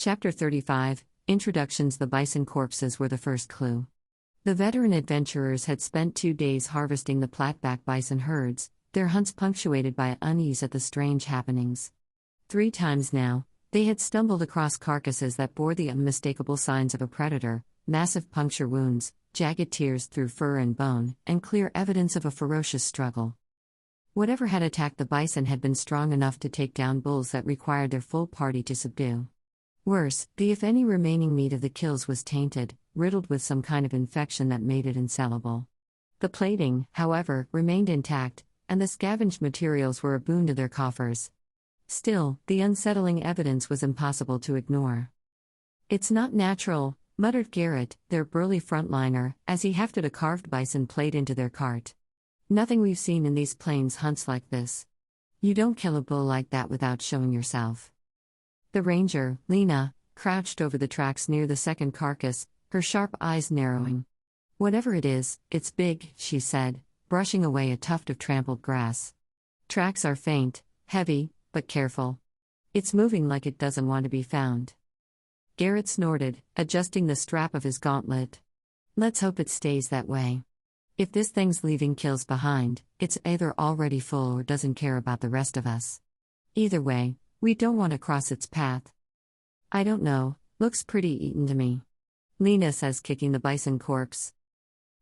Chapter 35, Introductions. The bison corpses were the first clue. The veteran adventurers had spent 2 days harvesting the flatback bison herds, their hunts punctuated by unease at the strange happenings. 3 times now, they had stumbled across carcasses that bore the unmistakable signs of a predator: massive puncture wounds, jagged tears through fur and bone, and clear evidence of a ferocious struggle. Whatever had attacked the bison had been strong enough to take down bulls that required their full party to subdue. Worse, the if any remaining meat of the kills was tainted, riddled with some kind of infection that made it unsellable. The plating, however, remained intact, and the scavenged materials were a boon to their coffers. Still, the unsettling evidence was impossible to ignore. "It's not natural," muttered Garrett, their burly frontliner, as he hefted a carved bison plate into their cart. "Nothing we've seen in these plains hunts like this. You don't kill a bull like that without showing yourself." The ranger, Lena, crouched over the tracks near the second carcass, her sharp eyes narrowing. "Whatever it is, it's big," she said, brushing away a tuft of trampled grass. "Tracks are faint, heavy, but careful. It's moving like it doesn't want to be found." Garrett snorted, adjusting the strap of his gauntlet. "Let's hope it stays that way. If this thing's leaving kills behind, it's either already full or doesn't care about the rest of us. Either way, we don't want to cross its path." "I don't know, looks pretty eaten to me," Lena says, kicking the bison corpse.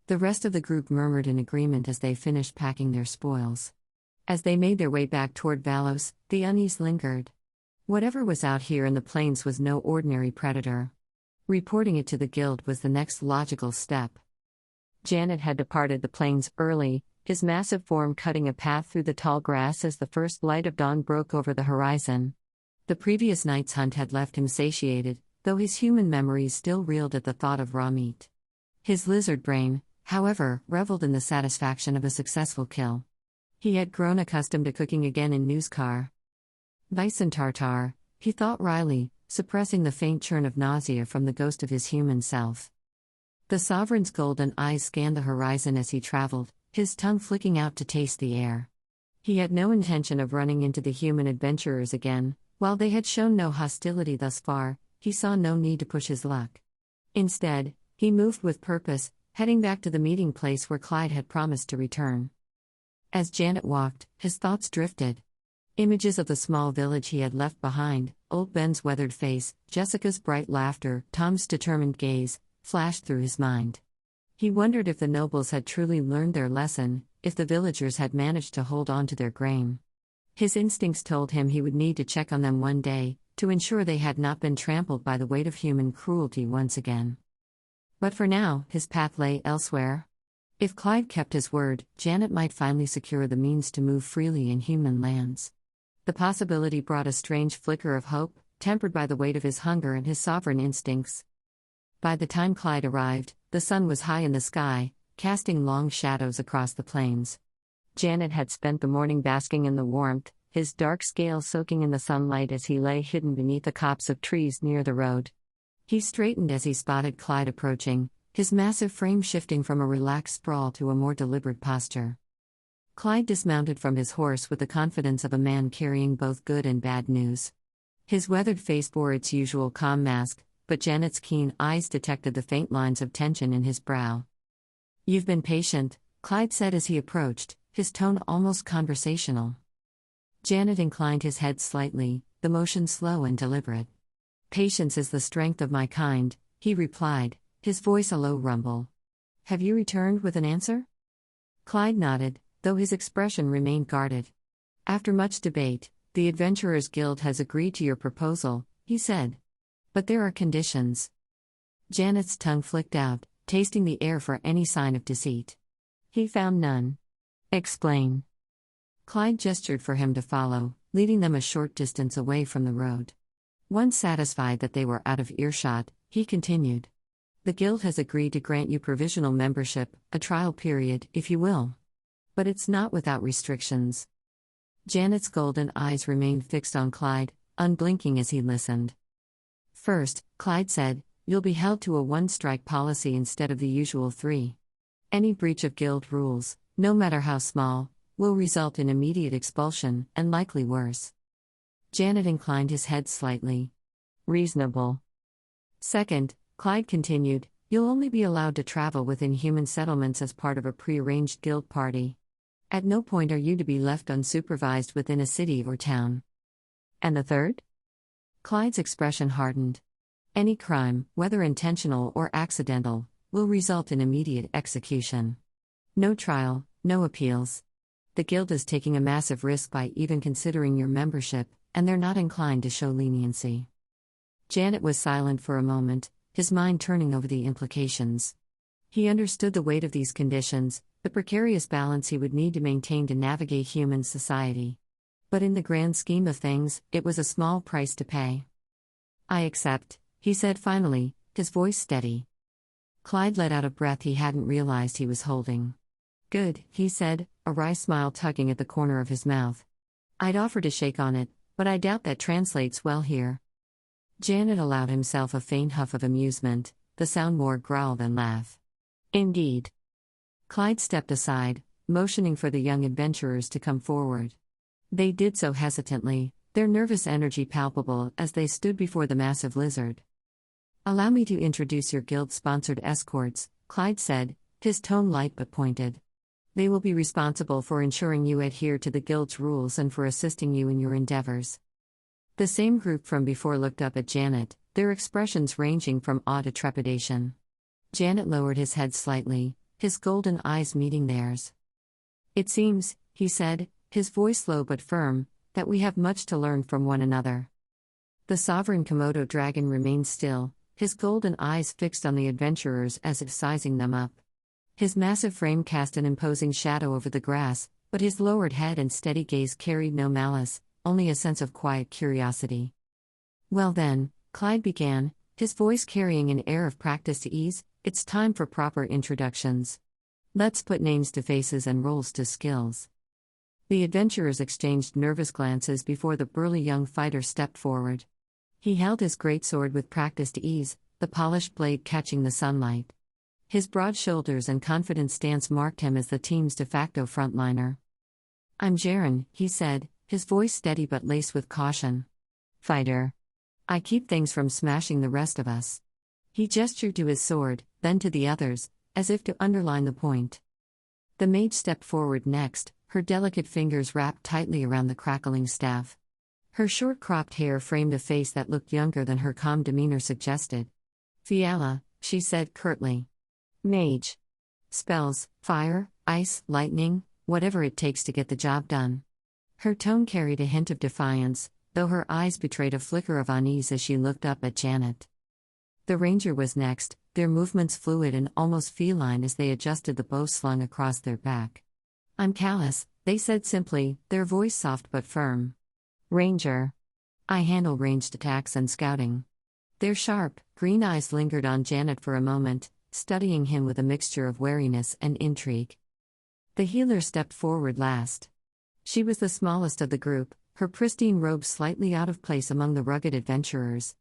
The rest of the group murmured in agreement as they finished packing their spoils. As they made their way back toward Valos, the unease lingered. Whatever was out here in the plains was no ordinary predator. Reporting it to the guild was the next logical step. Jannet had departed the plains early, his massive form cutting a path through the tall grass as the first light of dawn broke over the horizon. The previous night's hunt had left him satiated, though his human memories still reeled at the thought of raw meat. His lizard brain, however, reveled in the satisfaction of a successful kill. He had grown accustomed to cooking again in Newskar. Bison tartare, he thought wryly, suppressing the faint churn of nausea from the ghost of his human self. The sovereign's golden eyes scanned the horizon as he traveled, his tongue flicking out to taste the air. He had no intention of running into the human adventurers again. While they had shown no hostility thus far, he saw no need to push his luck. Instead, he moved with purpose, heading back to the meeting place where Clyde had promised to return. As Jannet walked, his thoughts drifted. Images of the small village he had left behind, old Ben's weathered face, Jessica's bright laughter, Tom's determined gaze, flashed through his mind. He wondered if the nobles had truly learned their lesson, if the villagers had managed to hold on to their grain. His instincts told him he would need to check on them one day, to ensure they had not been trampled by the weight of human cruelty once again. But for now, his path lay elsewhere. If Clyde kept his word, Jannet might finally secure the means to move freely in human lands. The possibility brought a strange flicker of hope, tempered by the weight of his hunger and his sovereign instincts. By the time Clyde arrived, the sun was high in the sky, casting long shadows across the plains. Jannet had spent the morning basking in the warmth, his dark scales soaking in the sunlight as he lay hidden beneath a copse of trees near the road. He straightened as he spotted Clyde approaching, his massive frame shifting from a relaxed sprawl to a more deliberate posture. Clyde dismounted from his horse with the confidence of a man carrying both good and bad news. His weathered face bore its usual calm mask, but Janet's keen eyes detected the faint lines of tension in his brow. "You've been patient," Clyde said as he approached, his tone almost conversational. Jannet inclined his head slightly, the motion slow and deliberate. "Patience is the strength of my kind," he replied, his voice a low rumble. "Have you returned with an answer?" Clyde nodded, though his expression remained guarded. "After much debate, the Adventurers Guild has agreed to your proposal," he said. "But there are conditions." Janet's tongue flicked out, tasting the air for any sign of deceit. He found none. "Explain." Clyde gestured for him to follow, leading them a short distance away from the road. Once satisfied that they were out of earshot, he continued. "The guild has agreed to grant you provisional membership, a trial period, if you will. But it's not without restrictions." Janet's golden eyes remained fixed on Clyde, unblinking as he listened. "First," Clyde said, "you'll be held to a one-strike policy instead of the usual 3. Any breach of guild rules, no matter how small, will result in immediate expulsion, and likely worse." Jannet inclined his head slightly. Reasonable. Second, Clyde continued, you'll only be allowed to travel within human settlements as part of a prearranged guild party. At no point are you to be left unsupervised within a city or town. And the third? Clyde's expression hardened. Any crime, whether intentional or accidental, will result in immediate execution. No trial, no appeals. The guild is taking a massive risk by even considering your membership, and they're not inclined to show leniency. Jannet was silent for a moment, his mind turning over the implications. He understood the weight of these conditions, the precarious balance he would need to maintain to navigate human society. But in the grand scheme of things, it was a small price to pay. I accept, he said finally, his voice steady. Clyde let out a breath he hadn't realized he was holding. Good, he said, a wry smile tugging at the corner of his mouth. I'd offer to shake on it, but I doubt that translates well here. Jannet allowed himself a faint huff of amusement, the sound more growl than laugh. Indeed. Clyde stepped aside, motioning for the young adventurers to come forward. They did so hesitantly, their nervous energy palpable as they stood before the massive lizard. Allow me to introduce your guild-sponsored escorts, Clyde said, his tone light but pointed. They will be responsible for ensuring you adhere to the guild's rules and for assisting you in your endeavors. The same group from before looked up at Jannet, their expressions ranging from awe to trepidation. Jannet lowered his head slightly, his golden eyes meeting theirs. It seems, he said, his voice low but firm, that we have much to learn from one another. The sovereign Komodo dragon remained still, his golden eyes fixed on the adventurers as if sizing them up. His massive frame cast an imposing shadow over the grass, but his lowered head and steady gaze carried no malice, only a sense of quiet curiosity. Well then, Clyde began, his voice carrying an air of practiced ease, it's time for proper introductions. Let's put names to faces and roles to skills. The adventurers exchanged nervous glances before the burly young fighter stepped forward. He held his greatsword with practiced ease, the polished blade catching the sunlight. His broad shoulders and confident stance marked him as the team's de facto frontliner. I'm Jaren, he said, his voice steady but laced with caution. Fighter. I keep things from smashing the rest of us. He gestured to his sword, then to the others, as if to underline the point. The mage stepped forward next, her delicate fingers wrapped tightly around the crackling staff. Her short-cropped hair framed a face that looked younger than her calm demeanor suggested. Fiala, she said curtly. Mage. Spells, fire, ice, lightning, whatever it takes to get the job done. Her tone carried a hint of defiance, though her eyes betrayed a flicker of unease as she looked up at Jannet. The ranger was next, their movements fluid and almost feline as they adjusted the bow slung across their back. I'm Callus, they said simply, their voice soft but firm. Ranger. I handle ranged attacks and scouting. Their sharp, green eyes lingered on Jannet for a moment, studying him with a mixture of wariness and intrigue. The healer stepped forward last. She was the smallest of the group, her pristine robe slightly out of place among the rugged adventurers.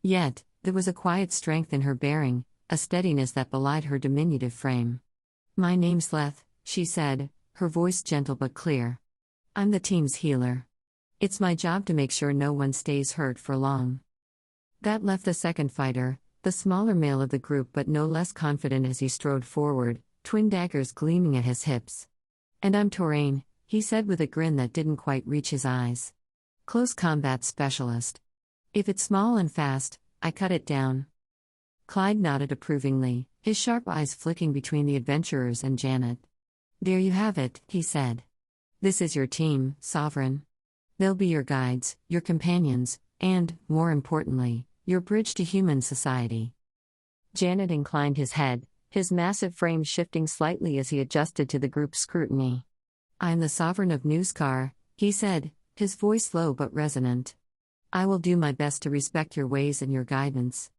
Yet, there was a quiet strength in her bearing, a steadiness that belied her diminutive frame. My name's Leth, she said, her voice gentle but clear. I'm the team's healer. It's my job to make sure no one stays hurt for long. That left the second fighter, the smaller male of the group but no less confident as he strode forward, twin daggers gleaming at his hips. And I'm Torain, he said with a grin that didn't quite reach his eyes. Close combat specialist. If it's small and fast, I cut it down. Clyde nodded approvingly, his sharp eyes flicking between the adventurers and Jannet. There you have it, he said. This is your team, Sovereign. They'll be your guides, your companions, and, more importantly, your bridge to human society. Jannet inclined his head, his massive frame shifting slightly as he adjusted to the group's scrutiny. I'm the Sovereign of Newskar, he said, his voice low but resonant. I will do my best to respect your ways and your guidance.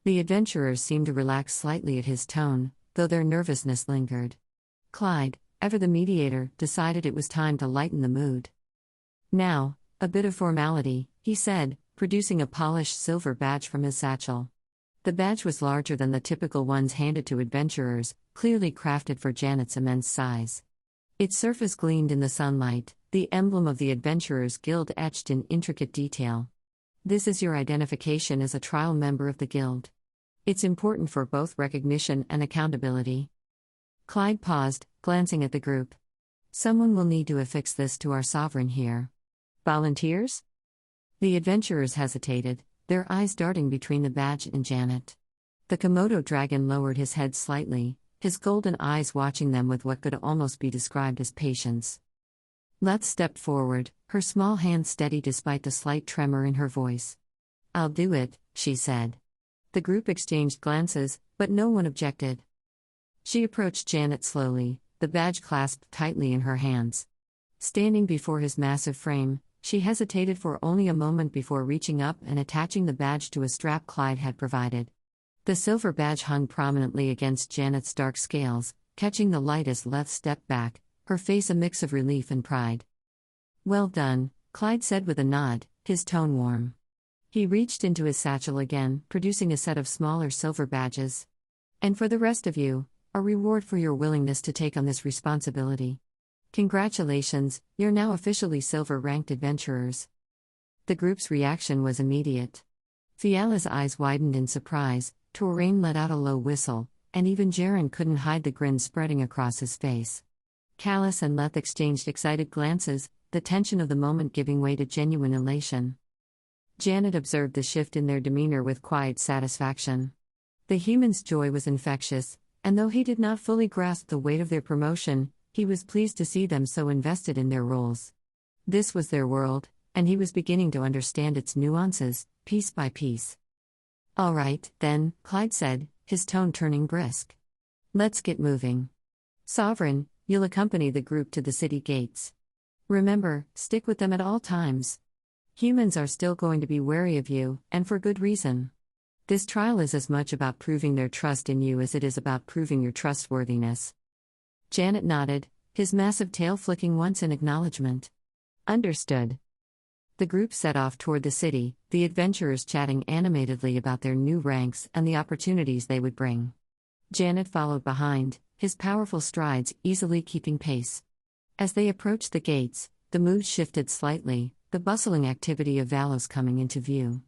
The adventurers seemed to relax slightly at his tone, though their nervousness lingered. Clyde, ever the mediator, decided it was time to lighten the mood. Now, a bit of formality, he said, producing a polished silver badge from his satchel. The badge was larger than the typical ones handed to adventurers, clearly crafted for Jannet's immense size. Its surface gleamed in the sunlight, the emblem of the Adventurers Guild etched in intricate detail. This is your identification as a trial member of the guild. It's important for both recognition and accountability. Clyde paused, glancing at the group. Someone will need to affix this to our sovereign here. Volunteers? The adventurers hesitated, their eyes darting between the badge and Jannet. The Komodo dragon lowered his head slightly, his golden eyes watching them with what could almost be described as patience. Leth stepped forward, her small hand steady despite the slight tremor in her voice. I'll do it, she said. The group exchanged glances, but no one objected. She approached Jannet slowly, the badge clasped tightly in her hands. Standing before his massive frame, she hesitated for only a moment before reaching up and attaching the badge to a strap Clyde had provided. The silver badge hung prominently against Janet's dark scales, catching the light as Leth stepped back, her face a mix of relief and pride. Well done, Clyde said with a nod, his tone warm. He reached into his satchel again, producing a set of smaller silver badges. And for the rest of you, a reward for your willingness to take on this responsibility. Congratulations, you're now officially silver-ranked adventurers. The group's reaction was immediate. Fiala's eyes widened in surprise, Touraine let out a low whistle, and even Jaren couldn't hide the grin spreading across his face. Callus and Leth exchanged excited glances, the tension of the moment giving way to genuine elation. Jannet observed the shift in their demeanor with quiet satisfaction. The human's joy was infectious, and though he did not fully grasp the weight of their promotion, he was pleased to see them so invested in their roles. This was their world, and he was beginning to understand its nuances, piece by piece. All right, then, Clyde said, his tone turning brisk. Let's get moving. Sovereign, you'll accompany the group to the city gates. Remember, stick with them at all times. Humans are still going to be wary of you, and for good reason. This trial is as much about proving their trust in you as it is about proving your trustworthiness. Jannet nodded, his massive tail flicking once in acknowledgement. Understood. The group set off toward the city, the adventurers chatting animatedly about their new ranks and the opportunities they would bring. Jannet followed behind, his powerful strides easily keeping pace. As they approached the gates, the mood shifted slightly, the bustling activity of Valos coming into view.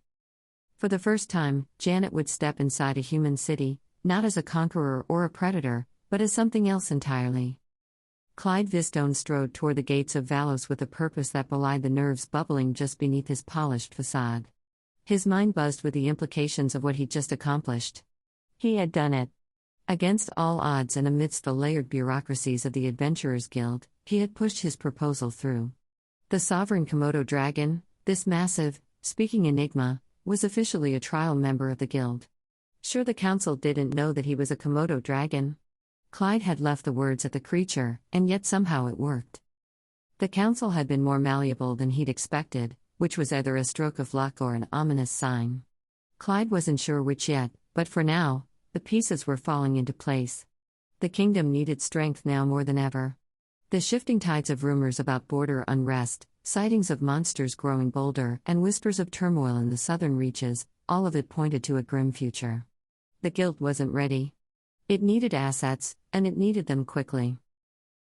For the first time, Jannet would step inside a human city, not as a conqueror or a predator, but as something else entirely. Clyde Vistone strode toward the gates of Valos with a purpose that belied the nerves bubbling just beneath his polished facade. His mind buzzed with the implications of what he'd just accomplished. He had done it. Against all odds and amidst the layered bureaucracies of the Adventurers Guild, he had pushed his proposal through. The sovereign Komodo dragon, this massive, speaking enigma, was officially a trial member of the guild. Sure, the council didn't know that he was a Komodo dragon. Clyde had left the words at the creature, and yet somehow it worked. The council had been more malleable than he'd expected, which was either a stroke of luck or an ominous sign. Clyde wasn't sure which yet, but for now, the pieces were falling into place. The kingdom needed strength now more than ever. The shifting tides of rumors about border unrest, sightings of monsters growing bolder, and whispers of turmoil in the southern reaches, all of it pointed to a grim future. The guild wasn't ready. It needed assets, and it needed them quickly.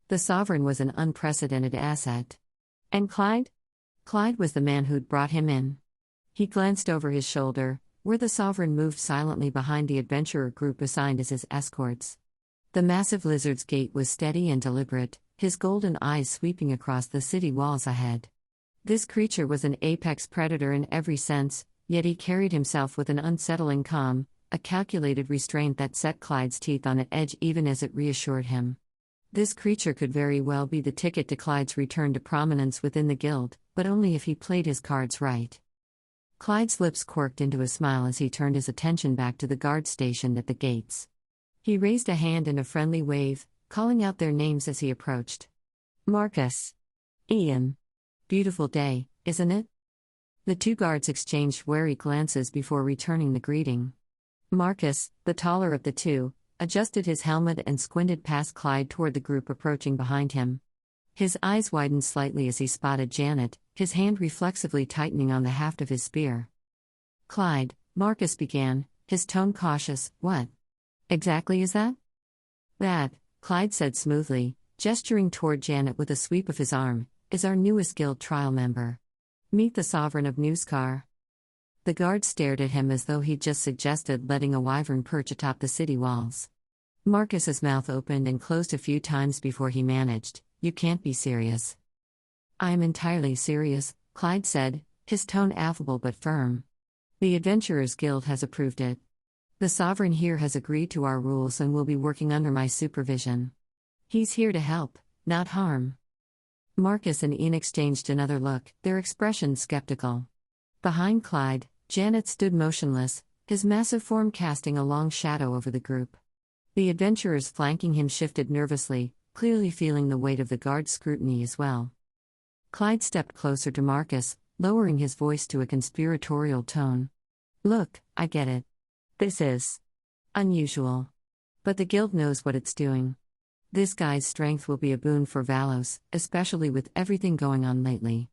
The sovereign was an unprecedented asset. And Clyde? Clyde was the man who'd brought him in. He glanced over his shoulder, where the sovereign moved silently behind the adventurer group assigned as his escorts. The massive lizard's gait was steady and deliberate, his golden eyes sweeping across the city walls ahead. This creature was an apex predator in every sense, yet he carried himself with an unsettling calm, a calculated restraint that set Clyde's teeth on edge even as it reassured him. This creature could very well be the ticket to Clyde's return to prominence within the guild, but only if he played his cards right. Clyde's lips quirked into a smile as he turned his attention back to the guard stationed at the gates. He raised a hand in a friendly wave, calling out their names as he approached. Marcus. Ian. Beautiful day, isn't it? The two guards exchanged wary glances before returning the greeting. Marcus, the taller of the two, adjusted his helmet and squinted past Clyde toward the group approaching behind him. His eyes widened slightly as he spotted Jannet, his hand reflexively tightening on the haft of his spear. Clyde, Marcus began, his tone cautious. What exactly is that? That, Clyde said smoothly, gesturing toward Jannet with a sweep of his arm, is our newest guild trial member. Meet the sovereign of Newskar. The guard stared at him as though he'd just suggested letting a wyvern perch atop the city walls. Marcus's mouth opened and closed a few times before he managed, "You can't be serious." "I am entirely serious," Clyde said, his tone affable but firm. "The Adventurers Guild has approved it. The Sovereign here has agreed to our rules and will be working under my supervision. He's here to help, not harm." Marcus and Ian exchanged another look, their expressions skeptical. Behind Clyde, Jannet stood motionless, his massive form casting a long shadow over the group. The adventurers flanking him shifted nervously, clearly feeling the weight of the guard's scrutiny as well. Clyde stepped closer to Marcus, lowering his voice to a conspiratorial tone. "Look, I get it. This is unusual. But the guild knows what it's doing. This guy's strength will be a boon for Valos, especially with everything going on lately.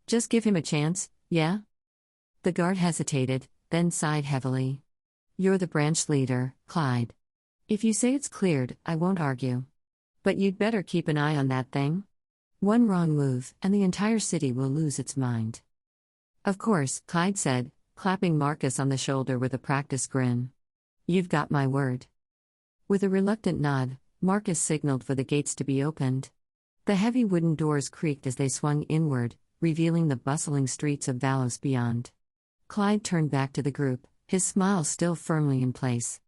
Just give him a chance, yeah?" The guard hesitated, then sighed heavily. "You're the branch leader, Clyde. If you say it's cleared, I won't argue. But you'd better keep an eye on that thing. One wrong move, and the entire city will lose its mind." "Of course," Clyde said, clapping Marcus on the shoulder with a practiced grin. "You've got my word." With a reluctant nod, Marcus signaled for the gates to be opened. The heavy wooden doors creaked as they swung inward, revealing the bustling streets of Valos beyond. Clyde turned back to the group, his smile still firmly in place.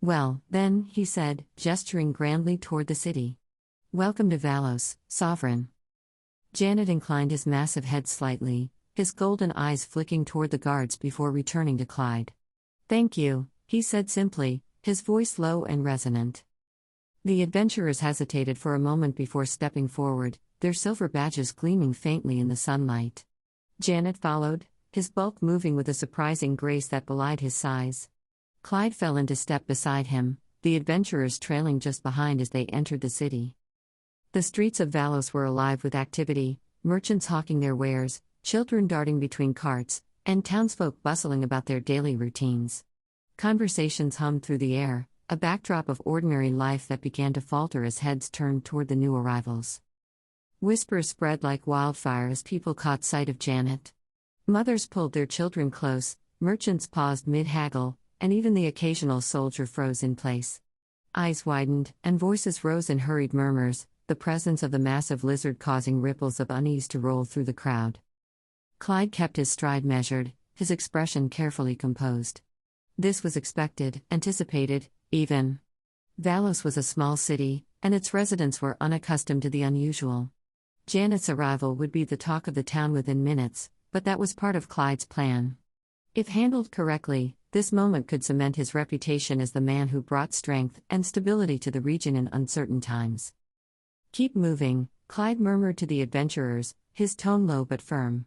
"Well, then," he said, gesturing grandly toward the city. "Welcome to Valos, Sovereign." Jannet inclined his massive head slightly, his golden eyes flicking toward the guards before returning to Clyde. "Thank you," he said simply, his voice low and resonant. The adventurers hesitated for a moment before stepping forward, their silver badges gleaming faintly in the sunlight. Jannet followed, his bulk moving with a surprising grace that belied his size. Clyde fell into step beside him, the adventurers trailing just behind as they entered the city. The streets of Valos were alive with activity, merchants hawking their wares, children darting between carts, and townsfolk bustling about their daily routines. Conversations hummed through the air, a backdrop of ordinary life that began to falter as heads turned toward the new arrivals. Whispers spread like wildfire as people caught sight of Jannet. Mothers pulled their children close, merchants paused mid-haggle, and even the occasional soldier froze in place. Eyes widened, and voices rose in hurried murmurs, the presence of the massive lizard causing ripples of unease to roll through the crowd. Clyde kept his stride measured, his expression carefully composed. This was expected, anticipated, even. Valos was a small city, and its residents were unaccustomed to the unusual. Janet's arrival would be the talk of the town within minutes, but that was part of Clyde's plan. If handled correctly, this moment could cement his reputation as the man who brought strength and stability to the region in uncertain times. "Keep moving," Clyde murmured to the adventurers, his tone low but firm.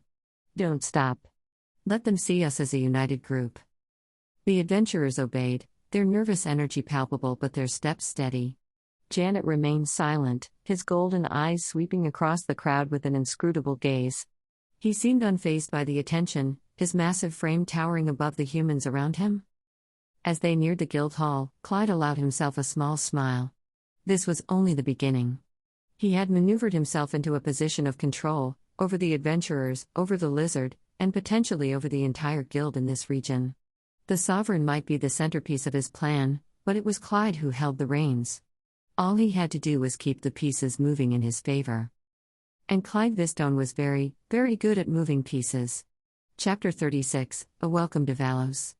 "Don't stop. Let them see us as a united group." The adventurers obeyed, their nervous energy palpable but their steps steady. Jannet remained silent, his golden eyes sweeping across the crowd with an inscrutable gaze. He seemed unfazed by the attention, his massive frame towering above the humans around him. As they neared the guild hall, Clyde allowed himself a small smile. This was only the beginning. He had maneuvered himself into a position of control, over the adventurers, over the lizard, and potentially over the entire guild in this region. The Sovereign might be the centerpiece of his plan, but it was Clyde who held the reins. All he had to do was keep the pieces moving in his favor. And Clyde Vistone was very, very good at moving pieces. Chapter 36, A Welcome to Valos.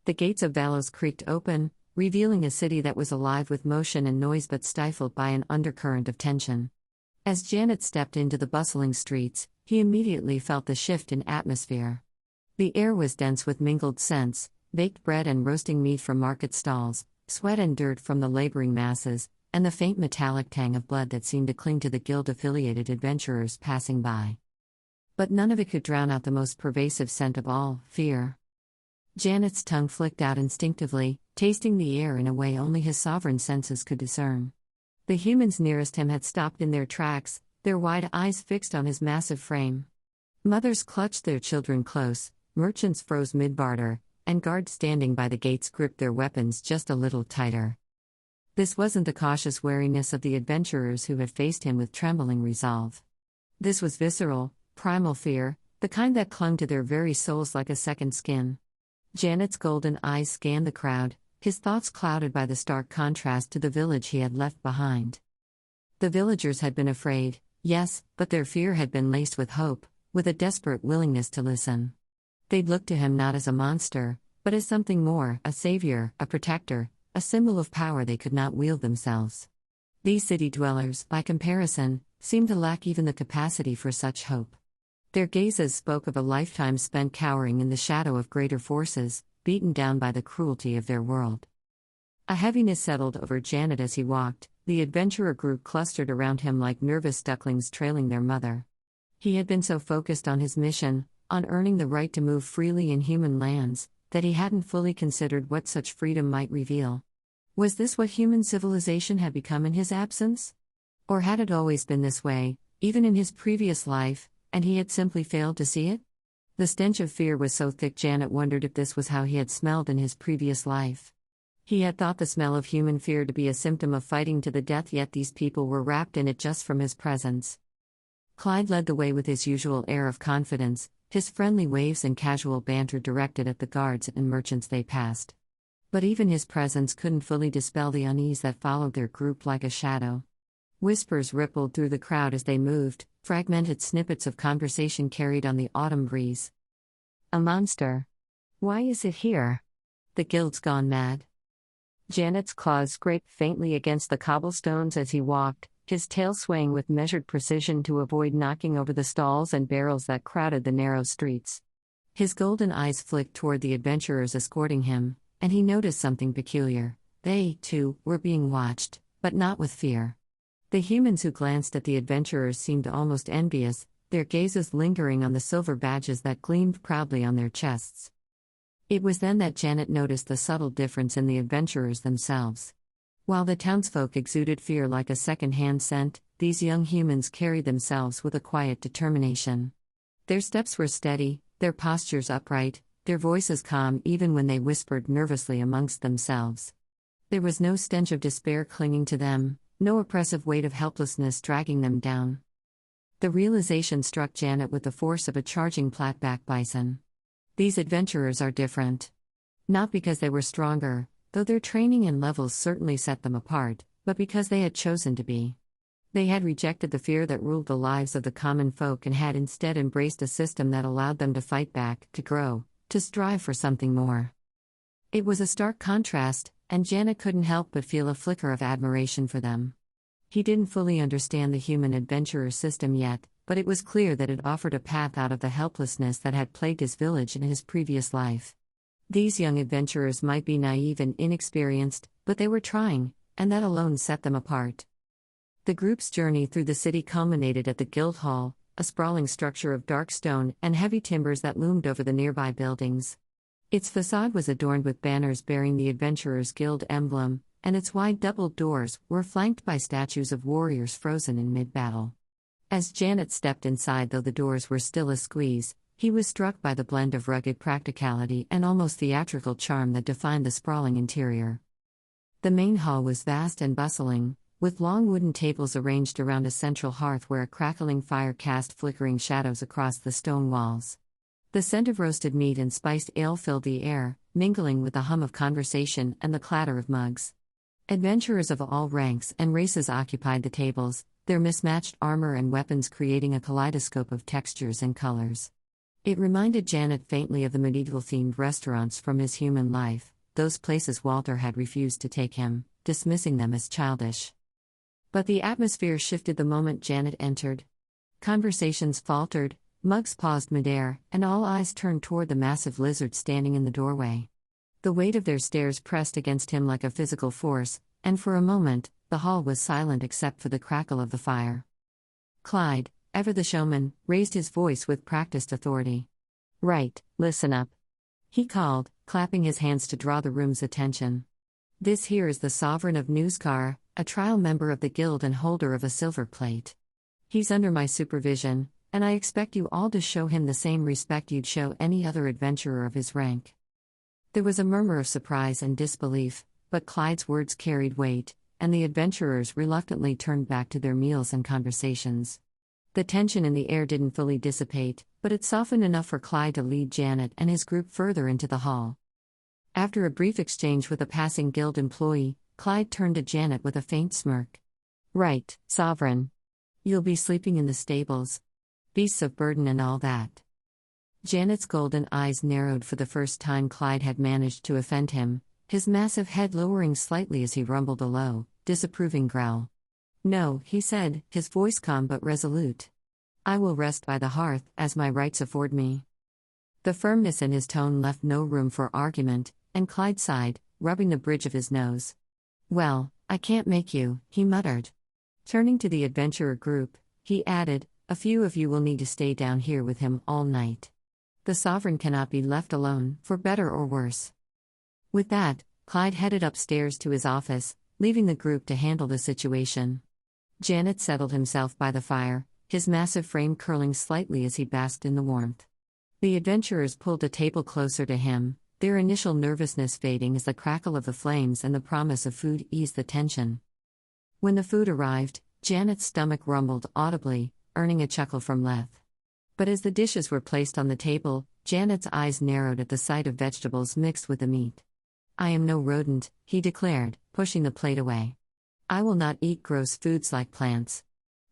The gates of Valos creaked open, revealing a city that was alive with motion and noise but stifled by an undercurrent of tension. As Jannet stepped into the bustling streets, he immediately felt the shift in atmosphere. The air was dense with mingled scents, baked bread and roasting meat from market stalls, sweat and dirt from the laboring masses, and the faint metallic tang of blood that seemed to cling to the guild-affiliated adventurers passing by. But none of it could drown out the most pervasive scent of all, fear. Janet's tongue flicked out instinctively, tasting the air in a way only his sovereign senses could discern. The humans nearest him had stopped in their tracks, their wide eyes fixed on his massive frame. Mothers clutched their children close, merchants froze mid-barter, and guards standing by the gates gripped their weapons just a little tighter. This wasn't the cautious wariness of the adventurers who had faced him with trembling resolve. This was visceral, primal fear, the kind that clung to their very souls like a second skin. Janet's golden eyes scanned the crowd, his thoughts clouded by the stark contrast to the village he had left behind. The villagers had been afraid, yes, but their fear had been laced with hope, with a desperate willingness to listen. They'd looked to him not as a monster, but as something more, a savior, a protector, a symbol of power they could not wield themselves. These city dwellers, by comparison, seemed to lack even the capacity for such hope. Their gazes spoke of a lifetime spent cowering in the shadow of greater forces, beaten down by the cruelty of their world. A heaviness settled over Jannet as he walked, the adventurer group clustered around him like nervous ducklings trailing their mother. He had been so focused on his mission, on earning the right to move freely in human lands, that he hadn't fully considered what such freedom might reveal. Was this what human civilization had become in his absence? Or had it always been this way, even in his previous life, and he had simply failed to see it? The stench of fear was so thick Jannet wondered if this was how he had smelled in his previous life. He had thought the smell of human fear to be a symptom of fighting to the death, yet these people were wrapped in it just from his presence. Clyde led the way with his usual air of confidence, his friendly waves and casual banter directed at the guards and merchants they passed. But even his presence couldn't fully dispel the unease that followed their group like a shadow. Whispers rippled through the crowd as they moved, fragmented snippets of conversation carried on the autumn breeze. A monster. Why is it here? The guild's gone mad. Janet's claws scraped faintly against the cobblestones as he walked, his tail swaying with measured precision to avoid knocking over the stalls and barrels that crowded the narrow streets. His golden eyes flicked toward the adventurers escorting him, and he noticed something peculiar. They, too, were being watched, but not with fear. The humans who glanced at the adventurers seemed almost envious, their gazes lingering on the silver badges that gleamed proudly on their chests. It was then that Jannet noticed the subtle difference in the adventurers themselves. While the townsfolk exuded fear like a second-hand scent, these young humans carried themselves with a quiet determination. Their steps were steady, their postures upright, their voices calm even when they whispered nervously amongst themselves. There was no stench of despair clinging to them, no oppressive weight of helplessness dragging them down. The realization struck Jannet with the force of a charging flatback bison. These adventurers are different. Not because they were stronger, though their training and levels certainly set them apart, but because they had chosen to be. They had rejected the fear that ruled the lives of the common folk and had instead embraced a system that allowed them to fight back, to grow, to strive for something more. It was a stark contrast, and Jannet couldn't help but feel a flicker of admiration for them. He didn't fully understand the human adventurer system yet, but it was clear that it offered a path out of the helplessness that had plagued his village in his previous life. These young adventurers might be naive and inexperienced, but they were trying, and that alone set them apart. The group's journey through the city culminated at the Guild Hall, a sprawling structure of dark stone and heavy timbers that loomed over the nearby buildings. Its facade was adorned with banners bearing the Adventurers Guild emblem, and its wide doubled doors were flanked by statues of warriors frozen in mid-battle. As Jannet stepped inside, though the doors were still a squeeze, he was struck by the blend of rugged practicality and almost theatrical charm that defined the sprawling interior. The main hall was vast and bustling, with long wooden tables arranged around a central hearth where a crackling fire cast flickering shadows across the stone walls. The scent of roasted meat and spiced ale filled the air, mingling with the hum of conversation and the clatter of mugs. Adventurers of all ranks and races occupied the tables, their mismatched armor and weapons creating a kaleidoscope of textures and colors. It reminded Jannet faintly of the medieval-themed restaurants from his human life, those places Walter had refused to take him, dismissing them as childish. But the atmosphere shifted the moment Jannet entered. Conversations faltered, mugs paused midair, and all eyes turned toward the massive lizard standing in the doorway. The weight of their stares pressed against him like a physical force, and for a moment, the hall was silent except for the crackle of the fire. Clyde, ever the showman, raised his voice with practiced authority. "Right, listen up," he called, clapping his hands to draw the room's attention. "This here is the sovereign of Newscar, a trial member of the guild and holder of a silver plate. He's under my supervision, and I expect you all to show him the same respect you'd show any other adventurer of his rank." There was a murmur of surprise and disbelief, but Clyde's words carried weight, and the adventurers reluctantly turned back to their meals and conversations. The tension in the air didn't fully dissipate, but it softened enough for Clyde to lead Jannet and his group further into the hall. After a brief exchange with a passing guild employee, Clyde turned to Jannet with a faint smirk. "Right, Sovereign. You'll be sleeping in the stables. Beasts of burden and all that." Janet's golden eyes narrowed for the first time Clyde had managed to offend him, his massive head lowering slightly as he rumbled a low, disapproving growl. "No," he said, his voice calm but resolute. "I will rest by the hearth, as my rights afford me." The firmness in his tone left no room for argument, and Clyde sighed, rubbing the bridge of his nose. "Well, I can't make you," he muttered. Turning to the adventurer group, he added, "A few of you will need to stay down here with him all night. The Sovereign cannot be left alone, for better or worse." With that, Clyde headed upstairs to his office, leaving the group to handle the situation. Jannet settled himself by the fire, his massive frame curling slightly as he basked in the warmth. The adventurers pulled a table closer to him, their initial nervousness fading as the crackle of the flames and the promise of food eased the tension. When the food arrived, Janet's stomach rumbled audibly, earning a chuckle from Leth. But as the dishes were placed on the table, Janet's eyes narrowed at the sight of vegetables mixed with the meat. "I am no rodent," he declared, pushing the plate away. "I will not eat gross foods like plants.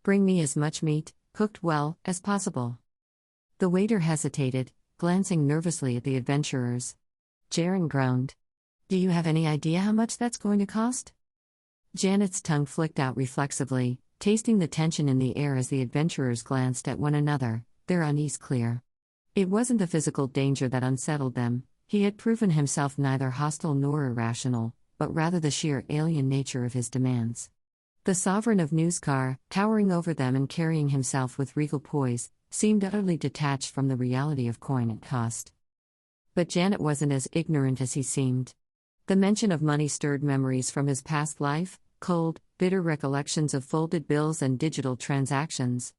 Bring me as much meat, cooked well, as possible." The waiter hesitated, glancing nervously at the adventurers. Jaren groaned. "Do you have any idea how much that's going to cost?" Janet's tongue flicked out reflexively, tasting the tension in the air as the adventurers glanced at one another, their unease clear. It wasn't the physical danger that unsettled them, he had proven himself neither hostile nor irrational, but rather the sheer alien nature of his demands. The Sovereign of Newskar, towering over them and carrying himself with regal poise, seemed utterly detached from the reality of coin and cost. But Jannet wasn't as ignorant as he seemed. The mention of money stirred memories from his past life, cold, bitter recollections of folded bills and digital transactions.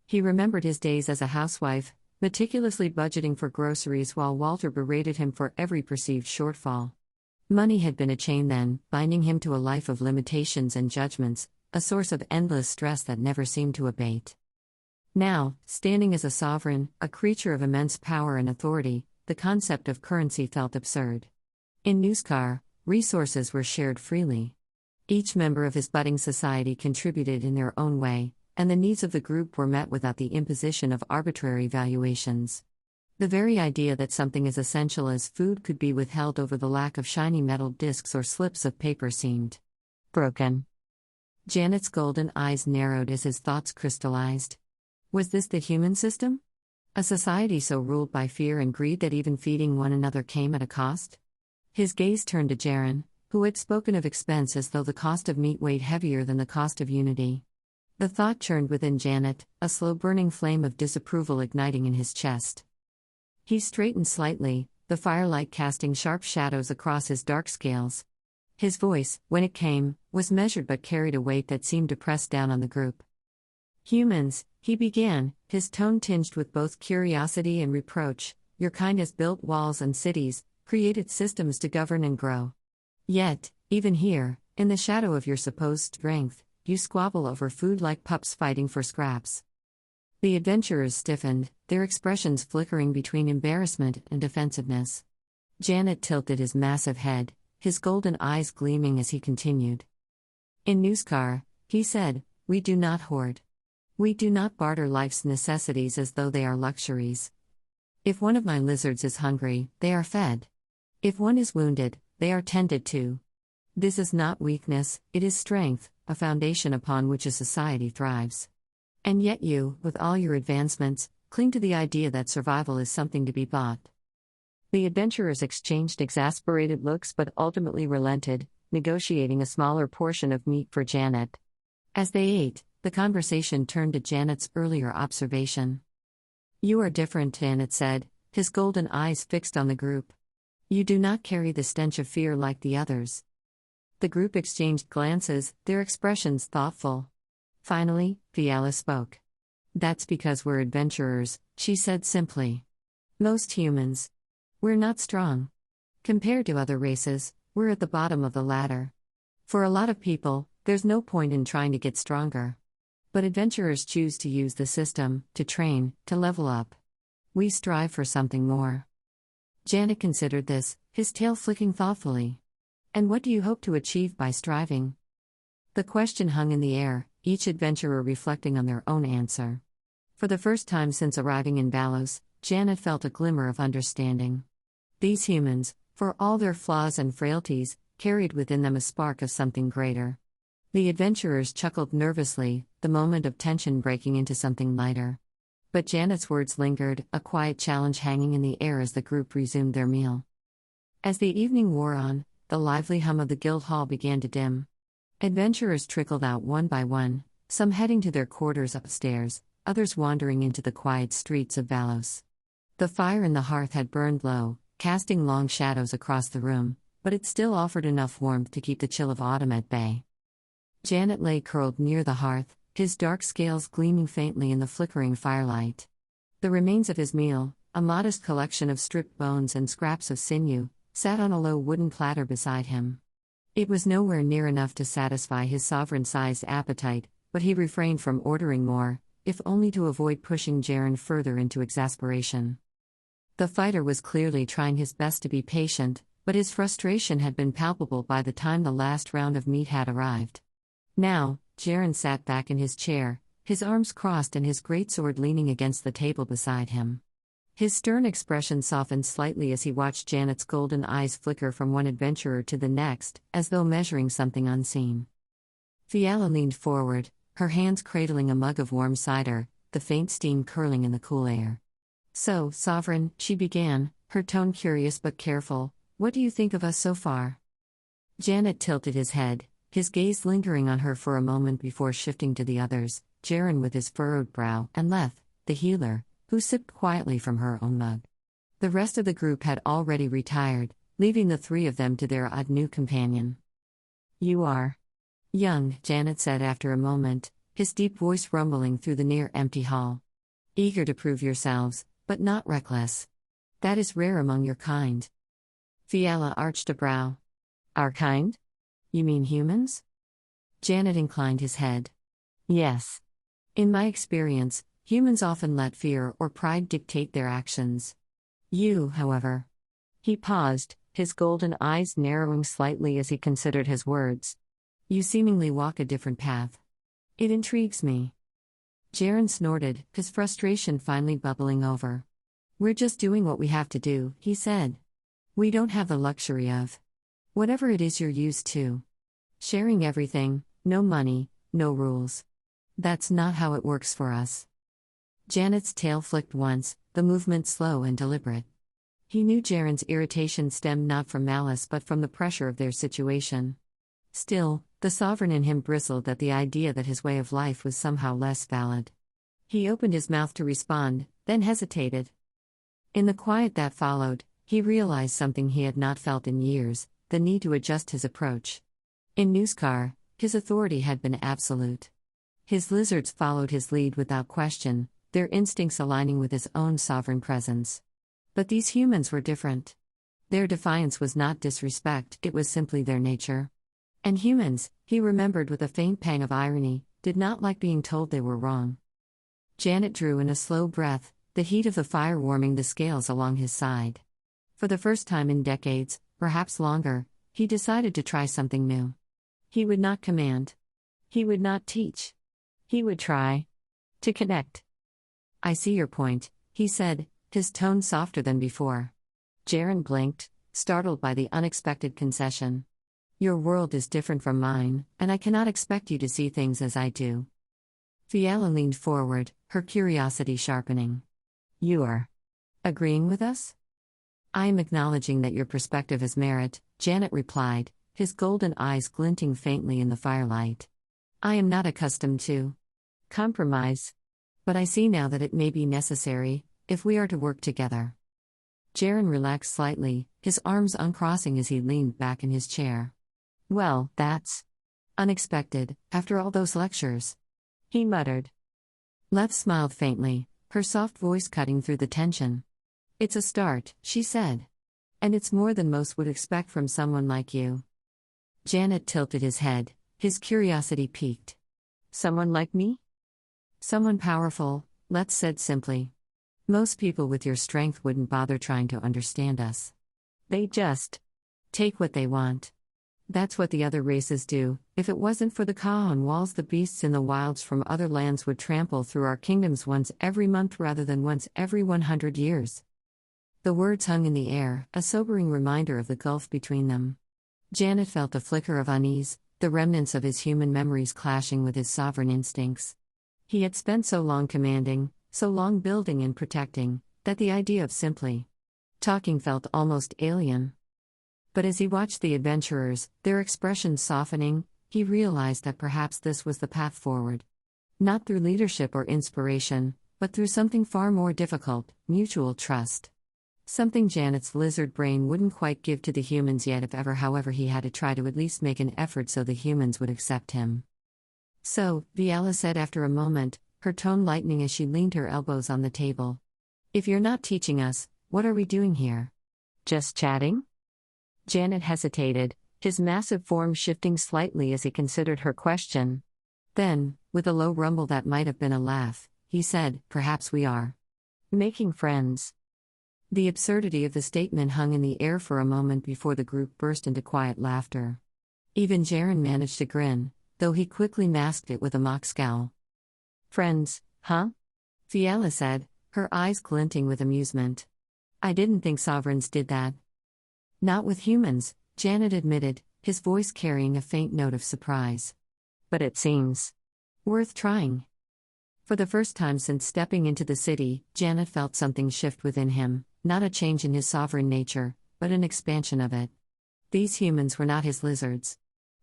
He remembered his days as a housewife, meticulously budgeting for groceries while Walter berated him for every perceived shortfall. Money had been a chain then, binding him to a life of limitations and judgments, a source of endless stress that never seemed to abate. Now, standing as a sovereign, a creature of immense power and authority, the concept of currency felt absurd. In Newskar, resources were shared freely. Each member of his budding society contributed in their own way, and the needs of the group were met without the imposition of arbitrary valuations. The very idea that something as essential as food could be withheld over the lack of shiny metal discs or slips of paper seemed broken. Janet's golden eyes narrowed as his thoughts crystallized. Was this the human system? A society so ruled by fear and greed that even feeding one another came at a cost? His gaze turned to Jaren, who had spoken of expense as though the cost of meat weighed heavier than the cost of unity. The thought churned within Jannet, a slow-burning flame of disapproval igniting in his chest. He straightened slightly, the firelight casting sharp shadows across his dark scales. His voice, when it came, was measured but carried a weight that seemed to press down on the group. "Humans," he began, his tone tinged with both curiosity and reproach, "your kind has built walls and cities, created systems to govern and grow. Yet, even here, in the shadow of your supposed strength, you squabble over food like pups fighting for scraps." The adventurers stiffened, their expressions flickering between embarrassment and defensiveness. Jannet tilted his massive head, his golden eyes gleaming as he continued. "In Newskar," he said, "we do not hoard. We do not barter life's necessities as though they are luxuries. If one of my lizards is hungry, they are fed. If one is wounded, they are tended to. This is not weakness, it is strength, a foundation upon which a society thrives. And yet you, with all your advancements, cling to the idea that survival is something to be bought." The adventurers exchanged exasperated looks but ultimately relented, negotiating a smaller portion of meat for Jannet. As they ate, the conversation turned to Janet's earlier observation. "You are different," Jannet said, his golden eyes fixed on the group. "You do not carry the stench of fear like the others." The group exchanged glances, their expressions thoughtful. Finally, Fiala spoke. "That's because we're adventurers," she said simply. "Most humans. We're not strong. Compared to other races, we're at the bottom of the ladder. For a lot of people, there's no point in trying to get stronger. But adventurers choose to use the system, to train, to level up. We strive for something more. Jannet considered this, his tail flicking thoughtfully. And what do you hope to achieve by striving? The question hung in the air, each adventurer reflecting on their own answer. For the first time since arriving in Valos, Jannet felt a glimmer of understanding. These humans, for all their flaws and frailties, carried within them a spark of something greater. The adventurers chuckled nervously, the moment of tension breaking into something lighter. But Janet's words lingered, a quiet challenge hanging in the air as the group resumed their meal. As the evening wore on, the lively hum of the guild hall began to dim. Adventurers trickled out one by one, some heading to their quarters upstairs, others wandering into the quiet streets of Valos. The fire in the hearth had burned low, casting long shadows across the room, but it still offered enough warmth to keep the chill of autumn at bay. Jannet lay curled near the hearth, his dark scales gleaming faintly in the flickering firelight. The remains of his meal, a modest collection of stripped bones and scraps of sinew, sat on a low wooden platter beside him. It was nowhere near enough to satisfy his sovereign-sized appetite, but he refrained from ordering more, if only to avoid pushing Jaren further into exasperation. The fighter was clearly trying his best to be patient, but his frustration had been palpable by the time the last round of meat had arrived. Now, Jaren sat back in his chair, his arms crossed and his greatsword leaning against the table beside him. His stern expression softened slightly as he watched Janet's golden eyes flicker from one adventurer to the next, as though measuring something unseen. Fiala leaned forward, her hands cradling a mug of warm cider, the faint steam curling in the cool air. "So, Sovereign," she began, her tone curious but careful, "what do you think of us so far?" Jannet tilted his head, his gaze lingering on her for a moment before shifting to the others, Jaren with his furrowed brow, and Leth, the healer, who sipped quietly from her own mug. The rest of the group had already retired, leaving the three of them to their odd new companion. "You are young," Jannet said after a moment, his deep voice rumbling through the near-empty hall. "Eager to prove yourselves, but not reckless. That is rare among your kind." Fiala arched a brow. "Our kind? You mean humans?" Jannet inclined his head. "Yes. In my experience, humans often let fear or pride dictate their actions. You, however." He paused, his golden eyes narrowing slightly as he considered his words. "You seemingly walk a different path. It intrigues me." Jaren snorted, his frustration finally bubbling over. "We're just doing what we have to do," he said. "We don't have the luxury of whatever it is you're used to. Sharing everything, no money, no rules. That's not how it works for us." Janet's tail flicked once, the movement slow and deliberate. He knew Jaren's irritation stemmed not from malice but from the pressure of their situation. Still, the sovereign in him bristled at the idea that his way of life was somehow less valid. He opened his mouth to respond, then hesitated. In the quiet that followed, he realized something he had not felt in years, the need to adjust his approach. In Newskar, his authority had been absolute. His lizards followed his lead without question, their instincts aligning with his own sovereign presence. But these humans were different. Their defiance was not disrespect, it was simply their nature. And humans, he remembered with a faint pang of irony, did not like being told they were wrong. Jannet drew in a slow breath, the heat of the fire warming the scales along his side. For the first time in decades, perhaps longer, he decided to try something new. He would not command. He would not teach. He would try to connect. "I see your point," he said, his tone softer than before. Jaren blinked, startled by the unexpected concession. "Your world is different from mine, and I cannot expect you to see things as I do." Fiala leaned forward, her curiosity sharpening. "You are agreeing with us?" "I am acknowledging that your perspective has merit," Jannet replied, his golden eyes glinting faintly in the firelight. "I am not accustomed to compromise. But I see now that it may be necessary, if we are to work together." Jaren relaxed slightly, his arms uncrossing as he leaned back in his chair. "Well, that's unexpected, after all those lectures," he muttered. Leth smiled faintly, her soft voice cutting through the tension. "It's a start," she said. "And it's more than most would expect from someone like you." Jannet tilted his head, his curiosity piqued. "Someone like me?" "Someone powerful," Leth said simply. Most people with your strength wouldn't bother trying to understand us. They just take what they want. That's what the other races do. If it wasn't for the Kahan walls, the beasts in the wilds from other lands would trample through our kingdoms once every month rather than once every 100 years. The words hung in the air, a sobering reminder of the gulf between them. Jannet felt a flicker of unease, the remnants of his human memories clashing with his sovereign instincts. He had spent so long commanding, so long building and protecting, that the idea of simply talking felt almost alien. But as he watched the adventurers, their expressions softening, he realized that perhaps this was the path forward. Not through leadership or inspiration, but through something far more difficult: mutual trust. Something Janet's lizard brain wouldn't quite give to the humans yet, if ever. However, he had to try to at least make an effort so the humans would accept him. So, Viala said after a moment, her tone lightening as she leaned her elbows on the table. If you're not teaching us, what are we doing here? Just chatting? Jannet hesitated, his massive form shifting slightly as he considered her question. Then, with a low rumble that might have been a laugh, he said, perhaps we are making friends. The absurdity of the statement hung in the air for a moment before the group burst into quiet laughter. Even Jaren managed to grin, though he quickly masked it with a mock scowl. Friends, huh? Fiala said, her eyes glinting with amusement. I didn't think sovereigns did that. Not with humans, Jannet admitted, his voice carrying a faint note of surprise. But it seems worth trying. For the first time since stepping into the city, Jannet felt something shift within him, not a change in his sovereign nature, but an expansion of it. These humans were not his lizards.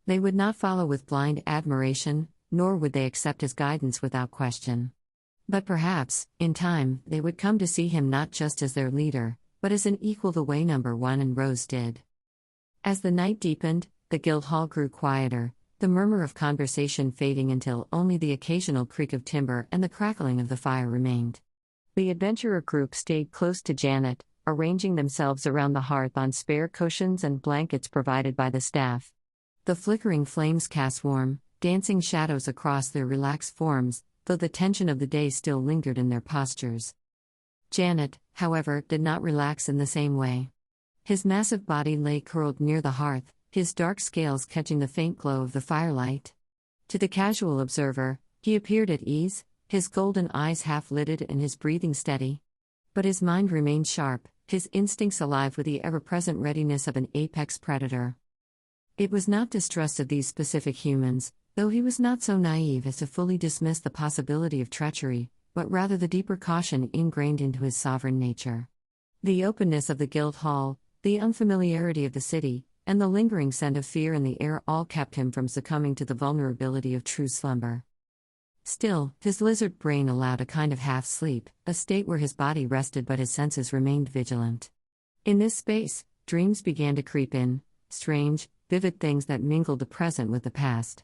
They would not follow with blind admiration, nor would they accept his guidance without question. But perhaps, in time, they would come to see him not just as their leader, but as an equal the way Number 1 and Rose did. As the night deepened, the guild hall grew quieter, the murmur of conversation fading until only the occasional creak of timber and the crackling of the fire remained. The adventurer group stayed close to Jannet, arranging themselves around the hearth on spare cushions and blankets provided by the staff. The flickering flames cast warm, dancing shadows across their relaxed forms, though the tension of the day still lingered in their postures. Jannet, however, did not relax in the same way. His massive body lay curled near the hearth, his dark scales catching the faint glow of the firelight. To the casual observer, he appeared at ease, his golden eyes half-lidded and his breathing steady. But his mind remained sharp, his instincts alive with the ever-present readiness of an apex predator. It was not distrust of these specific humans, though he was not so naive as to fully dismiss the possibility of treachery, but rather the deeper caution ingrained into his sovereign nature. The openness of the guild hall, the unfamiliarity of the city, and the lingering scent of fear in the air all kept him from succumbing to the vulnerability of true slumber. Still, his lizard brain allowed a kind of half-sleep, a state where his body rested but his senses remained vigilant. In this space, dreams began to creep in, strange, vivid things that mingled the present with the past.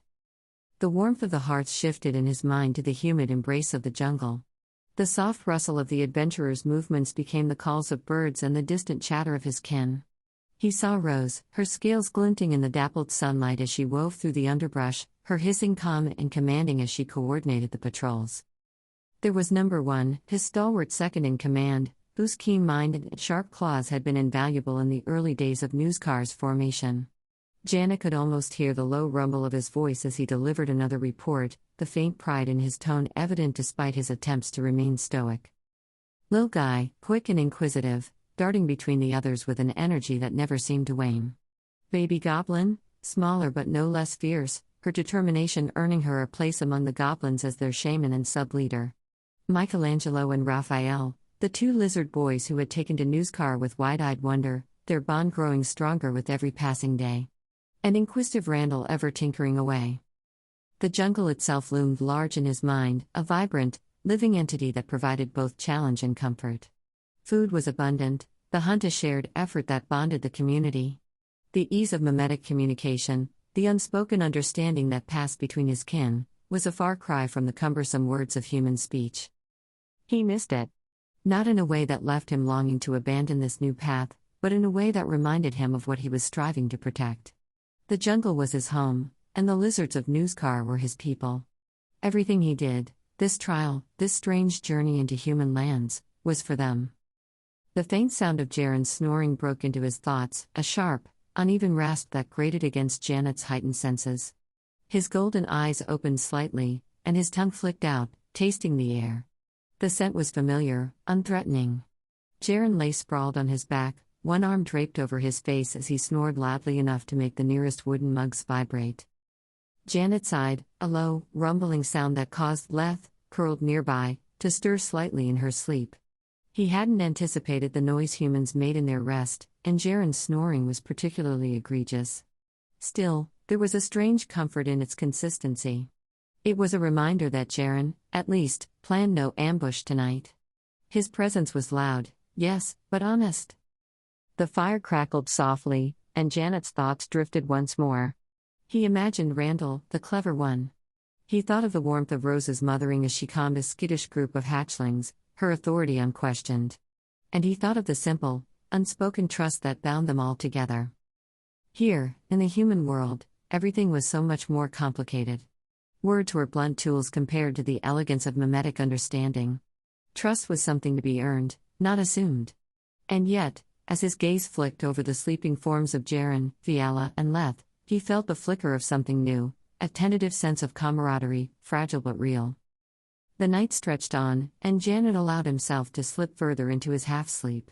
The warmth of the hearth shifted in his mind to the humid embrace of the jungle. The soft rustle of the adventurer's movements became the calls of birds and the distant chatter of his kin. He saw Rose, her scales glinting in the dappled sunlight as she wove through the underbrush, her hissing calm and commanding as she coordinated the patrols. There was Number 1, his stalwart second-in-command, whose keen mind and sharp claws had been invaluable in the early days of newscars formation. Jannet could almost hear the low rumble of his voice as he delivered another report, the faint pride in his tone evident despite his attempts to remain stoic. Lil Guy, quick and inquisitive, darting between the others with an energy that never seemed to wane. Baby Goblin, smaller but no less fierce, her determination earning her a place among the goblins as their shaman and sub-leader. Michelangelo and Raphael, the two lizard boys who had taken to Newscar with wide-eyed wonder, their bond growing stronger with every passing day. And inquisitive Randall ever tinkering away. The jungle itself loomed large in his mind, a vibrant, living entity that provided both challenge and comfort. Food was abundant, the hunt a shared effort that bonded the community. The ease of mimetic communication, the unspoken understanding that passed between his kin, was a far cry from the cumbersome words of human speech. He missed it. Not in a way that left him longing to abandon this new path, but in a way that reminded him of what he was striving to protect. The jungle was his home, and the lizards of Newscar were his people. Everything he did, this trial, this strange journey into human lands, was for them. The faint sound of Jaren's snoring broke into his thoughts, a sharp, uneven rasp that grated against Janet's heightened senses. His golden eyes opened slightly, and his tongue flicked out, tasting the air. The scent was familiar, unthreatening. Jaren lay sprawled on his back, one arm draped over his face as he snored loudly enough to make the nearest wooden mugs vibrate. Janet sighed, a low, rumbling sound that caused Leth, curled nearby, to stir slightly in her sleep. He hadn't anticipated the noise humans made in their rest, and Jaren's snoring was particularly egregious. Still, there was a strange comfort in its consistency. It was a reminder that Jaren, at least, planned no ambush tonight. His presence was loud, yes, but honest. The fire crackled softly, and Janet's thoughts drifted once more. He imagined Randall, the clever one. He thought of the warmth of Rose's mothering as she calmed a skittish group of hatchlings, her authority unquestioned. And he thought of the simple, unspoken trust that bound them all together. Here, in the human world, everything was so much more complicated. Words were blunt tools compared to the elegance of mimetic understanding. Trust was something to be earned, not assumed. And yet, as his gaze flicked over the sleeping forms of Jaren, Fiala, and Leth, he felt the flicker of something new, a tentative sense of camaraderie, fragile but real. The night stretched on, and Jannet allowed himself to slip further into his half-sleep.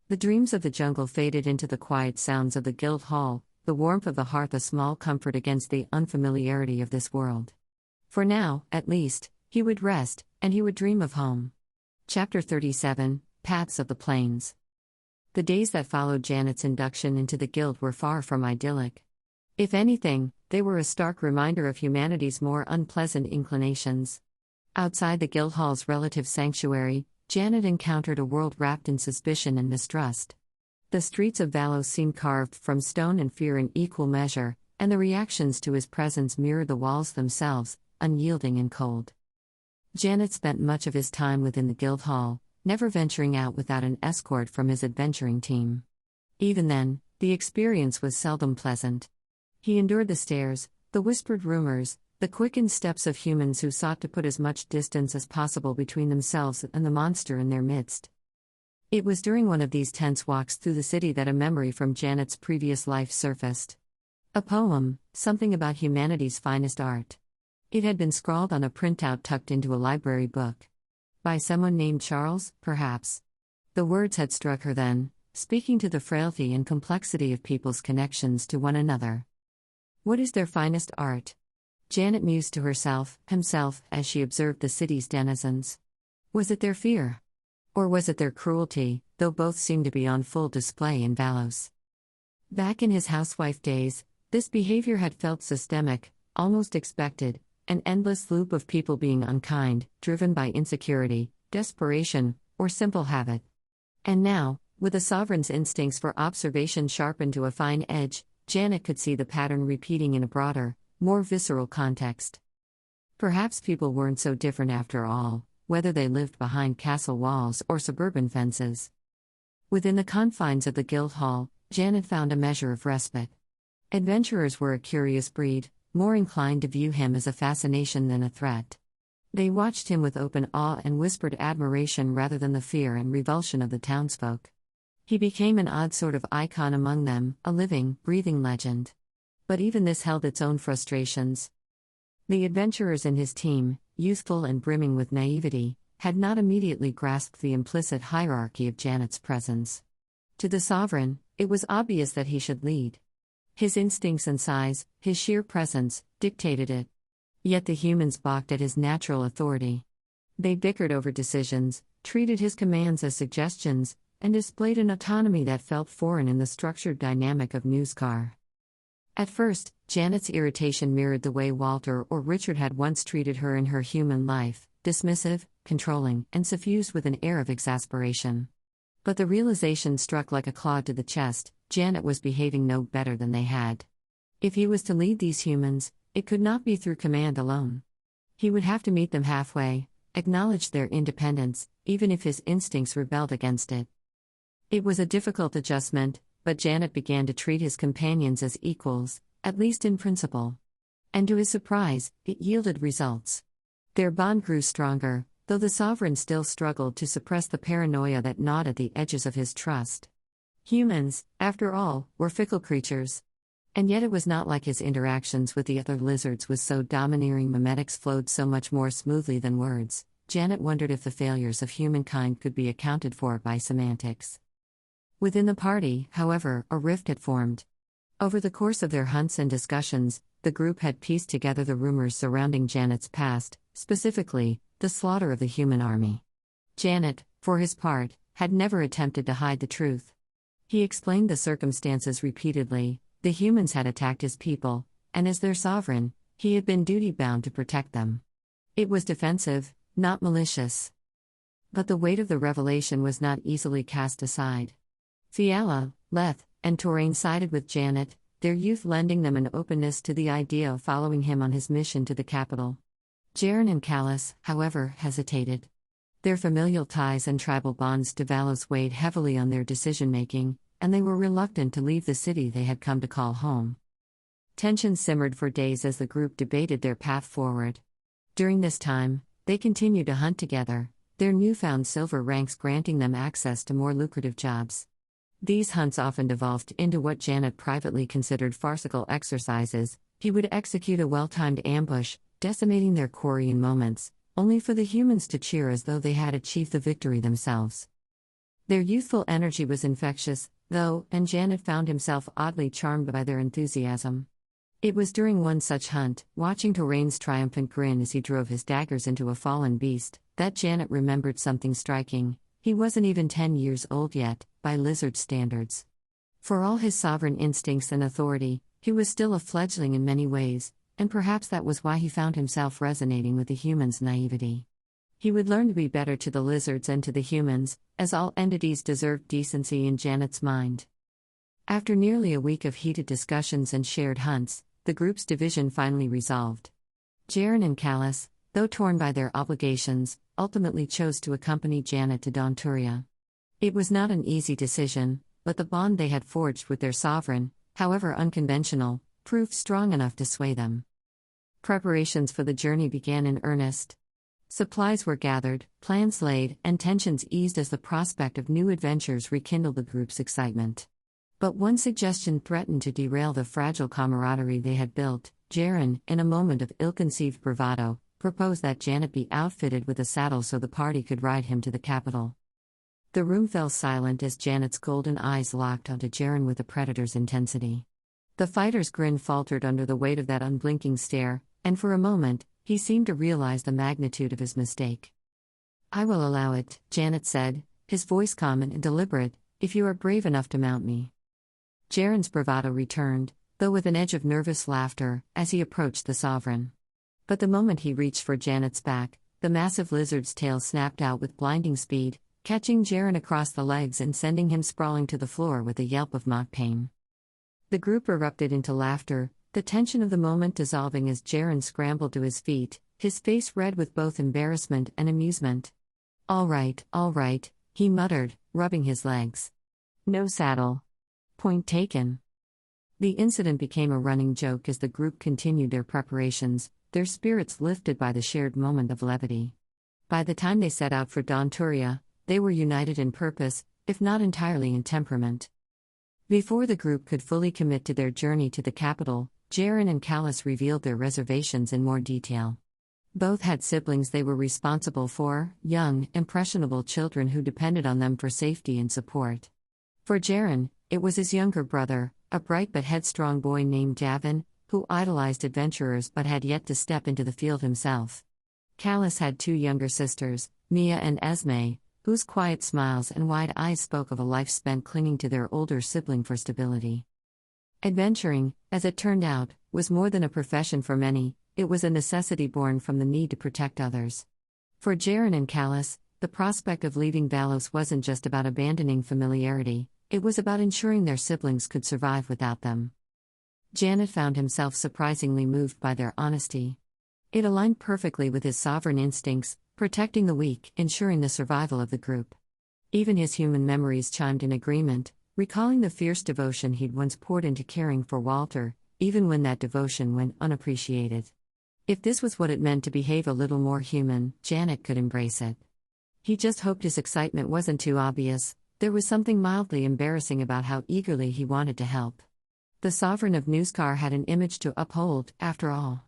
The dreams of the jungle faded into the quiet sounds of the guild hall, the warmth of the hearth a small comfort against the unfamiliarity of this world. For now, at least, he would rest, and he would dream of home. Chapter 37, Paths of the Plains. The days that followed Janet's induction into the guild were far from idyllic. If anything, they were a stark reminder of humanity's more unpleasant inclinations. Outside the Guildhall's relative sanctuary, Jannet encountered a world wrapped in suspicion and mistrust. The streets of Valos seemed carved from stone and fear in equal measure, and the reactions to his presence mirrored the walls themselves, unyielding and cold. Jannet spent much of his time within the Guildhall, never venturing out without an escort from his adventuring team. Even then, the experience was seldom pleasant. He endured the stares, the whispered rumors, the quickened steps of humans who sought to put as much distance as possible between themselves and the monster in their midst. It was during one of these tense walks through the city that a memory from Janet's previous life surfaced. A poem, something about humanity's finest art. It had been scrawled on a printout tucked into a library book. By someone named Charles, perhaps. The words had struck her then, speaking to the frailty and complexity of people's connections to one another. What is their finest art? Jannet mused to herself, himself, as she observed the city's denizens. Was it their fear? Or was it their cruelty, though both seemed to be on full display in Valos? Back in his housewife days, this behavior had felt systemic, almost expected, an endless loop of people being unkind, driven by insecurity, desperation, or simple habit. And now, with a sovereign's instincts for observation sharpened to a fine edge, Jannet could see the pattern repeating in a broader, more visceral context. Perhaps people weren't so different after all, whether they lived behind castle walls or suburban fences. Within the confines of the Guildhall, Jannet found a measure of respite. Adventurers were a curious breed, more inclined to view him as a fascination than a threat. They watched him with open awe and whispered admiration rather than the fear and revulsion of the townsfolk. He became an odd sort of icon among them, a living, breathing legend. But even this held its own frustrations. The adventurers in his team, youthful and brimming with naivety, had not immediately grasped the implicit hierarchy of Janet's presence. To the sovereign, it was obvious that he should lead. His instincts and size, his sheer presence, dictated it. Yet the humans balked at his natural authority. They bickered over decisions, treated his commands as suggestions, and displayed an autonomy that felt foreign in the structured dynamic of Newscar. At first, Janet's irritation mirrored the way Walter or Richard had once treated her in her human life, dismissive, controlling, and suffused with an air of exasperation. But the realization struck like a claw to the chest: Jannet was behaving no better than they had. If he was to lead these humans, it could not be through command alone. He would have to meet them halfway, acknowledge their independence, even if his instincts rebelled against it. It was a difficult adjustment, but Jannet began to treat his companions as equals, at least in principle. And to his surprise, it yielded results. Their bond grew stronger, though the sovereign still struggled to suppress the paranoia that gnawed at the edges of his trust. Humans, after all, were fickle creatures. And yet it was not like his interactions with the other lizards was so domineering. Memetics flowed so much more smoothly than words. Jannet wondered if the failures of humankind could be accounted for by semantics. Within the party, however, a rift had formed. Over the course of their hunts and discussions, the group had pieced together the rumors surrounding Janet's past, specifically, the slaughter of the human army. Jannet, for his part, had never attempted to hide the truth. He explained the circumstances repeatedly. The humans had attacked his people, and as their sovereign, he had been duty-bound to protect them. It was defensive, not malicious. But the weight of the revelation was not easily cast aside. Fiala, Leth, and Torain sided with Jannet, their youth lending them an openness to the idea of following him on his mission to the capital. Jaren and Callus, however, hesitated. Their familial ties and tribal bonds to Valos weighed heavily on their decision-making, and they were reluctant to leave the city they had come to call home. Tension simmered for days as the group debated their path forward. During this time, they continued to hunt together, their newfound silver ranks granting them access to more lucrative jobs. These hunts often devolved into what Jannet privately considered farcical exercises. He would execute a well-timed ambush, decimating their quarry in moments, only for the humans to cheer as though they had achieved the victory themselves. Their youthful energy was infectious, though, and Jannet found himself oddly charmed by their enthusiasm. It was during one such hunt, watching Torain's triumphant grin as he drove his daggers into a fallen beast, that Jannet remembered something striking. He wasn't even 10 years old yet, by lizard standards. For all his sovereign instincts and authority, he was still a fledgling in many ways, and perhaps that was why he found himself resonating with the humans' naivety. He would learn to be better to the lizards and to the humans, as all entities deserved decency in Janet's mind. After nearly a week of heated discussions and shared hunts, the group's division finally resolved. Jaren and Callus, though torn by their obligations, ultimately chose to accompany Jannet to Daunturia. It was not an easy decision, but the bond they had forged with their sovereign, however unconventional, proved strong enough to sway them. Preparations for the journey began in earnest. Supplies were gathered, plans laid, and tensions eased as the prospect of new adventures rekindled the group's excitement. But one suggestion threatened to derail the fragile camaraderie they had built. Jaren, in a moment of ill-conceived bravado, proposed that Jannet be outfitted with a saddle so the party could ride him to the capital. The room fell silent as Janet's golden eyes locked onto Jaren with a predator's intensity. The fighter's grin faltered under the weight of that unblinking stare, and for a moment, he seemed to realize the magnitude of his mistake. "I will allow it," Jannet said, his voice calm and deliberate, "if you are brave enough to mount me." Jaren's bravado returned, though with an edge of nervous laughter, as he approached the sovereign. But the moment he reached for Janet's back, the massive lizard's tail snapped out with blinding speed, catching Jaren across the legs and sending him sprawling to the floor with a yelp of mock pain. The group erupted into laughter, the tension of the moment dissolving as Jaren scrambled to his feet, his face red with both embarrassment and amusement. All right, he muttered, rubbing his legs. "No saddle. Point taken." The incident became a running joke as the group continued their preparations, their spirits lifted by the shared moment of levity. By the time they set out for Daunturia, they were united in purpose, if not entirely in temperament. Before the group could fully commit to their journey to the capital, Jaren and Callus revealed their reservations in more detail. Both had siblings they were responsible for, young, impressionable children who depended on them for safety and support. For Jaren, it was his younger brother, a bright but headstrong boy named Javin, who idolized adventurers but had yet to step into the field himself. Callus had two younger sisters, Mia and Esme, whose quiet smiles and wide eyes spoke of a life spent clinging to their older sibling for stability. Adventuring, as it turned out, was more than a profession for many, it was a necessity born from the need to protect others. For Jaren and Callus, the prospect of leaving Valos wasn't just about abandoning familiarity, it was about ensuring their siblings could survive without them. Jannet found himself surprisingly moved by their honesty. It aligned perfectly with his sovereign instincts, protecting the weak, ensuring the survival of the group. Even his human memories chimed in agreement, recalling the fierce devotion he'd once poured into caring for Walter, even when that devotion went unappreciated. If this was what it meant to behave a little more human, Jannet could embrace it. He just hoped his excitement wasn't too obvious. There was something mildly embarrassing about how eagerly he wanted to help. The sovereign of Newskar had an image to uphold, after all.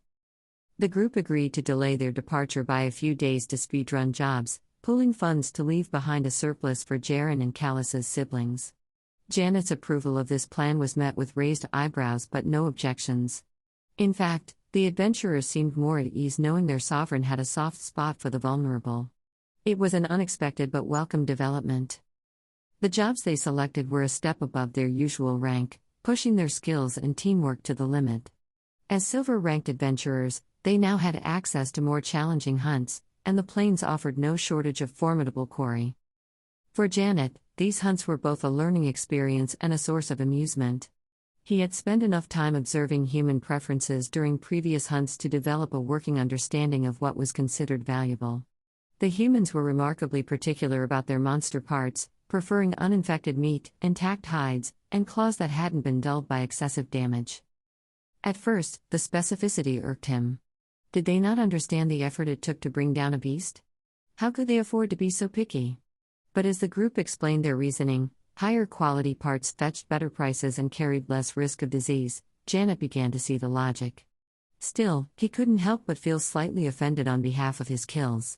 The group agreed to delay their departure by a few days to speedrun jobs, pooling funds to leave behind a surplus for Jaren and Callus's siblings. Janet's approval of this plan was met with raised eyebrows but no objections. In fact, the adventurers seemed more at ease knowing their sovereign had a soft spot for the vulnerable. It was an unexpected but welcome development. The jobs they selected were a step above their usual rank, pushing their skills and teamwork to the limit. As silver-ranked adventurers, they now had access to more challenging hunts, and the plains offered no shortage of formidable quarry. For Jannet, these hunts were both a learning experience and a source of amusement. He had spent enough time observing human preferences during previous hunts to develop a working understanding of what was considered valuable. The humans were remarkably particular about their monster parts, preferring uninfected meat, intact hides, and claws that hadn't been dulled by excessive damage. At first, the specificity irked him. Did they not understand the effort it took to bring down a beast? How could they afford to be so picky? But as the group explained their reasoning, higher quality parts fetched better prices and carried less risk of disease. Jannet began to see the logic. Still, he couldn't help but feel slightly offended on behalf of his kills.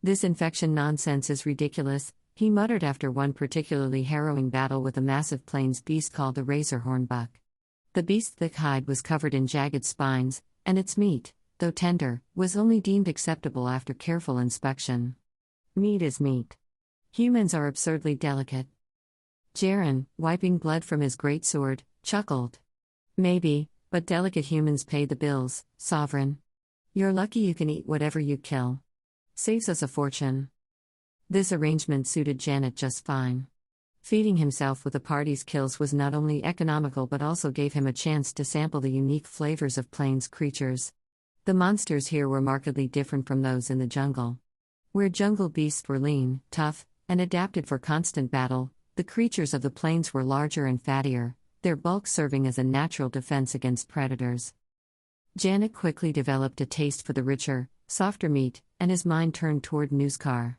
This infection nonsense is ridiculous, he muttered after one particularly harrowing battle with a massive plains beast called the razorhorn buck. The beast's thick hide was covered in jagged spines, and its meat, though tender, was only deemed acceptable after careful inspection. Meat is meat. Humans are absurdly delicate. Jaren, wiping blood from his great sword, chuckled. Maybe, but delicate humans pay the bills, sovereign. You're lucky you can eat whatever you kill. Saves us a fortune. This arrangement suited Jannet just fine. Feeding himself with the party's kills was not only economical but also gave him a chance to sample the unique flavors of plains creatures. The monsters here were markedly different from those in the jungle. Where jungle beasts were lean, tough, and adapted for constant battle, the creatures of the plains were larger and fattier, their bulk serving as a natural defense against predators. Jannet quickly developed a taste for the richer, softer meat, and his mind turned toward Newskar.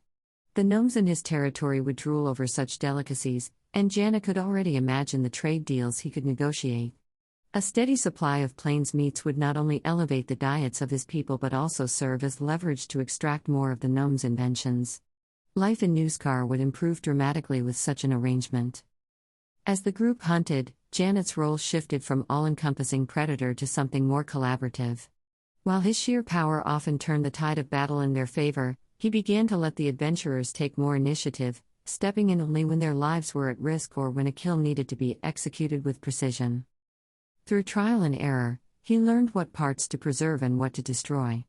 The gnomes in his territory would drool over such delicacies, and Jannet could already imagine the trade deals he could negotiate. A steady supply of plains meats would not only elevate the diets of his people but also serve as leverage to extract more of the gnomes' inventions. Life in Newskar would improve dramatically with such an arrangement. As the group hunted, Janet's role shifted from all-encompassing predator to something more collaborative. While his sheer power often turned the tide of battle in their favor, he began to let the adventurers take more initiative, stepping in only when their lives were at risk or when a kill needed to be executed with precision. Through trial and error, he learned what parts to preserve and what to destroy.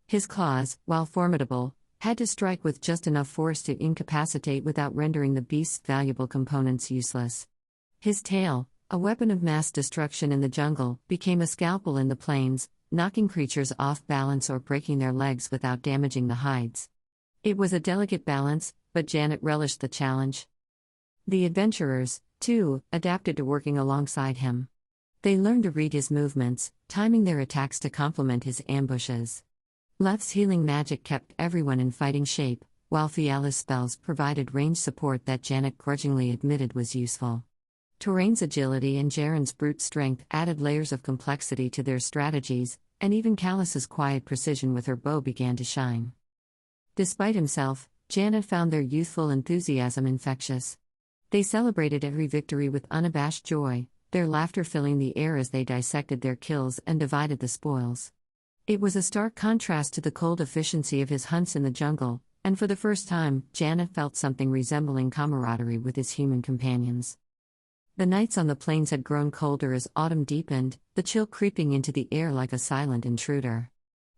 His claws, while formidable, had to strike with just enough force to incapacitate without rendering the beast's valuable components useless. His tail, a weapon of mass destruction in the jungle, became a scalpel in the plains, knocking creatures off balance or breaking their legs without damaging the hides. It was a delicate balance, but Jannet relished the challenge. The adventurers, too, adapted to working alongside him. They learned to read his movements, timing their attacks to complement his ambushes. Leth's healing magic kept everyone in fighting shape, while Fiala's spells provided range support that Jannet grudgingly admitted was useful. Torain's agility and Jaren's brute strength added layers of complexity to their strategies, and even Callus's quiet precision with her bow began to shine. Despite himself, Jannet found their youthful enthusiasm infectious. They celebrated every victory with unabashed joy, their laughter filling the air as they dissected their kills and divided the spoils. It was a stark contrast to the cold efficiency of his hunts in the jungle, and for the first time, Jannet felt something resembling camaraderie with his human companions. The nights on the plains had grown colder as autumn deepened, the chill creeping into the air like a silent intruder.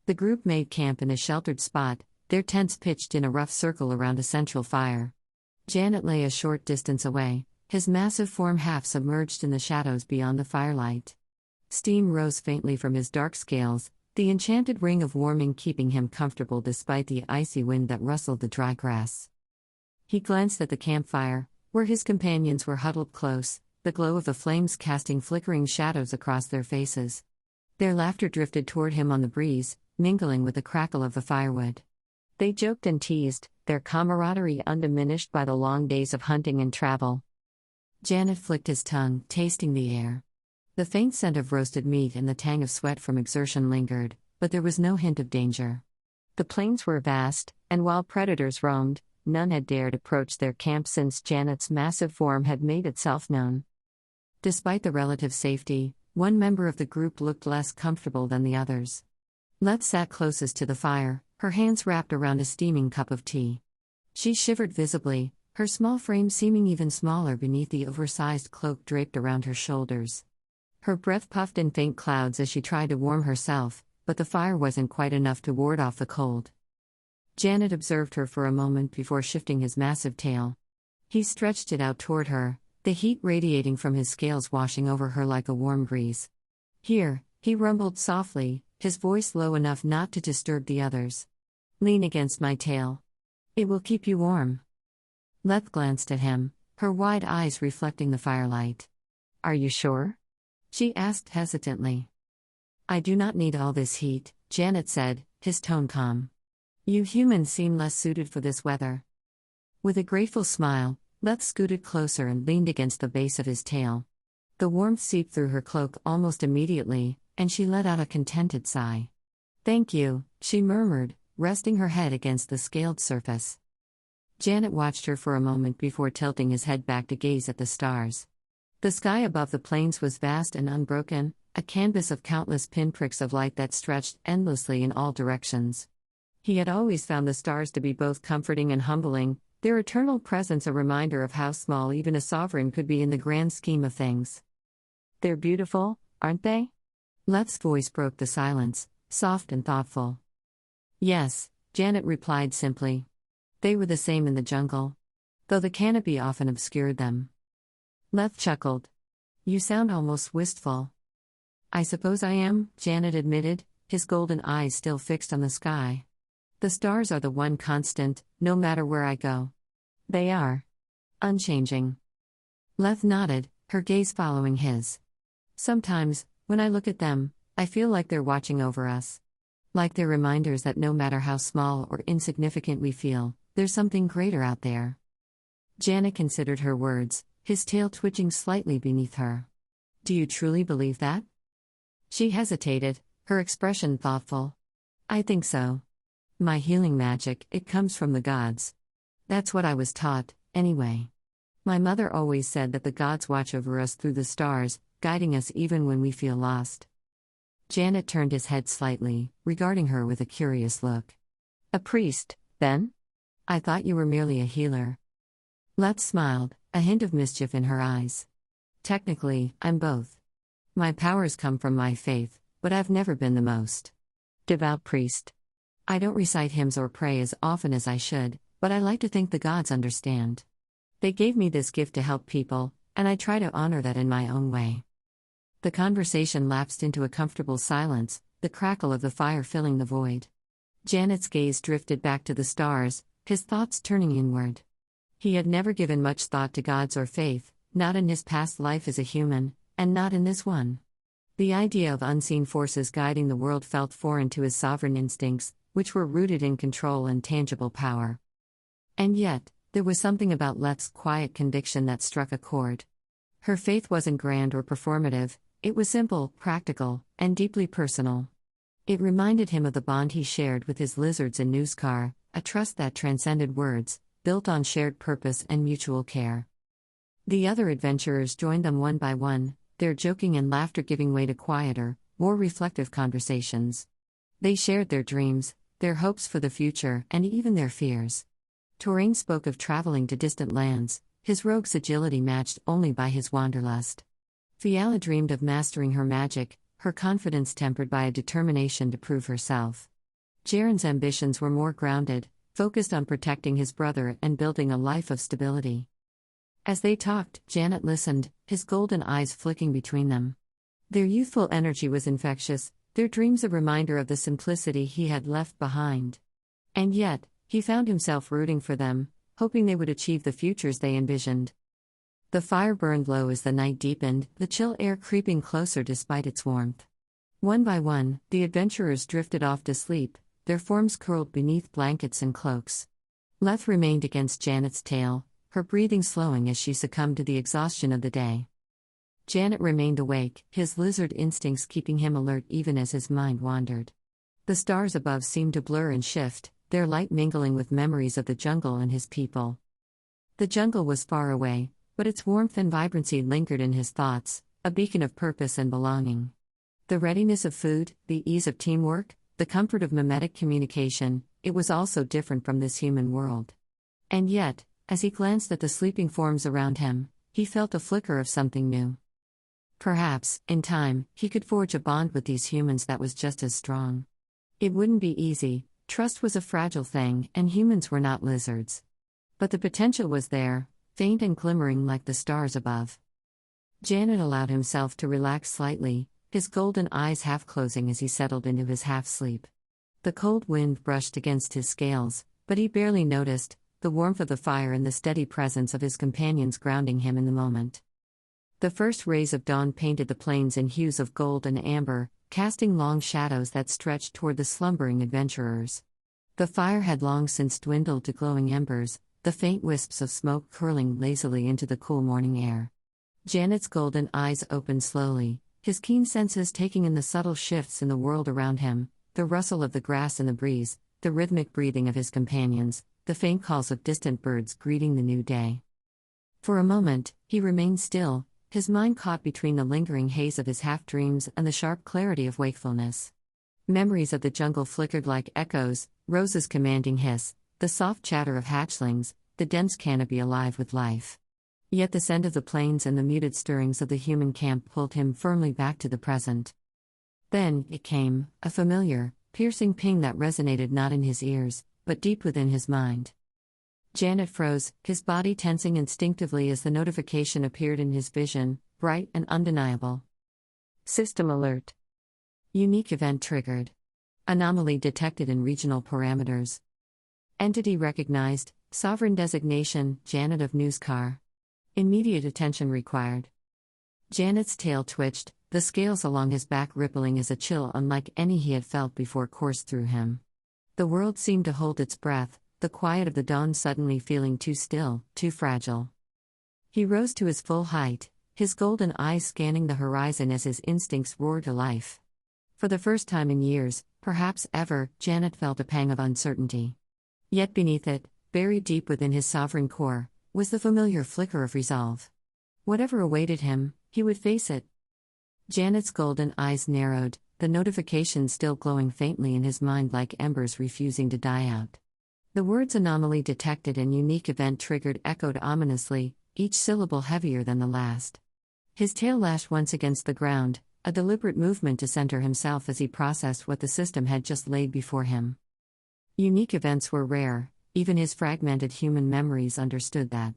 The group made camp in a sheltered spot, their tents pitched in a rough circle around a central fire. Jannet lay a short distance away, his massive form half submerged in the shadows beyond the firelight. Steam rose faintly from his dark scales, the enchanted ring of warming keeping him comfortable despite the icy wind that rustled the dry grass. He glanced at the campfire, where his companions were huddled close, the glow of the flames casting flickering shadows across their faces. Their laughter drifted toward him on the breeze, mingling with the crackle of the firewood. They joked and teased, their camaraderie undiminished by the long days of hunting and travel. Jannet flicked his tongue, tasting the air. The faint scent of roasted meat and the tang of sweat from exertion lingered, but there was no hint of danger. The plains were vast, and while predators roamed, none had dared approach their camp since Janet's massive form had made itself known. Despite the relative safety, one member of the group looked less comfortable than the others. Leth sat closest to the fire, her hands wrapped around a steaming cup of tea. She shivered visibly, her small frame seeming even smaller beneath the oversized cloak draped around her shoulders. Her breath puffed in faint clouds as she tried to warm herself, but the fire wasn't quite enough to ward off the cold. Jannet observed her for a moment before shifting his massive tail. He stretched it out toward her, the heat radiating from his scales washing over her like a warm breeze. "Here," he rumbled softly, his voice low enough not to disturb the others. "Lean against my tail. It will keep you warm." Leth glanced at him, her wide eyes reflecting the firelight. "Are you sure?" she asked hesitantly. "I do not need all this heat," Jannet said, his tone calm. "You humans seem less suited for this weather." With a grateful smile, Leth scooted closer and leaned against the base of his tail. The warmth seeped through her cloak almost immediately, and she let out a contented sigh. "Thank you," she murmured, resting her head against the scaled surface. Jannet watched her for a moment before tilting his head back to gaze at the stars. The sky above the plains was vast and unbroken, a canvas of countless pinpricks of light that stretched endlessly in all directions. He had always found the stars to be both comforting and humbling, their eternal presence a reminder of how small even a sovereign could be in the grand scheme of things. "They're beautiful, aren't they?" Leth's voice broke the silence, soft and thoughtful. "Yes," Jannet replied simply. They were the same in the jungle, though the canopy often obscured them. Leth chuckled. "You sound almost wistful." "I suppose I am," Jannet admitted, his golden eyes still fixed on the sky. "The stars are the one constant, no matter where I go." "They are. Unchanging." Leth nodded, her gaze following his. "Sometimes, when I look at them, I feel like they're watching over us. Like they're reminders that no matter how small or insignificant we feel, there's something greater out there." Jannet considered her words, his tail twitching slightly beneath her. "Do you truly believe that?" She hesitated, her expression thoughtful. "I think so. My healing magic, it comes from the gods. That's what I was taught, anyway. My mother always said that the gods watch over us through the stars, guiding us even when we feel lost." Jannet turned his head slightly, regarding her with a curious look. "A priest, then? I thought you were merely a healer." Leth smiled, a hint of mischief in her eyes. "Technically, I'm both. My powers come from my faith, but I've never been the most devout priest. I don't recite hymns or pray as often as I should, but I like to think the gods understand. They gave me this gift to help people, and I try to honor that in my own way." The conversation lapsed into a comfortable silence, the crackle of the fire filling the void. Janet's gaze drifted back to the stars, his thoughts turning inward. He had never given much thought to gods or faith, not in his past life as a human, and not in this one. The idea of unseen forces guiding the world felt foreign to his sovereign instincts, which were rooted in control and tangible power. And yet, there was something about Leth's quiet conviction that struck a chord. Her faith wasn't grand or performative, it was simple, practical, and deeply personal. It reminded him of the bond he shared with his lizards in Newscar, a trust that transcended words, built on shared purpose and mutual care. The other adventurers joined them one by one, their joking and laughter giving way to quieter, more reflective conversations. They shared their dreams, their hopes for the future, and even their fears. Touraine spoke of traveling to distant lands, his rogue's agility matched only by his wanderlust. Fiala dreamed of mastering her magic, her confidence tempered by a determination to prove herself. Jaren's ambitions were more grounded, focused on protecting his brother and building a life of stability. As they talked, Jannet listened, his golden eyes flicking between them. Their youthful energy was infectious, their dreams a reminder of the simplicity he had left behind. And yet, he found himself rooting for them, hoping they would achieve the futures they envisioned. The fire burned low as the night deepened, the chill air creeping closer despite its warmth. One by one, the adventurers drifted off to sleep, their forms curled beneath blankets and cloaks. Leth remained against Jannet's tail, her breathing slowing as she succumbed to the exhaustion of the day. Jannet remained awake, his lizard instincts keeping him alert even as his mind wandered. The stars above seemed to blur and shift, their light mingling with memories of the jungle and his people. The jungle was far away, but its warmth and vibrancy lingered in his thoughts, a beacon of purpose and belonging. The readiness of food, the ease of teamwork, the comfort of mimetic communication, it was all so different from this human world. And yet, as he glanced at the sleeping forms around him, he felt a flicker of something new. Perhaps, in time, he could forge a bond with these humans that was just as strong. It wouldn't be easy, trust was a fragile thing, and humans were not lizards. But the potential was there, faint and glimmering like the stars above. Jannet allowed himself to relax slightly, his golden eyes half-closing as he settled into his half-sleep. The cold wind brushed against his scales, but he barely noticed, the warmth of the fire and the steady presence of his companions grounding him in the moment. The first rays of dawn painted the plains in hues of gold and amber, casting long shadows that stretched toward the slumbering adventurers. The fire had long since dwindled to glowing embers, the faint wisps of smoke curling lazily into the cool morning air. Jannet's golden eyes opened slowly, his keen senses taking in the subtle shifts in the world around him, the rustle of the grass in the breeze, the rhythmic breathing of his companions, the faint calls of distant birds greeting the new day. For a moment, he remained still, his mind caught between the lingering haze of his half-dreams and the sharp clarity of wakefulness. Memories of the jungle flickered like echoes, Rose's commanding hiss, the soft chatter of hatchlings, the dense canopy alive with life. Yet the scent of the plains and the muted stirrings of the human camp pulled him firmly back to the present. Then, it came, a familiar, piercing ping that resonated not in his ears, but deep within his mind. Jannet froze, his body tensing instinctively as the notification appeared in his vision, bright and undeniable. System alert. Unique event triggered. Anomaly detected in regional parameters. Entity recognized, sovereign designation, Jannet of Newscar. Immediate attention required. Jannet's tail twitched, the scales along his back rippling as a chill unlike any he had felt before coursed through him. The world seemed to hold its breath, the quiet of the dawn suddenly feeling too still, too fragile. He rose to his full height, his golden eyes scanning the horizon as his instincts roared to life. For the first time in years, perhaps ever, Jannet felt a pang of uncertainty. Yet beneath it, buried deep within his sovereign core, was the familiar flicker of resolve. Whatever awaited him, he would face it. Jannet's golden eyes narrowed, the notification still glowing faintly in his mind like embers refusing to die out. The words anomaly detected and unique event triggered echoed ominously, each syllable heavier than the last. His tail lashed once against the ground, a deliberate movement to center himself as he processed what the system had just laid before him. Unique events were rare, even his fragmented human memories understood that.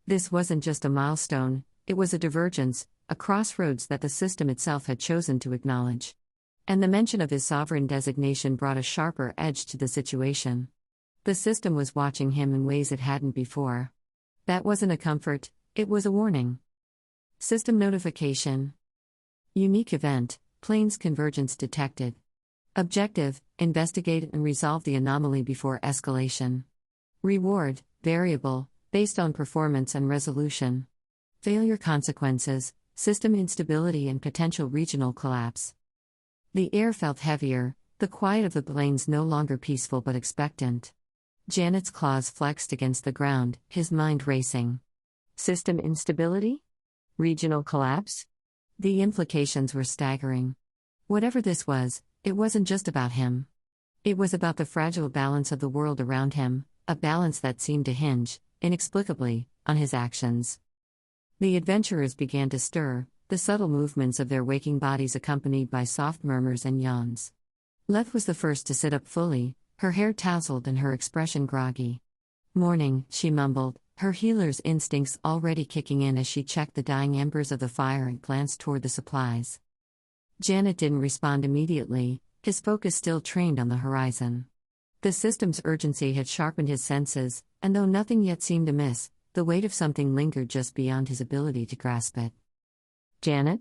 This wasn't just a milestone, it was a divergence, a crossroads that the system itself had chosen to acknowledge. And the mention of his sovereign designation brought a sharper edge to the situation. The system was watching him in ways it hadn't before. That wasn't a comfort, it was a warning. System notification. Unique event, planes convergence detected. Objective, investigate and resolve the anomaly before escalation. Reward, variable, based on performance and resolution. Failure consequences, system instability and potential regional collapse. The air felt heavier, the quiet of the plains no longer peaceful but expectant. Jannet's claws flexed against the ground, his mind racing. System instability? Regional collapse? The implications were staggering. Whatever this was, it wasn't just about him. It was about the fragile balance of the world around him, a balance that seemed to hinge, inexplicably, on his actions. The adventurers began to stir, the subtle movements of their waking bodies accompanied by soft murmurs and yawns. Leth was the first to sit up fully, her hair tousled and her expression groggy. "Morning," she mumbled, her healer's instincts already kicking in as she checked the dying embers of the fire and glanced toward the supplies. Jannet didn't respond immediately, his focus still trained on the horizon. The system's urgency had sharpened his senses, and though nothing yet seemed amiss, the weight of something lingered just beyond his ability to grasp it. "Jannet?"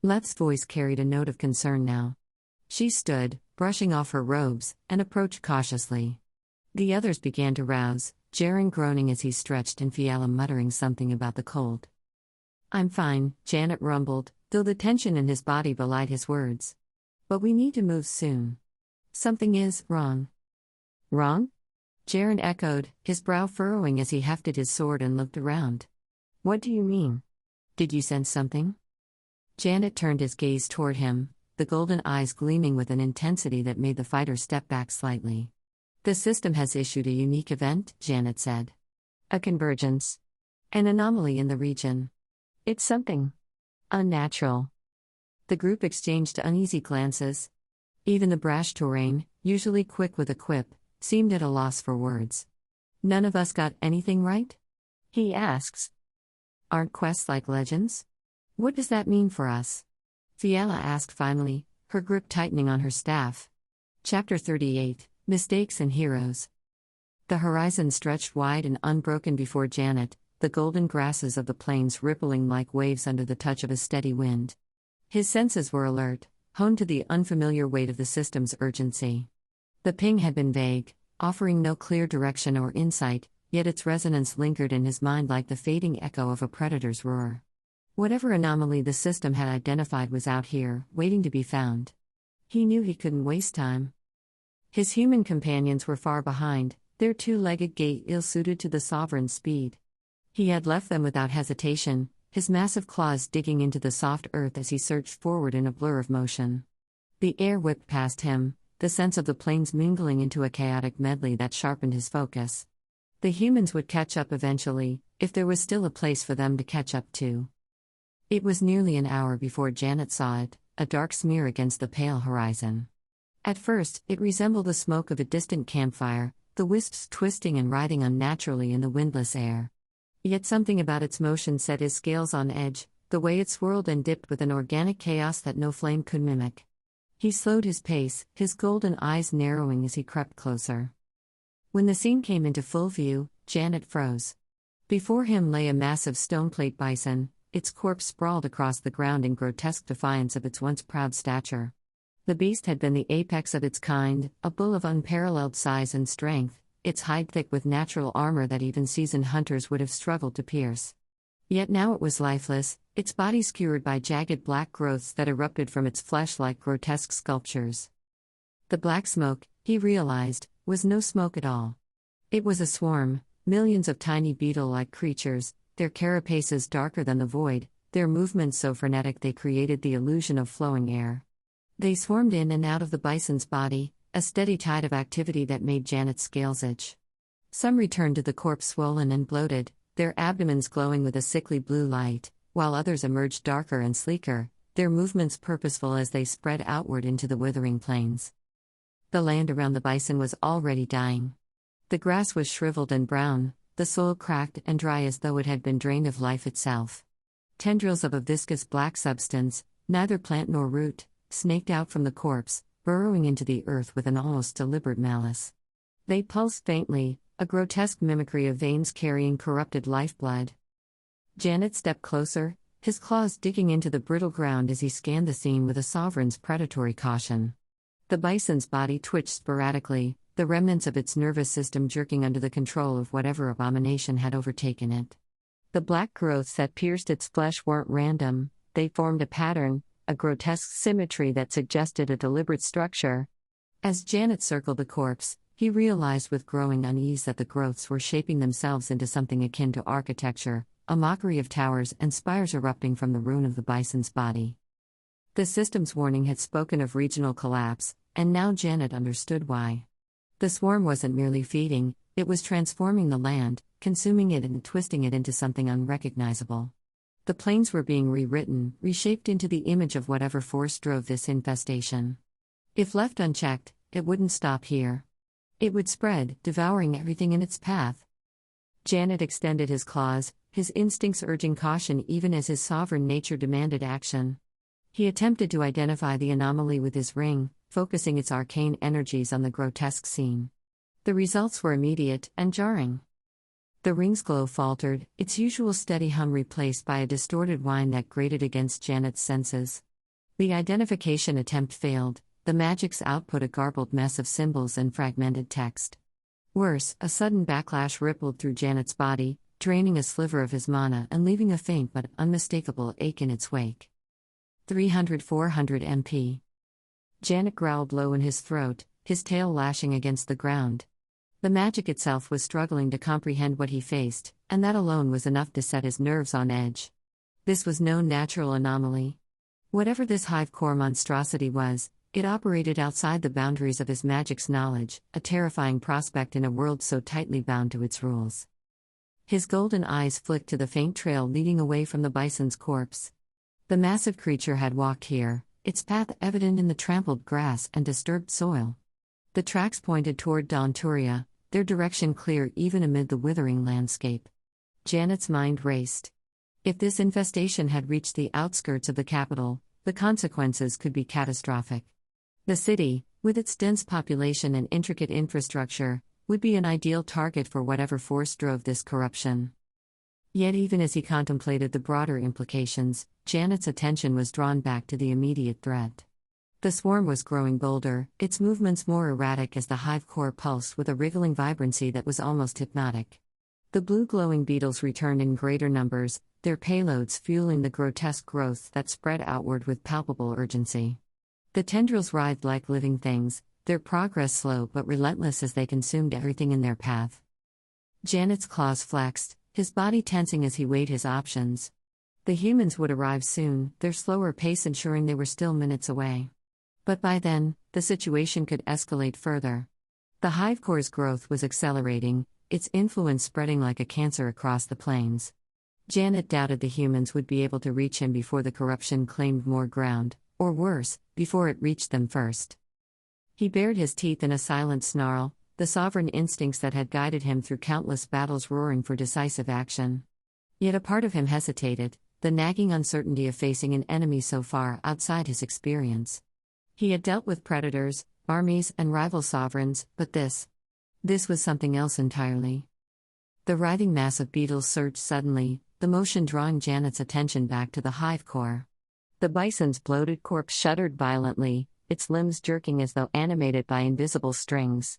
Leth's voice carried a note of concern now. She stood, brushing off her robes, and approached cautiously. The others began to rouse, Jaren groaning as he stretched and Fiala muttering something about the cold. "I'm fine," Jannet rumbled, though the tension in his body belied his words. "But we need to move soon. Something is wrong." "Wrong?" Jaren echoed, his brow furrowing as he hefted his sword and looked around. "What do you mean? Did you sense something?" Jannet turned his gaze toward him, the golden eyes gleaming with an intensity that made the fighter step back slightly. "The system has issued a unique event," Jannet said. "A convergence. An anomaly in the region. It's something unnatural." The group exchanged uneasy glances. Even the brash Touraine, usually quick with a quip, seemed at a loss for words. "None of us got anything right?" he asks. "Aren't quests like legends? What does that mean for us?" Fiala asked finally, her grip tightening on her staff. Chapter 38, Mistakes and Heroes. The horizon stretched wide and unbroken before Jannet, the golden grasses of the plains rippling like waves under the touch of a steady wind. His senses were alert, honed to the unfamiliar weight of the system's urgency. The ping had been vague, offering no clear direction or insight, yet its resonance lingered in his mind like the fading echo of a predator's roar. Whatever anomaly the system had identified was out here, waiting to be found. He knew he couldn't waste time. His human companions were far behind, their two-legged gait ill-suited to the sovereign's speed. He had left them without hesitation, his massive claws digging into the soft earth as he surged forward in a blur of motion. The air whipped past him, the sense of the plains mingling into a chaotic medley that sharpened his focus. The humans would catch up eventually, if there was still a place for them to catch up to. It was nearly an hour before Jannet saw it, a dark smear against the pale horizon. At first, it resembled the smoke of a distant campfire, the wisps twisting and writhing unnaturally in the windless air. Yet something about its motion set his scales on edge, the way it swirled and dipped with an organic chaos that no flame could mimic. He slowed his pace, his golden eyes narrowing as he crept closer. When the scene came into full view, Jannet froze. Before him lay a massive stoneplate bison, its corpse sprawled across the ground in grotesque defiance of its once proud stature. The beast had been the apex of its kind, a bull of unparalleled size and strength, its hide thick with natural armor that even seasoned hunters would have struggled to pierce. Yet now it was lifeless, its body skewered by jagged black growths that erupted from its flesh like grotesque sculptures. The black smoke, he realized, was no smoke at all. It was a swarm, millions of tiny beetle-like creatures, their carapaces darker than the void, their movements so frenetic they created the illusion of flowing air. They swarmed in and out of the bison's body, a steady tide of activity that made Jannet's scales itch. Some returned to the corpse swollen and bloated, their abdomens glowing with a sickly blue light, while others emerged darker and sleeker, their movements purposeful as they spread outward into the withering plains. The land around the bison was already dying. The grass was shriveled and brown, the soil cracked and dry as though it had been drained of life itself. Tendrils of a viscous black substance, neither plant nor root, snaked out from the corpse, burrowing into the earth with an almost deliberate malice. They pulsed faintly, a grotesque mimicry of veins carrying corrupted lifeblood. Jannet stepped closer, his claws digging into the brittle ground as he scanned the scene with a sovereign's predatory caution. The bison's body twitched sporadically, the remnants of its nervous system jerking under the control of whatever abomination had overtaken it. The black growths that pierced its flesh weren't random, they formed a pattern, a grotesque symmetry that suggested a deliberate structure. As Jannet circled the corpse, he realized with growing unease that the growths were shaping themselves into something akin to architecture, a mockery of towers and spires erupting from the ruin of the bison's body. The system's warning had spoken of regional collapse, and now Jannet understood why. The swarm wasn't merely feeding, it was transforming the land, consuming it and twisting it into something unrecognizable. The plains were being rewritten, reshaped into the image of whatever force drove this infestation. If left unchecked, it wouldn't stop here. It would spread, devouring everything in its path. Jannet extended his claws, his instincts urging caution even as his sovereign nature demanded action. He attempted to identify the anomaly with his ring, focusing its arcane energies on the grotesque scene. The results were immediate and jarring. The ring's glow faltered, its usual steady hum replaced by a distorted whine that grated against Jannet's senses. The identification attempt failed, the magic's output a garbled mess of symbols and fragmented text. Worse, a sudden backlash rippled through Jannet's body, draining a sliver of his mana and leaving a faint but unmistakable ache in its wake. 300-400 MP. Jannet growled low in his throat, his tail lashing against the ground. The magic itself was struggling to comprehend what he faced, and that alone was enough to set his nerves on edge. This was no natural anomaly. Whatever this hive-core monstrosity was, it operated outside the boundaries of his magic's knowledge, a terrifying prospect in a world so tightly bound to its rules. His golden eyes flicked to the faint trail leading away from the bison's corpse. The massive creature had walked here, its path evident in the trampled grass and disturbed soil. The tracks pointed toward Daunturia, their direction clear even amid the withering landscape. Jannet's mind raced. If this infestation had reached the outskirts of the capital, the consequences could be catastrophic. The city, with its dense population and intricate infrastructure, would be an ideal target for whatever force drove this corruption. Yet even as he contemplated the broader implications, Jannet's attention was drawn back to the immediate threat. The swarm was growing bolder, its movements more erratic as the hive core pulsed with a wriggling vibrancy that was almost hypnotic. The blue glowing beetles returned in greater numbers, their payloads fueling the grotesque growth that spread outward with palpable urgency. The tendrils writhed like living things, their progress slow but relentless as they consumed everything in their path. Jannet's claws flexed, his body tensing as he weighed his options. The humans would arrive soon, their slower pace ensuring they were still minutes away. But by then, the situation could escalate further. The hive core's growth was accelerating, its influence spreading like a cancer across the plains. Jannet doubted the humans would be able to reach him before the corruption claimed more ground, or worse, before it reached them first. He bared his teeth in a silent snarl, the sovereign instincts that had guided him through countless battles roaring for decisive action. Yet a part of him hesitated, the nagging uncertainty of facing an enemy so far outside his experience. He had dealt with predators, armies, and rival sovereigns, but this was something else entirely. The writhing mass of beetles surged suddenly, the motion drawing Jannet's attention back to the hive core. The bison's bloated corpse shuddered violently, its limbs jerking as though animated by invisible strings.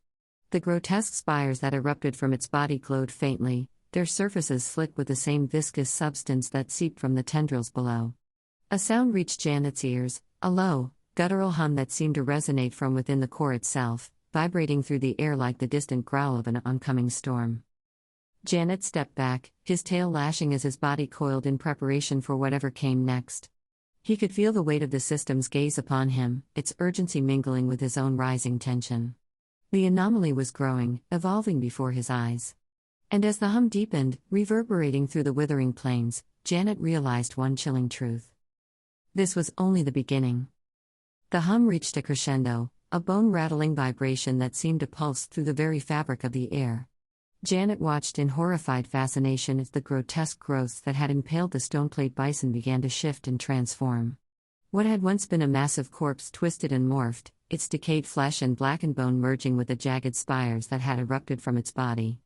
The grotesque spires that erupted from its body glowed faintly, their surfaces slick with the same viscous substance that seeped from the tendrils below. A sound reached Jannet's ears, a low, guttural hum that seemed to resonate from within the core itself, vibrating through the air like the distant growl of an oncoming storm. Jannet stepped back, his tail lashing as his body coiled in preparation for whatever came next. He could feel the weight of the system's gaze upon him, its urgency mingling with his own rising tension. The anomaly was growing, evolving before his eyes. And as the hum deepened, reverberating through the withering plains, Jannet realized one chilling truth. This was only the beginning. The hum reached a crescendo, a bone-rattling vibration that seemed to pulse through the very fabric of the air. Jannet watched in horrified fascination as the grotesque growths that had impaled the stoneplate bison began to shift and transform. What had once been a massive corpse twisted and morphed, its decayed flesh and blackened bone merging with the jagged spires that had erupted from its body.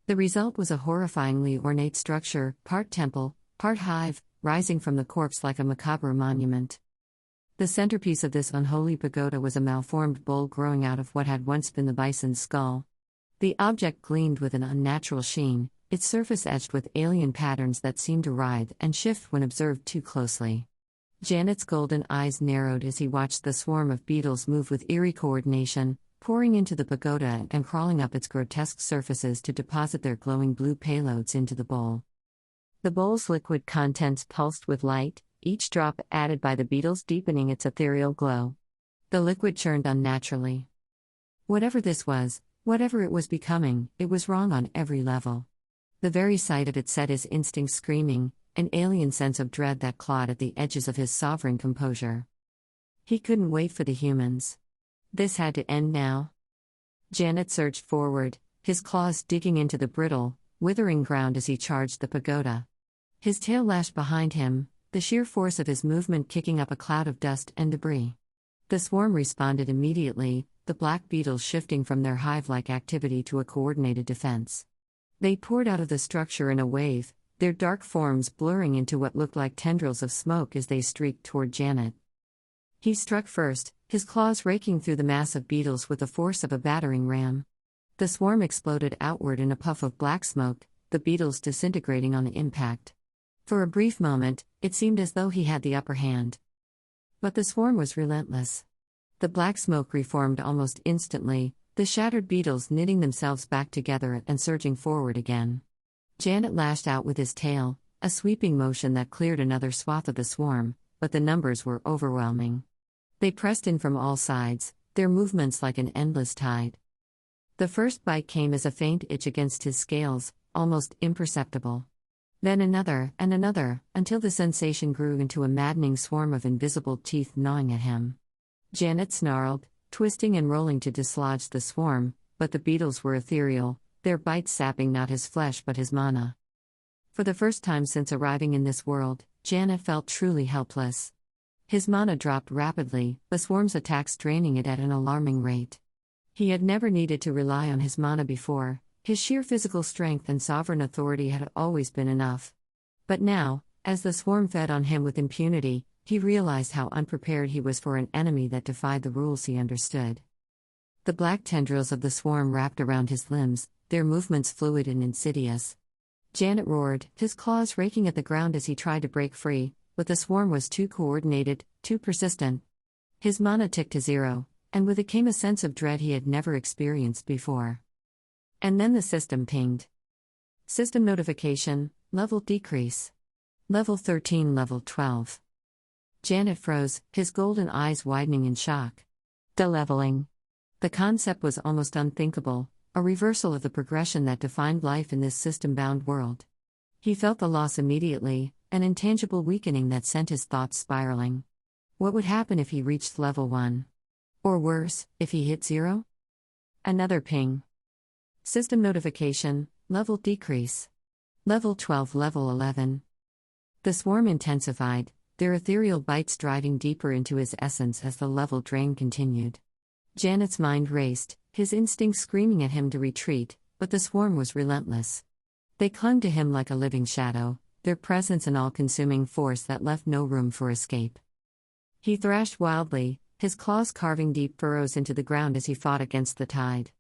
The result was a horrifyingly ornate structure, part temple, part hive, rising from the corpse like a macabre monument. The centerpiece of this unholy pagoda was a malformed bowl growing out of what had once been the bison's skull. The object gleamed with an unnatural sheen, its surface etched with alien patterns that seemed to writhe and shift when observed too closely. Jannet's golden eyes narrowed as he watched the swarm of beetles move with eerie coordination, pouring into the pagoda and crawling up its grotesque surfaces to deposit their glowing blue payloads into the bowl. The bowl's liquid contents pulsed with light, each drop added by the beetles deepening its ethereal glow. The liquid churned unnaturally. Whatever this was, whatever it was becoming, it was wrong on every level. The very sight of it set his instincts screaming, an alien sense of dread that clawed at the edges of his sovereign composure. He couldn't wait for the humans. This had to end now. Jannet surged forward, his claws digging into the brittle, withering ground as he charged the pagoda. His tail lashed behind him, the sheer force of his movement kicking up a cloud of dust and debris. The swarm responded immediately, the black beetles shifting from their hive-like activity to a coordinated defense. They poured out of the structure in a wave, their dark forms blurring into what looked like tendrils of smoke as they streaked toward Jannet. He struck first, his claws raking through the mass of beetles with the force of a battering ram. The swarm exploded outward in a puff of black smoke, the beetles disintegrating on the impact. For a brief moment, it seemed as though he had the upper hand. But the swarm was relentless. The black smoke reformed almost instantly, the shattered beetles knitting themselves back together and surging forward again. Jannet lashed out with his tail, a sweeping motion that cleared another swath of the swarm, but the numbers were overwhelming. They pressed in from all sides, their movements like an endless tide. The first bite came as a faint itch against his scales, almost imperceptible. Then another, and another, until the sensation grew into a maddening swarm of invisible teeth gnawing at him. Jannet snarled, twisting and rolling to dislodge the swarm, but the beetles were ethereal, their bites sapping not his flesh but his mana. For the first time since arriving in this world, Jannet felt truly helpless. His mana dropped rapidly, the swarm's attacks draining it at an alarming rate. He had never needed to rely on his mana before, his sheer physical strength and sovereign authority had always been enough. But now, as the swarm fed on him with impunity, he realized how unprepared he was for an enemy that defied the rules he understood. The black tendrils of the swarm wrapped around his limbs, their movements fluid and insidious. Jannet roared, his claws raking at the ground as he tried to break free, but the swarm was too coordinated, too persistent. His mana ticked to zero, and with it came a sense of dread he had never experienced before. And then the system pinged. System notification, level decrease. Level 13, level 12. Jannet froze, his golden eyes widening in shock. Deleveling. The concept was almost unthinkable, a reversal of the progression that defined life in this system-bound world. He felt the loss immediately, an intangible weakening that sent his thoughts spiraling. What would happen if he reached level 1? Or worse, if he hit 0? Another ping. System notification, level decrease. Level 12, level 11. The swarm intensified, their ethereal bites driving deeper into his essence as the level drain continued. Janet's mind raced, his instincts screaming at him to retreat, but the swarm was relentless. They clung to him like a living shadow, their presence an all-consuming force that left no room for escape. He thrashed wildly, his claws carving deep furrows into the ground as he fought against the tide.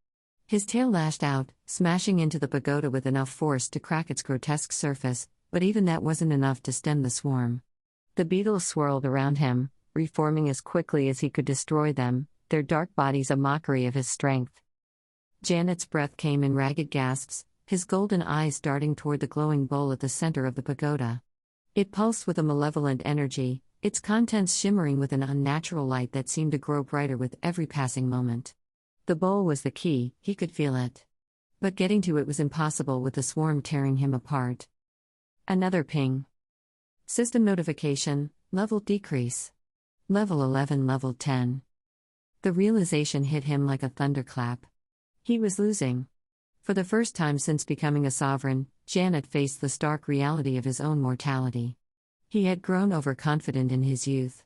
His tail lashed out, smashing into the pagoda with enough force to crack its grotesque surface, but even that wasn't enough to stem the swarm. The beetles swirled around him, reforming as quickly as he could destroy them, their dark bodies a mockery of his strength. Janet's breath came in ragged gasps, his golden eyes darting toward the glowing bowl at the center of the pagoda. It pulsed with a malevolent energy, its contents shimmering with an unnatural light that seemed to grow brighter with every passing moment. The bowl was the key, he could feel it. But getting to it was impossible with the swarm tearing him apart. Another ping. System notification, level decrease. Level 11, level 10. The realization hit him like a thunderclap. He was losing. For the first time since becoming a sovereign, Jannet faced the stark reality of his own mortality. He had grown overconfident in his youth.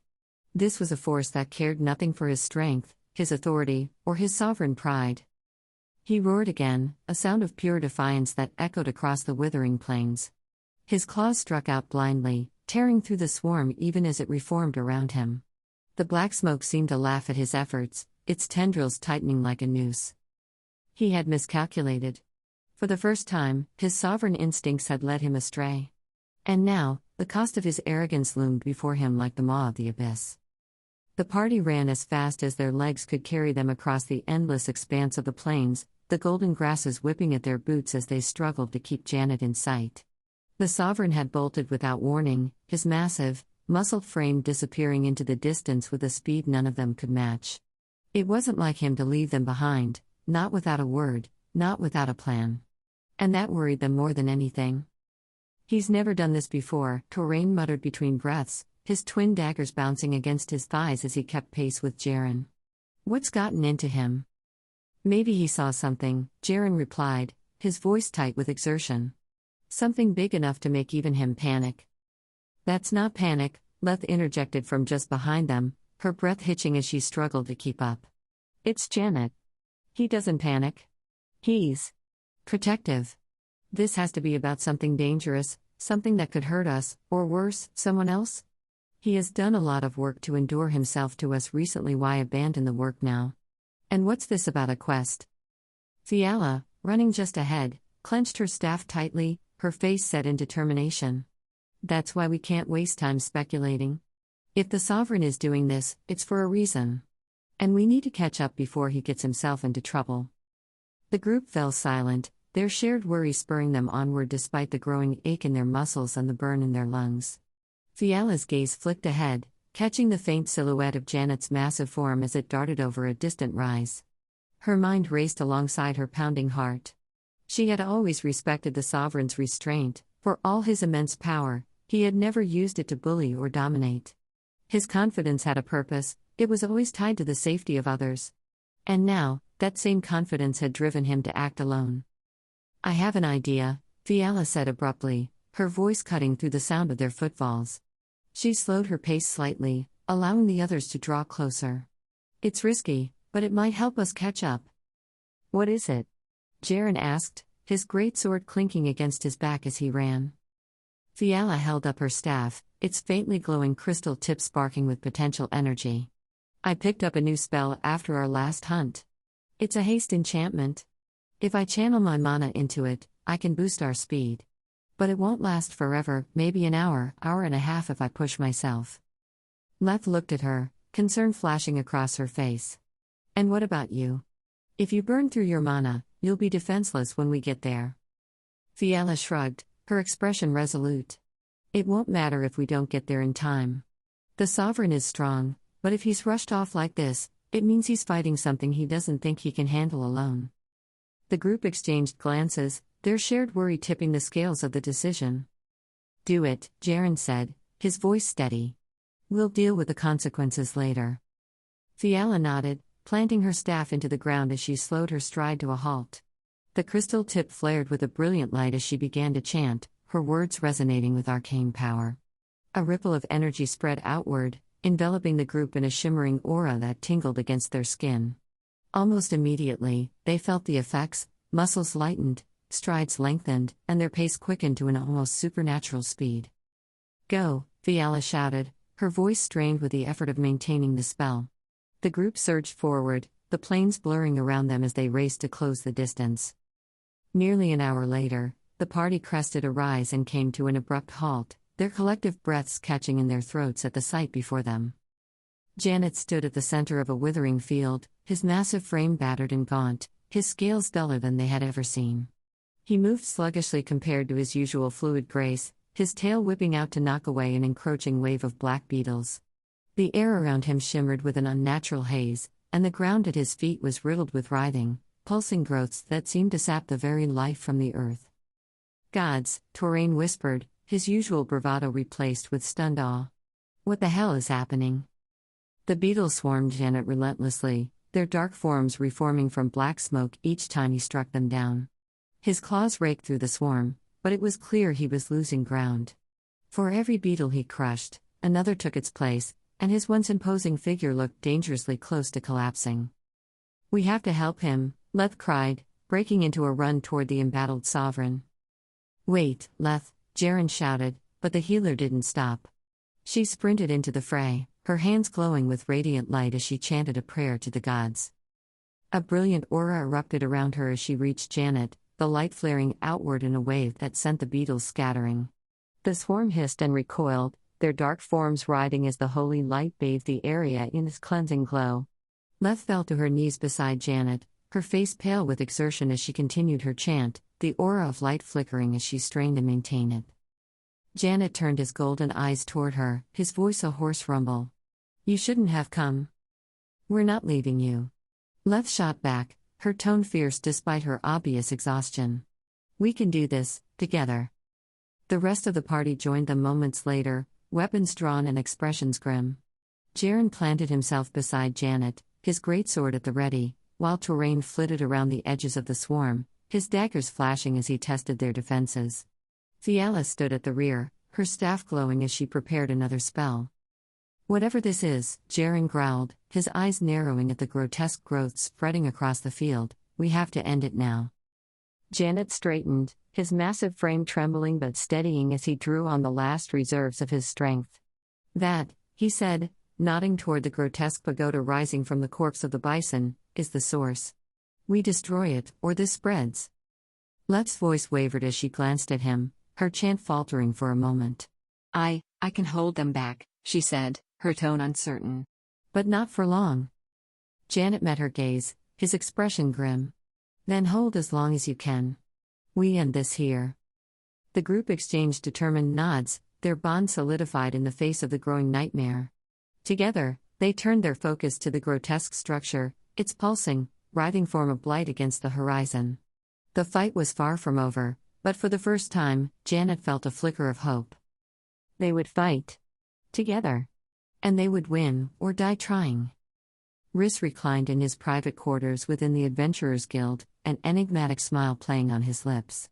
This was a force that cared nothing for his strength, his authority, or his sovereign pride. He roared again, a sound of pure defiance that echoed across the withering plains. His claws struck out blindly, tearing through the swarm even as it reformed around him. The black smoke seemed to laugh at his efforts, its tendrils tightening like a noose. He had miscalculated. For the first time, his sovereign instincts had led him astray. And now, the cost of his arrogance loomed before him like the maw of the abyss. The party ran as fast as their legs could carry them across the endless expanse of the plains, the golden grasses whipping at their boots as they struggled to keep Jannet in sight. The sovereign had bolted without warning, his massive, muscled frame disappearing into the distance with a speed none of them could match. It wasn't like him to leave them behind, not without a word, not without a plan. And that worried them more than anything. "He's never done this before," Torain muttered between breaths, his twin daggers bouncing against his thighs as he kept pace with Jaren. "What's gotten into him?" "Maybe he saw something," Jaren replied, his voice tight with exertion. "Something big enough to make even him panic." "That's not panic," Leth interjected from just behind them, her breath hitching as she struggled to keep up. "It's Jannet. He doesn't panic. He's protective. This has to be about something dangerous, something that could hurt us, or worse, someone else." He has done a lot of work to endure himself to us recently. Why abandon the work now? And what's this about a quest? Fiala, running just ahead, clenched her staff tightly, her face set in determination. That's why we can't waste time speculating. If the Sovereign is doing this, it's for a reason. And we need to catch up before he gets himself into trouble. The group fell silent, their shared worry spurring them onward despite the growing ache in their muscles and the burn in their lungs. Fiala's gaze flicked ahead, catching the faint silhouette of Janet's massive form as it darted over a distant rise. Her mind raced alongside her pounding heart. She had always respected the Sovereign's restraint. For all his immense power, he had never used it to bully or dominate. His confidence had a purpose, it was always tied to the safety of others. And now, that same confidence had driven him to act alone. I have an idea, Fiala said abruptly, her voice cutting through the sound of their footfalls. She slowed her pace slightly, allowing the others to draw closer. It's risky, but it might help us catch up. What is it? Jaren asked, his great sword clinking against his back as he ran. Fiala held up her staff, its faintly glowing crystal tip sparking with potential energy. I picked up a new spell after our last hunt. It's a haste enchantment. If I channel my mana into it, I can boost our speed. But it won't last forever, maybe an hour and a half if I push myself. Leth looked at her, concern flashing across her face. And what about you? If you burn through your mana, you'll be defenseless when we get there. Fiala shrugged, her expression resolute. It won't matter if we don't get there in time. The Sovereign is strong, but if he's rushed off like this, it means he's fighting something he doesn't think he can handle alone. The group exchanged glances, their shared worry tipping the scales of the decision. Do it, Jaren said, his voice steady. We'll deal with the consequences later. Fiala nodded, planting her staff into the ground as she slowed her stride to a halt. The crystal tip flared with a brilliant light as she began to chant, her words resonating with arcane power. A ripple of energy spread outward, enveloping the group in a shimmering aura that tingled against their skin. Almost immediately, they felt the effects, muscles lightened, strides lengthened, and their pace quickened to an almost supernatural speed. Go, Fiala shouted, her voice strained with the effort of maintaining the spell. The group surged forward, the plains blurring around them as they raced to close the distance. Nearly an hour later, the party crested a rise and came to an abrupt halt, their collective breaths catching in their throats at the sight before them. Jannet stood at the center of a withering field, his massive frame battered and gaunt, his scales duller than they had ever seen. He moved sluggishly compared to his usual fluid grace, his tail whipping out to knock away an encroaching wave of black beetles. The air around him shimmered with an unnatural haze, and the ground at his feet was riddled with writhing, pulsing growths that seemed to sap the very life from the earth. Gods, Torain whispered, his usual bravado replaced with stunned awe. What the hell is happening? The beetles swarmed Jannet relentlessly, their dark forms reforming from black smoke each time he struck them down. His claws raked through the swarm, but it was clear he was losing ground. For every beetle he crushed, another took its place, and his once imposing figure looked dangerously close to collapsing. We have to help him, Leth cried, breaking into a run toward the embattled Sovereign. Wait, Leth, Jaren shouted, but the healer didn't stop. She sprinted into the fray, her hands glowing with radiant light as she chanted a prayer to the gods. A brilliant aura erupted around her as she reached Jannet, the light flaring outward in a wave that sent the beetles scattering. The swarm hissed and recoiled, their dark forms writhing as the holy light bathed the area in its cleansing glow. Leth fell to her knees beside Jannet, her face pale with exertion as she continued her chant, the aura of light flickering as she strained to maintain it. Jannet turned his golden eyes toward her, his voice a hoarse rumble. You shouldn't have come. We're not leaving you. Leth shot back, her tone fierce despite her obvious exhaustion. We can do this, together. The rest of the party joined them moments later, weapons drawn and expressions grim. Jaren planted himself beside Jannet, his greatsword at the ready, while Torain flitted around the edges of the swarm, his daggers flashing as he tested their defenses. Fiala stood at the rear, her staff glowing as she prepared another spell. Whatever this is, Jaren growled, his eyes narrowing at the grotesque growth spreading across the field, we have to end it now. Jannet straightened, his massive frame trembling but steadying as he drew on the last reserves of his strength. That, he said, nodding toward the grotesque pagoda rising from the corpse of the bison, is the source. We destroy it, or this spreads. Left's voice wavered as she glanced at him, her chant faltering for a moment. I can hold them back, she said, her tone uncertain. But not for long. Jannet met her gaze, his expression grim. Then hold as long as you can. We end this here. The group exchanged determined nods, their bond solidified in the face of the growing nightmare. Together, they turned their focus to the grotesque structure, its pulsing, writhing form of blight against the horizon. The fight was far from over, but for the first time, Jannet felt a flicker of hope. They would fight. Together. And they would win, or die trying. Rhys reclined in his private quarters within the Adventurers Guild, an enigmatic smile playing on his lips.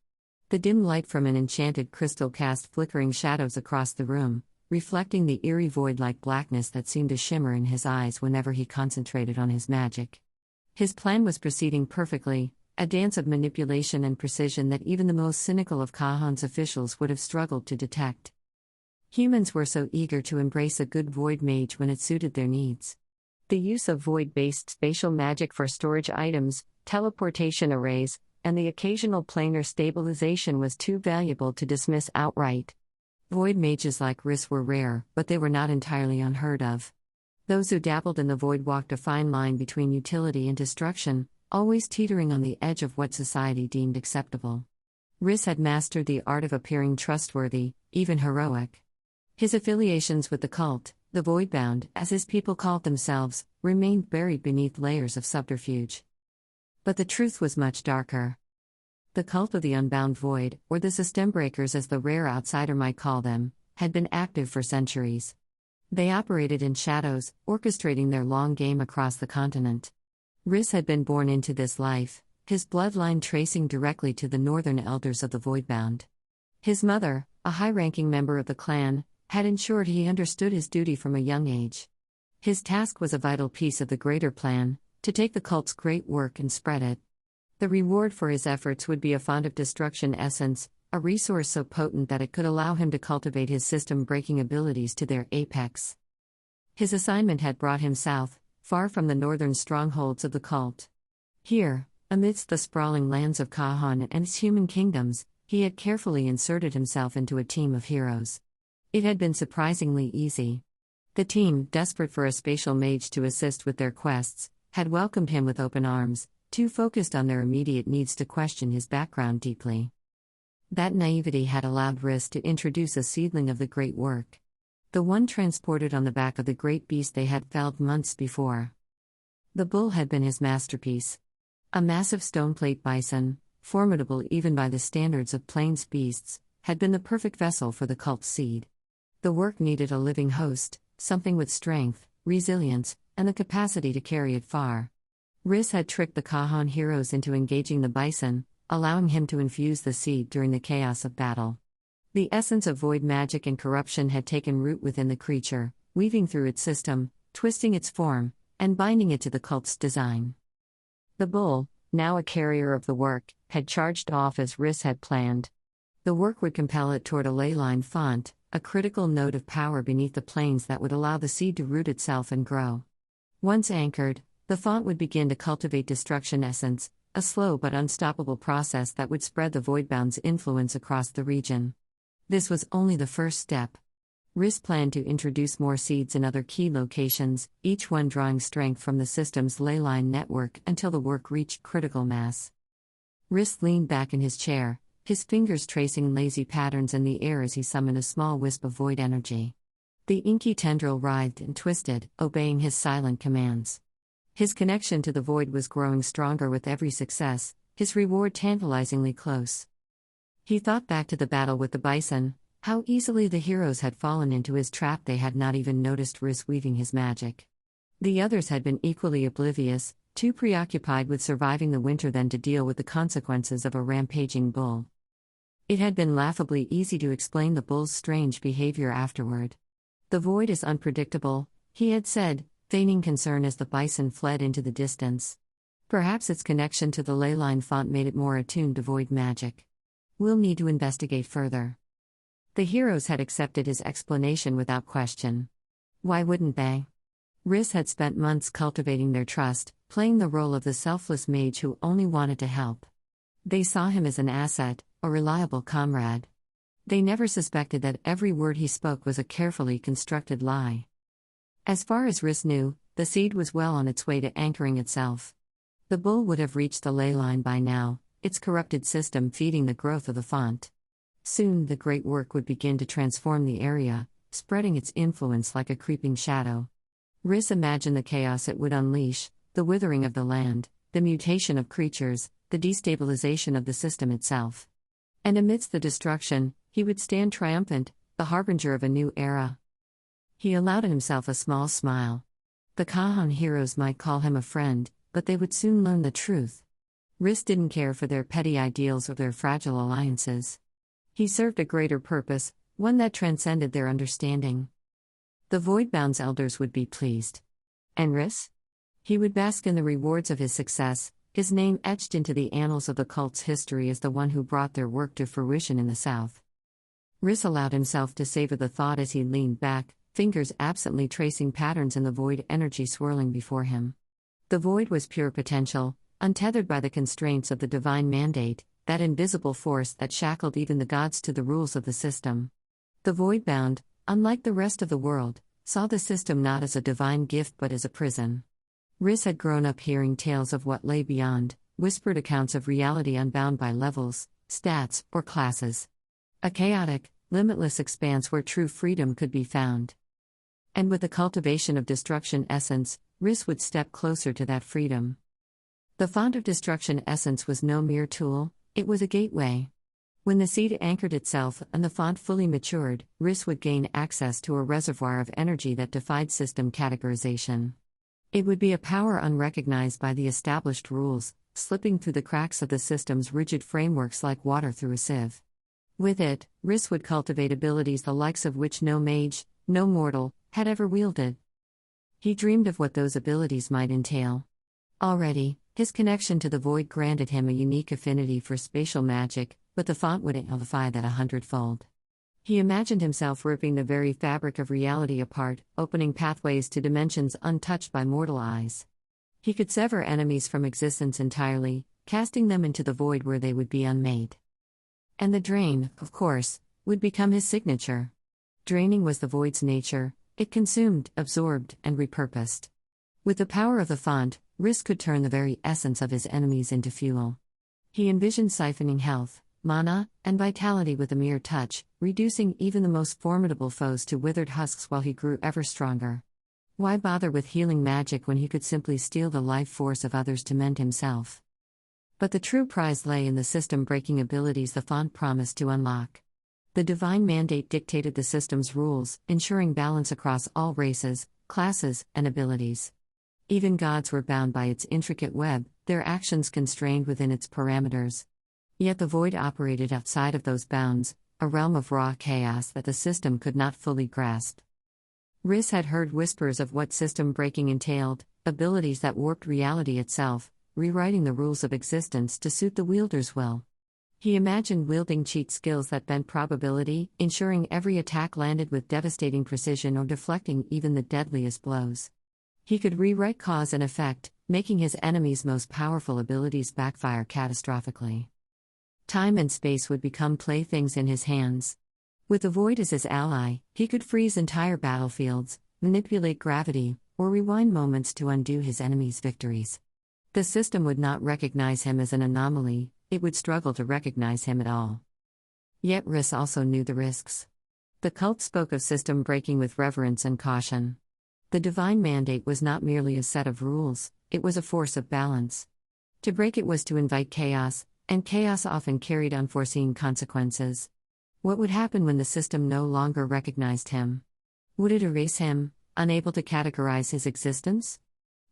The dim light from an enchanted crystal cast flickering shadows across the room, reflecting the eerie void-like blackness that seemed to shimmer in his eyes whenever he concentrated on his magic. His plan was proceeding perfectly, a dance of manipulation and precision that even the most cynical of Kahan's officials would have struggled to detect. Humans were so eager to embrace a good void mage when it suited their needs. The use of void-based spatial magic for storage items, teleportation arrays, and the occasional planar stabilization was too valuable to dismiss outright. Void mages like Rhys were rare, but they were not entirely unheard of. Those who dabbled in the void walked a fine line between utility and destruction, always teetering on the edge of what society deemed acceptable. Rhys had mastered the art of appearing trustworthy, even heroic. His affiliations with the cult, the Voidbound, as his people called themselves, remained buried beneath layers of subterfuge. But the truth was much darker. The cult of the Unbound Void, or the Systembreakers as the rare outsider might call them, had been active for centuries. They operated in shadows, orchestrating their long game across the continent. Rhys had been born into this life, his bloodline tracing directly to the northern elders of the Voidbound. His mother, a high-ranking member of the clan, had ensured he understood his duty from a young age. His task was a vital piece of the greater plan, to take the cult's great work and spread it. The reward for his efforts would be a font of destruction essence, a resource so potent that it could allow him to cultivate his system-breaking abilities to their apex. His assignment had brought him south, far from the northern strongholds of the cult. Here, amidst the sprawling lands of Kahan and its human kingdoms, he had carefully inserted himself into a team of heroes. It had been surprisingly easy. The team, desperate for a spatial mage to assist with their quests, had welcomed him with open arms, too focused on their immediate needs to question his background deeply. That naivety had allowed Rhys to introduce a seedling of the great work. The one transported on the back of the great beast they had felled months before. The bull had been his masterpiece. A massive stoneplate bison, formidable even by the standards of plains beasts, had been the perfect vessel for the cult's seed. The work needed a living host, something with strength, resilience, and the capacity to carry it far. Rhys had tricked the Kahan heroes into engaging the bison, allowing him to infuse the seed during the chaos of battle. The essence of void magic and corruption had taken root within the creature, weaving through its system, twisting its form, and binding it to the cult's design. The bull, now a carrier of the work, had charged off as Rhys had planned. The work would compel it toward a leyline font, a critical node of power beneath the plains that would allow the seed to root itself and grow. Once anchored, the font would begin to cultivate destruction essence, a slow but unstoppable process that would spread the Voidbound's influence across the region. This was only the first step. Rhys planned to introduce more seeds in other key locations, each one drawing strength from the system's leyline network until the work reached critical mass. Rhys leaned back in his chair, his fingers tracing lazy patterns in the air as he summoned a small wisp of void energy. The inky tendril writhed and twisted, obeying his silent commands. His connection to the void was growing stronger with every success, his reward tantalizingly close. He thought back to the battle with the bison, how easily the heroes had fallen into his trap. They had not even noticed Rhys weaving his magic. The others had been equally oblivious, too preoccupied with surviving the winter than to deal with the consequences of a rampaging bull. It had been laughably easy to explain the bull's strange behavior afterward. The void is unpredictable, he had said, feigning concern as the bison fled into the distance. Perhaps its connection to the leyline font made it more attuned to void magic. We'll need to investigate further. The heroes had accepted his explanation without question. Why wouldn't they? Riss had spent months cultivating their trust, playing the role of the selfless mage who only wanted to help. They saw him as an asset, a reliable comrade. They never suspected that every word he spoke was a carefully constructed lie. As far as Riss knew, the seed was well on its way to anchoring itself. The bull would have reached the ley line by now, its corrupted system feeding the growth of the font. Soon the great work would begin to transform the area, spreading its influence like a creeping shadow. Riss imagined the chaos it would unleash, the withering of the land, the mutation of creatures, the destabilization of the system itself. And amidst the destruction, he would stand triumphant, the harbinger of a new era. He allowed himself a small smile. The Kahan heroes might call him a friend, but they would soon learn the truth. Riss didn't care for their petty ideals or their fragile alliances. He served a greater purpose, one that transcended their understanding. The Voidbound's elders would be pleased. And Riss? He would bask in the rewards of his success, his name etched into the annals of the cult's history as the one who brought their work to fruition in the south. Riss allowed himself to savor the thought as he leaned back, fingers absently tracing patterns in the void energy swirling before him. The void was pure potential, untethered by the constraints of the divine mandate, that invisible force that shackled even the gods to the rules of the system. The Voidbound, unlike the rest of the world, saw the system not as a divine gift but as a prison. Riss had grown up hearing tales of what lay beyond, whispered accounts of reality unbound by levels, stats, or classes. A chaotic, limitless expanse where true freedom could be found. And with the cultivation of destruction essence, Riss would step closer to that freedom. The font of destruction essence was no mere tool, it was a gateway. When the seed anchored itself and the font fully matured, Riss would gain access to a reservoir of energy that defied system categorization. It would be a power unrecognized by the established rules, slipping through the cracks of the system's rigid frameworks like water through a sieve. With it, Riss would cultivate abilities the likes of which no mage, no mortal, had ever wielded. He dreamed of what those abilities might entail. Already, his connection to the void granted him a unique affinity for spatial magic, but the font would amplify that 100-fold. He imagined himself ripping the very fabric of reality apart, opening pathways to dimensions untouched by mortal eyes. He could sever enemies from existence entirely, casting them into the void where they would be unmade. And the drain, of course, would become his signature. Draining was the void's nature, it consumed, absorbed, and repurposed. With the power of the font, Riss could turn the very essence of his enemies into fuel. He envisioned siphoning health, mana, and vitality with a mere touch, reducing even the most formidable foes to withered husks while he grew ever stronger. Why bother with healing magic when he could simply steal the life force of others to mend himself? But the true prize lay in the system-breaking abilities the font promised to unlock. The divine mandate dictated the system's rules, ensuring balance across all races, classes, and abilities. Even gods were bound by its intricate web, their actions constrained within its parameters. Yet the void operated outside of those bounds, a realm of raw chaos that the system could not fully grasp. Riss had heard whispers of what system breaking entailed, abilities that warped reality itself, rewriting the rules of existence to suit the wielder's will. He imagined wielding cheat skills that bent probability, ensuring every attack landed with devastating precision or deflecting even the deadliest blows. He could rewrite cause and effect, making his enemies' most powerful abilities backfire catastrophically. Time and space would become playthings in his hands. With the void as his ally, he could freeze entire battlefields, manipulate gravity, or rewind moments to undo his enemies' victories. The system would not recognize him as an anomaly, it would struggle to recognize him at all. Yet Riss also knew the risks. The cult spoke of system breaking with reverence and caution. The divine mandate was not merely a set of rules, it was a force of balance. To break it was to invite chaos, and chaos often carried unforeseen consequences. What would happen when the system no longer recognized him? Would it erase him, unable to categorize his existence?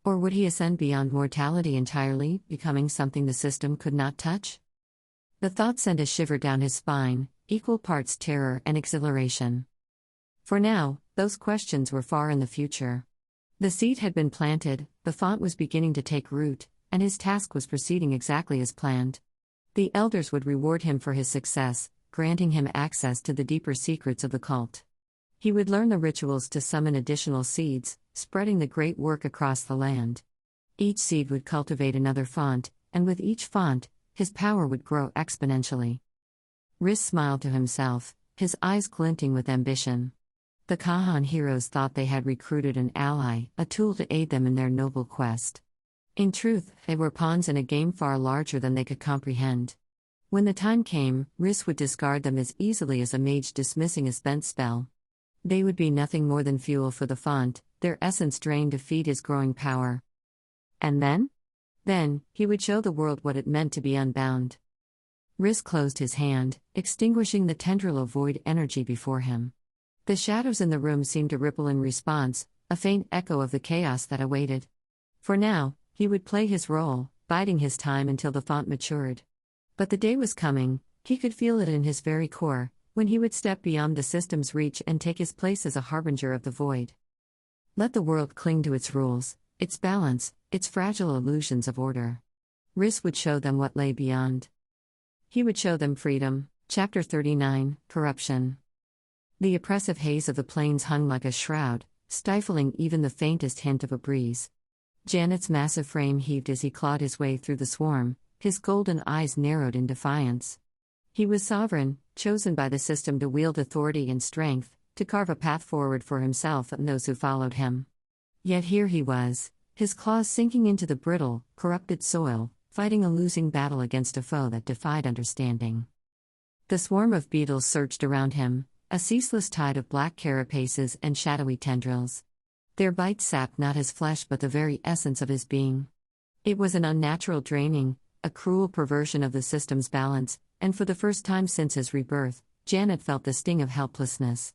Or would he ascend beyond mortality entirely, becoming something the system could not touch? The thought sent a shiver down his spine, equal parts terror and exhilaration. For now, those questions were far in the future. The seed had been planted, the font was beginning to take root, and his task was proceeding exactly as planned. The elders would reward him for his success, granting him access to the deeper secrets of the cult. He would learn the rituals to summon additional seeds, spreading the great work across the land. Each seed would cultivate another font, and with each font, his power would grow exponentially. Riss smiled to himself, his eyes glinting with ambition. The Kahan heroes thought they had recruited an ally, a tool to aid them in their noble quest. In truth, they were pawns in a game far larger than they could comprehend. When the time came, Riss would discard them as easily as a mage dismissing a spent spell. They would be nothing more than fuel for the font, their essence drained to feed his growing power. And then? Then, he would show the world what it meant to be unbound. Riss closed his hand, extinguishing the tendril of void energy before him. The shadows in the room seemed to ripple in response, a faint echo of the chaos that awaited. For now, he would play his role, biding his time until the font matured. But the day was coming, he could feel it in his very core, when he would step beyond the system's reach and take his place as a harbinger of the void. Let the world cling to its rules, its balance, its fragile illusions of order. Riss would show them what lay beyond. He would show them freedom. Chapter 39, Corruption. The oppressive haze of the plains hung like a shroud, stifling even the faintest hint of a breeze. Jannet's massive frame heaved as he clawed his way through the swarm, his golden eyes narrowed in defiance. He was sovereign, chosen by the system to wield authority and strength, to carve a path forward for himself and those who followed him. Yet here he was, his claws sinking into the brittle, corrupted soil, fighting a losing battle against a foe that defied understanding. The swarm of beetles surged around him, a ceaseless tide of black carapaces and shadowy tendrils. Their bites sapped not his flesh but the very essence of his being. It was an unnatural draining, a cruel perversion of the system's balance, and for the first time since his rebirth, Jannet felt the sting of helplessness.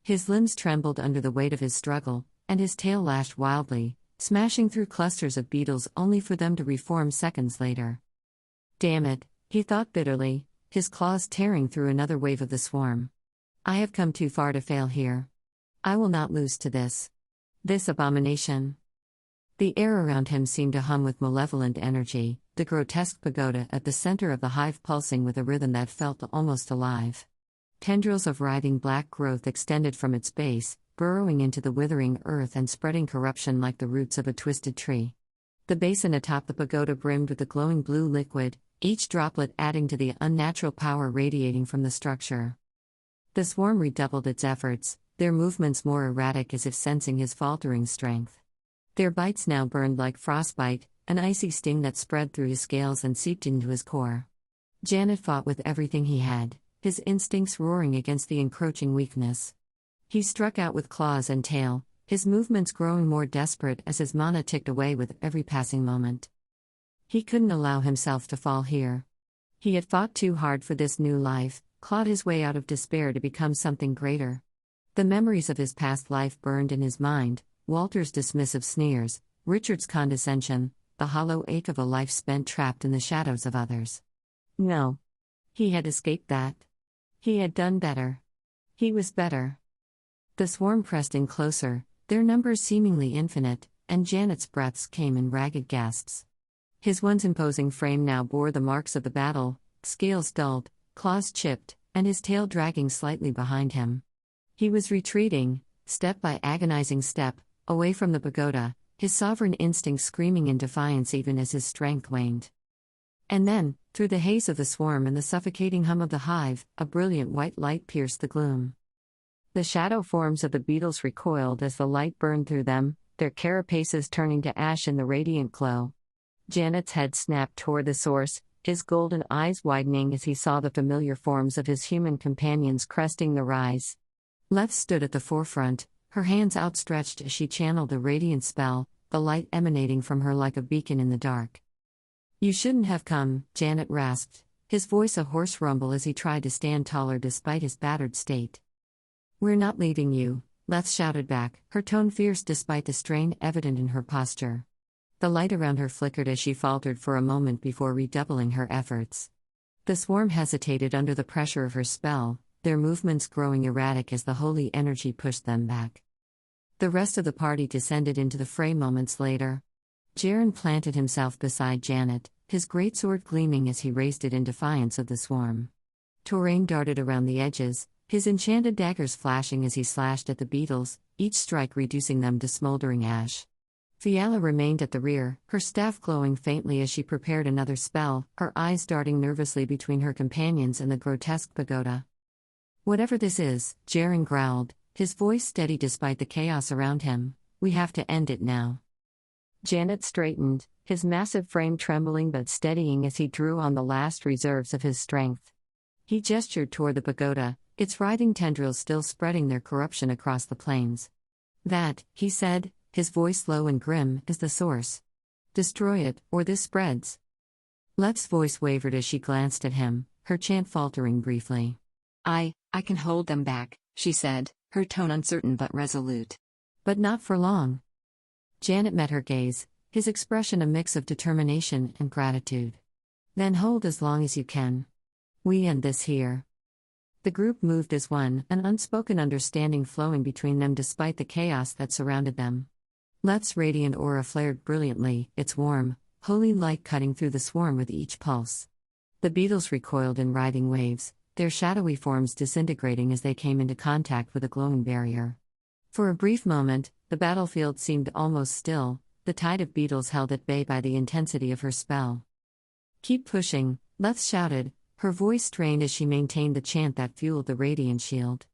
His limbs trembled under the weight of his struggle, and his tail lashed wildly, smashing through clusters of beetles only for them to reform seconds later. Damn it, he thought bitterly, his claws tearing through another wave of the swarm. I have come too far to fail here. I will not lose to this. This abomination. The air around him seemed to hum with malevolent energy, the grotesque pagoda at the center of the hive pulsing with a rhythm that felt almost alive. Tendrils of writhing black growth extended from its base, burrowing into the withering earth and spreading corruption like the roots of a twisted tree. The basin atop the pagoda brimmed with a glowing blue liquid, each droplet adding to the unnatural power radiating from the structure. The swarm redoubled its efforts, their movements more erratic as if sensing his faltering strength. Their bites now burned like frostbite, an icy sting that spread through his scales and seeped into his core. Jannet fought with everything he had, his instincts roaring against the encroaching weakness. He struck out with claws and tail, his movements growing more desperate as his mana ticked away with every passing moment. He couldn't allow himself to fall here. He had fought too hard for this new life, clawed his way out of despair to become something greater. The memories of his past life burned in his mind, Walter's dismissive sneers, Richard's condescension, the hollow ache of a life spent trapped in the shadows of others. No. He had escaped that. He had done better. He was better. The swarm pressed in closer, their numbers seemingly infinite, and Jannet's breaths came in ragged gasps. His once imposing frame now bore the marks of the battle, scales dulled, claws chipped, and his tail dragging slightly behind him. He was retreating, step by agonizing step, away from the pagoda, his sovereign instinct screaming in defiance even as his strength waned. And then, through the haze of the swarm and the suffocating hum of the hive, a brilliant white light pierced the gloom. The shadow forms of the beetles recoiled as the light burned through them, their carapaces turning to ash in the radiant glow. Jannet's head snapped toward the source, his golden eyes widening as he saw the familiar forms of his human companions cresting the rise. Leth stood at the forefront, her hands outstretched as she channeled the radiant spell, the light emanating from her like a beacon in the dark. You shouldn't have come, Jannet rasped, his voice a hoarse rumble as he tried to stand taller despite his battered state. We're not leaving you, Leth shouted back, her tone fierce despite the strain evident in her posture. The light around her flickered as she faltered for a moment before redoubling her efforts. The swarm hesitated under the pressure of her spell, their movements growing erratic as the holy energy pushed them back. The rest of the party descended into the fray moments later. Jaren planted himself beside Jannet, his greatsword gleaming as he raised it in defiance of the swarm. Torain darted around the edges, his enchanted daggers flashing as he slashed at the beetles, each strike reducing them to smoldering ash. Fiala remained at the rear, her staff glowing faintly as she prepared another spell, her eyes darting nervously between her companions and the grotesque pagoda. "Whatever this is," Jaren growled, his voice steady despite the chaos around him, "we have to end it now." Jannet straightened, his massive frame trembling but steadying as he drew on the last reserves of his strength. He gestured toward the pagoda, its writhing tendrils still spreading their corruption across the plains. "That," he said, his voice low and grim, "is the source. Destroy it, or this spreads." Lef's voice wavered as she glanced at him, her chant faltering briefly. I can hold them back," she said, her tone uncertain but resolute. "But not for long." Jannet met her gaze, his expression a mix of determination and gratitude. "Then hold as long as you can. We end this here." The group moved as one, an unspoken understanding flowing between them despite the chaos that surrounded them. Lef's radiant aura flared brilliantly, its warm, holy light cutting through the swarm with each pulse. The beetles recoiled in writhing waves, their shadowy forms disintegrating as they came into contact with a glowing barrier. For a brief moment, the battlefield seemed almost still, the tide of beetles held at bay by the intensity of her spell. "Keep pushing," Leth shouted, her voice strained as she maintained the chant that fueled the radiant shield.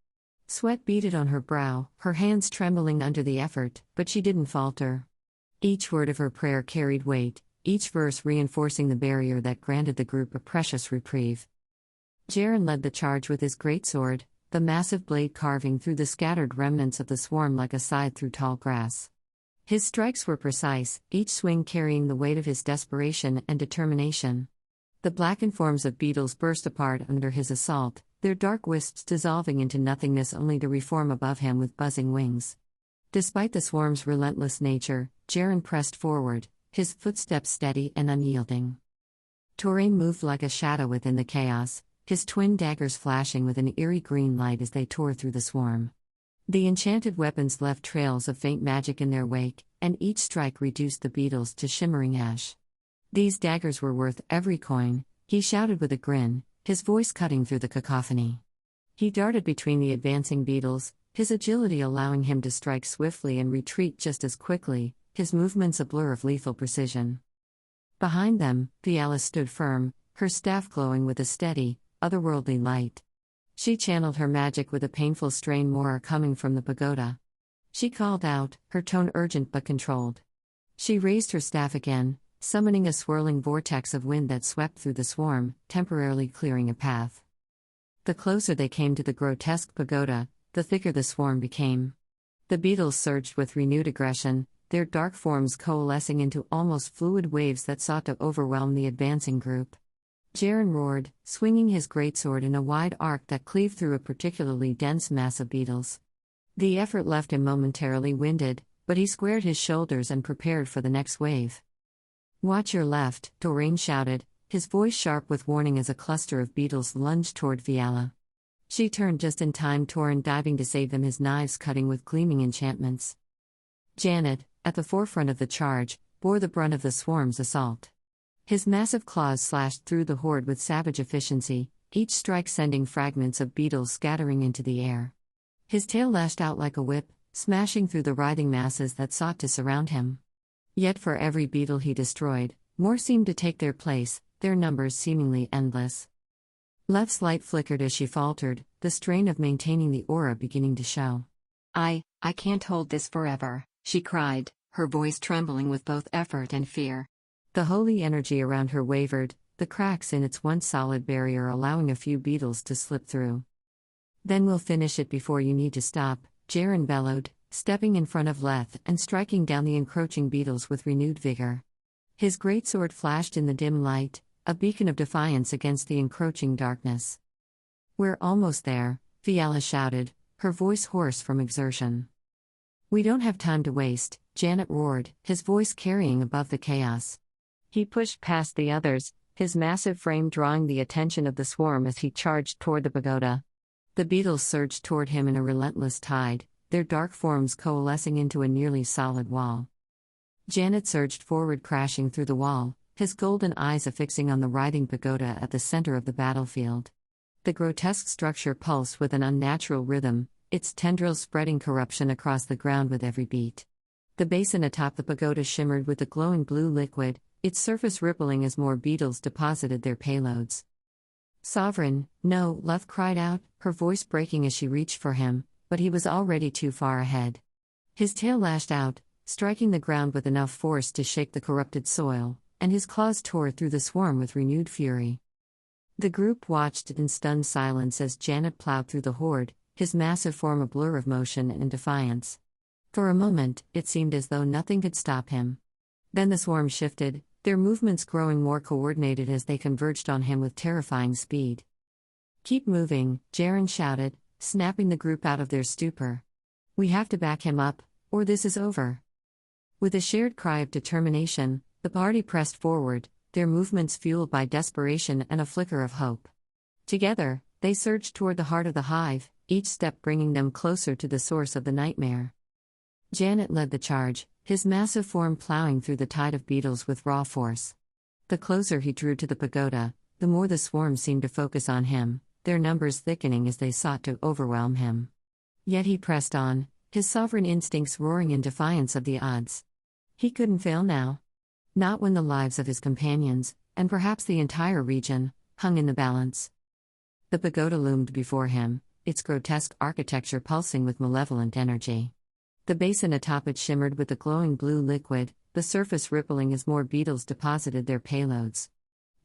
Sweat beaded on her brow, her hands trembling under the effort, but she didn't falter. Each word of her prayer carried weight, each verse reinforcing the barrier that granted the group a precious reprieve. Jaren led the charge with his greatsword, the massive blade carving through the scattered remnants of the swarm like a scythe through tall grass. His strikes were precise, each swing carrying the weight of his desperation and determination. The blackened forms of beetles burst apart under his assault, their dark wisps dissolving into nothingness only to reform above him with buzzing wings. Despite the swarm's relentless nature, Jaren pressed forward, his footsteps steady and unyielding. Torain moved like a shadow within the chaos, his twin daggers flashing with an eerie green light as they tore through the swarm. The enchanted weapons left trails of faint magic in their wake, and each strike reduced the beetles to shimmering ash. "These daggers were worth every coin," he shouted with a grin, his voice cutting through the cacophony. He darted between the advancing beetles, his agility allowing him to strike swiftly and retreat just as quickly, his movements a blur of lethal precision. Behind them, Fiala stood firm, her staff glowing with a steady, otherworldly light. She channeled her magic with a painful strain more coming from the pagoda. She called out, her tone urgent but controlled. She raised her staff again, summoning a swirling vortex of wind that swept through the swarm, temporarily clearing a path. The closer they came to the grotesque pagoda, the thicker the swarm became. The beetles surged with renewed aggression, their dark forms coalescing into almost fluid waves that sought to overwhelm the advancing group. Jaren roared, swinging his greatsword in a wide arc that cleaved through a particularly dense mass of beetles. The effort left him momentarily winded, but he squared his shoulders and prepared for the next wave. "Watch your left," Torain shouted, his voice sharp with warning as a cluster of beetles lunged toward Fiala. She turned just in time, Torin diving to save them, his knives cutting with gleaming enchantments. Jannet, at the forefront of the charge, bore the brunt of the swarm's assault. His massive claws slashed through the horde with savage efficiency, each strike sending fragments of beetles scattering into the air. His tail lashed out like a whip, smashing through the writhing masses that sought to surround him. Yet for every beetle he destroyed, more seemed to take their place, their numbers seemingly endless. Lef's light flickered as she faltered, the strain of maintaining the aura beginning to show. I can't hold this forever," she cried, her voice trembling with both effort and fear. The holy energy around her wavered, the cracks in its once solid barrier allowing a few beetles to slip through. "Then we'll finish it before you need to stop," Jaren bellowed, stepping in front of Leth and striking down the encroaching beetles with renewed vigor. His greatsword flashed in the dim light, a beacon of defiance against the encroaching darkness. "We're almost there," Fiala shouted, her voice hoarse from exertion. "We don't have time to waste," Jannet roared, his voice carrying above the chaos. He pushed past the others, his massive frame drawing the attention of the swarm as he charged toward the pagoda. The beetles surged toward him in a relentless tide, their dark forms coalescing into a nearly solid wall. Jannet surged forward, crashing through the wall, his golden eyes affixing on the writhing pagoda at the center of the battlefield. The grotesque structure pulsed with an unnatural rhythm, its tendrils spreading corruption across the ground with every beat. The basin atop the pagoda shimmered with a glowing blue liquid, its surface rippling as more beetles deposited their payloads. "Sovereign, no," Love cried out, her voice breaking as she reached for him, but he was already too far ahead. His tail lashed out, striking the ground with enough force to shake the corrupted soil, and his claws tore through the swarm with renewed fury. The group watched in stunned silence as Jannet plowed through the horde, his massive form a blur of motion and defiance. For a moment, it seemed as though nothing could stop him. Then the swarm shifted, their movements growing more coordinated as they converged on him with terrifying speed. "Keep moving," Jaren shouted, snapping the group out of their stupor. "We have to back him up, or this is over." With a shared cry of determination, the party pressed forward, their movements fueled by desperation and a flicker of hope. Together, they surged toward the heart of the hive, each step bringing them closer to the source of the nightmare. Jannet led the charge, his massive form plowing through the tide of beetles with raw force. The closer he drew to the pagoda, the more the swarm seemed to focus on him, their numbers thickening as they sought to overwhelm him. Yet he pressed on, his sovereign instincts roaring in defiance of the odds. He couldn't fail now. Not when the lives of his companions, and perhaps the entire region, hung in the balance. The pagoda loomed before him, its grotesque architecture pulsing with malevolent energy. The basin atop it shimmered with a glowing blue liquid, the surface rippling as more beetles deposited their payloads.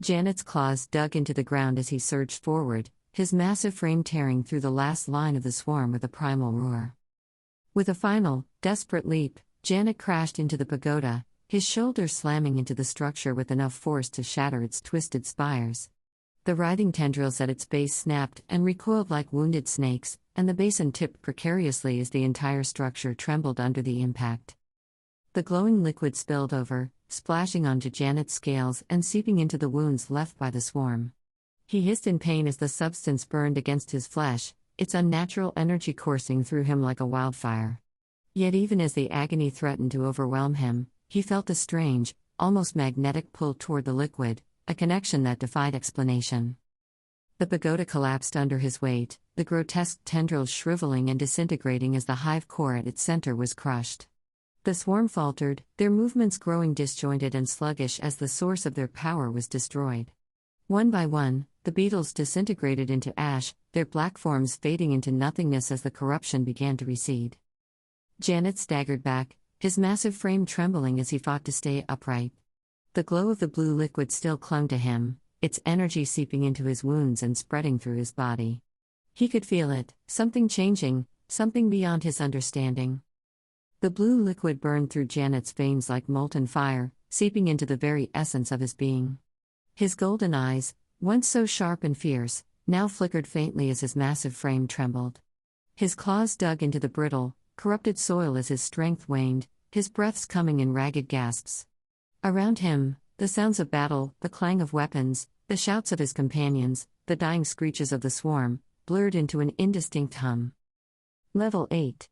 Janet's claws dug into the ground as he surged forward, his massive frame tearing through the last line of the swarm with a primal roar. With a final, desperate leap, Jannet crashed into the pagoda, his shoulder slamming into the structure with enough force to shatter its twisted spires. The writhing tendrils at its base snapped and recoiled like wounded snakes, and the basin tipped precariously as the entire structure trembled under the impact. The glowing liquid spilled over, splashing onto Janet's scales and seeping into the wounds left by the swarm. He hissed in pain as the substance burned against his flesh, its unnatural energy coursing through him like a wildfire. Yet even as the agony threatened to overwhelm him, he felt a strange, almost magnetic pull toward the liquid, a connection that defied explanation. The pagoda collapsed under his weight, the grotesque tendrils shriveling and disintegrating as the hive core at its center was crushed. The swarm faltered, their movements growing disjointed and sluggish as the source of their power was destroyed. One by one, the beetles disintegrated into ash, their black forms fading into nothingness as the corruption began to recede. Jannet staggered back, his massive frame trembling as he fought to stay upright. The glow of the blue liquid still clung to him, its energy seeping into his wounds and spreading through his body. He could feel it, something changing, something beyond his understanding. The blue liquid burned through Janet's veins like molten fire, seeping into the very essence of his being. His golden eyes, once so sharp and fierce, now flickered faintly as his massive frame trembled. His claws dug into the brittle, corrupted soil as his strength waned, his breaths coming in ragged gasps. Around him, the sounds of battle, the clang of weapons, the shouts of his companions, the dying screeches of the swarm, blurred into an indistinct hum. Level 8.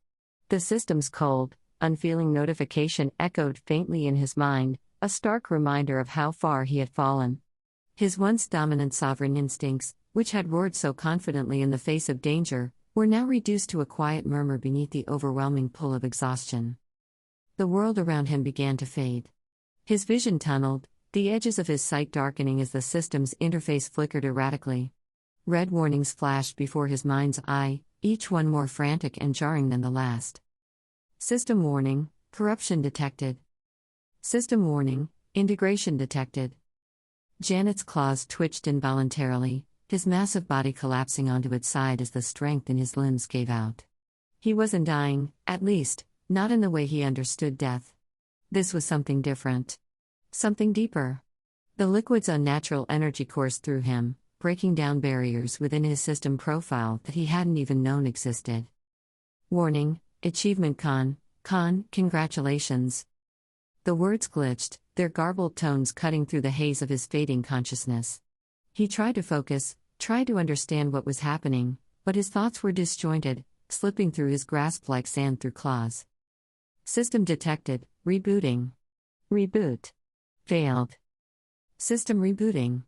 The system's cold, unfeeling notification echoed faintly in his mind, a stark reminder of how far he had fallen. His once dominant sovereign instincts, which had roared so confidently in the face of danger, were now reduced to a quiet murmur beneath the overwhelming pull of exhaustion. The world around him began to fade. His vision tunneled, the edges of his sight darkening as the system's interface flickered erratically. Red warnings flashed before his mind's eye, each one more frantic and jarring than the last. System warning, corruption detected. System warning, integration detected. Janet's claws twitched involuntarily, his massive body collapsing onto its side as the strength in his limbs gave out. He wasn't dying, at least, not in the way he understood death. This was something different. Something deeper. The liquid's unnatural energy coursed through him, breaking down barriers within his system profile that he hadn't even known existed. Warning, achievement congratulations. The words glitched, their garbled tones cutting through the haze of his fading consciousness. He tried to focus, tried to understand what was happening, but his thoughts were disjointed, slipping through his grasp like sand through claws. System detected, rebooting. Reboot. Failed. System rebooting.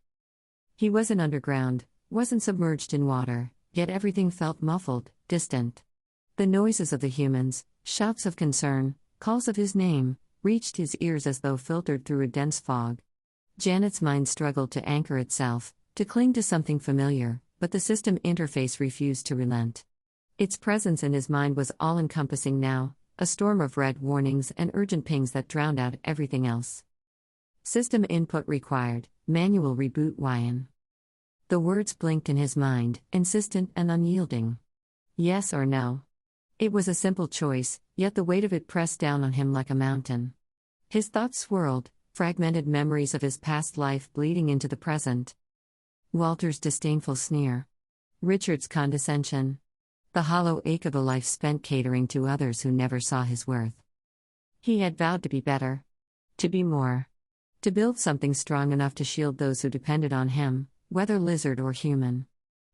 He wasn't underground, wasn't submerged in water, yet everything felt muffled, distant. The noises of the humans, shouts of concern, calls of his name, reached his ears as though filtered through a dense fog. Jannet's mind struggled to anchor itself, to cling to something familiar, but the system interface refused to relent. Its presence in his mind was all-encompassing now, a storm of red warnings and urgent pings that drowned out everything else. System input required, manual reboot YN. The words blinked in his mind, insistent and unyielding. Yes or no? It was a simple choice, yet the weight of it pressed down on him like a mountain. His thoughts swirled, fragmented memories of his past life bleeding into the present. Walter's disdainful sneer. Richard's condescension. The hollow ache of a life spent catering to others who never saw his worth. He had vowed to be better. To be more. To build something strong enough to shield those who depended on him, whether lizard or human.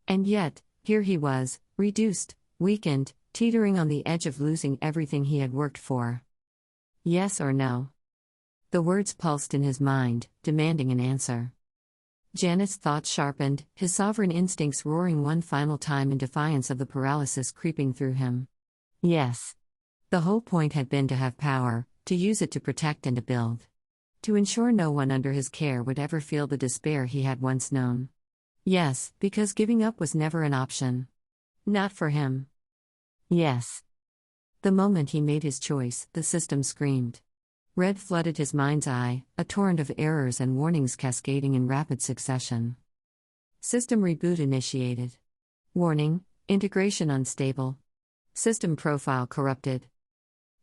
And yet, here he was, reduced, weakened, teetering on the edge of losing everything he had worked for. Yes or no? The words pulsed in his mind, demanding an answer. Jannet's thoughts sharpened, his sovereign instincts roaring one final time in defiance of the paralysis creeping through him. Yes. The whole point had been to have power, to use it to protect and to build. To ensure no one under his care would ever feel the despair he had once known. Yes, because giving up was never an option. Not for him. Yes. The moment he made his choice, the system screamed. Red flooded his mind's eye, a torrent of errors and warnings cascading in rapid succession. System reboot initiated. Warning: integration unstable. System profile corrupted.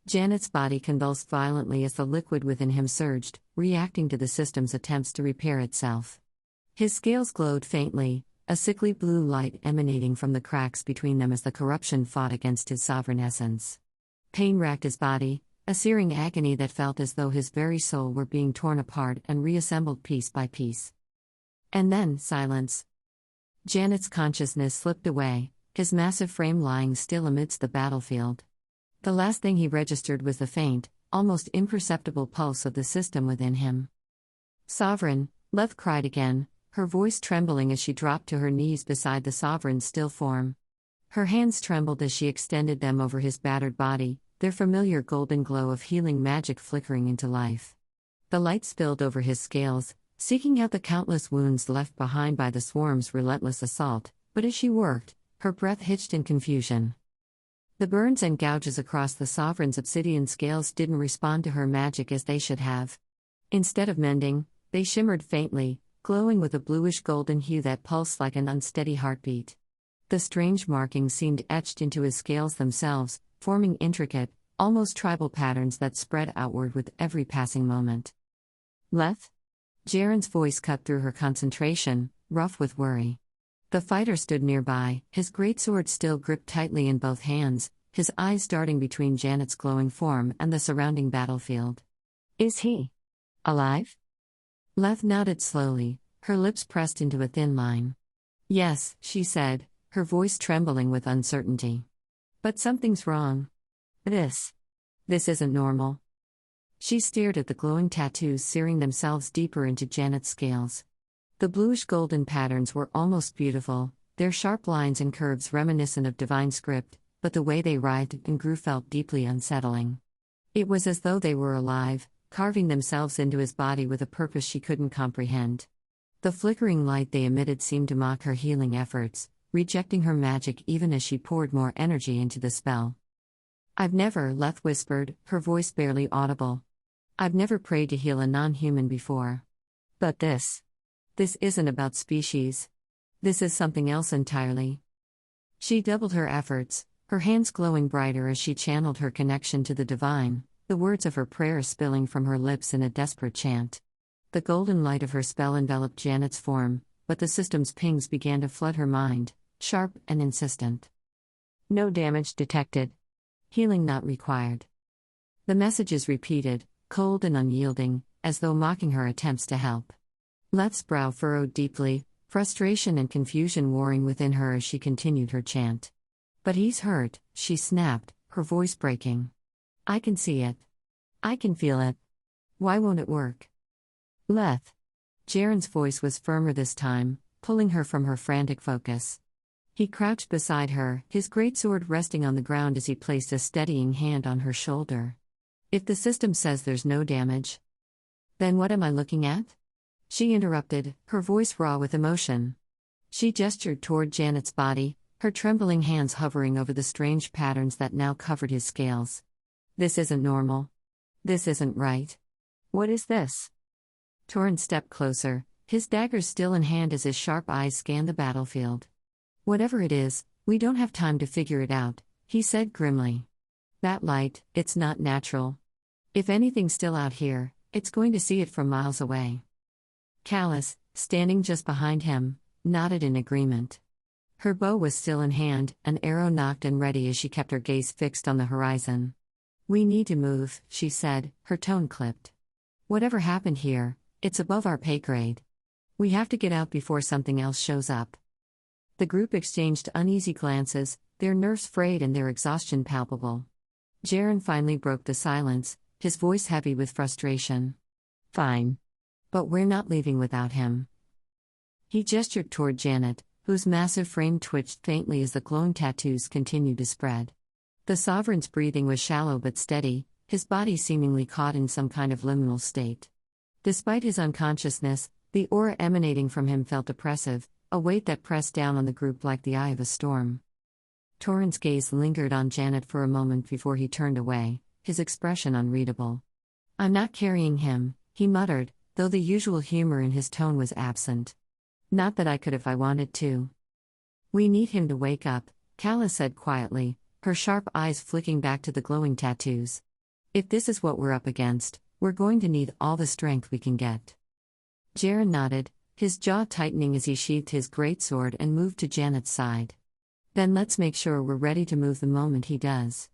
Jannet's body convulsed violently as the liquid within him surged, reacting to the system's attempts to repair itself. His scales glowed faintly, a sickly blue light emanating from the cracks between them as the corruption fought against his sovereign essence. Pain racked his body, a searing agony that felt as though his very soul were being torn apart and reassembled piece by piece. And then, silence. Jannet's consciousness slipped away, his massive frame lying still amidst the battlefield. The last thing he registered was the faint, almost imperceptible pulse of the system within him. Sovereign, Leth cried again, her voice trembling as she dropped to her knees beside the sovereign's still form. Her hands trembled as she extended them over his battered body, their familiar golden glow of healing magic flickering into life. The light spilled over his scales, seeking out the countless wounds left behind by the swarm's relentless assault, but as she worked, her breath hitched in confusion. The burns and gouges across the sovereign's obsidian scales didn't respond to her magic as they should have. Instead of mending, they shimmered faintly, glowing with a bluish-golden hue that pulsed like an unsteady heartbeat. The strange markings seemed etched into his scales themselves, forming intricate, almost tribal patterns that spread outward with every passing moment. Leth? Jaren's voice cut through her concentration, rough with worry. The fighter stood nearby, his greatsword still gripped tightly in both hands, his eyes darting between Jannet's glowing form and the surrounding battlefield. Is he alive? Leth nodded slowly, her lips pressed into a thin line. Yes, she said, her voice trembling with uncertainty. But something's wrong. This isn't normal. She stared at the glowing tattoos searing themselves deeper into Jannet's scales. The bluish-golden patterns were almost beautiful, their sharp lines and curves reminiscent of divine script, but the way they writhed and grew felt deeply unsettling. It was as though they were alive, carving themselves into his body with a purpose she couldn't comprehend. The flickering light they emitted seemed to mock her healing efforts, rejecting her magic even as she poured more energy into the spell. I've never, Leth whispered, her voice barely audible. I've never prayed to heal a non-human before. But this isn't about species. This is something else entirely. She doubled her efforts, her hands glowing brighter as she channeled her connection to the divine, the words of her prayer spilling from her lips in a desperate chant. The golden light of her spell enveloped Jannet's form, but the system's pings began to flood her mind, sharp and insistent. No damage detected. Healing not required. The messages repeated, cold and unyielding, as though mocking her attempts to help. Leth's brow furrowed deeply, frustration and confusion warring within her as she continued her chant. But he's hurt, she snapped, her voice breaking. I can see it. I can feel it. Why won't it work? Leth. Jaren's voice was firmer this time, pulling her from her frantic focus. He crouched beside her, his greatsword resting on the ground as he placed a steadying hand on her shoulder. If the system says there's no damage, then what am I looking at? She interrupted, her voice raw with emotion. She gestured toward Jannet's body, her trembling hands hovering over the strange patterns that now covered his scales. This isn't normal. This isn't right. What is this? Torrent stepped closer, his dagger still in hand as his sharp eyes scanned the battlefield. Whatever it is, we don't have time to figure it out, he said grimly. That light, it's not natural. If anything's still out here, it's going to see it from miles away. Callus, standing just behind him, nodded in agreement. Her bow was still in hand, an arrow nocked and ready as she kept her gaze fixed on the horizon. We need to move, she said, her tone clipped. Whatever happened here, it's above our pay grade. We have to get out before something else shows up. The group exchanged uneasy glances, their nerves frayed and their exhaustion palpable. Jaren finally broke the silence, his voice heavy with frustration. Fine. But we're not leaving without him. He gestured toward Jannet, whose massive frame twitched faintly as the glowing tattoos continued to spread. The sovereign's breathing was shallow but steady, his body seemingly caught in some kind of liminal state. Despite his unconsciousness, the aura emanating from him felt oppressive, a weight that pressed down on the group like the eye of a storm. Torrent's gaze lingered on Jannet for a moment before he turned away, his expression unreadable. I'm not carrying him, he muttered, though the usual humor in his tone was absent. Not that I could if I wanted to. We need him to wake up, Calla said quietly, her sharp eyes flicking back to the glowing tattoos. If this is what we're up against, we're going to need all the strength we can get. Jaren nodded, his jaw tightening as he sheathed his greatsword and moved to Janet's side. Then let's make sure we're ready to move the moment he does.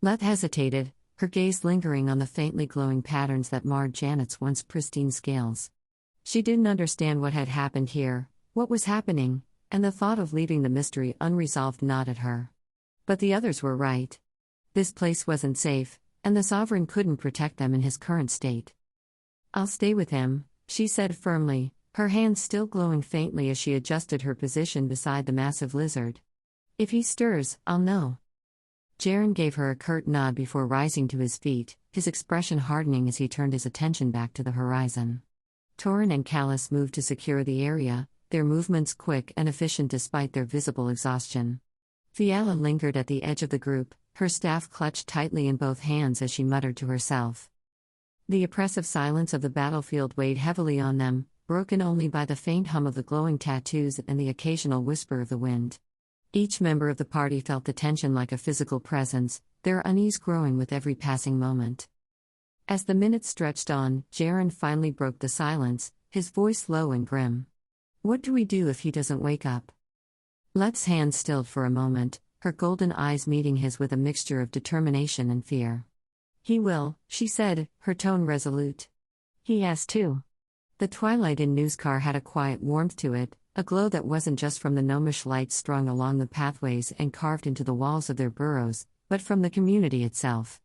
Leth hesitated, her gaze lingering on the faintly glowing patterns that marred Janet's once pristine scales. She didn't understand what had happened here, what was happening, and the thought of leaving the mystery unresolved gnawed at her. But the others were right. This place wasn't safe, and the Sovereign couldn't protect them in his current state. I'll stay with him, she said firmly, her hands still glowing faintly as she adjusted her position beside the massive lizard. If he stirs, I'll know. Jaren gave her a curt nod before rising to his feet, his expression hardening as he turned his attention back to the horizon. Torrent and Callus moved to secure the area, their movements quick and efficient despite their visible exhaustion. Fiala lingered at the edge of the group, her staff clutched tightly in both hands as she muttered to herself. The oppressive silence of the battlefield weighed heavily on them, broken only by the faint hum of the glowing tattoos and the occasional whisper of the wind. Each member of the party felt the tension like a physical presence, their unease growing with every passing moment. As the minutes stretched on, Jaren finally broke the silence, his voice low and grim. What do we do if he doesn't wake up? Let's hand stilled for a moment, her golden eyes meeting his with a mixture of determination and fear. He will, she said, her tone resolute. He has to. The twilight in Newscar had a quiet warmth to it, a glow that wasn't just from the gnomish lights strung along the pathways and carved into the walls of their burrows, but from the community itself.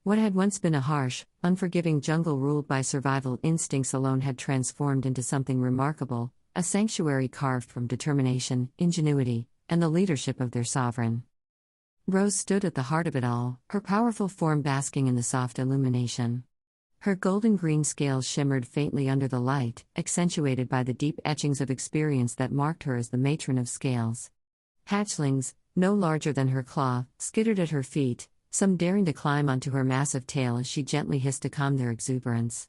What had once been a harsh, unforgiving jungle ruled by survival instincts alone had transformed into something remarkable, a sanctuary carved from determination, ingenuity, and the leadership of their sovereign. Rose stood at the heart of it all, her powerful form basking in the soft illumination. Her golden-green scales shimmered faintly under the light, accentuated by the deep etchings of experience that marked her as the matron of scales. Hatchlings, no larger than her claw, skittered at her feet, some daring to climb onto her massive tail as she gently hissed to calm their exuberance.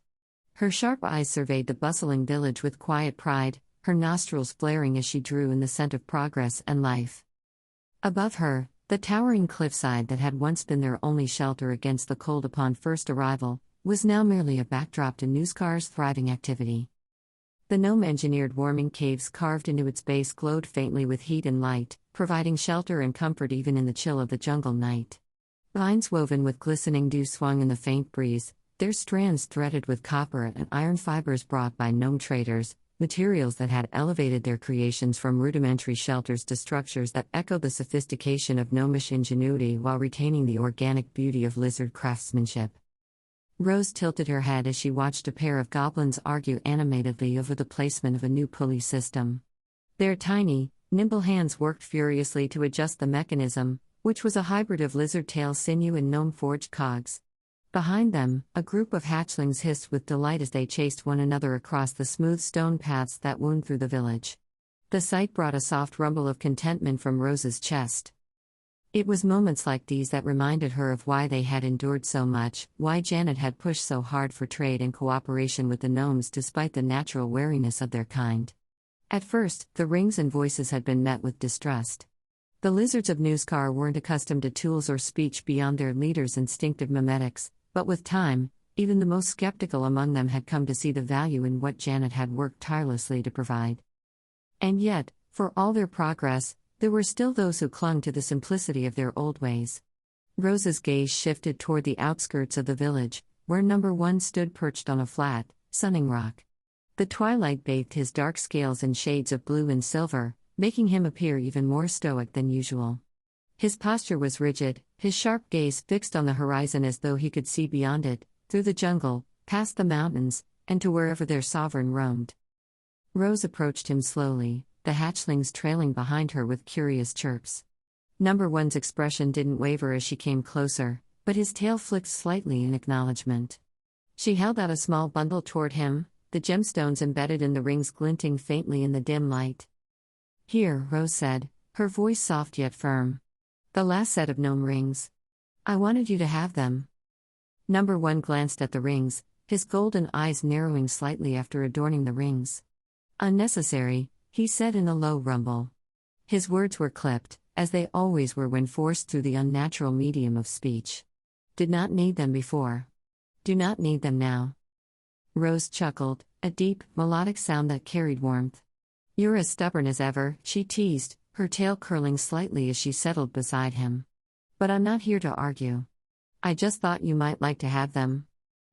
Her sharp eyes surveyed the bustling village with quiet pride, her nostrils flaring as she drew in the scent of progress and life. Above her, the towering cliffside that had once been their only shelter against the cold upon first arrival, was now merely a backdrop to Newscar's thriving activity. The gnome-engineered warming caves carved into its base glowed faintly with heat and light, providing shelter and comfort even in the chill of the jungle night. Vines woven with glistening dew swung in the faint breeze, their strands threaded with copper and iron fibers brought by gnome traders, materials that had elevated their creations from rudimentary shelters to structures that echoed the sophistication of gnomish ingenuity while retaining the organic beauty of lizard craftsmanship. Rose tilted her head as she watched a pair of goblins argue animatedly over the placement of a new pulley system. Their tiny, nimble hands worked furiously to adjust the mechanism, which was a hybrid of lizard tail sinew and gnome-forged cogs. Behind them, a group of hatchlings hissed with delight as they chased one another across the smooth stone paths that wound through the village. The sight brought a soft rumble of contentment from Rose's chest. It was moments like these that reminded her of why they had endured so much, why Jannet had pushed so hard for trade and cooperation with the gnomes despite the natural wariness of their kind. At first, the rings and voices had been met with distrust. The lizards of Newskar weren't accustomed to tools or speech beyond their leader's instinctive mimetics, but with time, even the most skeptical among them had come to see the value in what Jannet had worked tirelessly to provide. And yet, for all their progress, there were still those who clung to the simplicity of their old ways. Rose's gaze shifted toward the outskirts of the village, where number 1 stood perched on a flat, sunning rock. The twilight bathed his dark scales in shades of blue and silver, making him appear even more stoic than usual. His posture was rigid, his sharp gaze fixed on the horizon as though he could see beyond it, through the jungle, past the mountains, and to wherever their sovereign roamed. Rose approached him slowly, the hatchlings trailing behind her with curious chirps. Number 1's expression didn't waver as she came closer, but his tail flicked slightly in acknowledgement. She held out a small bundle toward him, the gemstones embedded in the rings glinting faintly in the dim light. "Here," Rose said, her voice soft yet firm. "The last set of gnome rings. I wanted you to have them." Number 1 glanced at the rings, his golden eyes narrowing slightly after adorning the rings. "Unnecessary," he said in a low rumble. His words were clipped, as they always were when forced through the unnatural medium of speech. "Did not need them before. Do not need them now." Rose chuckled, a deep, melodic sound that carried warmth. "You're as stubborn as ever," she teased, her tail curling slightly as she settled beside him. "But I'm not here to argue. I just thought you might like to have them.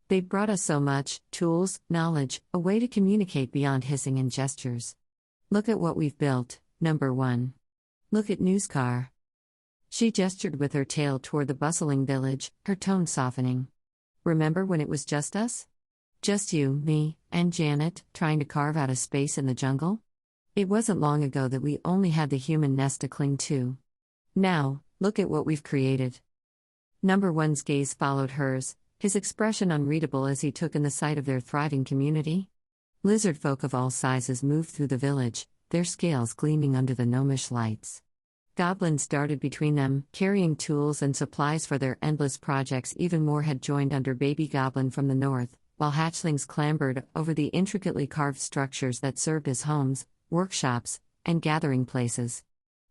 They've brought us so much: tools, knowledge, a way to communicate beyond hissing and gestures. Look at what we've built, number 1. Look at Newskar." She gestured with her tail toward the bustling village, her tone softening. "Remember when it was just us? Just you, me, and Jannet, trying to carve out a space in the jungle? It wasn't long ago that we only had the human nest to cling to. Now, look at what we've created." Number 1's gaze followed hers, his expression unreadable as he took in the sight of their thriving community. Lizard folk of all sizes moved through the village, their scales gleaming under the gnomish lights. Goblins darted between them, carrying tools and supplies for their endless projects. Even more had joined under Baby Goblin from the north, while hatchlings clambered over the intricately carved structures that served as homes, workshops, and gathering places.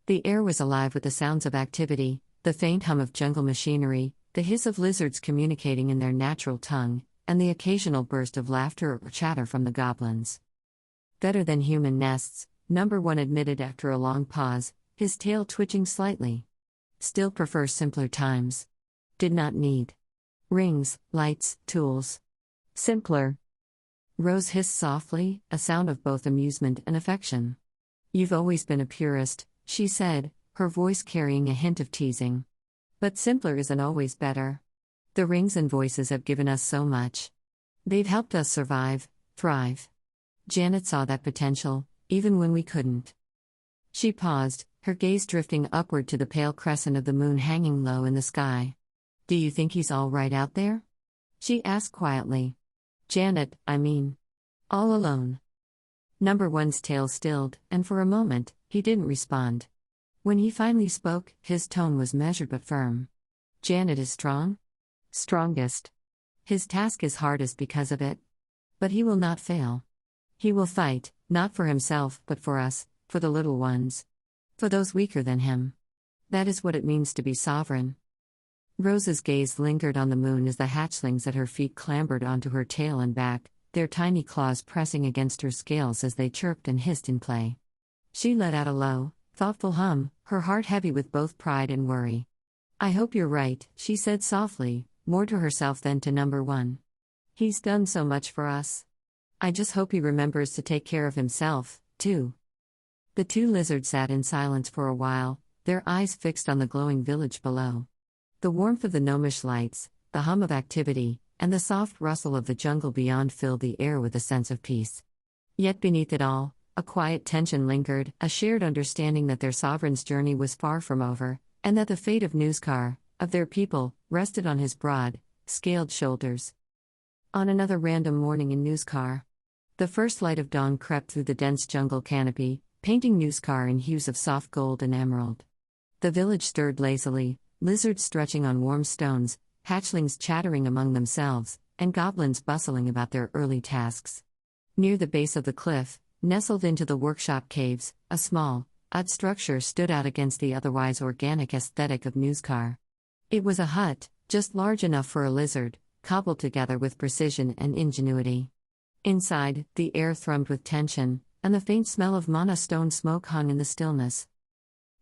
The air was alive with the sounds of activity, the faint hum of jungle machinery, the hiss of lizards communicating in their natural tongue, and the occasional burst of laughter or chatter from the goblins. "Better than human nests," number 1 admitted after a long pause, his tail twitching slightly. "Still prefer simpler times. Did not need rings, lights, tools. Simpler." Rose hissed softly, a sound of both amusement and affection. "You've always been a purist," she said, her voice carrying a hint of teasing. "But simpler isn't always better. The rings and voices have given us so much. They've helped us survive, thrive. Jannet saw that potential, even when we couldn't." She paused, her gaze drifting upward to the pale crescent of the moon hanging low in the sky. "Do you think he's all right out there?" she asked quietly. "Jannet, I mean. All alone." Number 1's tail stilled, and for a moment, he didn't respond. When he finally spoke, his tone was measured but firm. "Jannet is strong? Strongest. His task is hardest because of it. But he will not fail. He will fight, not for himself, but for us, for the little ones. For those weaker than him. That is what it means to be sovereign." Rose's gaze lingered on the moon as the hatchlings at her feet clambered onto her tail and back, their tiny claws pressing against her scales as they chirped and hissed in play. She let out a low, thoughtful hum, her heart heavy with both pride and worry. "I hope you're right," she said softly, more to herself than to number 1. "He's done so much for us. I just hope he remembers to take care of himself, too." The two lizards sat in silence for a while, their eyes fixed on the glowing village below. The warmth of the gnomish lights, the hum of activity, and the soft rustle of the jungle beyond filled the air with a sense of peace. Yet beneath it all, A quiet tension lingered, a shared understanding that their sovereign's journey was far from over, and that the fate of Newskar, of their people, rested on his broad, scaled shoulders. On another random morning in Newskar, the first light of dawn crept through the dense jungle canopy, painting Newskar in hues of soft gold and emerald. The village stirred lazily, lizards stretching on warm stones, hatchlings chattering among themselves, and goblins bustling about their early tasks. Near the base of the cliff, nestled into the workshop caves, a small, odd structure stood out against the otherwise organic aesthetic of Newskar. It was a hut, just large enough for a lizard, cobbled together with precision and ingenuity. Inside, the air thrummed with tension, and the faint smell of mana stone smoke hung in the stillness.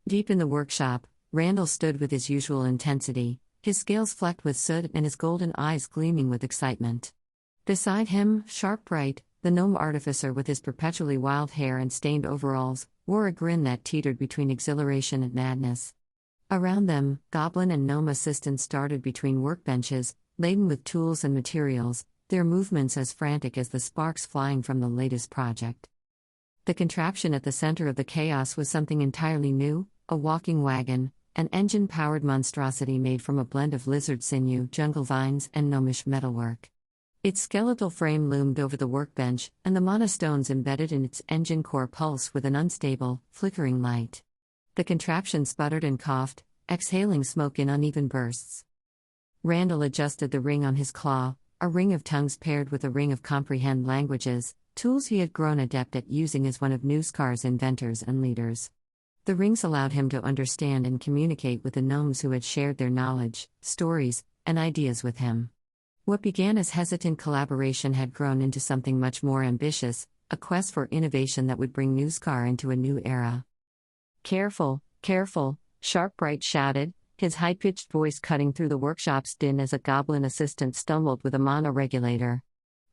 Deep in the workshop, Randall stood with his usual intensity, his scales flecked with soot and his golden eyes gleaming with excitement. Beside him, Sharpbright, the gnome artificer with his perpetually wild hair and stained overalls, wore a grin that teetered between exhilaration and madness. Around them, goblin and gnome assistants darted between workbenches, laden with tools and materials, their movements as frantic as the sparks flying from the latest project. The contraption at the center of the chaos was something entirely new, a walking wagon, an engine-powered monstrosity made from a blend of lizard sinew, jungle vines, and gnomish metalwork. Its skeletal frame loomed over the workbench, and the mana stones embedded in its engine core pulsed with an unstable, flickering light. The contraption sputtered and coughed, exhaling smoke in uneven bursts. Randall adjusted the ring on his claw, a ring of tongues paired with a ring of comprehend languages, tools he had grown adept at using as one of Newskar's inventors and leaders. The rings allowed him to understand and communicate with the gnomes who had shared their knowledge, stories, and ideas with him. What began as hesitant collaboration had grown into something much more ambitious, a quest for innovation that would bring Newskar into a new era. "Careful, careful," Sharpbright shouted, his high-pitched voice cutting through the workshop's din as a goblin assistant stumbled with a mana regulator.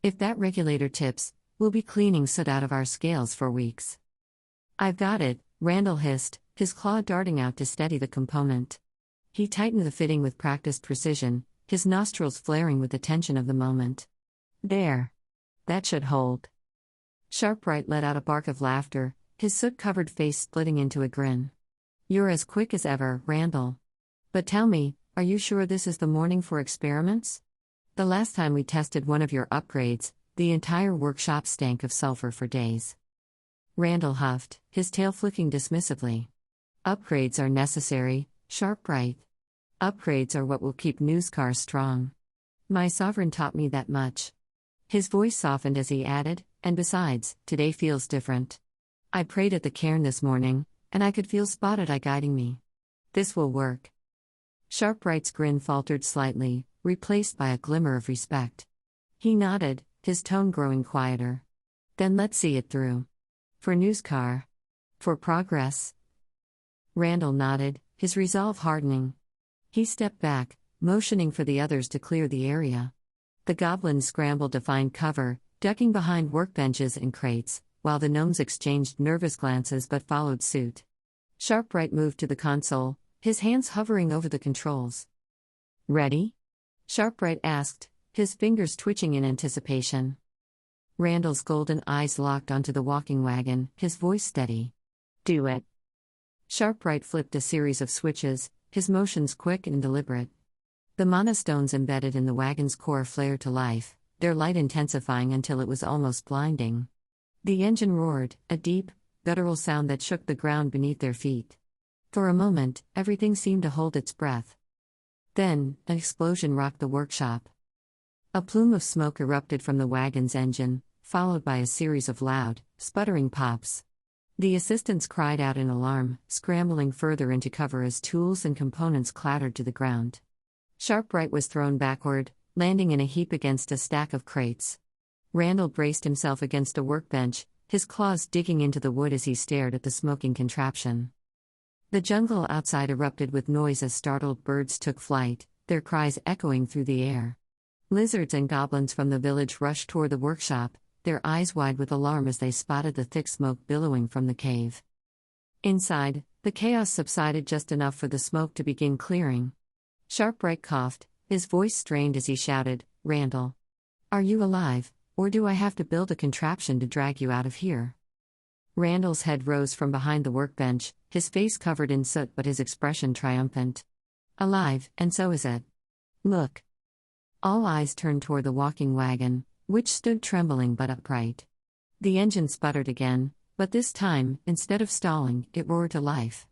"If that regulator tips, we'll be cleaning soot out of our scales for weeks." "I've got it," Randall hissed, his claw darting out to steady the component. He tightened the fitting with practiced precision, his nostrils flaring with the tension of the moment. "There. That should hold." Sharpbright let out a bark of laughter, his soot-covered face splitting into a grin. "You're as quick as ever, Randall. But tell me, are you sure this is the morning for experiments? The last time we tested one of your upgrades, the entire workshop stank of sulfur for days." Randall huffed, his tail flicking dismissively. "Upgrades are necessary, Sharpbright. Upgrades are what will keep Newskar strong. My sovereign taught me that much." His voice softened as he added, "And besides, today feels different. I prayed at the cairn this morning, and I could feel Spotted Eye guiding me. This will work." Sharpbright's grin faltered slightly, replaced by a glimmer of respect. He nodded, his tone growing quieter. "Then let's see it through. For Newskar. For progress." Randall nodded, his resolve hardening. He stepped back, motioning for the others to clear the area. The goblins scrambled to find cover, ducking behind workbenches and crates, while the gnomes exchanged nervous glances but followed suit. Sharpbright moved to the console, his hands hovering over the controls. "Ready?" Sharpbright asked, his fingers twitching in anticipation. Randall's golden eyes locked onto the walking wagon, his voice steady. "Do it." Sharpbright flipped a series of switches, his motions quick and deliberate. The mana stones embedded in the wagon's core flared to life, their light intensifying until it was almost blinding. The engine roared, a deep, guttural sound that shook the ground beneath their feet. For a moment, everything seemed to hold its breath. Then, an explosion rocked the workshop. A plume of smoke erupted from the wagon's engine, followed by a series of loud, sputtering pops. The assistants cried out in alarm, scrambling further into cover as tools and components clattered to the ground. Sharpbright was thrown backward, landing in a heap against a stack of crates. Randall braced himself against a workbench, his claws digging into the wood as he stared at the smoking contraption. The jungle outside erupted with noise as startled birds took flight, their cries echoing through the air. Lizards and goblins from the village rushed toward the workshop, their eyes wide with alarm as they spotted the thick smoke billowing from the cave. Inside, the chaos subsided just enough for the smoke to begin clearing. Sharpbright coughed, his voice strained as he shouted, "Randall. Are you alive, or do I have to build a contraption to drag you out of here?" Randall's head rose from behind the workbench, his face covered in soot but his expression triumphant. Alive, and so is it. Look. All eyes turned toward the walking wagon, which stood trembling but upright. The engine sputtered again, but this time, instead of stalling, it roared to life.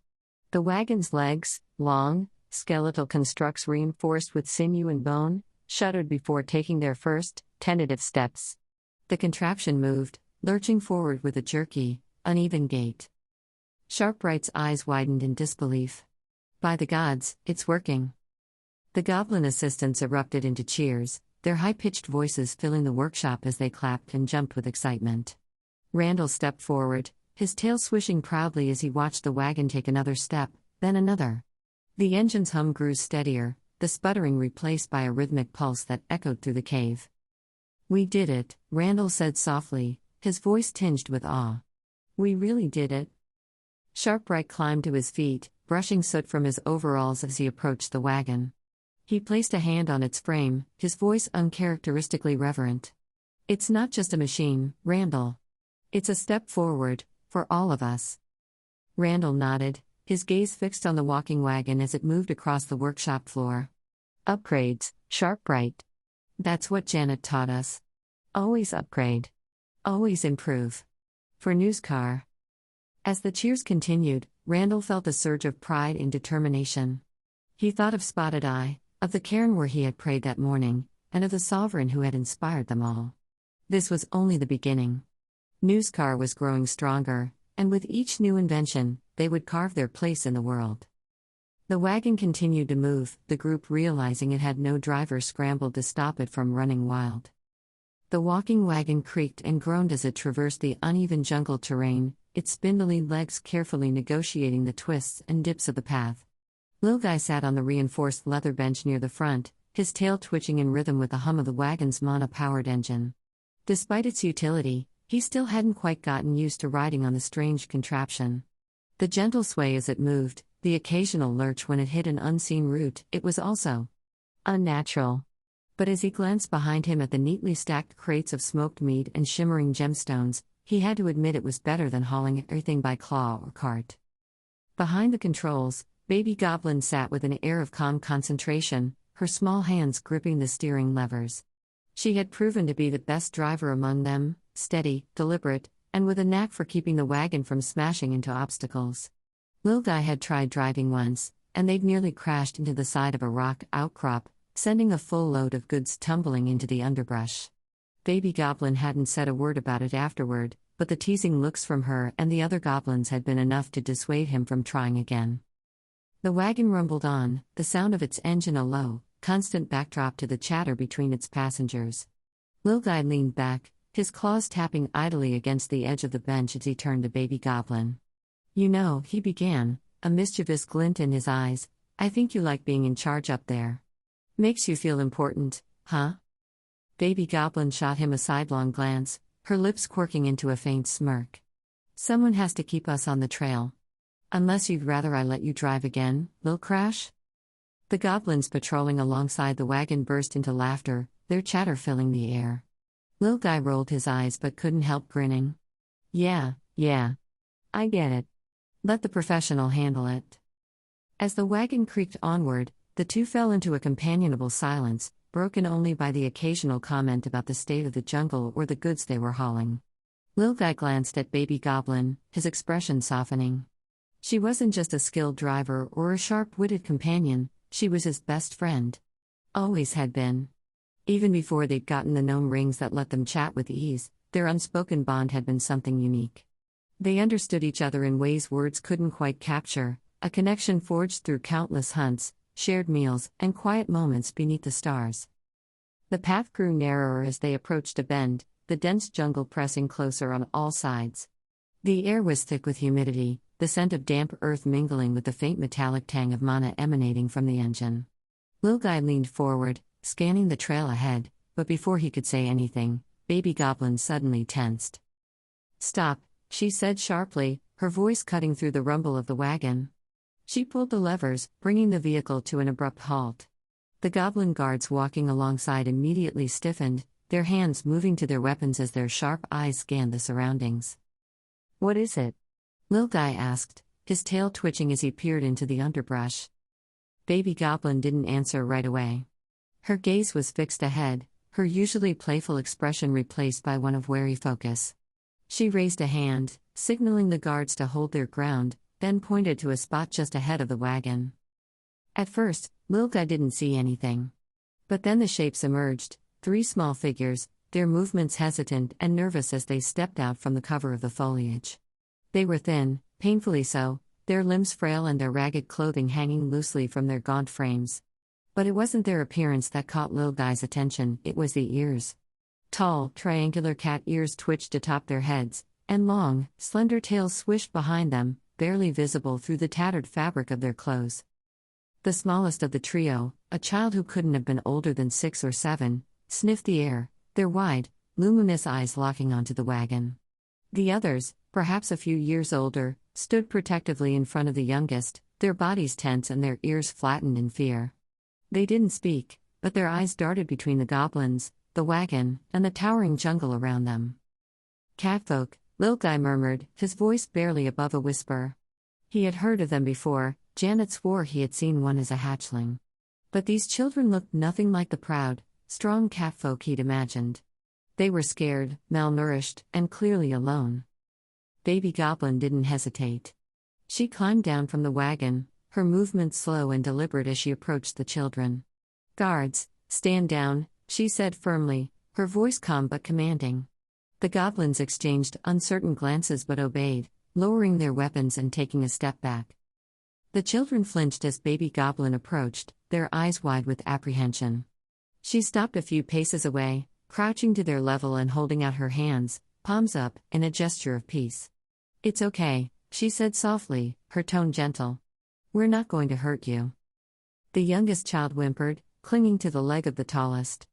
The wagon's legs, long, skeletal constructs reinforced with sinew and bone, shuddered before taking their first, tentative steps. The contraption moved, lurching forward with a jerky, uneven gait. Sharpright's eyes widened in disbelief. By the gods, it's working. The goblin assistants erupted into cheers, their high-pitched voices filling the workshop as they clapped and jumped with excitement. Randall stepped forward, his tail swishing proudly as he watched the wagon take another step, then another. The engine's hum grew steadier, the sputtering replaced by a rhythmic pulse that echoed through the cave. "We did it," Randall said softly, his voice tinged with awe. "We really did it." Sharpright climbed to his feet, brushing soot from his overalls as he approached the wagon. He placed a hand on its frame, his voice uncharacteristically reverent. "It's not just a machine, Randall. It's a step forward, for all of us." Randall nodded, his gaze fixed on the walking wagon as it moved across the workshop floor. "Upgrades, Sharpright. That's what Jannet taught us. Always upgrade. Always improve. For Newscar." As the cheers continued, Randall felt a surge of pride and determination. He thought of Spotted Eye, of the cairn where he had prayed that morning, and of the sovereign who had inspired them all. This was only the beginning. Newscar was growing stronger, and with each new invention, they would carve their place in the world. The wagon continued to move, the group realizing it had no driver scrambled to stop it from running wild. The walking wagon creaked and groaned as it traversed the uneven jungle terrain, its spindly legs carefully negotiating the twists and dips of the path. Lil Guy sat on the reinforced leather bench near the front, his tail twitching in rhythm with the hum of the wagon's mana-powered engine. Despite its utility, he still hadn't quite gotten used to riding on the strange contraption. The gentle sway as it moved, the occasional lurch when it hit an unseen root, it was also unnatural. But as he glanced behind him at the neatly stacked crates of smoked meat and shimmering gemstones, he had to admit it was better than hauling everything by claw or cart. Behind the controls, Baby Goblin sat with an air of calm concentration, her small hands gripping the steering levers. She had proven to be the best driver among them, steady, deliberate, and with a knack for keeping the wagon from smashing into obstacles. Lil Guy had tried driving once, and they'd nearly crashed into the side of a rock outcrop, sending a full load of goods tumbling into the underbrush. Baby Goblin hadn't said a word about it afterward, but the teasing looks from her and the other goblins had been enough to dissuade him from trying again. The wagon rumbled on, the sound of its engine a low, constant backdrop to the chatter between its passengers. Lil Guy leaned back, his claws tapping idly against the edge of the bench as he turned to Baby Goblin. "You know," he began, a mischievous glint in his eyes, "I think you like being in charge up there. Makes you feel important, huh?" Baby Goblin shot him a sidelong glance, her lips quirking into a faint smirk. "Someone has to keep us on the trail. Unless you'd rather I let you drive again, Lil Crash?" The goblins patrolling alongside the wagon burst into laughter, their chatter filling the air. Lil Guy rolled his eyes but couldn't help grinning. Yeah. I get it. Let the professional handle it." As the wagon creaked onward, the two fell into a companionable silence, broken only by the occasional comment about the state of the jungle or the goods they were hauling. Lil Guy glanced at Baby Goblin, his expression softening. She wasn't just a skilled driver or a sharp-witted companion, she was his best friend. Always had been. Even before they'd gotten the gnome rings that let them chat with ease, their unspoken bond had been something unique. They understood each other in ways words couldn't quite capture, a connection forged through countless hunts, shared meals, and quiet moments beneath the stars. The path grew narrower as they approached a bend, the dense jungle pressing closer on all sides. The air was thick with humidity, the scent of damp earth mingling with the faint metallic tang of mana emanating from the engine. Lil Guy leaned forward, scanning the trail ahead, but before he could say anything, Baby Goblin suddenly tensed. "Stop," she said sharply, her voice cutting through the rumble of the wagon. She pulled the levers, bringing the vehicle to an abrupt halt. The goblin guards walking alongside immediately stiffened, their hands moving to their weapons as their sharp eyes scanned the surroundings. What is it? Lil Guy asked, his tail twitching as he peered into the underbrush. Baby Goblin didn't answer right away. Her gaze was fixed ahead, her usually playful expression replaced by one of wary focus. She raised a hand, signaling the guards to hold their ground, then pointed to a spot just ahead of the wagon. At first, Lil Guy didn't see anything. But then the shapes emerged, 3 small figures, their movements hesitant and nervous as they stepped out from the cover of the foliage. They were thin, painfully so, their limbs frail and their ragged clothing hanging loosely from their gaunt frames. But it wasn't their appearance that caught Lil Guy's attention, it was the ears. Tall, triangular cat ears twitched atop their heads, and long, slender tails swished behind them, barely visible through the tattered fabric of their clothes. The smallest of the trio, a child who couldn't have been older than 6 or 7, sniffed the air, their wide, luminous eyes locking onto the wagon. The others, perhaps a few years older, stood protectively in front of the youngest, their bodies tense and their ears flattened in fear. They didn't speak, but their eyes darted between the goblins, the wagon, and the towering jungle around them. Catfolk, Lil Guy murmured, his voice barely above a whisper. He had heard of them before. Jannet swore he had seen one as a hatchling. But these children looked nothing like the proud, strong catfolk he'd imagined. They were scared, malnourished, and clearly alone. Baby Goblin didn't hesitate. She climbed down from the wagon, her movements slow and deliberate as she approached the children. "Guards, stand down," she said firmly, her voice calm but commanding. The goblins exchanged uncertain glances but obeyed, lowering their weapons and taking a step back. The children flinched as Baby Goblin approached, their eyes wide with apprehension. She stopped a few paces away, crouching to their level and holding out her hands, palms up, in a gesture of peace. "It's okay," she said softly, her tone gentle. "We're not going to hurt you." The youngest child whimpered, clinging to the leg of the tallest.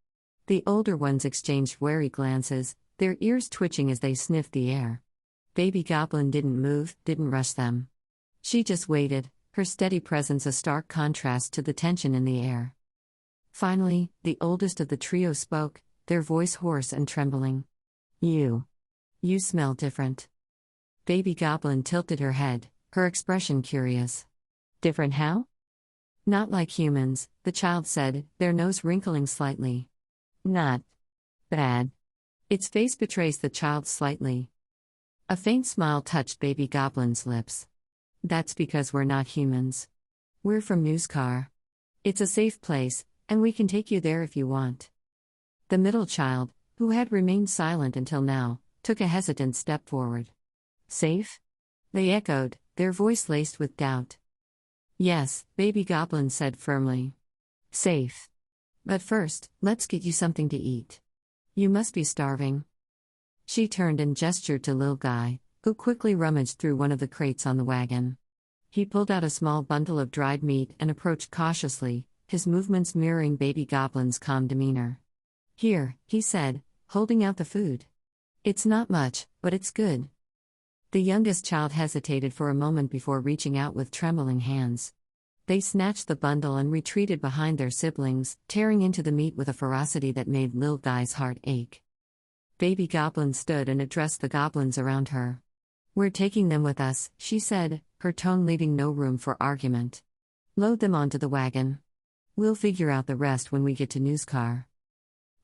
The older ones exchanged wary glances, their ears twitching as they sniffed the air. Baby Goblin didn't move, didn't rush them. She just waited, her steady presence a stark contrast to the tension in the air. Finally, the oldest of the trio spoke, their voice hoarse and trembling. You smell different." Baby Goblin tilted her head, her expression curious. "Different how?" "Not like humans," the child said, their nose wrinkling slightly. "Not bad." Its face betrays the child slightly. A faint smile touched Baby Goblin's lips. "That's because we're not humans. We're from Newscar. It's a safe place, and we can take you there if you want." The middle child, who had remained silent until now, took a hesitant step forward. "Safe?" they echoed, their voice laced with doubt. "Yes," Baby Goblin said firmly. "Safe. But first, let's get you something to eat. You must be starving." She turned and gestured to Lil Guy, who quickly rummaged through one of the crates on the wagon. He pulled out a small bundle of dried meat and approached cautiously, his movements mirroring Baby Goblin's calm demeanor. "Here," he said, holding out the food. "It's not much, but it's good." The youngest child hesitated for a moment before reaching out with trembling hands. They snatched the bundle and retreated behind their siblings, tearing into the meat with a ferocity that made Lil Guy's heart ache. Baby Goblin stood and addressed the goblins around her. "We're taking them with us," she said, her tone leaving no room for argument. "Load them onto the wagon. We'll figure out the rest when we get to Newscar."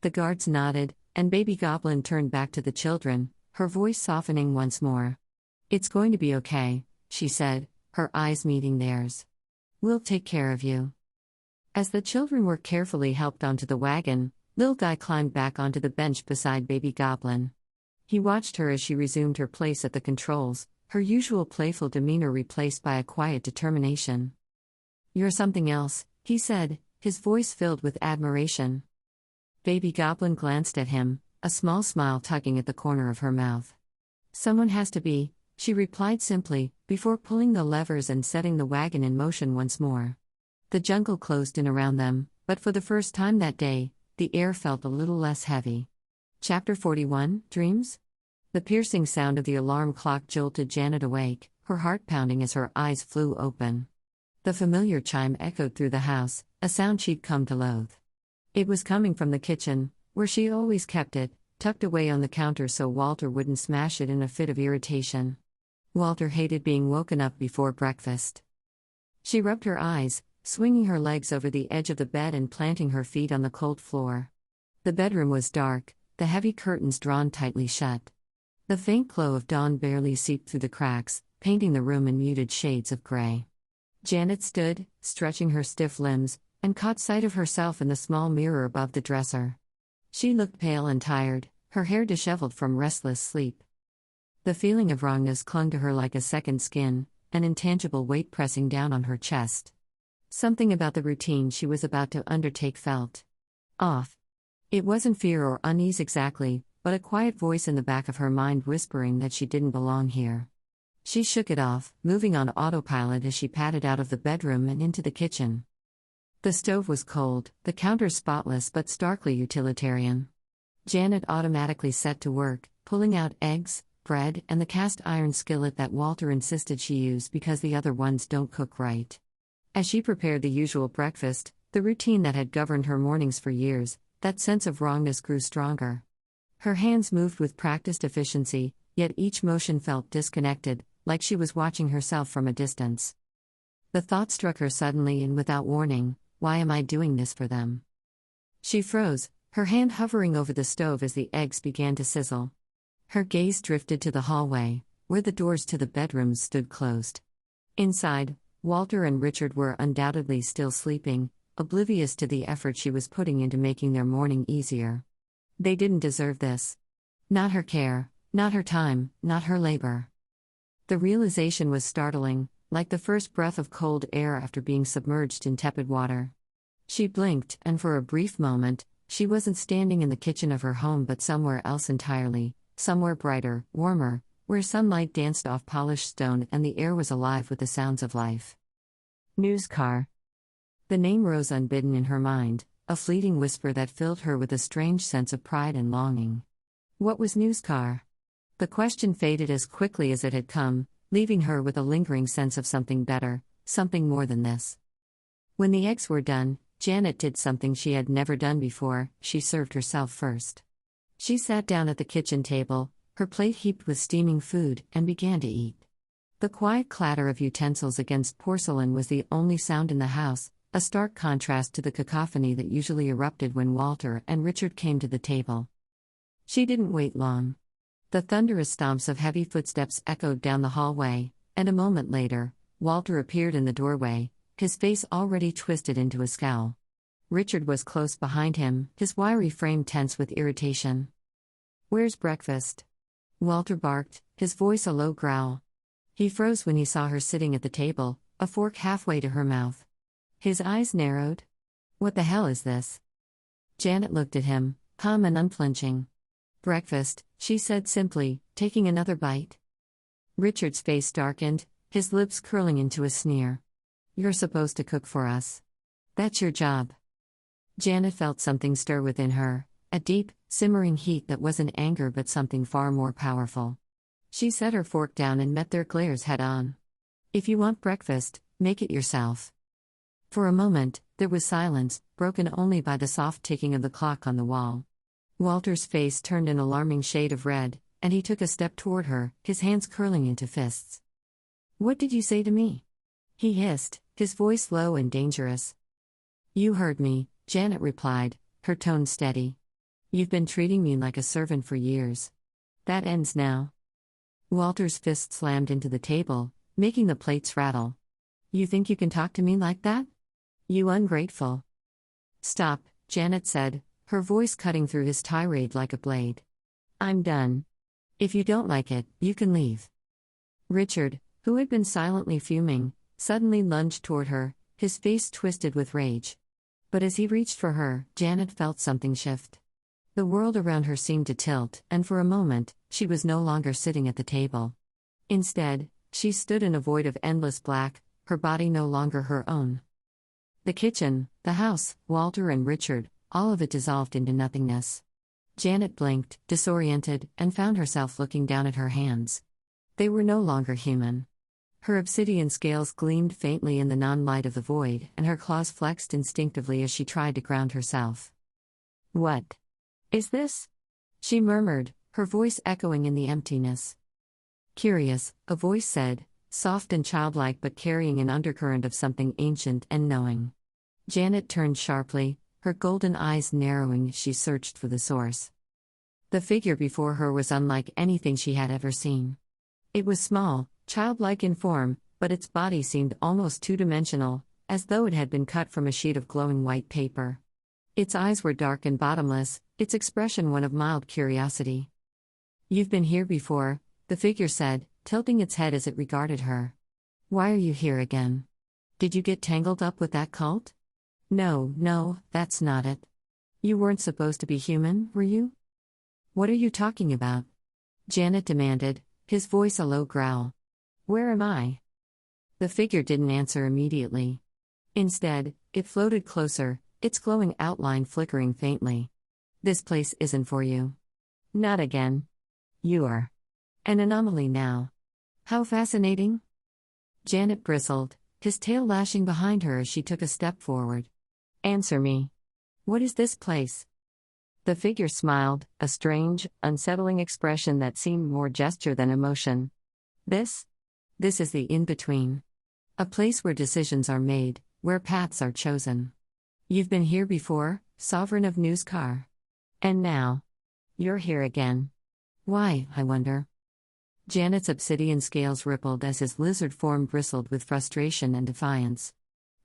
The guards nodded, and Baby Goblin turned back to the children, her voice softening once more. "It's going to be okay," she said, her eyes meeting theirs. "We'll take care of you." As the children were carefully helped onto the wagon, Lil Guy climbed back onto the bench beside Baby Goblin. He watched her as she resumed her place at the controls, her usual playful demeanor replaced by a quiet determination. "You're something else," he said, his voice filled with admiration. Baby Goblin glanced at him, a small smile tugging at the corner of her mouth. "Someone has to be," she replied simply, before pulling the levers and setting the wagon in motion once more. The jungle closed in around them, but for the first time that day, the air felt a little less heavy. Chapter 41, Dreams? The piercing sound of the alarm clock jolted Jannet awake, her heart pounding as her eyes flew open. The familiar chime echoed through the house, a sound she'd come to loathe. It was coming from the kitchen, where she always kept it, tucked away on the counter so Walter wouldn't smash it in a fit of irritation. Walter hated being woken up before breakfast. She rubbed her eyes, swinging her legs over the edge of the bed and planting her feet on the cold floor. The bedroom was dark, the heavy curtains drawn tightly shut. The faint glow of dawn barely seeped through the cracks, painting the room in muted shades of gray. Jannet stood, stretching her stiff limbs, and caught sight of herself in the small mirror above the dresser. She looked pale and tired, her hair disheveled from restless sleep. The feeling of wrongness clung to her like a second skin, an intangible weight pressing down on her chest. Something about the routine she was about to undertake felt off. It wasn't fear or unease exactly, but a quiet voice in the back of her mind whispering that she didn't belong here. She shook it off, moving on autopilot as she padded out of the bedroom and into the kitchen. The stove was cold, the counter spotless but starkly utilitarian. Jannet automatically set to work, pulling out eggs, bread, and the cast iron skillet that Walter insisted she use because the other ones don't cook right. As she prepared the usual breakfast, the routine that had governed her mornings for years, that sense of wrongness grew stronger. Her hands moved with practiced efficiency, yet each motion felt disconnected, like she was watching herself from a distance. The thought struck her suddenly and without warning, why am I doing this for them? She froze, her hand hovering over the stove as the eggs began to sizzle. Her gaze drifted to the hallway, where the doors to the bedrooms stood closed. Inside, Walter and Richard were undoubtedly still sleeping, oblivious to the effort she was putting into making their morning easier. They didn't deserve this. Not her care, not her time, not her labor. The realization was startling, like the first breath of cold air after being submerged in tepid water. She blinked, and for a brief moment, she wasn't standing in the kitchen of her home but somewhere else entirely, somewhere brighter, warmer, where sunlight danced off polished stone and the air was alive with the sounds of life. Newscar. The name rose unbidden in her mind, a fleeting whisper that filled her with a strange sense of pride and longing. What was Newscar? The question faded as quickly as it had come, leaving her with a lingering sense of something better, something more than this. When the eggs were done, Jannet did something she had never done before. She served herself first. She sat down at the kitchen table, her plate heaped with steaming food, and began to eat. The quiet clatter of utensils against porcelain was the only sound in the house, a stark contrast to the cacophony that usually erupted when Walter and Richard came to the table. She didn't wait long. The thunderous stomps of heavy footsteps echoed down the hallway, and a moment later, Walter appeared in the doorway, his face already twisted into a scowl. Richard was close behind him, his wiry frame tense with irritation. "Where's breakfast?" Walter barked, his voice a low growl. He froze when he saw her sitting at the table, a fork halfway to her mouth. His eyes narrowed. "What the hell is this?" Jannet looked at him, calm and unflinching. "Breakfast," she said simply, taking another bite. Richard's face darkened, his lips curling into a sneer. "You're supposed to cook for us. That's your job." Jannet felt something stir within her, a deep, simmering heat that wasn't anger but something far more powerful. She set her fork down and met their glares head-on. "If you want breakfast, make it yourself." For a moment, there was silence, broken only by the soft ticking of the clock on the wall. Walter's face turned an alarming shade of red, and he took a step toward her, his hands curling into fists. "What did you say to me?" he hissed, his voice low and dangerous. "You heard me," Jannet replied, her tone steady. "You've been treating me like a servant for years. That ends now." Walter's fist slammed into the table, making the plates rattle. "You think you can talk to me like that? You ungrateful." "Stop," Jannet said, her voice cutting through his tirade like a blade. "I'm done. If you don't like it, you can leave." Richard, who had been silently fuming, suddenly lunged toward her, his face twisted with rage. But as he reached for her, Jannet felt something shift. The world around her seemed to tilt, and for a moment, she was no longer sitting at the table. Instead, she stood in a void of endless black, her body no longer her own. The kitchen, the house, Walter and Richard, all of it dissolved into nothingness. Jannet blinked, disoriented, and found herself looking down at her hands. They were no longer human. Her obsidian scales gleamed faintly in the non-light of the void, and her claws flexed instinctively as she tried to ground herself. "What is this?" she murmured, her voice echoing in the emptiness. Curious, a voice said, soft and childlike but carrying an undercurrent of something ancient and knowing. Jannet turned sharply, her golden eyes narrowing as she searched for the source. The figure before her was unlike anything she had ever seen. It was small, childlike in form, but its body seemed almost two-dimensional, as though it had been cut from a sheet of glowing white paper. Its eyes were dark and bottomless, its expression one of mild curiosity. "You've been here before," the figure said, tilting its head as it regarded her. "Why are you here again? Did you get tangled up with that cult?" No, that's not it. You weren't supposed to be human, were you?" "What are you talking about?" Jannet demanded, his voice a low growl. "Where am I?" The figure didn't answer immediately. Instead, it floated closer, its glowing outline flickering faintly. "This place isn't for you. Not again. You are an anomaly now." "How fascinating?" Jannet bristled, his tail lashing behind her as she took a step forward. "Answer me. What is this place?" The figure smiled, a strange, unsettling expression that seemed more gesture than emotion. This is the in-between. A place where decisions are made, where paths are chosen. You've been here before, sovereign of Newskar. And now, you're here again. Why, I wonder?" Janet's obsidian scales rippled as his lizard form bristled with frustration and defiance.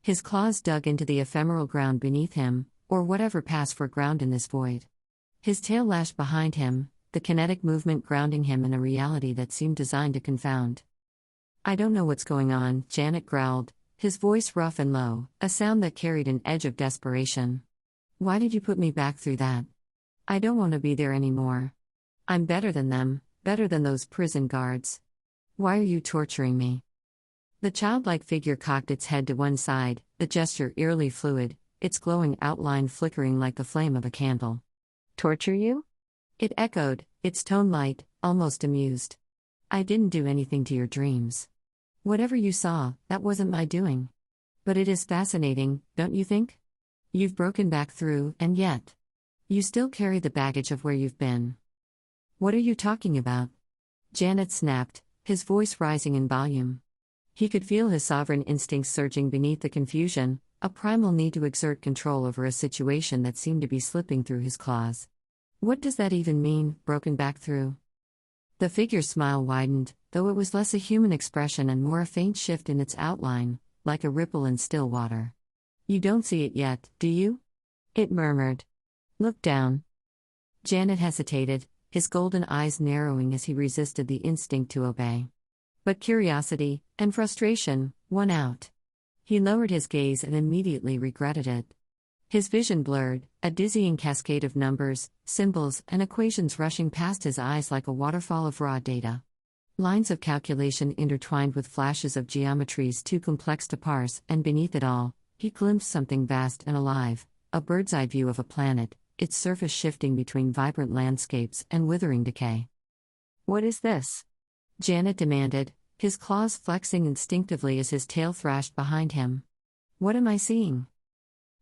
His claws dug into the ephemeral ground beneath him, or whatever passed for ground in this void. His tail lashed behind him, the kinetic movement grounding him in a reality that seemed designed to confound. "I don't know what's going on," Jannet growled, his voice rough and low, a sound that carried an edge of desperation. "Why did you put me back through that? I don't want to be there anymore. I'm better than them, better than those prison guards. Why are you torturing me?" The childlike figure cocked its head to one side, the gesture eerily fluid, its glowing outline flickering like the flame of a candle. "Torture you?" It echoed, its tone light, almost amused. "I didn't do anything to your dreams. Whatever you saw, that wasn't my doing. But it is fascinating, don't you think? You've broken back through, and yet you still carry the baggage of where you've been." "What are you talking about?" Jannet snapped, his voice rising in volume. He could feel his sovereign instincts surging beneath the confusion, a primal need to exert control over a situation that seemed to be slipping through his claws. "What does that even mean, broken back through?" The figure's smile widened, though it was less a human expression and more a faint shift in its outline, like a ripple in still water. "You don't see it yet, do you?" it murmured. "Look down." Jannet hesitated, his golden eyes narrowing as he resisted the instinct to obey. But curiosity, and frustration, won out. He lowered his gaze and immediately regretted it. His vision blurred, a dizzying cascade of numbers, symbols, and equations rushing past his eyes like a waterfall of raw data. Lines of calculation intertwined with flashes of geometries too complex to parse, and beneath it all, he glimpsed something vast and alive, a bird's-eye view of a planet, its surface shifting between vibrant landscapes and withering decay. "What is this?" Jannet demanded, his claws flexing instinctively as his tail thrashed behind him. "What am I seeing?"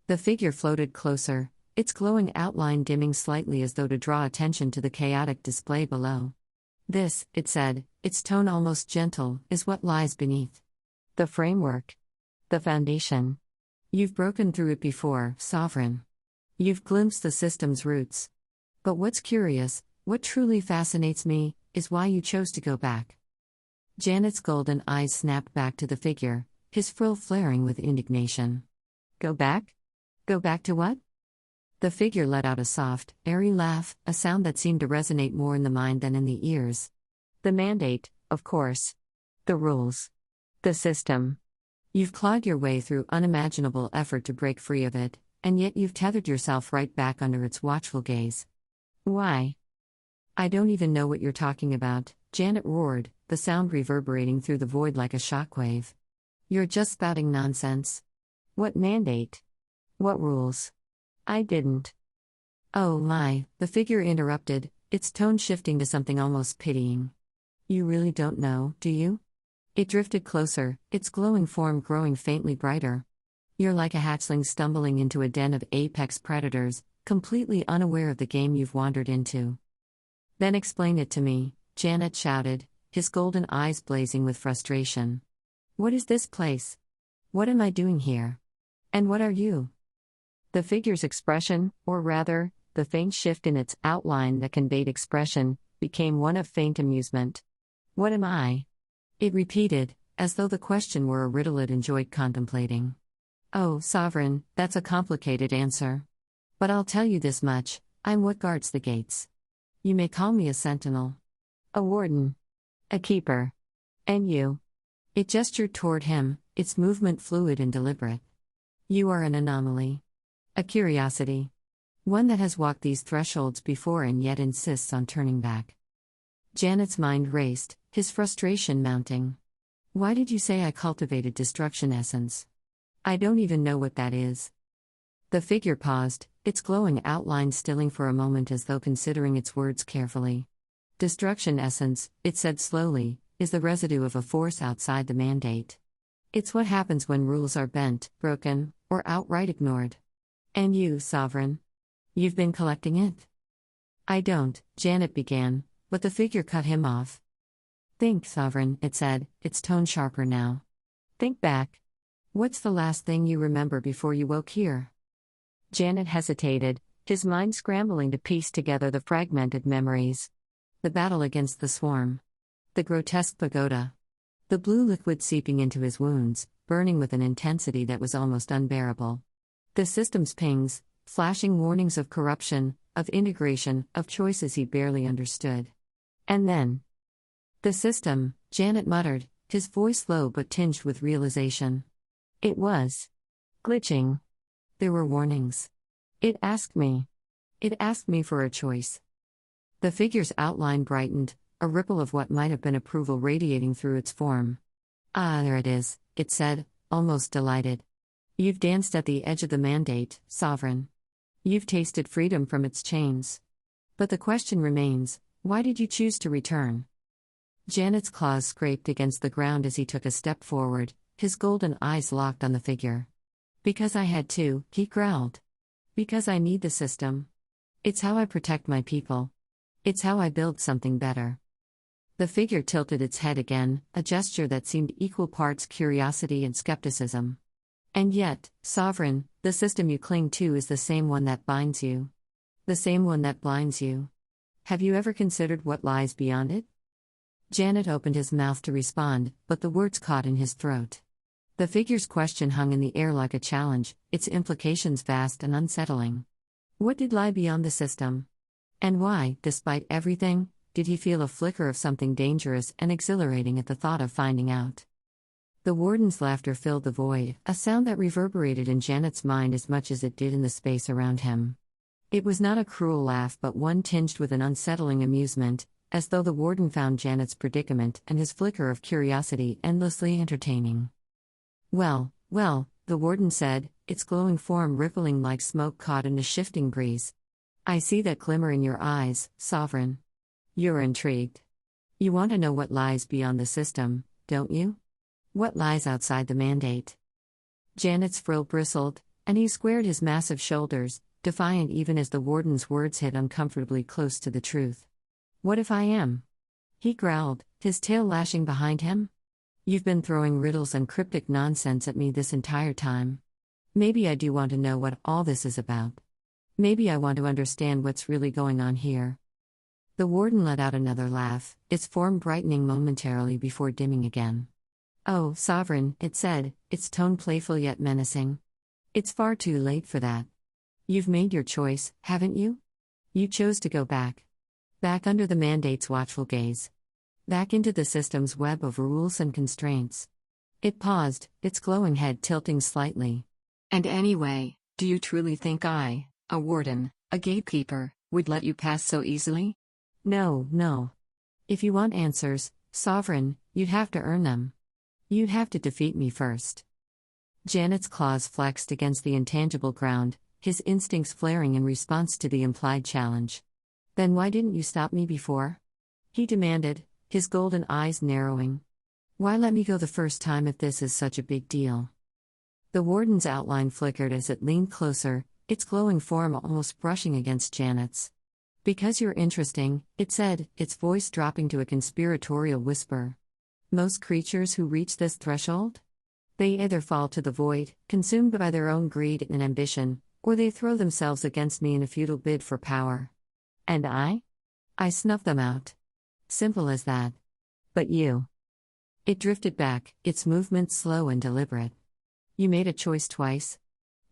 The figure floated closer, its glowing outline dimming slightly as though to draw attention to the chaotic display below. "This," it said, its tone almost gentle, "is what lies beneath. The framework. The foundation. You've broken through it before, Sovereign. You've glimpsed the system's roots. But what's curious, what truly fascinates me, is why you chose to go back." Janet's golden eyes snapped back to the figure, his frill flaring with indignation. "Go back? Go back to what?" The figure let out a soft, airy laugh, a sound that seemed to resonate more in the mind than in the ears. "The mandate, of course. The rules. The system. You've clawed your way through unimaginable effort to break free of it, and yet you've tethered yourself right back under its watchful gaze. Why?" "I don't even know what you're talking about," Jannet roared, the sound reverberating through the void like a shockwave. "You're just spouting nonsense. What mandate? What rules? I didn't." "Oh my," the figure interrupted, its tone shifting to something almost pitying. "You really don't know, do you?" It drifted closer, its glowing form growing faintly brighter. "You're like a hatchling stumbling into a den of apex predators, completely unaware of the game you've wandered into." "Then explain it to me," Jannet shouted, his golden eyes blazing with frustration. What is this place? What am I doing here? And what are you? The figure's expression, or rather, the faint shift in its outline that conveyed expression, became one of faint amusement. What am I? It repeated, as though the question were a riddle it enjoyed contemplating. Oh, Sovereign, that's a complicated answer. But I'll tell you this much, I'm what guards the gates. You may call me a sentinel. A warden. A keeper. And you? It gestured toward him, its movement fluid and deliberate. You are an anomaly. A curiosity. One that has walked these thresholds before and yet insists on turning back. Janet's mind raced, his frustration mounting. Why did you say I cultivated destruction essence? I don't even know what that is. The figure paused, its glowing outline stilling for a moment as though considering its words carefully. Destruction essence, it said slowly, is the residue of a force outside the mandate. It's what happens when rules are bent, broken, or outright ignored. And you, Sovereign? You've been collecting it? I don't, Jannet began, but the figure cut him off. Think, Sovereign, it said, its tone sharper now. Think back. What's the last thing you remember before you woke here? Jannet hesitated, his mind scrambling to piece together the fragmented memories. The battle against the swarm. The grotesque pagoda. The blue liquid seeping into his wounds, burning with an intensity that was almost unbearable. The system's pings, flashing warnings of corruption, of integration, of choices he barely understood. And then. The system, Jannet muttered, his voice low but tinged with realization. It was glitching. There were warnings. It asked me for a choice. The figure's outline brightened, a ripple of what might have been approval radiating through its form. Ah, there it is, it said, almost delighted. You've danced at the edge of the mandate, Sovereign. You've tasted freedom from its chains. But the question remains, why did you choose to return? Janet's claws scraped against the ground as he took a step forward, his golden eyes locked on the figure. Because I had to, he growled. Because I need the system. It's how I protect my people. It's how I build something better. The figure tilted its head again, a gesture that seemed equal parts curiosity and skepticism. And yet, Sovereign, the system you cling to is the same one that binds you. The same one that blinds you. Have you ever considered what lies beyond it? Jannet opened his mouth to respond, but the words caught in his throat. The figure's question hung in the air like a challenge, its implications vast and unsettling. What did lie beyond the system? And why, despite everything, did he feel a flicker of something dangerous and exhilarating at the thought of finding out? The warden's laughter filled the void, a sound that reverberated in Janet's mind as much as it did in the space around him. It was not a cruel laugh but one tinged with an unsettling amusement, as though the warden found Janet's predicament and his flicker of curiosity endlessly entertaining. Well, the warden said, its glowing form rippling like smoke caught in a shifting breeze. I see that glimmer in your eyes, Sovereign. You're intrigued. You want to know what lies beyond the system, don't you? What lies outside the mandate? Janet's frill bristled, and he squared his massive shoulders, defiant even as the warden's words hit uncomfortably close to the truth. What if I am? He growled, his tail lashing behind him. You've been throwing riddles and cryptic nonsense at me this entire time. Maybe I do want to know what all this is about. Maybe I want to understand what's really going on here. The warden let out another laugh, its form brightening momentarily before dimming again. Oh, Sovereign, it said, its tone playful yet menacing. It's far too late for that. You've made your choice, haven't you? You chose to go back. Back under the mandate's watchful gaze. Back into the system's web of rules and constraints. It paused, its glowing head tilting slightly. And anyway, do you truly think I, a warden, a gatekeeper, would let you pass so easily? No. If you want answers, Sovereign, you'd have to earn them. You'd have to defeat me first. Janet's claws flexed against the intangible ground, his instincts flaring in response to the implied challenge. Then why didn't you stop me before? He demanded, his golden eyes narrowing. Why let me go the first time if this is such a big deal? The warden's outline flickered as it leaned closer, its glowing form almost brushing against Janet's. Because you're interesting, it said, its voice dropping to a conspiratorial whisper. Most creatures who reach this threshold? They either fall to the void, consumed by their own greed and ambition, or they throw themselves against me in a futile bid for power. And I? I snuff them out. Simple as that. But you. It drifted back, its movement slow and deliberate. You made a choice twice.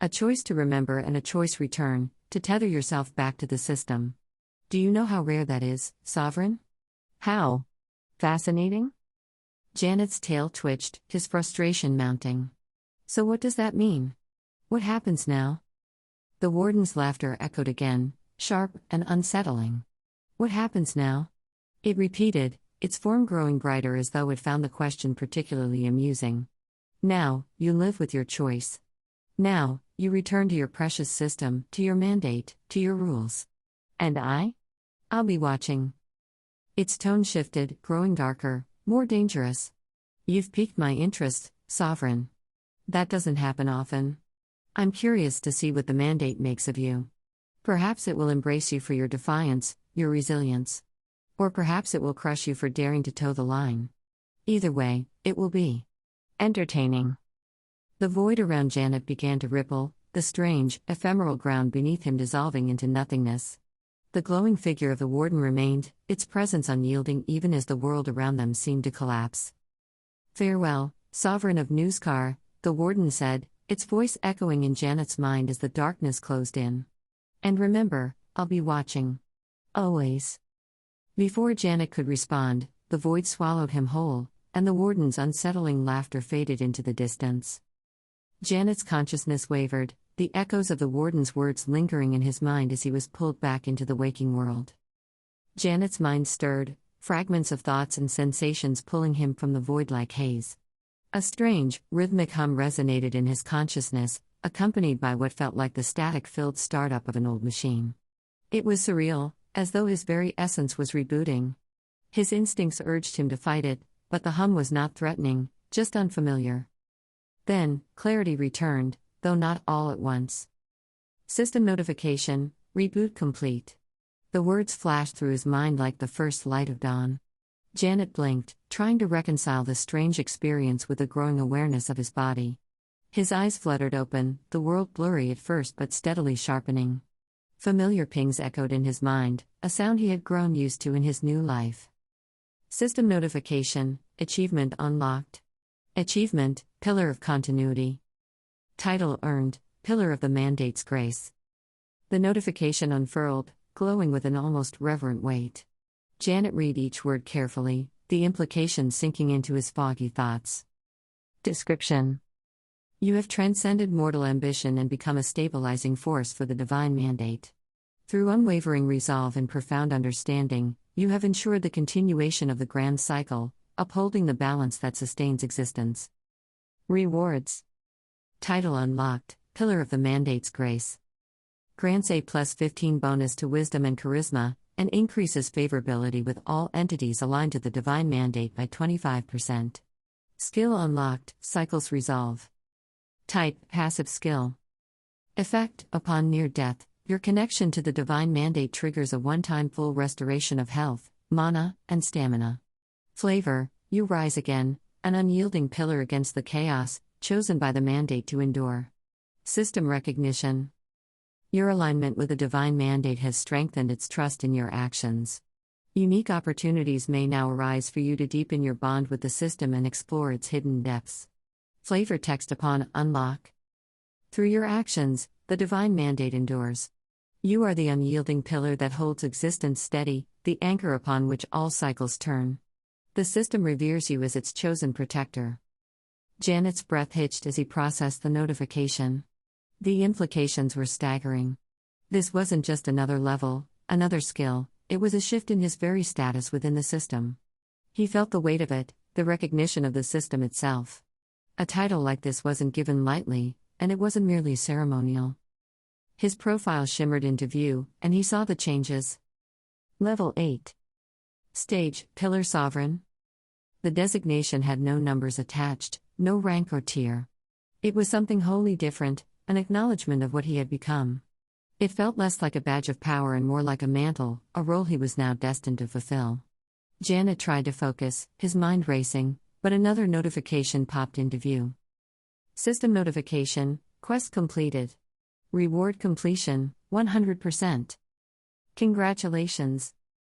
A choice to remember and a choice return, to tether yourself back to the system. Do you know how rare that is, Sovereign? How? Fascinating? Janet's tail twitched, his frustration mounting. So what does that mean? What happens now? The warden's laughter echoed again, sharp and unsettling. What happens now? It repeated, its form growing brighter as though it found the question particularly amusing. Now, you live with your choice. Now, you return to your precious system, to your mandate, to your rules. And I? I'll be watching. Its tone shifted, growing darker, more dangerous. You've piqued my interest, Sovereign. That doesn't happen often. I'm curious to see what the mandate makes of you. Perhaps it will embrace you for your defiance, your resilience. Or perhaps it will crush you for daring to toe the line. Either way, it will be entertaining. The void around Jannet began to ripple, the strange, ephemeral ground beneath him dissolving into nothingness. The glowing figure of the warden remained, its presence unyielding even as the world around them seemed to collapse. Farewell, Sovereign of Newskar, the warden said, its voice echoing in Janet's mind as the darkness closed in. And remember, I'll be watching. Always. Before Jannet could respond, the void swallowed him whole, and the warden's unsettling laughter faded into the distance. Janet's consciousness wavered, the echoes of the warden's words lingering in his mind as he was pulled back into the waking world. Janet's mind stirred, fragments of thoughts and sensations pulling him from the void-like haze. A strange, rhythmic hum resonated in his consciousness, accompanied by what felt like the static-filled startup of an old machine. It was surreal, as though his very essence was rebooting. His instincts urged him to fight it, but the hum was not threatening, just unfamiliar. Then, clarity returned, though not all at once. System notification, reboot complete. The words flashed through his mind like the first light of dawn. Jannet blinked, trying to reconcile the strange experience with the growing awareness of his body. His eyes fluttered open, the world blurry at first but steadily sharpening. Familiar pings echoed in his mind, a sound he had grown used to in his new life. System notification, achievement unlocked. Achievement, Pillar of Continuity. Title earned, Pillar of the Mandate's Grace. The notification unfurled, glowing with an almost reverent weight. Jannet read each word carefully, the implications sinking into his foggy thoughts. Description: You have transcended mortal ambition and become a stabilizing force for the divine mandate. Through unwavering resolve and profound understanding, you have ensured the continuation of the grand cycle, upholding the balance that sustains existence. Rewards: Title unlocked, Pillar of the Mandate's Grace. Grants A plus 15 bonus to wisdom and charisma, and increases favorability with all entities aligned to the divine mandate by 25%. Skill unlocked, Cycles resolve. Type, passive skill. Effect, upon near death, your connection to the divine mandate triggers a one-time full restoration of health, mana, and stamina. Flavor, you rise again, an unyielding pillar against the chaos, chosen by the mandate to endure. System recognition. Your alignment with the divine mandate has strengthened its trust in your actions. Unique opportunities may now arise for you to deepen your bond with the system and explore its hidden depths. Flavor text upon unlock. Through your actions, the divine mandate endures. You are the unyielding pillar that holds existence steady, the anchor upon which all cycles turn. The system reveres you as its chosen protector. Janet's breath hitched as he processed the notification. The implications were staggering. This wasn't just another level, another skill, it was a shift in his very status within the system. He felt the weight of it, the recognition of the system itself. A title like this wasn't given lightly, and it wasn't merely ceremonial. His profile shimmered into view, and he saw the changes. Level 8. Stage, Pillar Sovereign. The designation had no numbers attached, no rank or tier. It was something wholly different, an acknowledgement of what he had become. It felt less like a badge of power and more like a mantle, a role he was now destined to fulfill. Jannet tried to focus, his mind racing, but another notification popped into view. System notification, quest completed. Reward completion, 100%. Congratulations.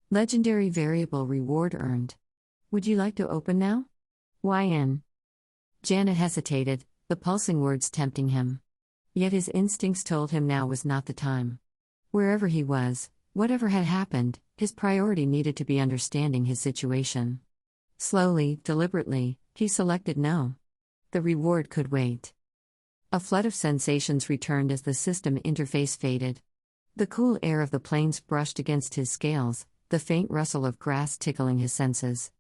Legendary variable reward earned. Would you like to open now? YN. Jannet hesitated, the pulsing words tempting him. Yet his instincts told him now was not the time. Wherever he was, whatever had happened, his priority needed to be understanding his situation. Slowly, deliberately, he selected no. The reward could wait. A flood of sensations returned as the system interface faded. The cool air of the plains brushed against his scales, the faint rustle of grass tickling his senses.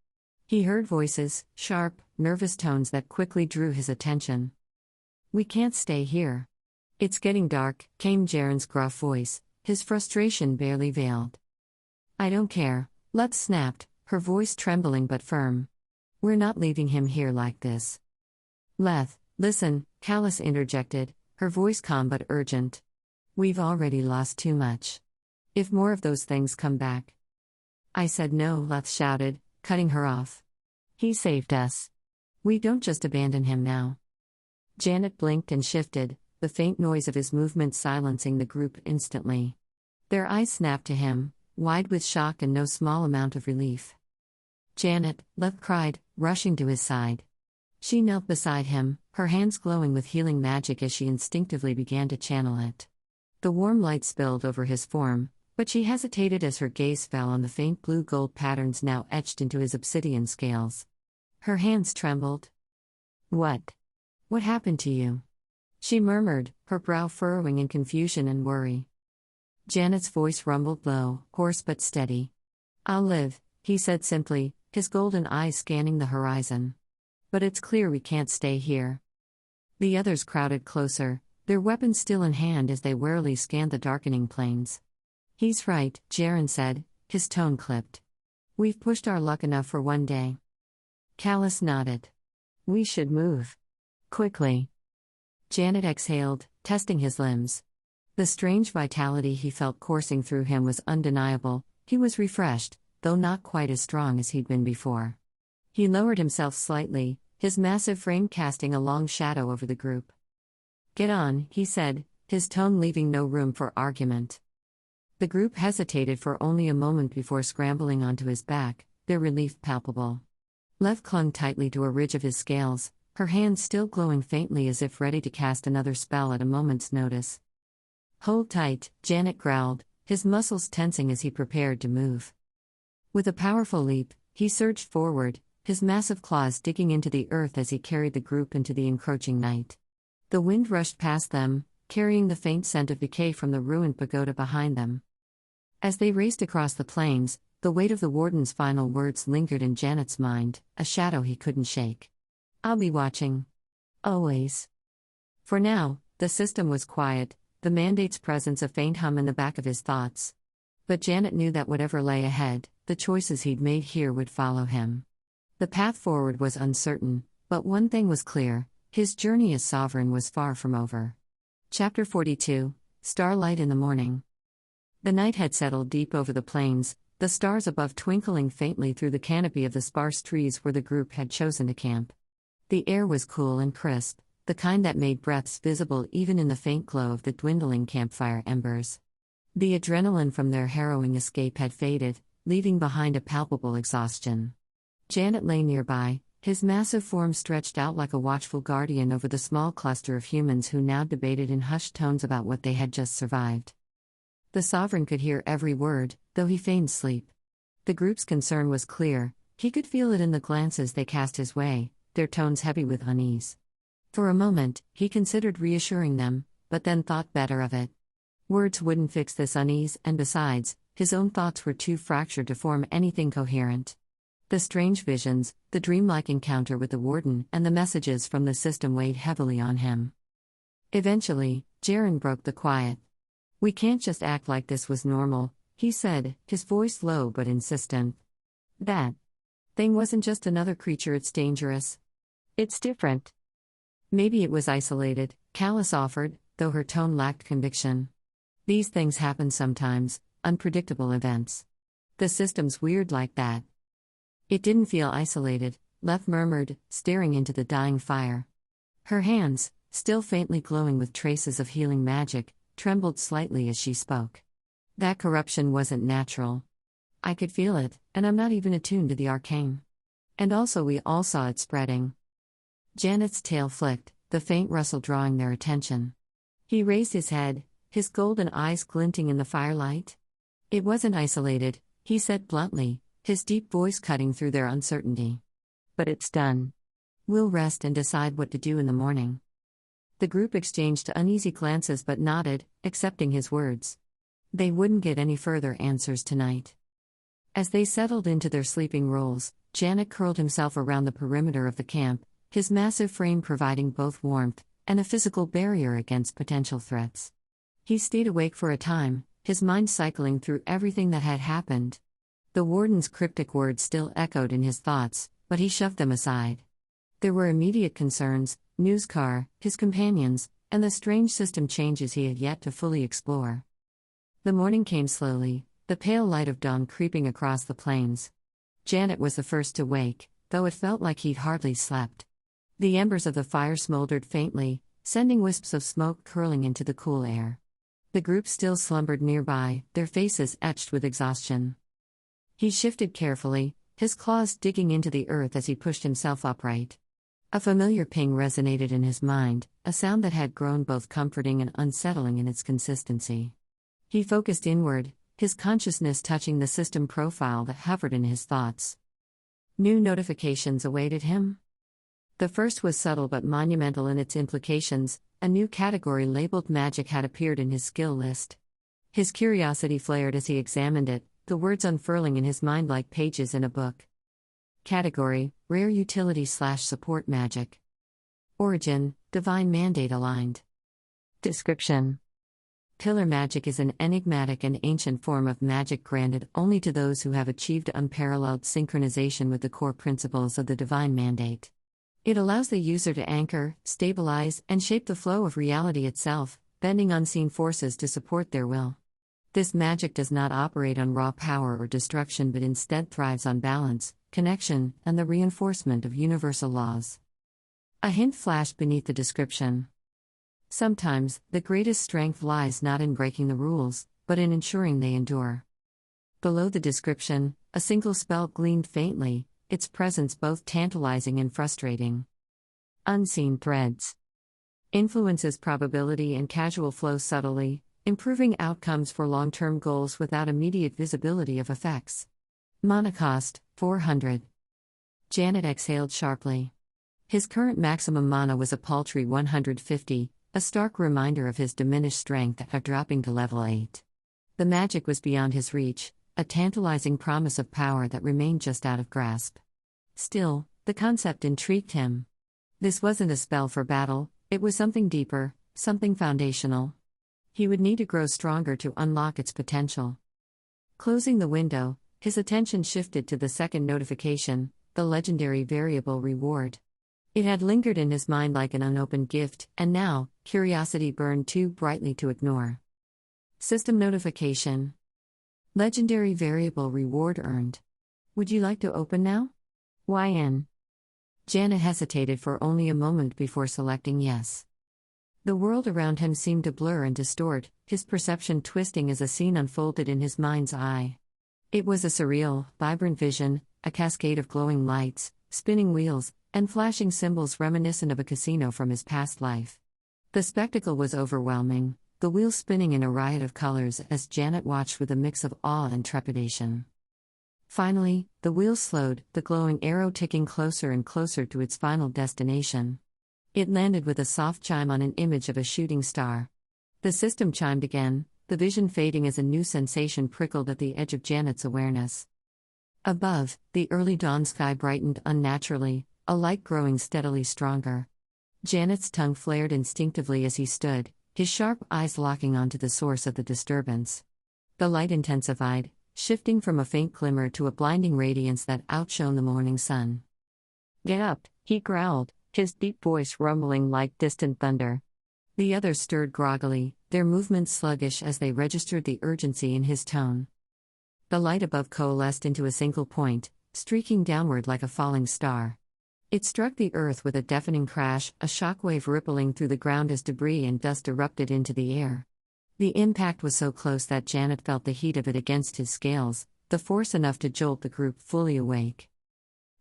He heard voices, sharp, nervous tones that quickly drew his attention. "We can't stay here. It's getting dark," came Jaren's gruff voice, his frustration barely veiled. "I don't care," Lutz snapped, her voice trembling but firm. "We're not leaving him here like this." "Leth, listen," Callus interjected, her voice calm but urgent. "We've already lost too much. If more of those things come back." "I said no," Leth shouted, cutting her off. "He saved us. We don't just abandon him now." Jannet blinked and shifted, the faint noise of his movement silencing the group instantly. Their eyes snapped to him, wide with shock and no small amount of relief. "Jannet," Leth cried, rushing to his side. She knelt beside him, her hands glowing with healing magic as she instinctively began to channel it. The warm light spilled over his form, but she hesitated as her gaze fell on the faint blue-gold patterns now etched into his obsidian scales. Her hands trembled. "What? What happened to you?" she murmured, her brow furrowing in confusion and worry. Janet's voice rumbled low, hoarse but steady. "I'll live," he said simply, his golden eyes scanning the horizon. "But it's clear we can't stay here." The others crowded closer, their weapons still in hand as they warily scanned the darkening plains. "He's right," Jaren said, his tone clipped. "We've pushed our luck enough for one day." Callus nodded. "We should move. Quickly." Jannet exhaled, testing his limbs. The strange vitality he felt coursing through him was undeniable. He was refreshed, though not quite as strong as he'd been before. He lowered himself slightly, his massive frame casting a long shadow over the group. "Get on," he said, his tone leaving no room for argument. The group hesitated for only a moment before scrambling onto his back, their relief palpable. Lev clung tightly to a ridge of his scales, her hands still glowing faintly as if ready to cast another spell at a moment's notice. "Hold tight," Jannet growled, his muscles tensing as he prepared to move. With a powerful leap, he surged forward, his massive claws digging into the earth as he carried the group into the encroaching night. The wind rushed past them, carrying the faint scent of decay from the ruined pagoda behind them. As they raced across the plains, the weight of the warden's final words lingered in Janet's mind, a shadow he couldn't shake. "I'll be watching. Always." For now, the system was quiet, the mandate's presence a faint hum in the back of his thoughts. But Jannet knew that whatever lay ahead, the choices he'd made here would follow him. The path forward was uncertain, but one thing was clear: his journey as sovereign was far from over. Chapter 42, Starlight in the Morning. The night had settled deep over the plains, the stars above twinkling faintly through the canopy of the sparse trees where the group had chosen to camp. The air was cool and crisp, the kind that made breaths visible even in the faint glow of the dwindling campfire embers. The adrenaline from their harrowing escape had faded, leaving behind a palpable exhaustion. Jannet lay nearby, his massive form stretched out like a watchful guardian over the small cluster of humans who now debated in hushed tones about what they had just survived. The sovereign could hear every word, though he feigned sleep. The group's concern was clear, he could feel it in the glances they cast his way, their tones heavy with unease. For a moment, he considered reassuring them, but then thought better of it. Words wouldn't fix this unease, and besides, his own thoughts were too fractured to form anything coherent. The strange visions, the dreamlike encounter with the warden, and the messages from the system weighed heavily on him. Eventually, Jaren broke the quiet. "We can't just act like this was normal," he said, his voice low but insistent. "That thing wasn't just another creature, it's dangerous. It's different." "Maybe it was isolated," Callus offered, though her tone lacked conviction. These things happen sometimes, unpredictable events. The system's weird like that. It didn't feel isolated, Leth murmured, staring into the dying fire. Her hands, still faintly glowing with traces of healing magic, trembled slightly as she spoke. That corruption wasn't natural. I could feel it, and I'm not even attuned to the arcane. And also we all saw it spreading. Janet's tail flicked, the faint rustle drawing their attention. He raised his head, his golden eyes glinting in the firelight. It wasn't isolated, he said bluntly, his deep voice cutting through their uncertainty. But it's done. We'll rest and decide what to do in the morning. The group exchanged uneasy glances but nodded, accepting his words. They wouldn't get any further answers tonight. As they settled into their sleeping roles, Jannet curled himself around the perimeter of the camp, his massive frame providing both warmth and a physical barrier against potential threats. He stayed awake for a time, his mind cycling through everything that had happened. The warden's cryptic words still echoed in his thoughts, but he shoved them aside. There were immediate concerns, Newscar, his companions, and the strange system changes he had yet to fully explore. The morning came slowly, the pale light of dawn creeping across the plains. Jannet was the first to wake, though it felt like he'd hardly slept. The embers of the fire smoldered faintly, sending wisps of smoke curling into the cool air. The group still slumbered nearby, their faces etched with exhaustion. He shifted carefully, his claws digging into the earth as he pushed himself upright. A familiar ping resonated in his mind, a sound that had grown both comforting and unsettling in its consistency. He focused inward, his consciousness touching the system profile that hovered in his thoughts. New notifications awaited him. The first was subtle but monumental in its implications. A new category labeled magic had appeared in his skill list. His curiosity flared as he examined it, the words unfurling in his mind like pages in a book. Category: Rare Utility/Support Magic. Origin: Divine Mandate Aligned. Description: Pillar magic is an enigmatic and ancient form of magic granted only to those who have achieved unparalleled synchronization with the core principles of the Divine Mandate. It allows the user to anchor, stabilize, and shape the flow of reality itself, bending unseen forces to support their will. This magic does not operate on raw power or destruction but instead thrives on balance, connection, and the reinforcement of universal laws. A hint flashed beneath the description. Sometimes, the greatest strength lies not in breaking the rules, but in ensuring they endure. Below the description, a single spell gleamed faintly, its presence both tantalizing and frustrating. Unseen threads. Influences probability and casual flow subtly, improving outcomes for long-term goals without immediate visibility of effects. Mana cost, 400. Jannet exhaled sharply. His current maximum mana was a paltry 150, a stark reminder of his diminished strength after dropping to level 8. The magic was beyond his reach, a tantalizing promise of power that remained just out of grasp. Still, the concept intrigued him. This wasn't a spell for battle, it was something deeper, something foundational. He would need to grow stronger to unlock its potential. Closing the window, his attention shifted to the second notification, the legendary variable reward. It had lingered in his mind like an unopened gift, and now, curiosity burned too brightly to ignore. System notification. Legendary variable reward earned. Would you like to open now? YN. Jannet hesitated for only a moment before selecting yes. The world around him seemed to blur and distort, his perception twisting as a scene unfolded in his mind's eye. It was a surreal, vibrant vision, a cascade of glowing lights, spinning wheels, and flashing symbols reminiscent of a casino from his past life. The spectacle was overwhelming, the wheels spinning in a riot of colors as Jannet watched with a mix of awe and trepidation. Finally, the wheels slowed, the glowing arrow ticking closer and closer to its final destination. It landed with a soft chime on an image of a shooting star. The system chimed again, the vision fading as a new sensation prickled at the edge of Janet's awareness. Above, the early dawn sky brightened unnaturally, a light growing steadily stronger. Janet's tongue flared instinctively as he stood, his sharp eyes locking onto the source of the disturbance. The light intensified, shifting from a faint glimmer to a blinding radiance that outshone the morning sun. "Get up," he growled, his deep voice rumbling like distant thunder. The others stirred groggily, their movements sluggish as they registered the urgency in his tone. The light above coalesced into a single point, streaking downward like a falling star. It struck the earth with a deafening crash, a shockwave rippling through the ground as debris and dust erupted into the air. The impact was so close that Jannet felt the heat of it against his scales, the force enough to jolt the group fully awake.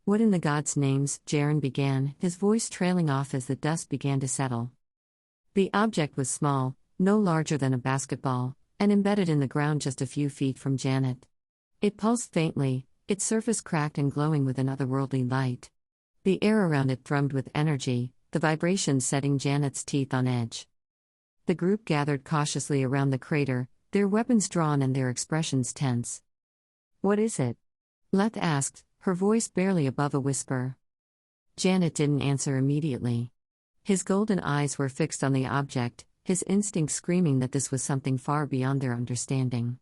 "What in the gods' names?" Jaren began, his voice trailing off as the dust began to settle. The object was small, no larger than a basketball, and embedded in the ground just a few feet from Jannet. It pulsed faintly, its surface cracked and glowing with an otherworldly light. The air around it thrummed with energy, the vibrations setting Janet's teeth on edge. The group gathered cautiously around the crater, their weapons drawn and their expressions tense. "What is it?" Leth asked, her voice barely above a whisper. Jannet didn't answer immediately. His golden eyes were fixed on the object, his instinct screaming that this was something far beyond their understanding.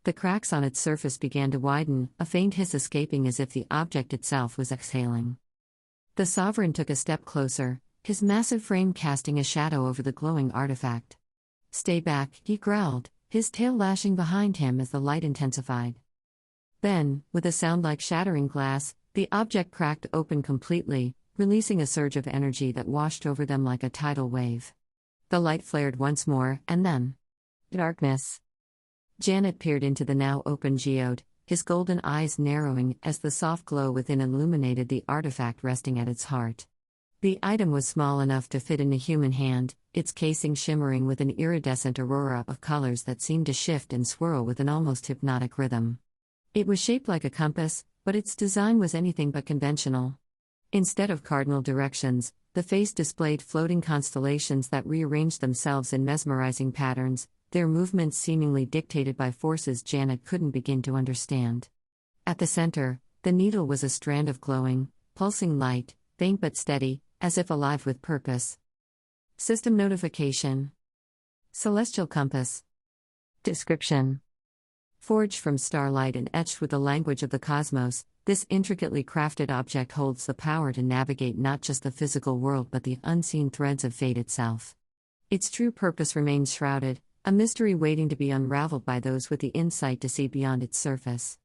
The cracks on its surface began to widen, a faint hiss escaping as if the object itself was exhaling. The Sovereign took a step closer, his massive frame casting a shadow over the glowing artifact. "Stay back," he growled, his tail lashing behind him as the light intensified. Then, with a sound like shattering glass, the object cracked open completely, releasing a surge of energy that washed over them like a tidal wave. The light flared once more, and then darkness. Jannet peered into the now open geode, his golden eyes narrowing as the soft glow within illuminated the artifact resting at its heart. The item was small enough to fit in a human hand, its casing shimmering with an iridescent aurora of colors that seemed to shift and swirl with an almost hypnotic rhythm. It was shaped like a compass, but its design was anything but conventional. Instead of cardinal directions, the face displayed floating constellations that rearranged themselves in mesmerizing patterns, their movements seemingly dictated by forces Jannet couldn't begin to understand. At the center, the needle was a strand of glowing, pulsing light, faint but steady, as if alive with purpose. System notification. Celestial compass. Description. Forged from starlight and etched with the language of the cosmos, this intricately crafted object holds the power to navigate not just the physical world but the unseen threads of fate itself. Its true purpose remains shrouded, a mystery waiting to be unraveled by those with the insight to see beyond its surface.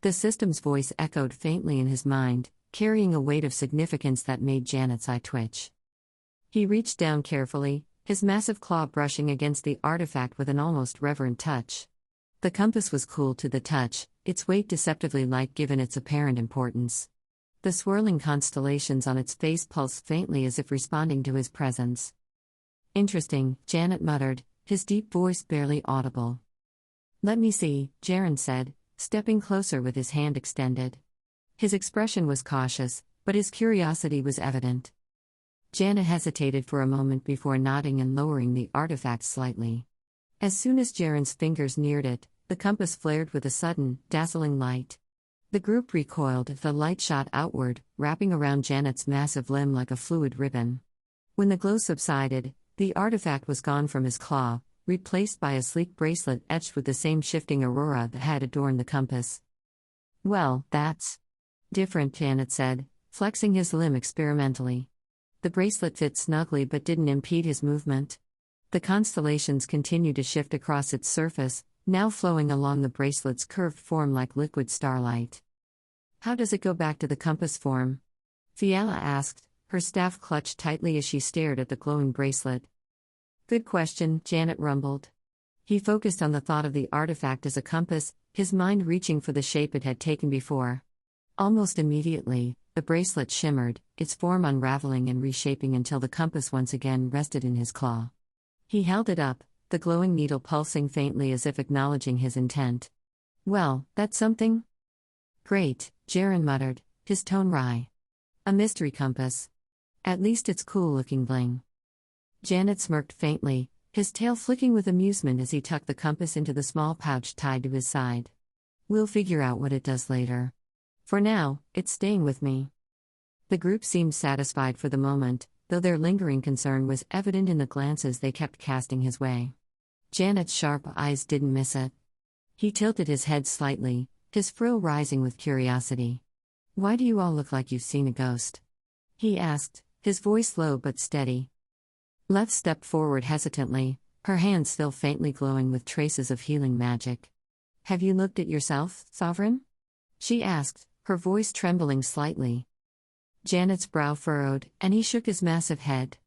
The system's voice echoed faintly in his mind, carrying a weight of significance that made Janet's eye twitch. He reached down carefully, his massive claw brushing against the artifact with an almost reverent touch. The compass was cool to the touch, its weight deceptively light given its apparent importance. The swirling constellations on its face pulsed faintly as if responding to his presence. "Interesting," Jannet muttered, his deep voice barely audible. "Let me see," Jaren said, stepping closer with his hand extended. His expression was cautious, but his curiosity was evident. Jannet hesitated for a moment before nodding and lowering the artifact slightly. As soon as Jaren's fingers neared it, the compass flared with a sudden, dazzling light. The group recoiled, the light shot outward, wrapping around Janet's massive limb like a fluid ribbon. When the glow subsided, the artifact was gone from his claw, replaced by a sleek bracelet etched with the same shifting aurora that had adorned the compass. "Well, that's different," Jannet said, flexing his limb experimentally. The bracelet fit snugly but didn't impede his movement. The constellations continued to shift across its surface, now flowing along the bracelet's curved form like liquid starlight. "How does it go back to the compass form?" Fiala asked, her staff clutched tightly as she stared at the glowing bracelet. "Good question," Jannet rumbled. He focused on the thought of the artifact as a compass, his mind reaching for the shape it had taken before. Almost immediately, the bracelet shimmered, its form unraveling and reshaping until the compass once again rested in his claw. He held it up, the glowing needle pulsing faintly as if acknowledging his intent. "Well, that's something?" "Great," Jaren muttered, his tone wry. "A mystery compass. At least it's cool-looking bling." Jannet smirked faintly, his tail flicking with amusement as he tucked the compass into the small pouch tied to his side. "We'll figure out what it does later. For now, it's staying with me." The group seemed satisfied for the moment, though their lingering concern was evident in the glances they kept casting his way. Janet's sharp eyes didn't miss it. He tilted his head slightly, his frill rising with curiosity. "Why do you all look like you've seen a ghost?" he asked, his voice low but steady. Leth stepped forward hesitantly, her hands still faintly glowing with traces of healing magic. "Have you looked at yourself, Sovereign?" she asked, her voice trembling slightly. Janet's brow furrowed, and he shook his massive head.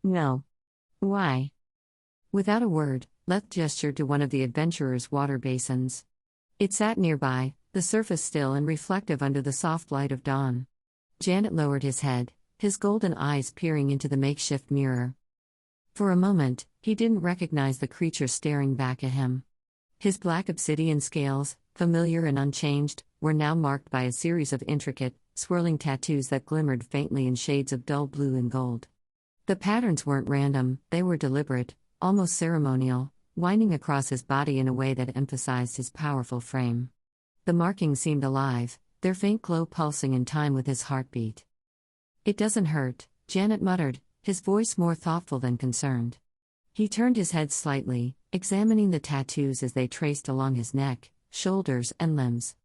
"No." "Why?" Without a word, Leth gestured to one of the adventurers' water basins. It sat nearby, the surface still and reflective under the soft light of dawn. Jannet lowered his head, his golden eyes peering into the makeshift mirror. For a moment, he didn't recognize the creature staring back at him. His black obsidian scales, familiar and unchanged, were now marked by a series of intricate, swirling tattoos that glimmered faintly in shades of dull blue and gold. The patterns weren't random, they were deliberate, almost ceremonial, winding across his body in a way that emphasized his powerful frame. The markings seemed alive, their faint glow pulsing in time with his heartbeat. "It doesn't hurt," Jannet muttered, his voice more thoughtful than concerned. He turned his head slightly, examining the tattoos as they traced along his neck, shoulders, and limbs.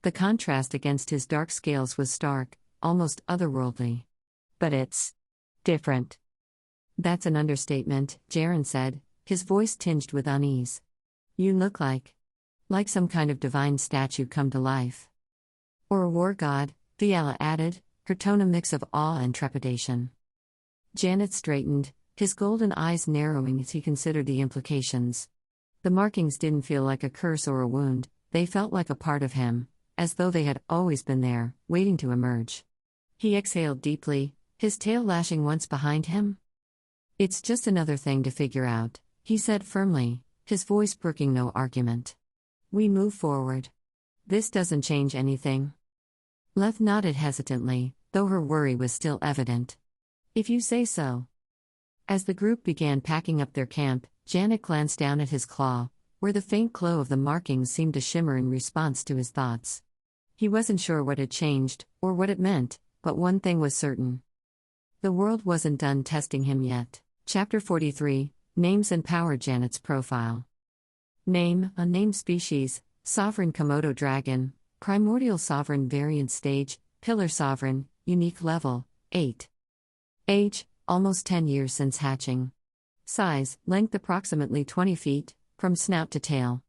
The contrast against his dark scales was stark, almost otherworldly. "But it's different." "That's an understatement," Jaren said, his voice tinged with unease. "You look like some kind of divine statue come to life." "Or a war god," Fiala added, her tone a mix of awe and trepidation. Jannet straightened, his golden eyes narrowing as he considered the implications. The markings didn't feel like a curse or a wound, they felt like a part of him, as though they had always been there, waiting to emerge. He exhaled deeply, his tail lashing once behind him. "It's just another thing to figure out," he said firmly, his voice brooking no argument. "We move forward. This doesn't change anything." Leth nodded hesitantly, though her worry was still evident. "If you say so." As the group began packing up their camp, Jannet glanced down at his claw, where the faint glow of the markings seemed to shimmer in response to his thoughts. He wasn't sure what had changed, or what it meant, but one thing was certain. The world wasn't done testing him yet. Chapter 43, Names and Power. Janet's profile. Name: unnamed species, Sovereign Komodo dragon, Primordial Sovereign variant stage, Pillar Sovereign, unique level, 8. Age: almost 10 years since hatching. Size: length approximately 20 feet, from snout to tail.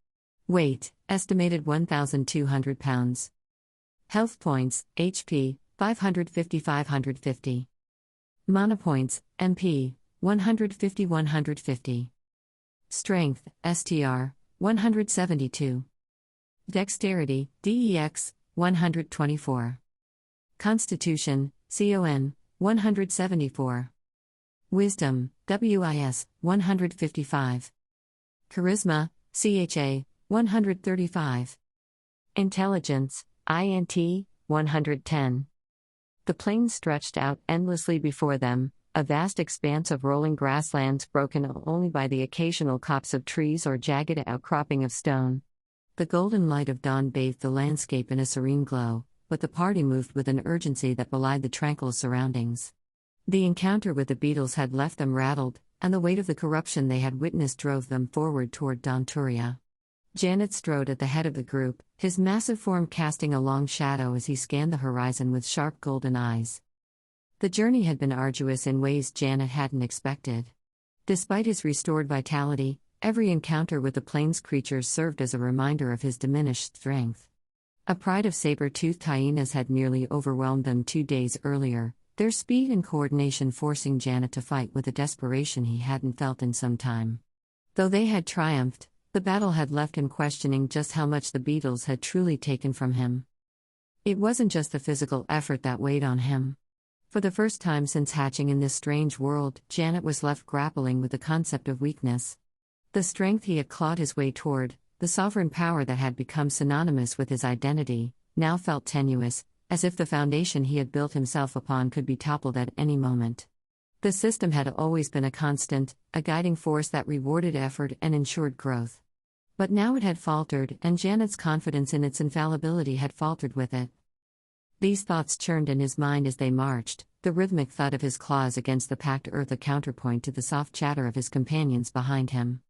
Weight: estimated 1,200 pounds. Health points: HP, 550-550. Mana points, MP, 150-150. Strength, STR, 172. Dexterity, DEX, 124. Constitution, CON, 174. Wisdom, WIS, 155. Charisma, CHA, 135. Intelligence, INT, 110. The plains stretched out endlessly before them, a vast expanse of rolling grasslands broken only by the occasional copse of trees or jagged outcropping of stone. The golden light of dawn bathed the landscape in a serene glow, but the party moved with an urgency that belied the tranquil surroundings. The encounter with the beetles had left them rattled, and the weight of the corruption they had witnessed drove them forward toward Donturia. Jannet strode at the head of the group, his massive form casting a long shadow as he scanned the horizon with sharp golden eyes. The journey had been arduous in ways Jannet hadn't expected. Despite his restored vitality, every encounter with the plains creatures served as a reminder of his diminished strength. A pride of saber-toothed hyenas had nearly overwhelmed them 2 days earlier, their speed and coordination forcing Jannet to fight with a desperation he hadn't felt in some time. Though they had triumphed, the battle had left him questioning just how much the beetles had truly taken from him. It wasn't just the physical effort that weighed on him. For the first time since hatching in this strange world, Jannet was left grappling with the concept of weakness. The strength he had clawed his way toward, the sovereign power that had become synonymous with his identity, now felt tenuous, as if the foundation he had built himself upon could be toppled at any moment. The system had always been a constant, a guiding force that rewarded effort and ensured growth. But now it had faltered, and Janet's confidence in its infallibility had faltered with it. These thoughts churned in his mind as they marched, the rhythmic thud of his claws against the packed earth a counterpoint to the soft chatter of his companions behind him.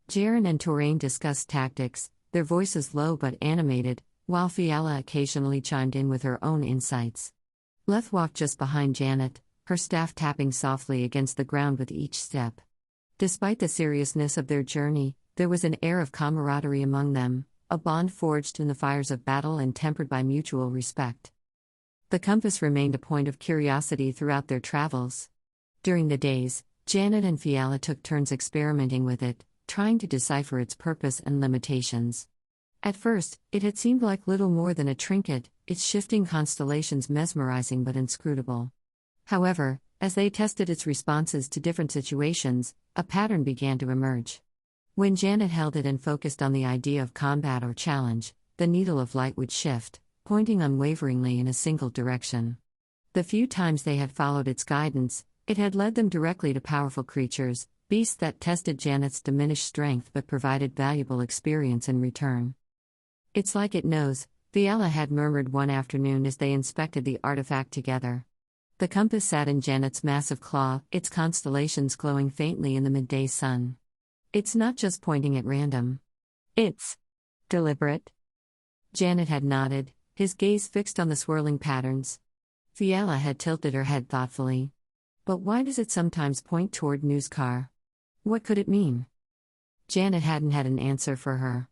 Jaren and Torain discussed tactics, their voices low but animated, while Fiala occasionally chimed in with her own insights. Leth walked just behind Jannet, her staff tapping softly against the ground with each step. Despite the seriousness of their journey, there was an air of camaraderie among them, a bond forged in the fires of battle and tempered by mutual respect. The compass remained a point of curiosity throughout their travels. During the days, Jannet and Fiala took turns experimenting with it, trying to decipher its purpose and limitations. At first, it had seemed like little more than a trinket, its shifting constellations mesmerizing but inscrutable. However, as they tested its responses to different situations, a pattern began to emerge. When Jannet held it and focused on the idea of combat or challenge, the needle of light would shift, pointing unwaveringly in a single direction. The few times they had followed its guidance, it had led them directly to powerful creatures, beasts that tested Janet's diminished strength but provided valuable experience in return. "It's like it knows," Fiala had murmured one afternoon as they inspected the artifact together. The compass sat in Janet's massive claw, its constellations glowing faintly in the midday sun. "It's not just pointing at random. It's deliberate." Jannet had nodded, his gaze fixed on the swirling patterns. Fiala had tilted her head thoughtfully. "But why does it sometimes point toward Newscar? What could it mean?" Jannet hadn't had an answer for her.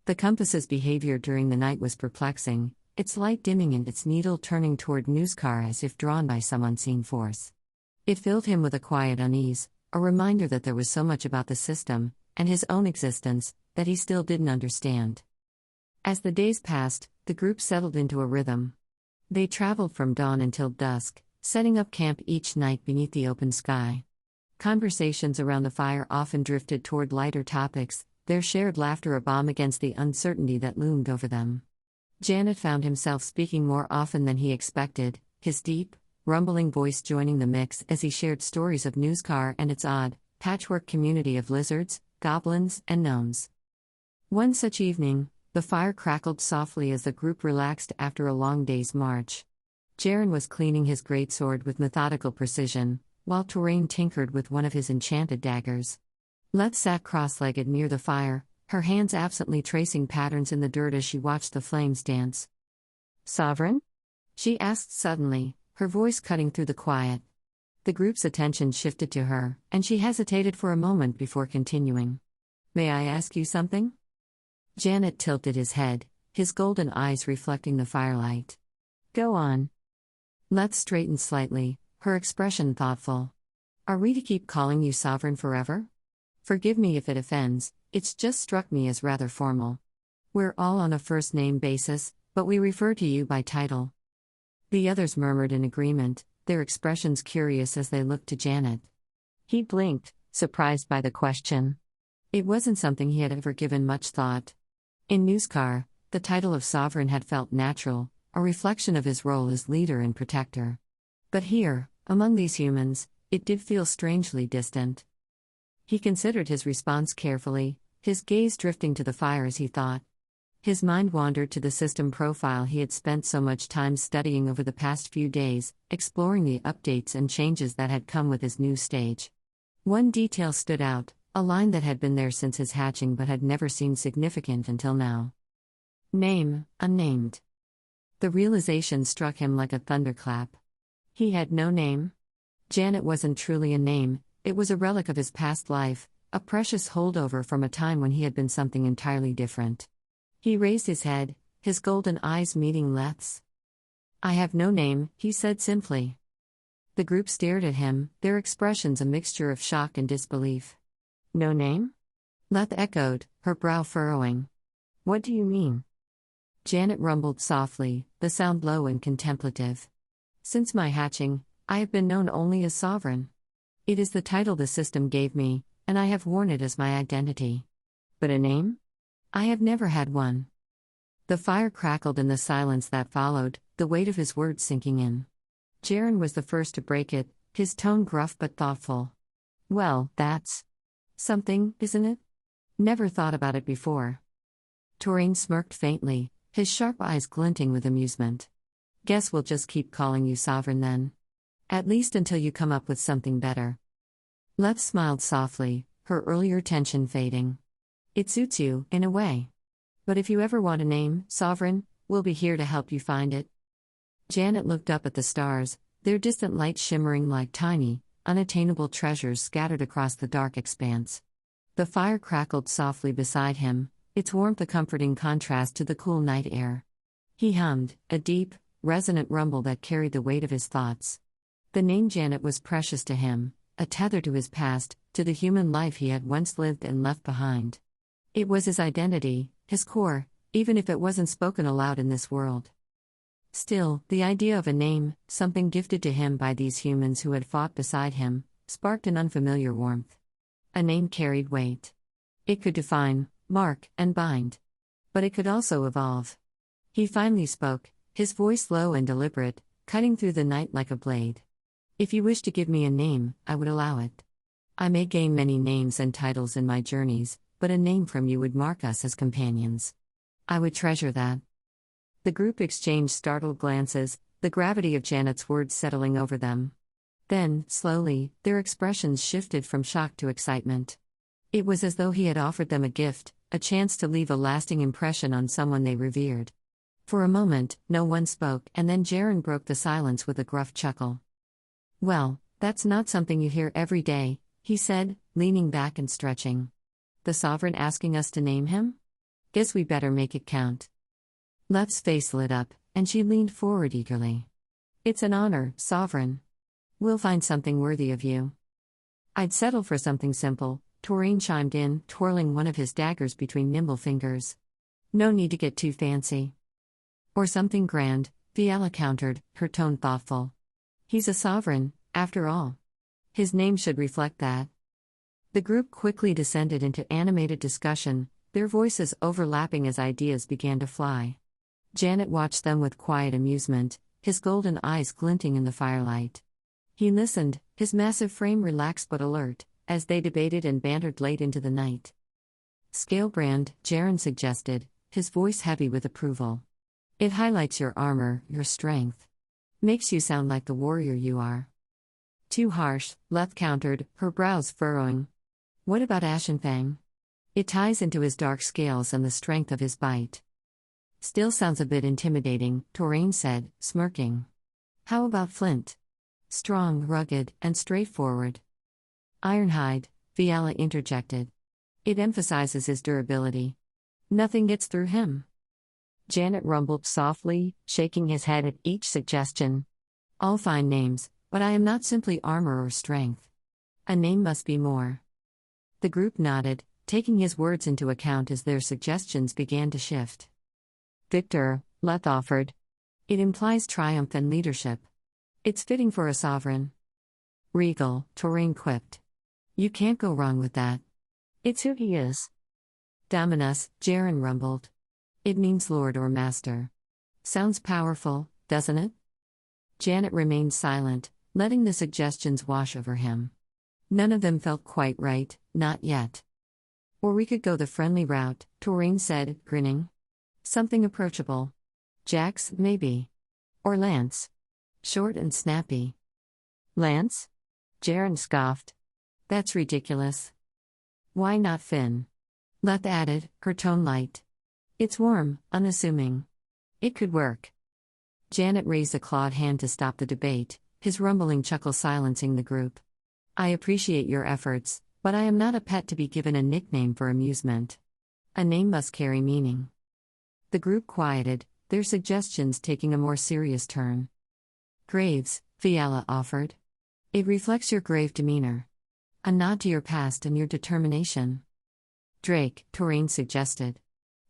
The compass's behavior during the night was perplexing, its light dimming and its needle turning toward Newscar as if drawn by some unseen force. It filled him with a quiet unease, a reminder that there was so much about the system, and his own existence, that he still didn't understand. As the days passed, the group settled into a rhythm. They traveled from dawn until dusk, setting up camp each night beneath the open sky. Conversations around the fire often drifted toward lighter topics, their shared laughter a balm against the uncertainty that loomed over them. Jannet found himself speaking more often than he expected, his deep, rumbling voice joining the mix as he shared stories of Newscar and its odd, patchwork community of lizards, goblins, and gnomes. One such evening, the fire crackled softly as the group relaxed after a long day's march. Jaren was cleaning his greatsword with methodical precision, while Toraine tinkered with one of his enchanted daggers. Leth sat cross-legged near the fire, her hands absently tracing patterns in the dirt as she watched the flames dance. "Sovereign?" she asked suddenly, her voice cutting through the quiet. The group's attention shifted to her, and she hesitated for a moment before continuing. "May I ask you something?" Jannet tilted his head, his golden eyes reflecting the firelight. "Go on." Leth straightened slightly, her expression thoughtful. "Are we to keep calling you Sovereign forever? Forgive me if it offends, it's just struck me as rather formal. We're all on a first-name basis, but we refer to you by title." The others murmured in agreement, their expressions curious as they looked to Jannet. He blinked, surprised by the question. It wasn't something he had ever given much thought. In Newscar, the title of Sovereign had felt natural, a reflection of his role as leader and protector. But here, among these humans, it did feel strangely distant. He considered his response carefully, his gaze drifting to the fire as he thought. His mind wandered to the system profile he had spent so much time studying over the past few days, exploring the updates and changes that had come with his new stage. One detail stood out, a line that had been there since his hatching but had never seemed significant until now. Name, unnamed. The realization struck him like a thunderclap. He had no name. Jannet wasn't truly a name, it was a relic of his past life, a precious holdover from a time when he had been something entirely different. He raised his head, his golden eyes meeting Leth's. "I have no name," he said simply. The group stared at him, their expressions a mixture of shock and disbelief. "No name?" Leth echoed, her brow furrowing. "What do you mean?" Jannet rumbled softly, the sound low and contemplative. "Since my hatching, I have been known only as Sovereign. It is the title the system gave me, and I have worn it as my identity. But a name? I have never had one." The fire crackled in the silence that followed, the weight of his words sinking in. Jaren was the first to break it, his tone gruff but thoughtful. "Well, that's something, isn't it? Never thought about it before." Toraine smirked faintly, his sharp eyes glinting with amusement. "Guess we'll just keep calling you Sovereign then. At least until you come up with something better." Leth smiled softly, her earlier tension fading. "It suits you, in a way. But if you ever want a name, Sovereign, we'll be here to help you find it." Jannet looked up at the stars, their distant lights shimmering like tiny, unattainable treasures scattered across the dark expanse. The fire crackled softly beside him, its warmth a comforting contrast to the cool night air. He hummed, a deep, resonant rumble that carried the weight of his thoughts. The name Jannet was precious to him, a tether to his past, to the human life he had once lived and left behind. It was his identity, his core, even if it wasn't spoken aloud in this world. Still, the idea of a name, something gifted to him by these humans who had fought beside him, sparked an unfamiliar warmth. A name carried weight. It could define, mark, and bind. But it could also evolve. He finally spoke, his voice low and deliberate, cutting through the night like a blade. If you wish to give me a name, I would allow it. I may gain many names and titles in my journeys, but a name from you would mark us as companions. I would treasure that. The group exchanged startled glances, the gravity of Janet's words settling over them. Then, slowly, their expressions shifted from shock to excitement. It was as though he had offered them a gift, a chance to leave a lasting impression on someone they revered. For a moment, no one spoke, and then Jaren broke the silence with a gruff chuckle. Well, that's not something you hear every day, he said, leaning back and stretching. The Sovereign asking us to name him? Guess we better make it count. Left's face lit up, and she leaned forward eagerly. It's an honor, Sovereign. We'll find something worthy of you. I'd settle for something simple, Taurine chimed in, twirling one of his daggers between nimble fingers. No need to get too fancy. Or something grand, Viella countered, her tone thoughtful. He's a sovereign, after all. His name should reflect that. The group quickly descended into animated discussion, their voices overlapping as ideas began to fly. Jannet watched them with quiet amusement, his golden eyes glinting in the firelight. He listened, his massive frame relaxed but alert, as they debated and bantered late into the night. Scalebrand, Jaren suggested, his voice heavy with approval. It highlights your armor, your strength. Makes you sound like the warrior you are. Too harsh, Leth countered, her brows furrowing. What about Ashenfang? It ties into his dark scales and the strength of his bite. Still sounds a bit intimidating, Taurine said, smirking. How about Flint? Strong, rugged, and straightforward. Ironhide, Viella interjected. It emphasizes his durability. Nothing gets through him. Jannet rumbled softly, shaking his head at each suggestion. All fine names, but I am not simply armor or strength. A name must be more. The group nodded, taking his words into account as their suggestions began to shift. Victor, Leth offered. It implies triumph and leadership. It's fitting for a sovereign. Regal, Taurine quipped. You can't go wrong with that. It's who he is. Dominus, Jaren rumbled. It means lord or master. Sounds powerful, doesn't it? Jannet remained silent, letting the suggestions wash over him. None of them felt quite right, not yet. Or we could go the friendly route, Taurine said, grinning. Something approachable. Jax, maybe. Or Lance. Short and snappy. Lance? Jaren scoffed. That's ridiculous. Why not Finn? Leth added, her tone light. It's warm, unassuming. It could work. Jannet raised a clawed hand to stop the debate, his rumbling chuckle silencing the group. I appreciate your efforts, but I am not a pet to be given a nickname for amusement. A name must carry meaning. The group quieted, their suggestions taking a more serious turn. Graves, Viella offered. It reflects your grave demeanor. A nod to your past and your determination. Drake, Taurine suggested.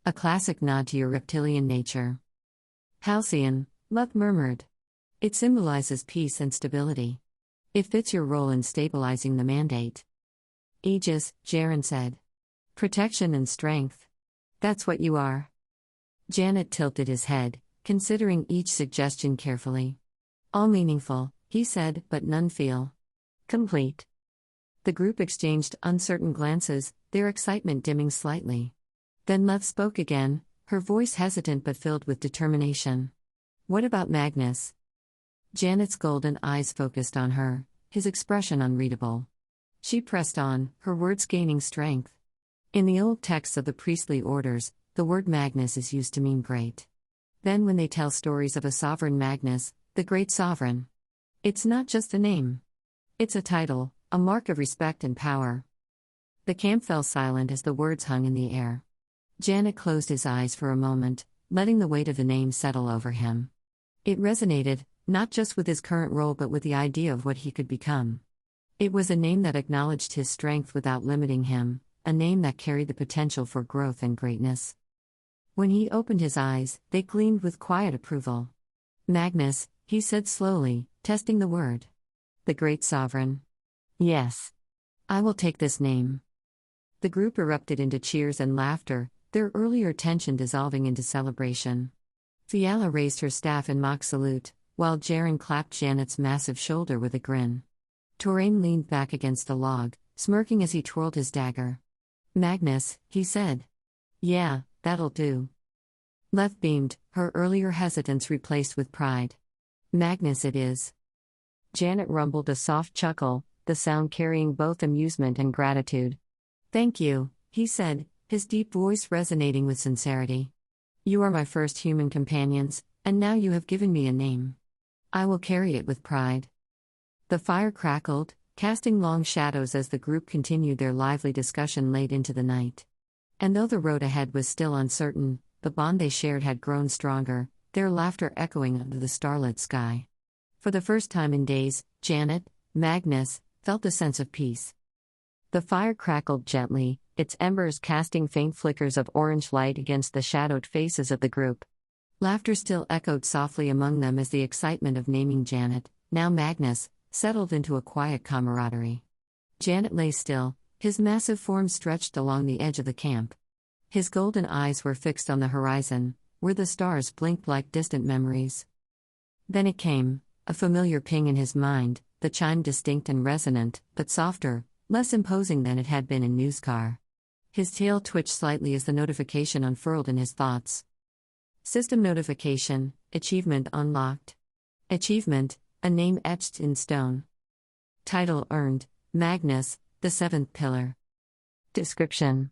A classic nod to your reptilian nature. Halcyon, Leth murmured. It symbolizes peace and stability. It fits your role in stabilizing the mandate. Aegis, Jaren said. Protection and strength. That's what you are. Jannet tilted his head, considering each suggestion carefully. All meaningful, he said, but none feel complete. The group exchanged uncertain glances, their excitement dimming slightly. Then Leth spoke again, her voice hesitant but filled with determination. What about Magnus? Janet's golden eyes focused on her, his expression unreadable. She pressed on, her words gaining strength. In the old texts of the priestly orders, the word Magnus is used to mean great. Then when they tell stories of a sovereign Magnus, the great sovereign, It's not just a name. It's a title, a mark of respect and power. The camp fell silent as the words hung in the air. Jannet closed his eyes for a moment, letting the weight of the name settle over him. It resonated, not just with his current role but with the idea of what he could become. It was a name that acknowledged his strength without limiting him, a name that carried the potential for growth and greatness. When he opened his eyes, they gleamed with quiet approval. Magnus, he said slowly, testing the word. The Great Sovereign. Yes. I will take this name. The group erupted into cheers and laughter, their earlier tension dissolving into celebration. Fiala raised her staff in mock salute, while Jaren clapped Janet's massive shoulder with a grin. Torain leaned back against a log, smirking as he twirled his dagger. Magnus, he said. Yeah, that'll do. Leth beamed, her earlier hesitance replaced with pride. Magnus it is. Jannet rumbled a soft chuckle, the sound carrying both amusement and gratitude. Thank you, he said, his deep voice resonating with sincerity. You are my first human companions, and now you have given me a name. I will carry it with pride. The fire crackled, casting long shadows as the group continued their lively discussion late into the night. And though the road ahead was still uncertain, the bond they shared had grown stronger, their laughter echoing under the starlit sky. For the first time in days, Jannet, Magnus, felt a sense of peace. The fire crackled gently, its embers casting faint flickers of orange light against the shadowed faces of the group. Laughter still echoed softly among them as the excitement of naming Jannet, now Magnus, settled into a quiet camaraderie. Jannet lay still, his massive form stretched along the edge of the camp. His golden eyes were fixed on the horizon, where the stars blinked like distant memories. Then it came, a familiar ping in his mind, the chime distinct and resonant, but softer, less imposing than it had been in Newscar. His tail twitched slightly as the notification unfurled in his thoughts. System notification, achievement unlocked. Achievement, a name etched in stone. Title earned, Magnus, the Seventh Pillar. Description: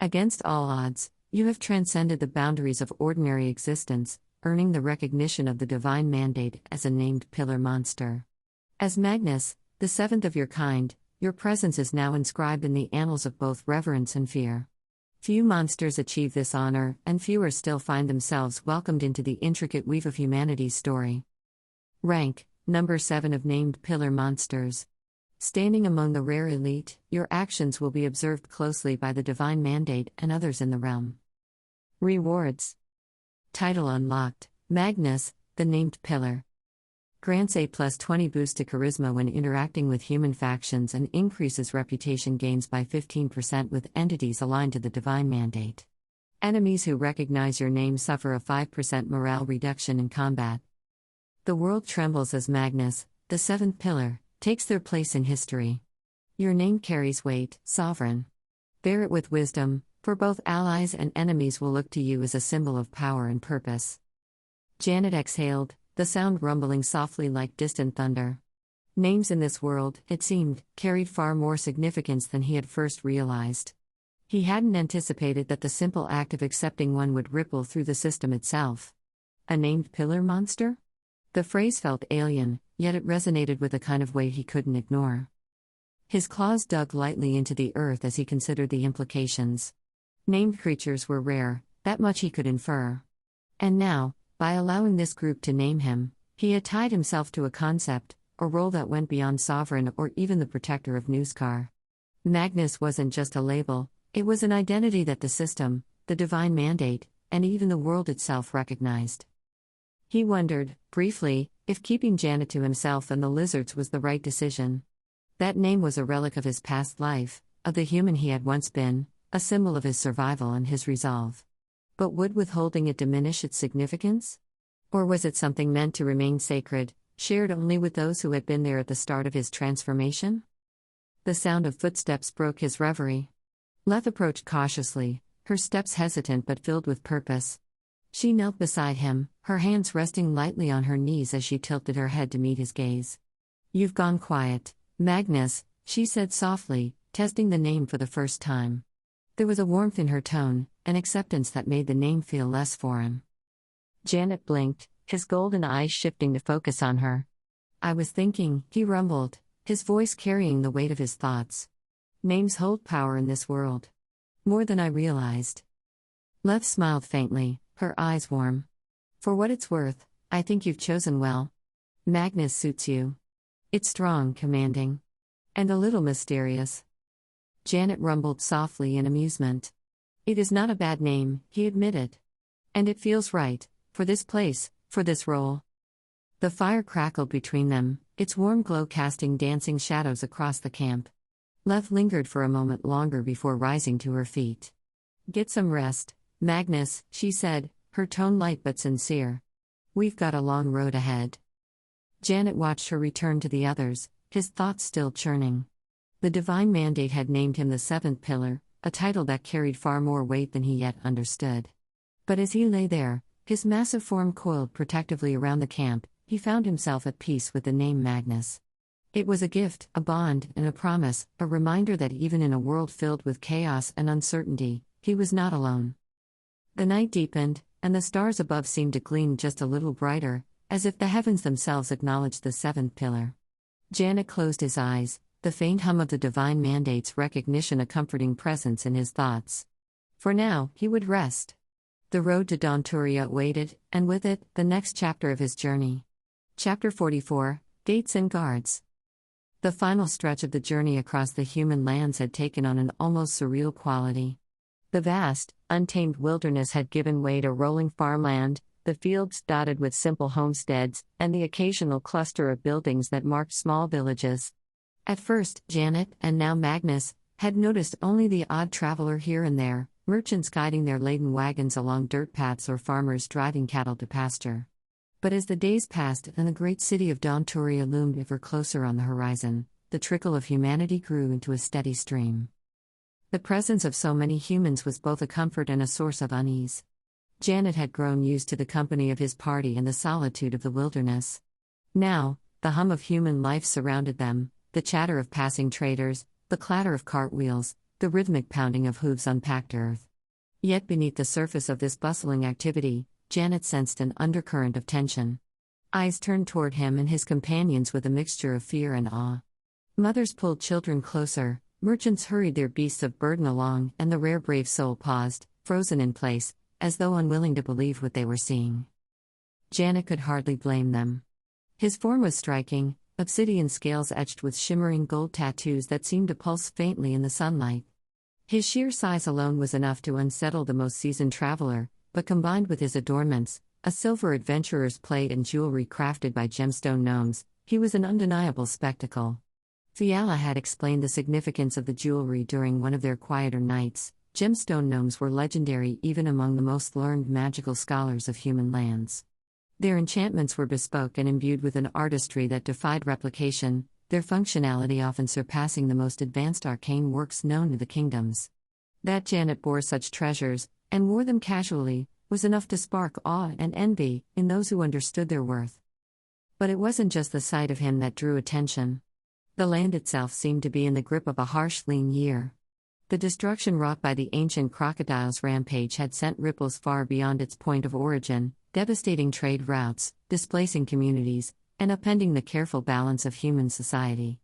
Against all odds, you have transcended the boundaries of ordinary existence, earning the recognition of the divine mandate as a named pillar monster. As Magnus, the seventh of your kind, your presence is now inscribed in the annals of both reverence and fear. Few monsters achieve this honor, and fewer still find themselves welcomed into the intricate weave of humanity's story. Rank, number 7 of named pillar monsters. Standing among the rare elite, your actions will be observed closely by the divine mandate and others in the realm. Rewards. Title unlocked, Magnus, the named pillar. Grants a +20 boost to charisma when interacting with human factions and increases reputation gains by 15% with entities aligned to the divine mandate. Enemies who recognize your name suffer a 5% morale reduction in combat. The world trembles as Magnus, the seventh pillar, takes their place in history. Your name carries weight, sovereign. Bear it with wisdom, for both allies and enemies will look to you as a symbol of power and purpose. Jannet exhaled, the sound rumbling softly like distant thunder. Names in this world, it seemed, carried far more significance than he had first realized. He hadn't anticipated that the simple act of accepting one would ripple through the system itself. A named pillar monster? The phrase felt alien, yet it resonated with a kind of weight he couldn't ignore. His claws dug lightly into the earth as he considered the implications. Named creatures were rare, that much he could infer. And now, by allowing this group to name him, he had tied himself to a concept, a role that went beyond sovereign or even the protector of Newscar. Magnus wasn't just a label, it was an identity that the system, the divine mandate, and even the world itself recognized. He wondered, briefly, if keeping Jannet to himself and the lizards was the right decision. That name was a relic of his past life, of the human he had once been, a symbol of his survival and his resolve. But would withholding it diminish its significance? Or was it something meant to remain sacred, shared only with those who had been there at the start of his transformation? The sound of footsteps broke his reverie. Leth approached cautiously, her steps hesitant but filled with purpose. She knelt beside him, her hands resting lightly on her knees as she tilted her head to meet his gaze. "You've gone quiet, Magnus," she said softly, testing the name for the first time. There was a warmth in her tone, an acceptance that made the name feel less foreign. Jannet blinked, his golden eyes shifting to focus on her. I was thinking, he rumbled, his voice carrying the weight of his thoughts. Names hold power in this world. More than I realized. Lev smiled faintly, her eyes warm. For what it's worth, I think you've chosen well. Magnus suits you. It's strong, commanding. And a little mysterious. Jannet rumbled softly in amusement. It is not a bad name, he admitted. And it feels right, for this place, for this role. The fire crackled between them, its warm glow casting dancing shadows across the camp. Lev lingered for a moment longer before rising to her feet. Get some rest, Magnus, she said, her tone light but sincere. We've got a long road ahead. Jannet watched her return to the others, his thoughts still churning. The divine mandate had named him the seventh pillar, a title that carried far more weight than he yet understood. But as he lay there, his massive form coiled protectively around the camp, he found himself at peace with the name Magnus. It was a gift, a bond, and a promise, a reminder that even in a world filled with chaos and uncertainty, he was not alone. The night deepened, and the stars above seemed to gleam just a little brighter, as if the heavens themselves acknowledged the seventh pillar. Jannet closed his eyes, the faint hum of the divine mandate's recognition a comforting presence in his thoughts. For now, he would rest. The road to Daunting waited, and with it, the next chapter of his journey. Chapter 44, Gates and Guards. The final stretch of the journey across the human lands had taken on an almost surreal quality. The vast, untamed wilderness had given way to rolling farmland, the fields dotted with simple homesteads, and the occasional cluster of buildings that marked small villages. At first, Jannet, and now Magnus, had noticed only the odd traveler here and there, merchants guiding their laden wagons along dirt paths or farmers driving cattle to pasture. But as the days passed and the great city of Daunting loomed ever closer on the horizon, the trickle of humanity grew into a steady stream. The presence of so many humans was both a comfort and a source of unease. Jannet had grown used to the company of his party and the solitude of the wilderness. Now, the hum of human life surrounded them, the chatter of passing traders, the clatter of cartwheels, the rhythmic pounding of hooves on packed earth. Yet beneath the surface of this bustling activity, Jannet sensed an undercurrent of tension. Eyes turned toward him and his companions with a mixture of fear and awe. Mothers pulled children closer, merchants hurried their beasts of burden along, and the rare brave soul paused, frozen in place, as though unwilling to believe what they were seeing. Jannet could hardly blame them. His form was striking, obsidian scales etched with shimmering gold tattoos that seemed to pulse faintly in the sunlight. His sheer size alone was enough to unsettle the most seasoned traveler, but combined with his adornments, a silver adventurer's plate and jewelry crafted by gemstone gnomes, he was an undeniable spectacle. Fiala had explained the significance of the jewelry during one of their quieter nights. Gemstone gnomes were legendary even among the most learned magical scholars of human lands. Their enchantments were bespoke and imbued with an artistry that defied replication, their functionality often surpassing the most advanced arcane works known to the kingdoms. That Jannet bore such treasures, and wore them casually, was enough to spark awe and envy in those who understood their worth. But it wasn't just the sight of him that drew attention. The land itself seemed to be in the grip of a harsh, lean year. The destruction wrought by the ancient crocodile's rampage had sent ripples far beyond its point of origin, devastating trade routes, displacing communities, and upending the careful balance of human society.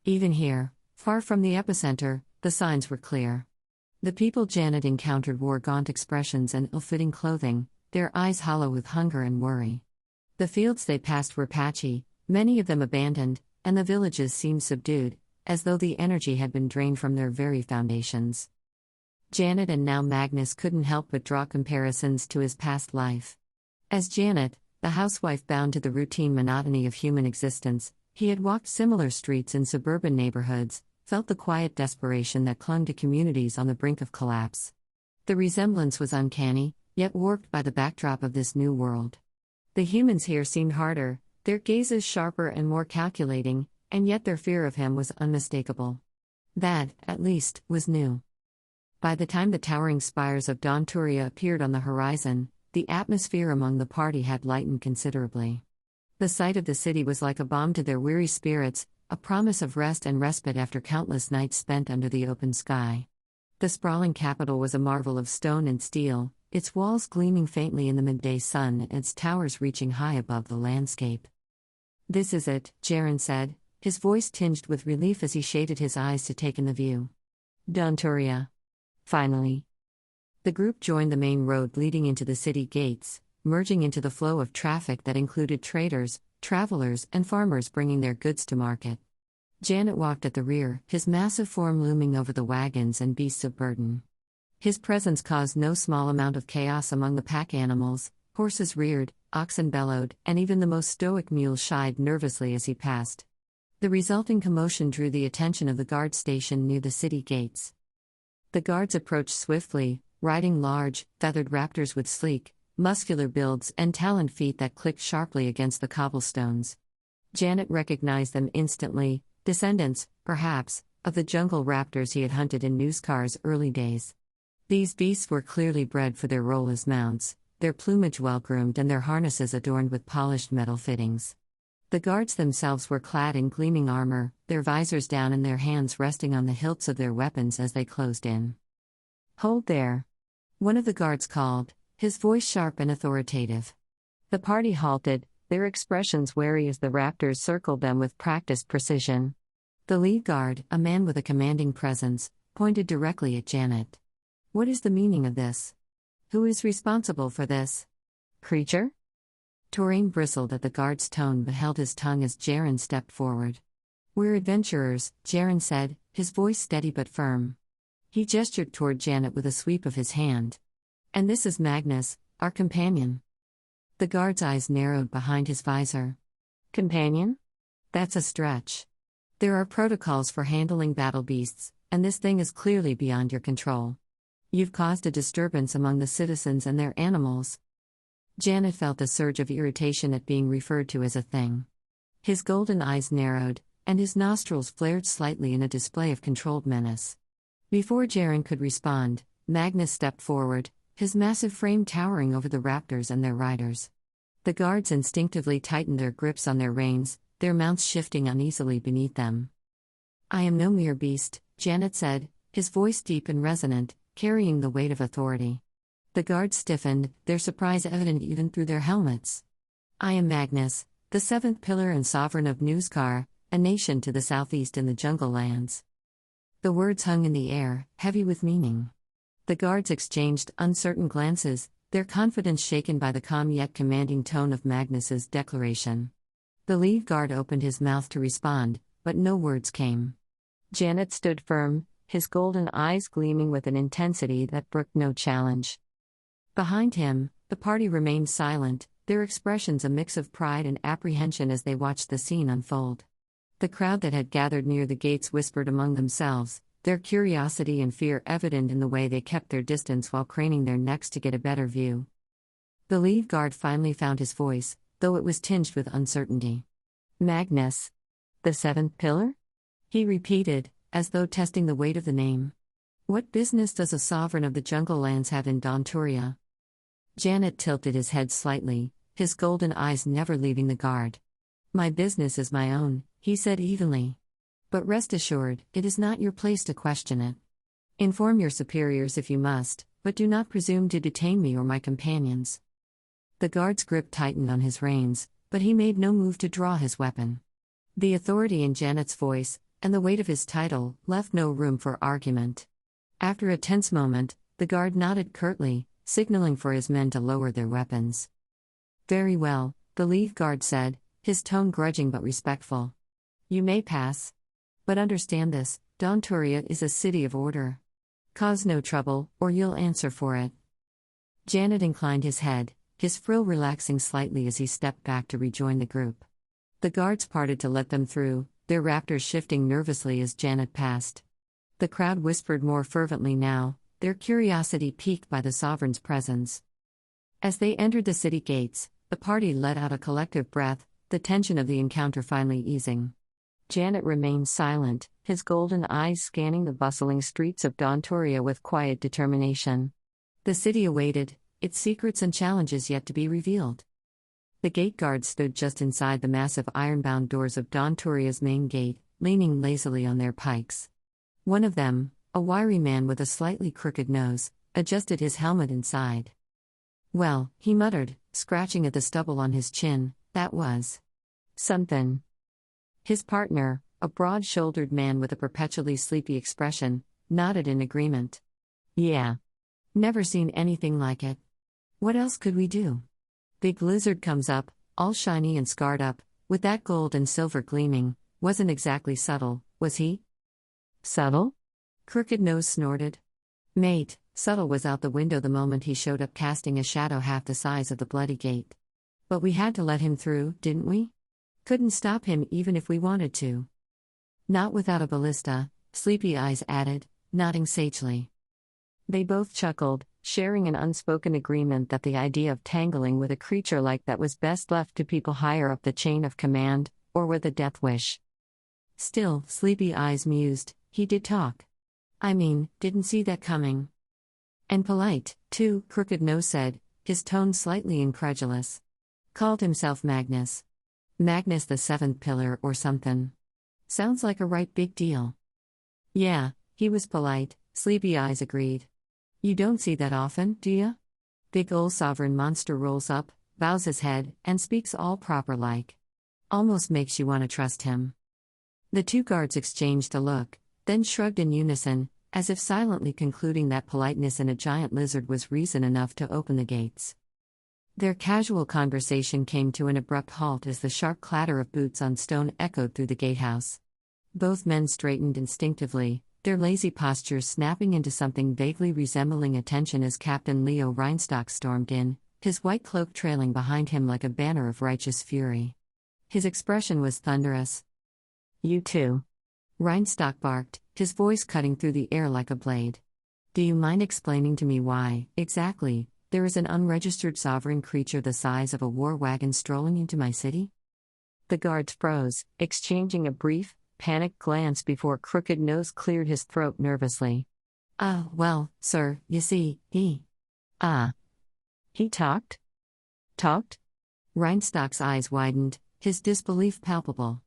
Even here, far from the epicenter, the signs were clear. The people Jannet encountered wore gaunt expressions and ill-fitting clothing, their eyes hollow with hunger and worry. The fields they passed were patchy, many of them abandoned, and the villages seemed subdued, as though the energy had been drained from their very foundations. Jannet and now Magnus couldn't help but draw comparisons to his past life. As Jannet, the housewife bound to the routine monotony of human existence, he had walked similar streets in suburban neighborhoods, felt the quiet desperation that clung to communities on the brink of collapse. The resemblance was uncanny, yet warped by the backdrop of this new world. The humans here seemed harder, their gazes sharper and more calculating, and yet their fear of him was unmistakable. That, at least, was new. By the time the towering spires of Daunting appeared on the horizon, the atmosphere among the party had lightened considerably. The sight of the city was like a balm to their weary spirits, a promise of rest and respite after countless nights spent under the open sky. The sprawling capital was a marvel of stone and steel, its walls gleaming faintly in the midday sun and its towers reaching high above the landscape. This is it, Jaren said, his voice tinged with relief as he shaded his eyes to take in the view. Daunting. Finally. The group joined the main road leading into the city gates, merging into the flow of traffic that included traders, travelers, and farmers bringing their goods to market. Jannet walked at the rear, his massive form looming over the wagons and beasts of burden. His presence caused no small amount of chaos among the pack animals. Horses reared, oxen bellowed, and even the most stoic mule shied nervously as he passed. The resulting commotion drew the attention of the guard station near the city gates. The guards approached swiftly, riding large, feathered raptors with sleek, muscular builds and taloned feet that clicked sharply against the cobblestones. Jannet recognized them instantly, descendants, perhaps, of the jungle raptors he had hunted in Newscar's early days. These beasts were clearly bred for their role as mounts, their plumage well-groomed and their harnesses adorned with polished metal fittings. The guards themselves were clad in gleaming armor, their visors down and their hands resting on the hilts of their weapons as they closed in. "Hold there," one of the guards called, his voice sharp and authoritative. The party halted, their expressions wary as the raptors circled them with practiced precision. The lead guard, a man with a commanding presence, pointed directly at Jannet. "What is the meaning of this? Who is responsible for this creature?" Torain bristled at the guard's tone but held his tongue as Jaren stepped forward. "We're adventurers," Jaren said, his voice steady but firm. He gestured toward Jannet with a sweep of his hand. "And this is Magnus, our companion." The guard's eyes narrowed behind his visor. "Companion? That's a stretch. There are protocols for handling battle beasts, and this thing is clearly beyond your control. You've caused a disturbance among the citizens and their animals." Jannet felt a surge of irritation at being referred to as a thing. His golden eyes narrowed, and his nostrils flared slightly in a display of controlled menace. Before Jaren could respond, Magnus stepped forward, his massive frame towering over the raptors and their riders. The guards instinctively tightened their grips on their reins, their mounts shifting uneasily beneath them. "I am no mere beast," Jannet said, his voice deep and resonant, carrying the weight of authority. The guards stiffened, their surprise evident even through their helmets. "I am Magnus, the seventh pillar and sovereign of Newscar, a nation to the southeast in the jungle lands." The words hung in the air, heavy with meaning. The guards exchanged uncertain glances, their confidence shaken by the calm yet commanding tone of Magnus's declaration. The lead guard opened his mouth to respond, but no words came. Jannet stood firm, his golden eyes gleaming with an intensity that brooked no challenge. Behind him, the party remained silent, their expressions a mix of pride and apprehension as they watched the scene unfold. The crowd that had gathered near the gates whispered among themselves, their curiosity and fear evident in the way they kept their distance while craning their necks to get a better view. The lead guard finally found his voice, though it was tinged with uncertainty. "Magnus. The seventh pillar?" he repeated, as though testing the weight of the name. "What business does a sovereign of the jungle lands have in Daunting?" Jannet tilted his head slightly, his golden eyes never leaving the guard. "My business is my own," he said evenly. "But rest assured, it is not your place to question it. Inform your superiors if you must, but do not presume to detain me or my companions." The guard's grip tightened on his reins, but he made no move to draw his weapon. The authority in Janet's voice, and the weight of his title, left no room for argument. After a tense moment, the guard nodded curtly, signaling for his men to lower their weapons. "Very well," the lead guard said, his tone grudging but respectful. "You may pass. But understand this, Daunting is a city of order. Cause no trouble, or you'll answer for it." Jannet inclined his head, his frill relaxing slightly as he stepped back to rejoin the group. The guards parted to let them through, their raptors shifting nervously as Jannet passed. The crowd whispered more fervently now, their curiosity piqued by the sovereign's presence. As they entered the city gates, the party let out a collective breath, the tension of the encounter finally easing. Jannet remained silent, his golden eyes scanning the bustling streets of Daunting with quiet determination. The city awaited, its secrets and challenges yet to be revealed. The gate guards stood just inside the massive iron-bound doors of Daunting's main gate, leaning lazily on their pikes. One of them, a wiry man with a slightly crooked nose, adjusted his helmet inside. "Well," he muttered, scratching at the stubble on his chin, "that was Something. His partner, a broad-shouldered man with a perpetually sleepy expression, nodded in agreement. Yeah. Never seen anything like it. What else could we do? Big lizard comes up, all shiny and scarred up, with that gold and silver gleaming. Wasn't exactly subtle, was he? Subtle? Crooked Nose snorted. Mate, subtle was out the window the moment he showed up, casting a shadow half the size of the bloody gate. But we had to let him through, didn't we? Couldn't stop him even if we wanted to. Not without a ballista, Sleepy Eyes added, nodding sagely. They both chuckled, sharing an unspoken agreement that the idea of tangling with a creature like that was best left to people higher up the chain of command, or with a death wish. Still, Sleepy Eyes mused, he did talk. I mean, didn't see that coming. And polite, too, Crooked Nose said, his tone slightly incredulous. Called himself Magnus. Magnus the Seventh Pillar or something. Sounds like a right big deal. Yeah, he was polite, Sleepy Eyes agreed. You don't see that often, do ya? Big ol' sovereign monster rolls up, bows his head, and speaks all proper like. Almost makes you want to trust him. The two guards exchanged a look, then shrugged in unison, as if silently concluding that politeness in a giant lizard was reason enough to open the gates. Their casual conversation came to an abrupt halt as the sharp clatter of boots on stone echoed through the gatehouse. Both men straightened instinctively, their lazy postures snapping into something vaguely resembling attention as Captain Leo Reinstock stormed in, his white cloak trailing behind him like a banner of righteous fury. His expression was thunderous. You too. Reinstock barked, his voice cutting through the air like a blade. Do you mind explaining to me why, exactly, there is an unregistered sovereign creature the size of a war wagon strolling into my city? The guards froze, exchanging a brief, panicked glance before Crooked Nose cleared his throat nervously. Well, sir, you see, he talked? Talked? Reinstock's eyes widened, his disbelief palpable.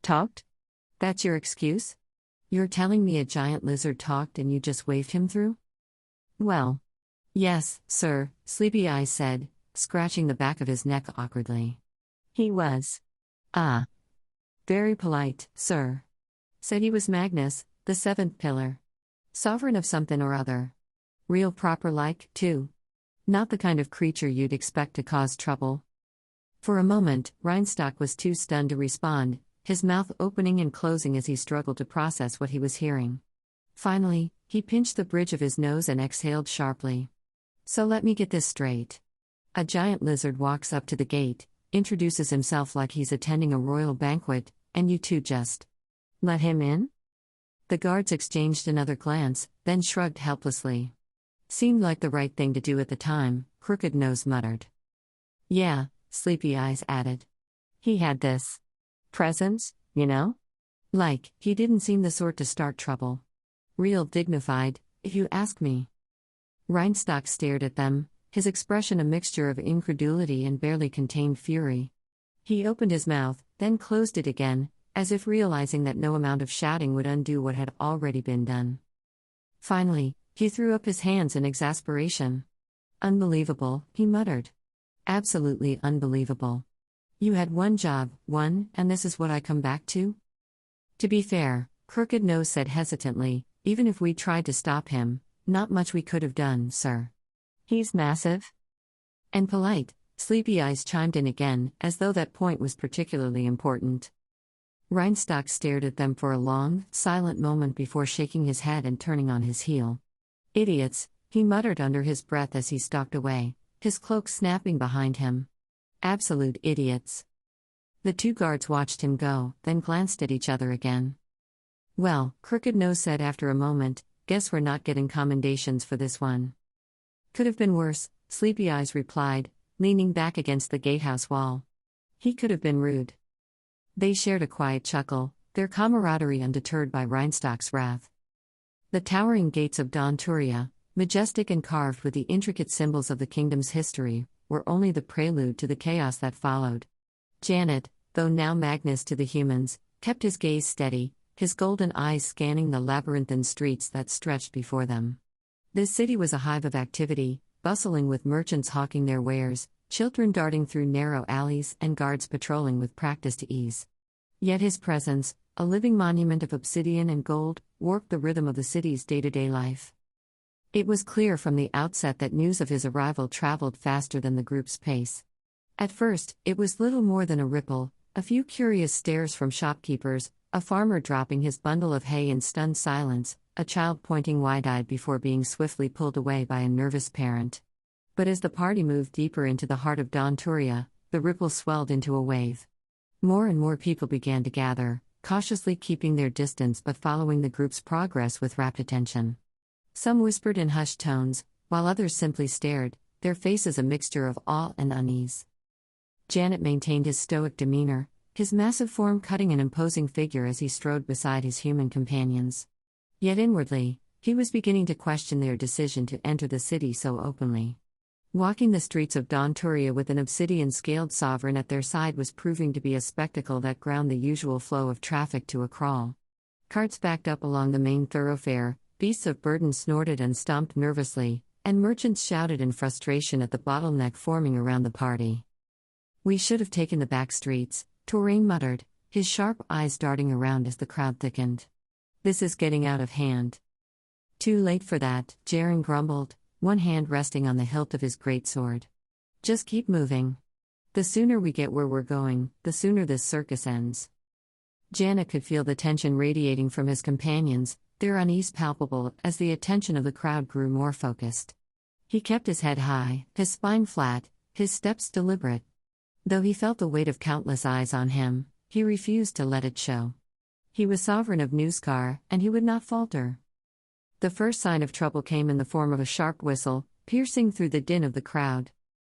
Talked? That's your excuse? You're telling me a giant lizard talked and you just waved him through? Well. Yes, sir, Sleepy Eyes said, scratching the back of his neck awkwardly. He was. Very polite, sir. Said he was Magnus, the Seventh Pillar. Sovereign of something or other. Real proper like, too. Not the kind of creature you'd expect to cause trouble. For a moment, Reinstock was too stunned to respond, his mouth opening and closing as he struggled to process what he was hearing. Finally, he pinched the bridge of his nose and exhaled sharply. So let me get this straight. A giant lizard walks up to the gate, introduces himself like he's attending a royal banquet, and you two just let him in? The guards exchanged another glance, then shrugged helplessly. Seemed like the right thing to do at the time, Crooked Nose muttered. Yeah, Sleepy Eyes added. He had this presence, you know? Like, he didn't seem the sort to start trouble. Real dignified, if you ask me. Reinstock stared at them, his expression a mixture of incredulity and barely contained fury. He opened his mouth, then closed it again, as if realizing that no amount of shouting would undo what had already been done. Finally, he threw up his hands in exasperation. Unbelievable, he muttered. Absolutely unbelievable. You had one job, and this is what I come back to? To be fair, Crooked Nose said hesitantly, even if we tried to stop him, not much we could have done, sir. He's massive. And polite, Sleepy Eyes chimed in again, as though that point was particularly important. Reinstock stared at them for a long, silent moment before shaking his head and turning on his heel. Idiots, he muttered under his breath as he stalked away, his cloak snapping behind him. Absolute idiots. The two guards watched him go, then glanced at each other again. Well, Crooked Nose said after a moment, guess we're not getting commendations for this one. Could have been worse, Sleepy Eyes replied, leaning back against the gatehouse wall. He could have been rude. They shared a quiet chuckle, their camaraderie undeterred by Reinstock's wrath. The towering gates of Daunting, majestic and carved with the intricate symbols of the kingdom's history, were only the prelude to the chaos that followed. Jannet, though now Magnus to the humans, kept his gaze steady, his golden eyes scanning the labyrinthine streets that stretched before them. This city was a hive of activity, bustling with merchants hawking their wares, children darting through narrow alleys and guards patrolling with practiced ease. Yet his presence, a living monument of obsidian and gold, warped the rhythm of the city's day-to-day life. It was clear from the outset that news of his arrival traveled faster than the group's pace. At first, it was little more than a ripple, a few curious stares from shopkeepers, a farmer dropping his bundle of hay in stunned silence, a child pointing wide-eyed before being swiftly pulled away by a nervous parent. But as the party moved deeper into the heart of Daunting, the ripple swelled into a wave. More and more people began to gather, cautiously keeping their distance but following the group's progress with rapt attention. Some whispered in hushed tones, while others simply stared, their faces a mixture of awe and unease. Jannet maintained his stoic demeanor, his massive form cutting an imposing figure as he strode beside his human companions. Yet inwardly, he was beginning to question their decision to enter the city so openly. Walking the streets of Daunting with an obsidian-scaled sovereign at their side was proving to be a spectacle that ground the usual flow of traffic to a crawl. Carts backed up along the main thoroughfare, beasts of burden snorted and stomped nervously, and merchants shouted in frustration at the bottleneck forming around the party. "We should have taken the back streets," Touraine muttered, his sharp eyes darting around as the crowd thickened. "This is getting out of hand." "Too late for that," Jaren grumbled, one hand resting on the hilt of his greatsword. "Just keep moving. The sooner we get where we're going, the sooner this circus ends." Jannet could feel the tension radiating from his companions, their unease palpable as the attention of the crowd grew more focused. He kept his head high, his spine flat, his steps deliberate. Though he felt the weight of countless eyes on him, he refused to let it show. He was sovereign of Newskar, and he would not falter. The first sign of trouble came in the form of a sharp whistle, piercing through the din of the crowd.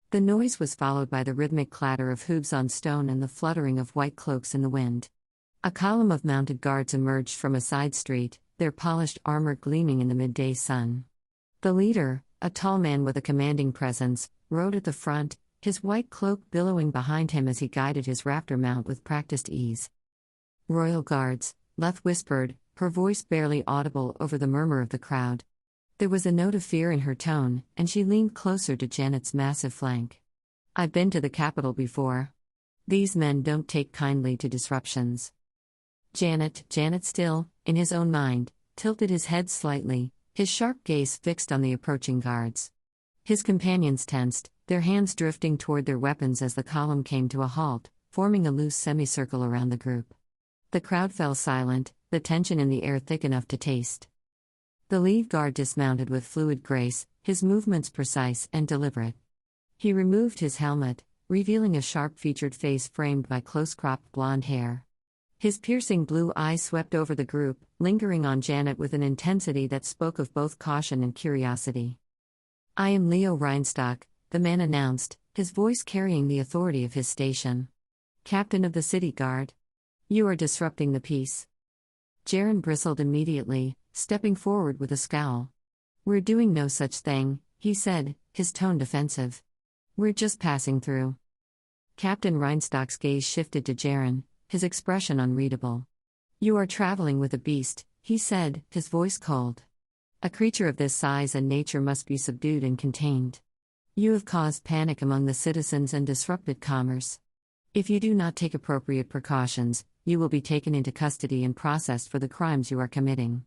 The noise was followed by the rhythmic clatter of hooves on stone and the fluttering of white cloaks in the wind. A column of mounted guards emerged from a side street, their polished armor gleaming in the midday sun. The leader, a tall man with a commanding presence, rode at the front, his white cloak billowing behind him as he guided his raptor mount with practiced ease. "Royal Guards," Leth whispered, her voice barely audible over the murmur of the crowd. There was a note of fear in her tone, and she leaned closer to Janet's massive flank. "I've been to the capital before. These men don't take kindly to disruptions." Jannet still, in his own mind, tilted his head slightly, his sharp gaze fixed on the approaching guards. His companions tensed, their hands drifting toward their weapons as the column came to a halt, forming a loose semicircle around the group. The crowd fell silent, the tension in the air thick enough to taste. The lead guard dismounted with fluid grace, his movements precise and deliberate. He removed his helmet, revealing a sharp-featured face framed by close-cropped blonde hair. His piercing blue eyes swept over the group, lingering on Jannet with an intensity that spoke of both caution and curiosity. "I am Leo Reinstock," the man announced, his voice carrying the authority of his station. "Captain of the city guard. You are disrupting the peace." Jaren bristled immediately, stepping forward with a scowl. "We're doing no such thing," he said, his tone defensive. "We're just passing through." Captain Reinstock's gaze shifted to Jaren, his expression unreadable. "You are traveling with a beast," he said, his voice cold. "A creature of this size and nature must be subdued and contained. You have caused panic among the citizens and disrupted commerce. If you do not take appropriate precautions, you will be taken into custody and processed for the crimes you are committing.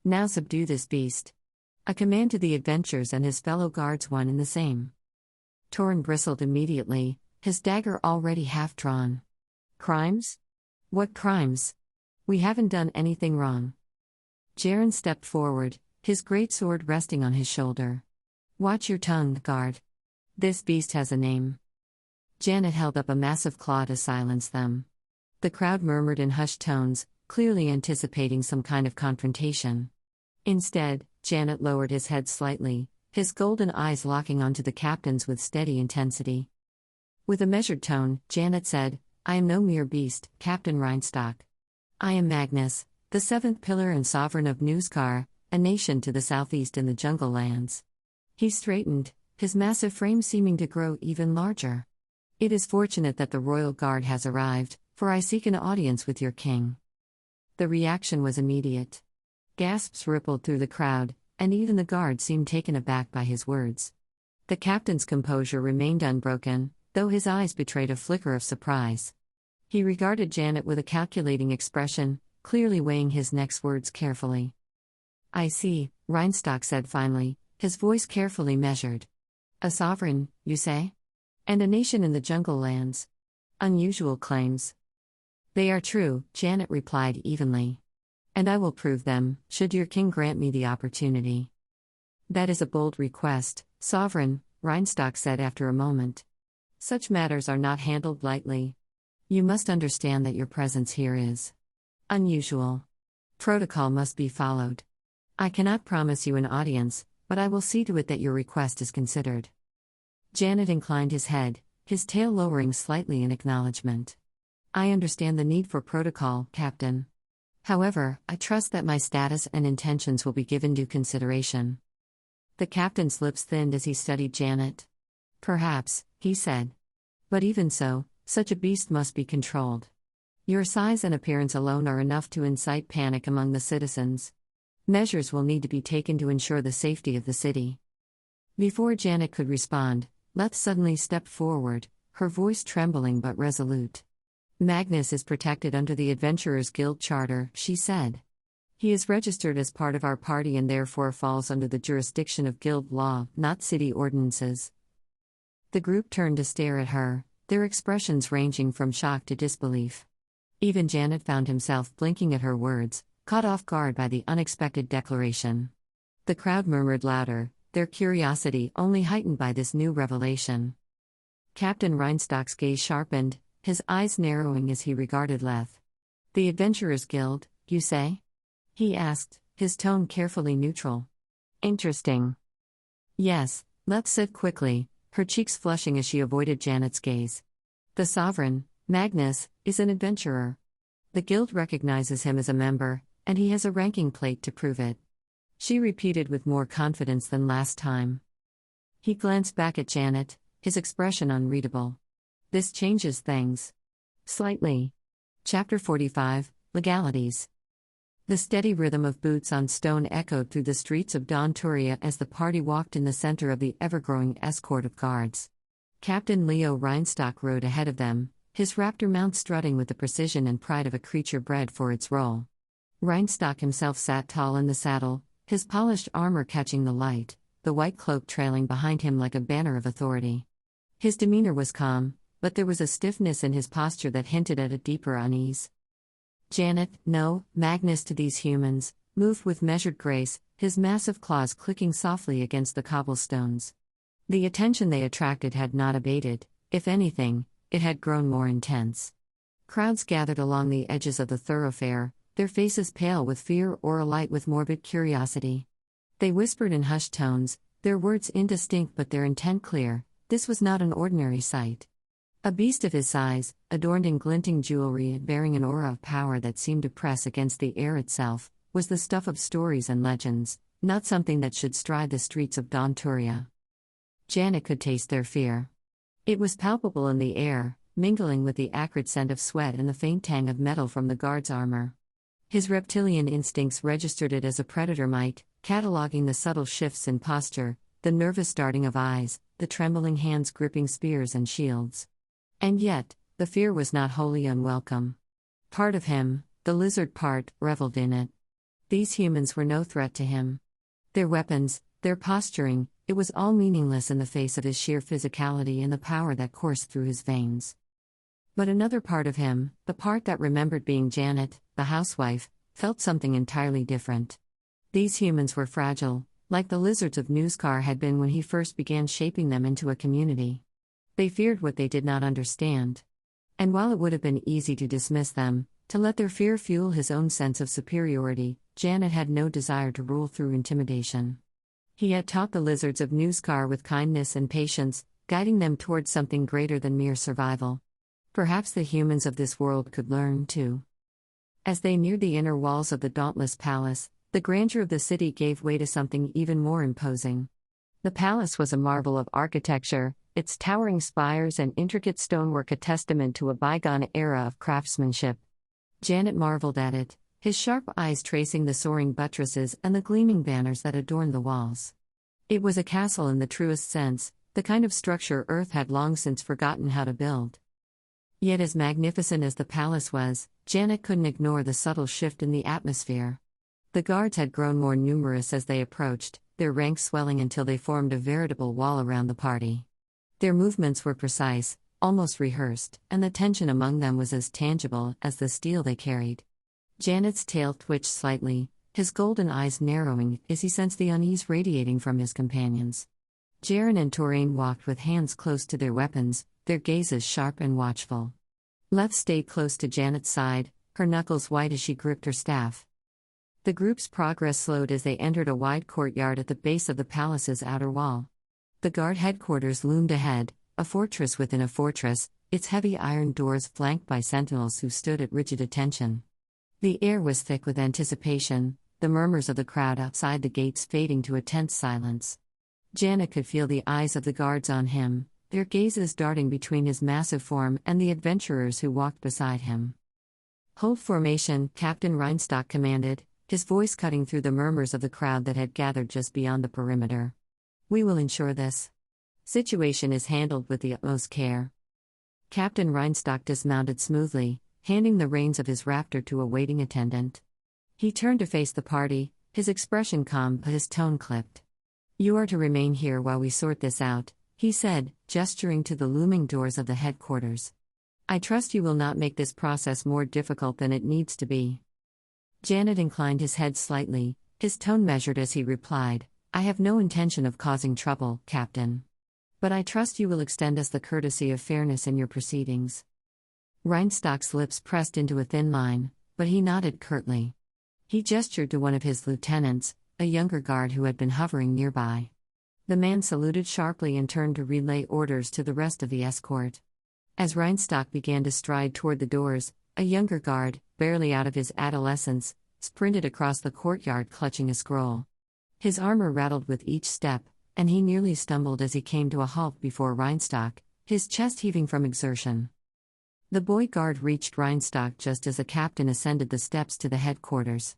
Now subdue this beast." A command to the adventurers and his fellow guards, one and the same. Torin bristled immediately, his dagger already half drawn. "Crimes? What crimes? We haven't done anything wrong." Jaren stepped forward, his greatsword resting on his shoulder. "Watch your tongue, guard. This beast has a name." Jannet held up a massive claw to silence them. The crowd murmured in hushed tones, clearly anticipating some kind of confrontation. Instead, Jannet lowered his head slightly, his golden eyes locking onto the captain's with steady intensity. With a measured tone, Jannet said, "I am no mere beast, Captain Reinstock. I am Magnus, the seventh pillar and sovereign of Newskar, a nation to the southeast in the jungle lands." He straightened, his massive frame seeming to grow even larger. "It is fortunate that the royal guard has arrived, for I seek an audience with your king." The reaction was immediate. Gasps rippled through the crowd, and even the guard seemed taken aback by his words. The captain's composure remained unbroken, though his eyes betrayed a flicker of surprise. He regarded Jannet with a calculating expression, clearly weighing his next words carefully. "I see," Reinstock said finally, his voice carefully measured. "A sovereign, you say? And a nation in the jungle lands. Unusual claims." "They are true," Jannet replied evenly. "And I will prove them, should your king grant me the opportunity." "That is a bold request, Sovereign," Reinstock said after a moment. "Such matters are not handled lightly. You must understand that your presence here is unusual. Protocol must be followed. I cannot promise you an audience, but I will see to it that your request is considered." Jannet inclined his head, his tail lowering slightly in acknowledgement. "I understand the need for protocol, Captain. However, I trust that my status and intentions will be given due consideration." The captain's lips thinned as he studied Jannet. "Perhaps," he said. "But even so, such a beast must be controlled. Your size and appearance alone are enough to incite panic among the citizens. Measures will need to be taken to ensure the safety of the city." Before Jannet could respond, Leth suddenly stepped forward, her voice trembling but resolute. "Magnus is protected under the Adventurers Guild Charter," she said. "He is registered as part of our party and therefore falls under the jurisdiction of guild law, not city ordinances." The group turned to stare at her, their expressions ranging from shock to disbelief. Even Jannet found himself blinking at her words, caught off guard by the unexpected declaration. The crowd murmured louder, their curiosity only heightened by this new revelation. Captain Reinstock's gaze sharpened, his eyes narrowing as he regarded Leth. "The Adventurers Guild, you say?" he asked, his tone carefully neutral. "Interesting." "Yes," Leth said quickly, her cheeks flushing as she avoided Janet's gaze. "The Sovereign, Magnus, is an adventurer. The guild recognizes him as a member, and he has a ranking plate to prove it," she repeated with more confidence than last time. He glanced back at Jannet, his expression unreadable. "This changes things." "Slightly." Chapter 45, Legalities. The steady rhythm of boots on stone echoed through the streets of Daunting as the party walked in the center of the ever-growing escort of guards. Captain Leo Reinstock rode ahead of them, his raptor mount strutting with the precision and pride of a creature bred for its role. Reinstock himself sat tall in the saddle, his polished armor catching the light, the white cloak trailing behind him like a banner of authority. His demeanor was calm, but there was a stiffness in his posture that hinted at a deeper unease. Jannet, no, Magnus to these humans, moved with measured grace, his massive claws clicking softly against the cobblestones. The attention they attracted had not abated, if anything, it had grown more intense. Crowds gathered along the edges of the thoroughfare, their faces pale with fear or alight with morbid curiosity. They whispered in hushed tones, their words indistinct but their intent clear. This was not an ordinary sight. A beast of his size, adorned in glinting jewelry and bearing an aura of power that seemed to press against the air itself, was the stuff of stories and legends, not something that should stride the streets of Daunting. Jannet could taste their fear. It was palpable in the air, mingling with the acrid scent of sweat and the faint tang of metal from the guard's armor. His reptilian instincts registered it as a predator might, cataloging the subtle shifts in posture, the nervous darting of eyes, the trembling hands gripping spears and shields. And yet, the fear was not wholly unwelcome. Part of him, the lizard part, reveled in it. These humans were no threat to him. Their weapons, their posturing, it was all meaningless in the face of his sheer physicality and the power that coursed through his veins. But another part of him, the part that remembered being Jannet, the housewife, felt something entirely different. These humans were fragile, like the lizards of Newscar had been when he first began shaping them into a community. They feared what they did not understand. And while it would have been easy to dismiss them, to let their fear fuel his own sense of superiority, Jannet had no desire to rule through intimidation. He had taught the lizards of Newscar with kindness and patience, guiding them towards something greater than mere survival. Perhaps the humans of this world could learn, too. As they neared the inner walls of the Dauntless Palace, the grandeur of the city gave way to something even more imposing. The palace was a marvel of architecture, its towering spires and intricate stonework a testament to a bygone era of craftsmanship. Jannet marveled at it, his sharp eyes tracing the soaring buttresses and the gleaming banners that adorned the walls. It was a castle in the truest sense, the kind of structure Earth had long since forgotten how to build. Yet as magnificent as the palace was, Jannet couldn't ignore the subtle shift in the atmosphere. The guards had grown more numerous as they approached, their ranks swelling until they formed a veritable wall around the party. Their movements were precise, almost rehearsed, and the tension among them was as tangible as the steel they carried. Janet's tail twitched slightly, his golden eyes narrowing as he sensed the unease radiating from his companions. Jaren and Toraine walked with hands close to their weapons, their gazes sharp and watchful. Leth stayed close to Janet's side, her knuckles white as she gripped her staff. The group's progress slowed as they entered a wide courtyard at the base of the palace's outer wall. The guard headquarters loomed ahead, a fortress within a fortress, its heavy iron doors flanked by sentinels who stood at rigid attention. The air was thick with anticipation, the murmurs of the crowd outside the gates fading to a tense silence. Jannet could feel the eyes of the guards on him, their gazes darting between his massive form and the adventurers who walked beside him. "Hold formation," Captain Reinstock commanded, his voice cutting through the murmurs of the crowd that had gathered just beyond the perimeter. "We will ensure this situation is handled with the utmost care." Captain Reinstock dismounted smoothly, handing the reins of his raptor to a waiting attendant. He turned to face the party, his expression calm but his tone clipped. "You are to remain here while we sort this out," he said, gesturing to the looming doors of the headquarters. "I trust you will not make this process more difficult than it needs to be." Jannet inclined his head slightly, his tone measured as he replied, "I have no intention of causing trouble, Captain. But I trust you will extend us the courtesy of fairness in your proceedings." Reinstock's lips pressed into a thin line, but he nodded curtly. He gestured to one of his lieutenants, a younger guard who had been hovering nearby. The man saluted sharply and turned to relay orders to the rest of the escort. As Reinstock began to stride toward the doors, a younger guard, barely out of his adolescence, sprinted across the courtyard clutching a scroll. His armor rattled with each step, and he nearly stumbled as he came to a halt before Reinstock, his chest heaving from exertion. The boy guard reached Reinstock just as the captain ascended the steps to the headquarters.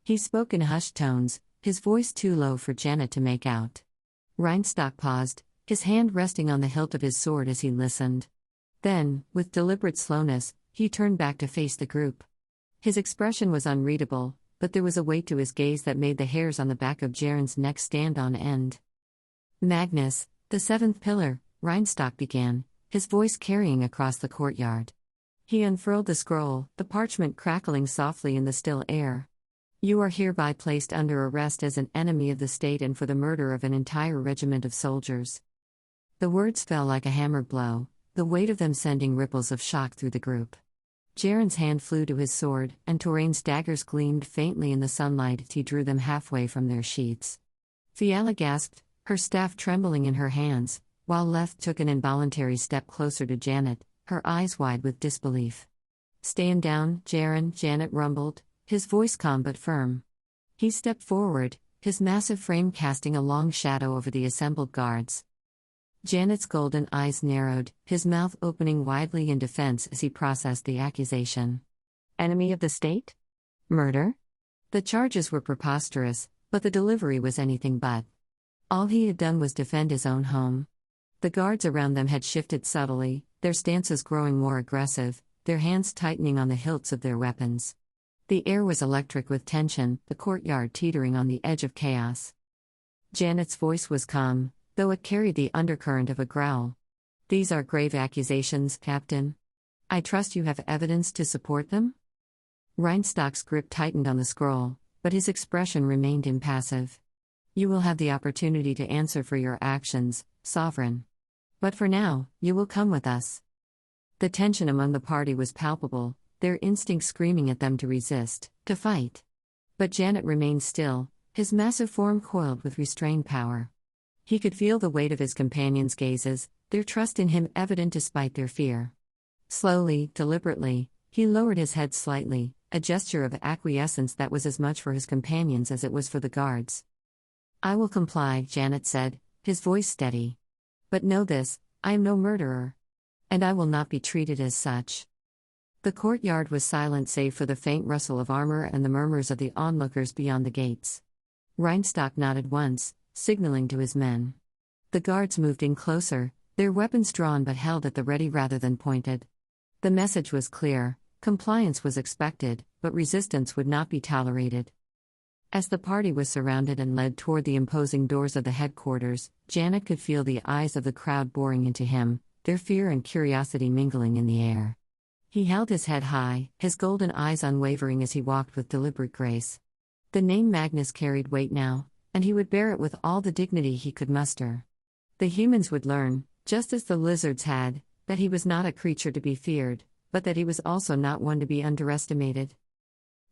He spoke in hushed tones, his voice too low for Jannet to make out. Reinstock paused, his hand resting on the hilt of his sword as he listened. Then, with deliberate slowness, he turned back to face the group. His expression was unreadable, but there was a weight to his gaze that made the hairs on the back of Jaren's neck stand on end. "Magnus, the seventh pillar," Reinstock began, his voice carrying across the courtyard. He unfurled the scroll, the parchment crackling softly in the still air. "You are hereby placed under arrest as an enemy of the state and for the murder of an entire regiment of soldiers." The words fell like a hammer blow, the weight of them sending ripples of shock through the group. Jaren's hand flew to his sword, and Toraine's daggers gleamed faintly in the sunlight as he drew them halfway from their sheaths. Fiala gasped, her staff trembling in her hands, while Leth took an involuntary step closer to Jannet, her eyes wide with disbelief. "Stand down, Jaren," Jannet rumbled, his voice calm but firm. He stepped forward, his massive frame casting a long shadow over the assembled guards. Janet's golden eyes narrowed, his mouth opening widely in defense as he processed the accusation. Enemy of the state? Murder? The charges were preposterous, but the delivery was anything but. All he had done was defend his own home. The guards around them had shifted subtly, their stances growing more aggressive, their hands tightening on the hilts of their weapons. The air was electric with tension, the courtyard teetering on the edge of chaos. Janet's voice was calm, though it carried the undercurrent of a growl. "These are grave accusations, Captain. I trust you have evidence to support them?" Reinstock's grip tightened on the scroll, but his expression remained impassive. "You will have the opportunity to answer for your actions, Sovereign. But for now, you will come with us." The tension among the party was palpable, their instincts screaming at them to resist, to fight. But Jannet remained still, his massive form coiled with restrained power. He could feel the weight of his companions' gazes, their trust in him evident despite their fear. Slowly, deliberately, he lowered his head slightly, a gesture of acquiescence that was as much for his companions as it was for the guards. "I will comply," Jannet said, his voice steady. "But know this, I am no murderer. And I will not be treated as such." The courtyard was silent save for the faint rustle of armor and the murmurs of the onlookers beyond the gates. Reinstock nodded once, signaling to his men. The guards moved in closer, their weapons drawn but held at the ready rather than pointed. The message was clear: compliance was expected, but resistance would not be tolerated. As the party was surrounded and led toward the imposing doors of the headquarters, Jannet could feel the eyes of the crowd boring into him, their fear and curiosity mingling in the air. He held his head high, his golden eyes unwavering as he walked with deliberate grace. The name Magnus carried weight now, and he would bear it with all the dignity he could muster. The humans would learn, just as the lizards had, that he was not a creature to be feared, but that he was also not one to be underestimated.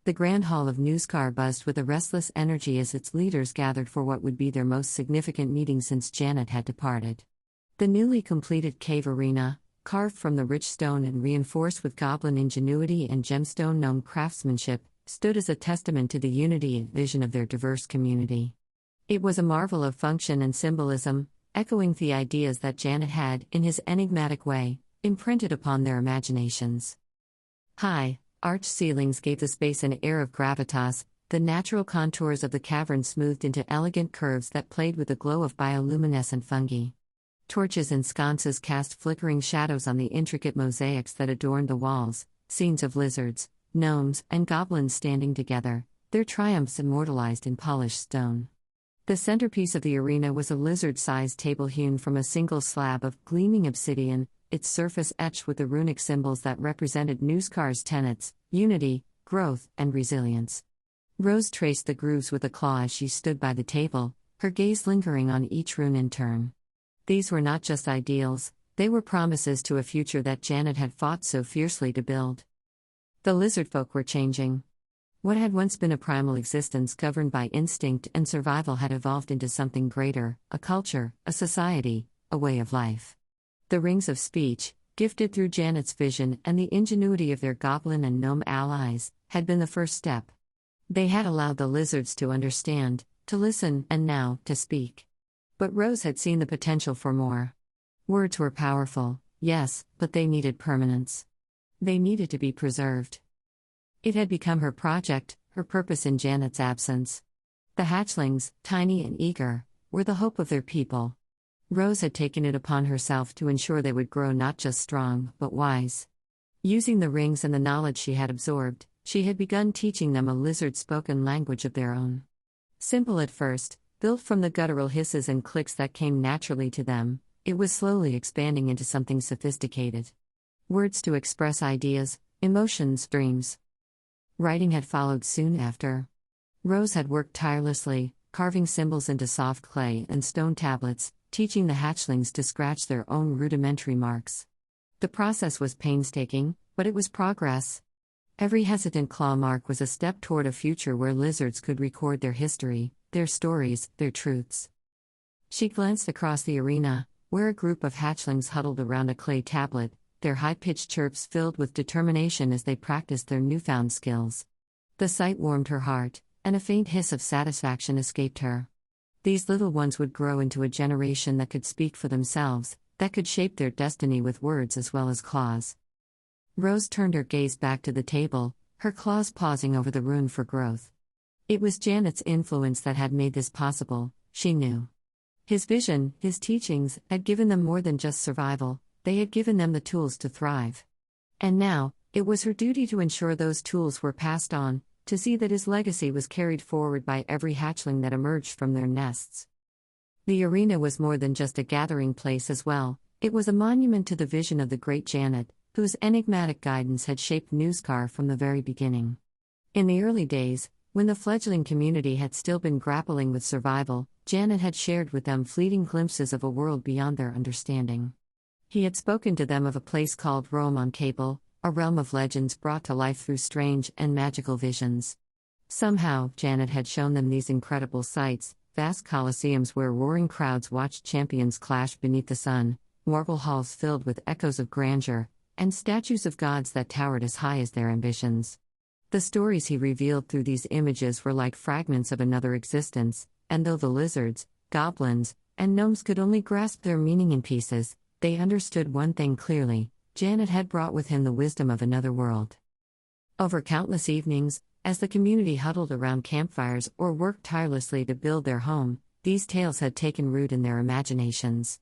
The grand hall of Newscar buzzed with a restless energy as its leaders gathered for what would be their most significant meeting since Jannet had departed. The newly completed cave arena, carved from the rich stone and reinforced with goblin ingenuity and gemstone gnome craftsmanship, stood as a testament to the unity and vision of their diverse community. It was a marvel of function and symbolism, echoing the ideas that Jannet had, in his enigmatic way, imprinted upon their imaginations. High, arched ceilings gave the space an air of gravitas, the natural contours of the cavern smoothed into elegant curves that played with the glow of bioluminescent fungi. Torches and sconces cast flickering shadows on the intricate mosaics that adorned the walls, scenes of lizards, gnomes, and goblins standing together, their triumphs immortalized in polished stone. The centerpiece of the arena was a lizard-sized table hewn from a single slab of gleaming obsidian, its surface etched with the runic symbols that represented Newscar's tenets: unity, growth, and resilience. Rose traced the grooves with a claw as she stood by the table, her gaze lingering on each rune in turn. These were not just ideals, they were promises to a future that Jannet had fought so fiercely to build. The lizard folk were changing. What had once been a primal existence governed by instinct and survival had evolved into something greater: a culture, a society, a way of life. The rings of speech, gifted through Janet's vision and the ingenuity of their goblin and gnome allies, had been the first step. They had allowed the lizards to understand, to listen, and now, to speak. But Rose had seen the potential for more. Words were powerful, yes, but they needed permanence. They needed to be preserved. It had become her project, her purpose in Janet's absence. The hatchlings, tiny and eager, were the hope of their people. Rose had taken it upon herself to ensure they would grow not just strong, but wise. Using the rings and the knowledge she had absorbed, she had begun teaching them a lizard-spoken language of their own. Simple at first, built from the guttural hisses and clicks that came naturally to them, it was slowly expanding into something sophisticated. Words to express ideas, emotions, dreams. Writing had followed soon after. Rose had worked tirelessly, carving symbols into soft clay and stone tablets, teaching the hatchlings to scratch their own rudimentary marks. The process was painstaking, but it was progress. Every hesitant claw mark was a step toward a future where lizards could record their history, their stories, their truths. She glanced across the arena, where a group of hatchlings huddled around a clay tablet, their high-pitched chirps filled with determination as they practiced their newfound skills. The sight warmed her heart, and a faint hiss of satisfaction escaped her. These little ones would grow into a generation that could speak for themselves, that could shape their destiny with words as well as claws. Rose turned her gaze back to the table, her claws pausing over the rune for growth. It was Janet's influence that had made this possible, she knew. His vision, his teachings, had given them more than just survival, they had given them the tools to thrive. And now, it was her duty to ensure those tools were passed on, to see that his legacy was carried forward by every hatchling that emerged from their nests. The arena was more than just a gathering place as well, it was a monument to the vision of the great Jannet, whose enigmatic guidance had shaped Newscar from the very beginning. In the early days, when the fledgling community had still been grappling with survival, Jannet had shared with them fleeting glimpses of a world beyond their understanding. He had spoken to them of a place called Rome on Cable, a realm of legends brought to life through strange and magical visions. Somehow, Jannet had shown them these incredible sights: vast coliseums where roaring crowds watched champions clash beneath the sun, marble halls filled with echoes of grandeur, and statues of gods that towered as high as their ambitions. The stories he revealed through these images were like fragments of another existence, and though the lizards, goblins, and gnomes could only grasp their meaning in pieces, they understood one thing clearly: Jannet had brought with him the wisdom of another world. Over countless evenings, as the community huddled around campfires or worked tirelessly to build their home, these tales had taken root in their imaginations.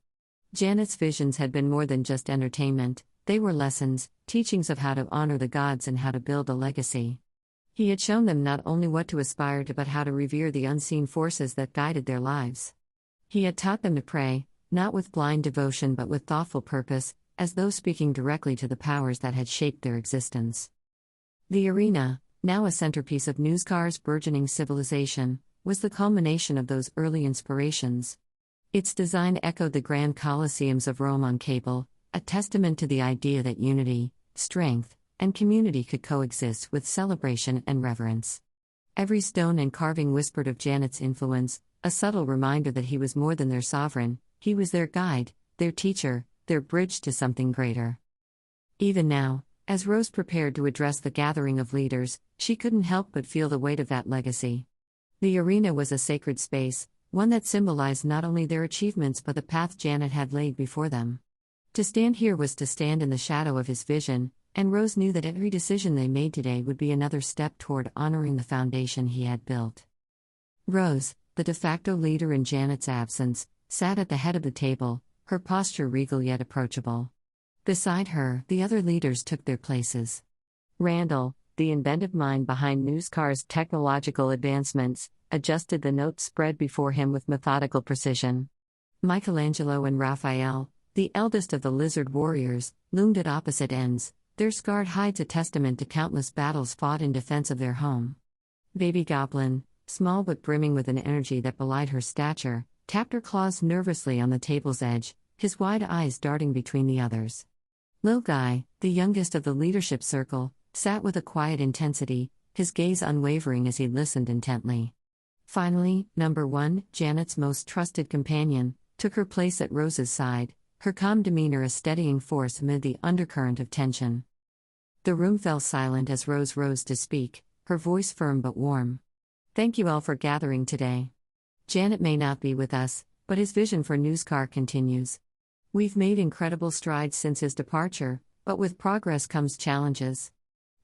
Janet's visions had been more than just entertainment, they were lessons, teachings of how to honor the gods and how to build a legacy. He had shown them not only what to aspire to but how to revere the unseen forces that guided their lives. He had taught them to pray, not with blind devotion but with thoughtful purpose, as though speaking directly to the powers that had shaped their existence. The arena, now a centerpiece of Nuskar's burgeoning civilization, was the culmination of those early inspirations. Its design echoed the grand colosseums of Rome on cable, a testament to the idea that unity, strength, and community could coexist with celebration and reverence. Every stone and carving whispered of Janet's influence, a subtle reminder that he was more than their sovereign, he was their guide, their teacher, their bridge to something greater. Even now, as Rose prepared to address the gathering of leaders, she couldn't help but feel the weight of that legacy. The arena was a sacred space, one that symbolized not only their achievements but the path Jannet had laid before them. To stand here was to stand in the shadow of his vision, and Rose knew that every decision they made today would be another step toward honoring the foundation he had built. Rose, the de facto leader in Janet's absence, sat at the head of the table, her posture regal yet approachable. Beside her, the other leaders took their places. Randall, the inventive mind behind Nuskar's technological advancements, adjusted the notes spread before him with methodical precision. Michelangelo and Raphael, the eldest of the lizard warriors, loomed at opposite ends, their scarred hides a testament to countless battles fought in defense of their home. Baby Goblin, small but brimming with an energy that belied her stature, tapped her claws nervously on the table's edge, his wide eyes darting between the others. Lil Guy, the youngest of the leadership circle, sat with a quiet intensity, his gaze unwavering as he listened intently. Finally, number 1, Janet's most trusted companion, took her place at Rose's side, her calm demeanor a steadying force amid the undercurrent of tension. The room fell silent as Rose rose to speak, her voice firm but warm. "Thank you all for gathering today. Jannet may not be with us, but his vision for Nuskar continues. We've made incredible strides since his departure, but with progress comes challenges.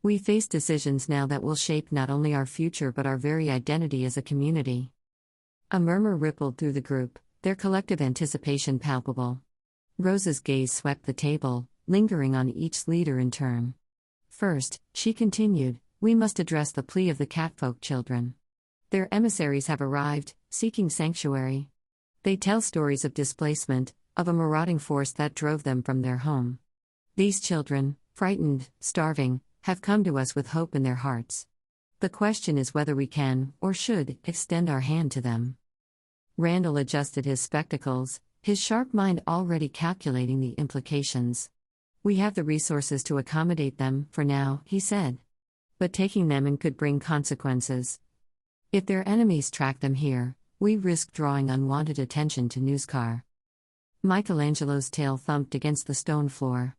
We face decisions now that will shape not only our future but our very identity as a community." A murmur rippled through the group, their collective anticipation palpable. Rose's gaze swept the table, lingering on each leader in turn. First, she continued, "We must address the plea of the catfolk children. Their emissaries have arrived, seeking sanctuary. They tell stories of displacement, of a marauding force that drove them from their home. These children, frightened, starving, have come to us with hope in their hearts. The question is whether we can, or should, extend our hand to them." Randall adjusted his spectacles, his sharp mind already calculating the implications. "We have the resources to accommodate them, for now," he said. "But taking them in could bring consequences. If their enemies track them here, we risk drawing unwanted attention to Nuskar." Michelangelo's tail thumped against the stone floor.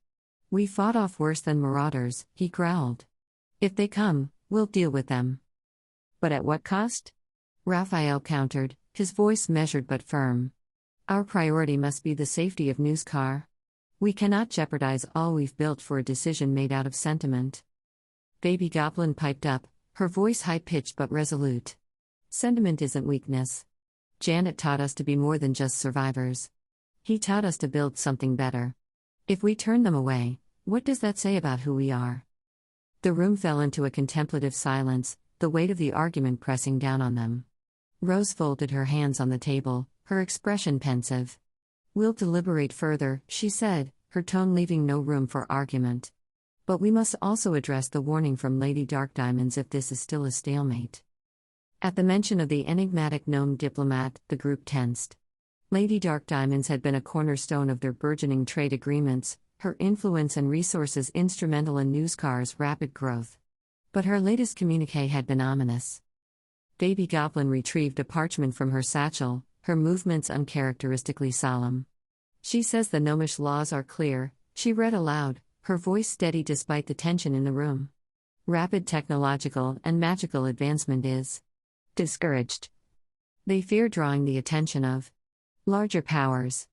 "We fought off worse than marauders," he growled. "If they come, we'll deal with them." "But at what cost?" Raphael countered, his voice measured but firm. "Our priority must be the safety of Nuskar. We cannot jeopardize all we've built for a decision made out of sentiment." Baby Goblin piped up, her voice high-pitched but resolute. "Sentiment isn't weakness. Jannet taught us to be more than just survivors. He taught us to build something better. If we turn them away, what does that say about who we are?" The room fell into a contemplative silence, the weight of the argument pressing down on them. Rose folded her hands on the table, her expression pensive. "We'll deliberate further," she said, her tone leaving no room for argument. "But we must also address the warning from Lady Darkdiamonds if this is still a stalemate." At the mention of the enigmatic gnome diplomat, the group tensed. Lady Darkdiamonds had been a cornerstone of their burgeoning trade agreements, her influence and resources instrumental in Nuskar's rapid growth. But her latest communiqué had been ominous. Baby Goblin retrieved a parchment from her satchel, her movements uncharacteristically solemn. "She says the gnomish laws are clear," she read aloud, her voice steady despite the tension in the room. "Rapid technological and magical advancement is discouraged. They fear drawing the attention of larger powers."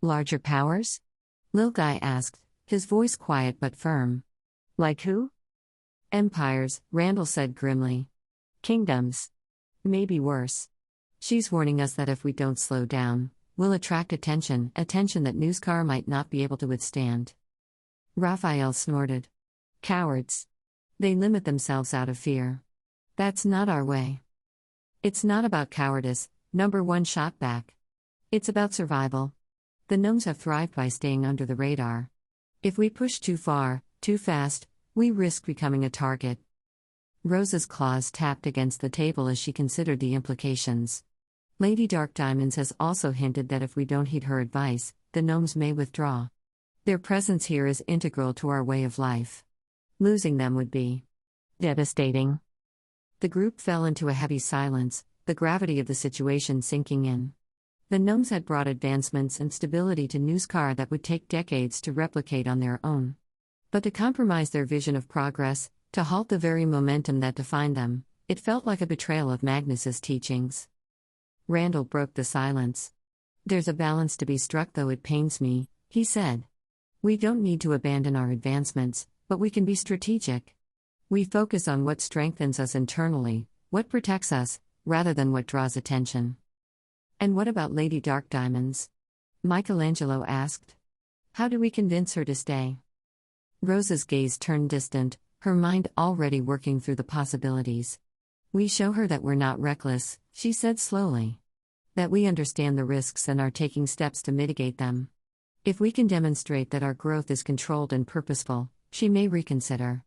"Larger powers?" Lil Guy asked, his voice quiet but firm. "Like who?" "Empires," Randall said grimly. "Kingdoms. Maybe worse. She's warning us that if we don't slow down, we'll attract attention that Newscar might not be able to withstand. Raphael snorted. Cowards. They limit themselves out of fear. That's not our way. It's not about cowardice, number one shot back. It's about survival. The gnomes have thrived by staying under the radar. If we push too far, too fast, we risk becoming a target. Rosa's claws tapped against the table as she considered the implications. Lady Dark Diamonds has also hinted that if we don't heed her advice, the gnomes may withdraw. Their presence here is integral to our way of life. Losing them would be devastating. The group fell into a heavy silence, the gravity of the situation sinking in. The gnomes had brought advancements and stability to Newscar that would take decades to replicate on their own. But to compromise their vision of progress, to halt the very momentum that defined them, it felt like a betrayal of Magnus's teachings. Randall broke the silence. There's a balance to be struck, though it pains me, he said. We don't need to abandon our advancements, but we can be strategic. We focus on what strengthens us internally, what protects us, rather than what draws attention. And what about Lady Dark Diamonds? Michelangelo asked. How do we convince her to stay? Rosa's gaze turned distant, her mind already working through the possibilities. We show her that we're not reckless, she said slowly. That we understand the risks and are taking steps to mitigate them. If we can demonstrate that our growth is controlled and purposeful, she may reconsider.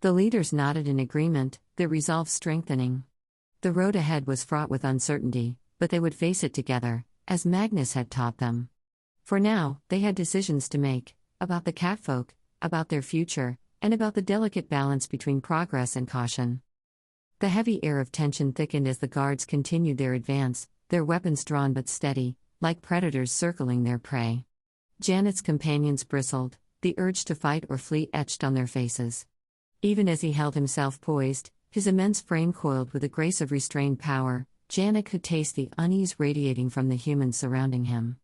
The leaders nodded in agreement, their resolve strengthening. The road ahead was fraught with uncertainty, but they would face it together, as Magnus had taught them. For now, they had decisions to make, about the catfolk, about their future, and about the delicate balance between progress and caution. The heavy air of tension thickened as the guards continued their advance, their weapons drawn but steady, like predators circling their prey. Janet's companions bristled, the urge to fight or flee etched on their faces. Even as he held himself poised, his immense frame coiled with a grace of restrained power, Jannet could taste the unease radiating from the humans surrounding him.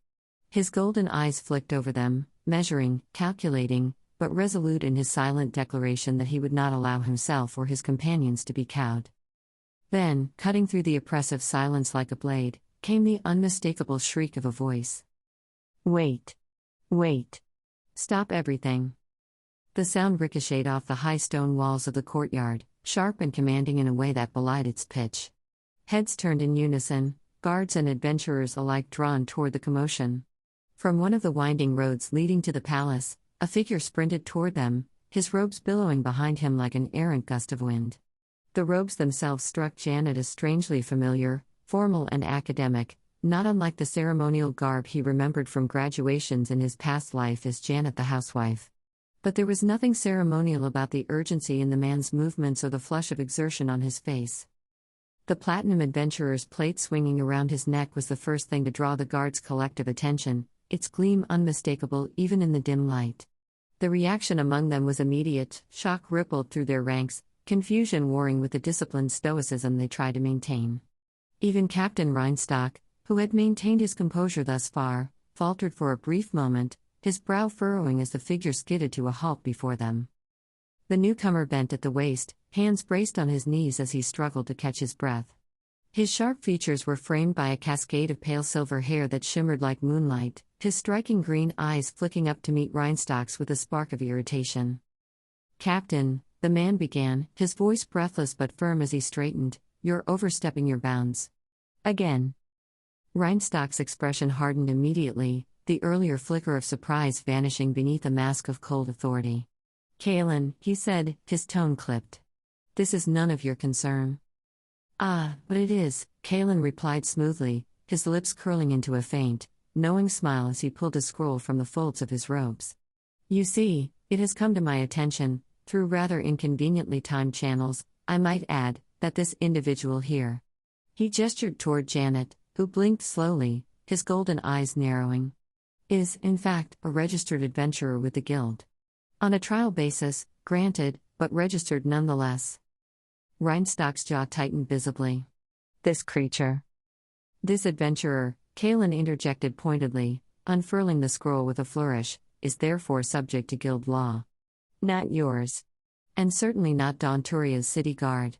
His golden eyes flicked over them, measuring, calculating, but resolute in his silent declaration that he would not allow himself or his companions to be cowed. Then, cutting through the oppressive silence like a blade, came the unmistakable shriek of a voice. Wait. Wait. Stop everything. The sound ricocheted off the high stone walls of the courtyard, sharp and commanding in a way that belied its pitch. Heads turned in unison, guards and adventurers alike drawn toward the commotion. From one of the winding roads leading to the palace, a figure sprinted toward them, his robes billowing behind him like an errant gust of wind. The robes themselves struck Jannet as strangely familiar, formal and academic, not unlike the ceremonial garb he remembered from graduations in his past life as Jannet the housewife. But there was nothing ceremonial about the urgency in the man's movements or the flush of exertion on his face. The platinum adventurer's plate swinging around his neck was the first thing to draw the guards' collective attention, its gleam unmistakable even in the dim light. The reaction among them was immediate, shock rippled through their ranks, confusion warring with the disciplined stoicism they tried to maintain. Even Captain Reinstock, who had maintained his composure thus far, faltered for a brief moment, his brow furrowing as the figure skidded to a halt before them. The newcomer bent at the waist, hands braced on his knees as he struggled to catch his breath. His sharp features were framed by a cascade of pale silver hair that shimmered like moonlight, his striking green eyes flicking up to meet Reinstock's with a spark of irritation. "Captain," the man began, his voice breathless but firm as he straightened, "you're overstepping your bounds. Again." Reinstock's expression hardened immediately, the earlier flicker of surprise vanishing beneath a mask of cold authority. "Kaelin," he said, his tone clipped. "This is none of your concern." "Ah, but it is," Kaelin replied smoothly, his lips curling into a faint, knowing smile as he pulled a scroll from the folds of his robes. "You see, it has come to my attention, through rather inconveniently timed channels, I might add, that this individual here." He gestured toward Jannet, who blinked slowly, his golden eyes narrowing. "Is, in fact, a registered adventurer with the guild. On a trial basis, granted, but registered nonetheless." Reinstock's jaw tightened visibly. "This creature." "This adventurer," Kaelin interjected pointedly, unfurling the scroll with a flourish, "is therefore subject to guild law. Not yours. And certainly not Dawn Turia's city guard."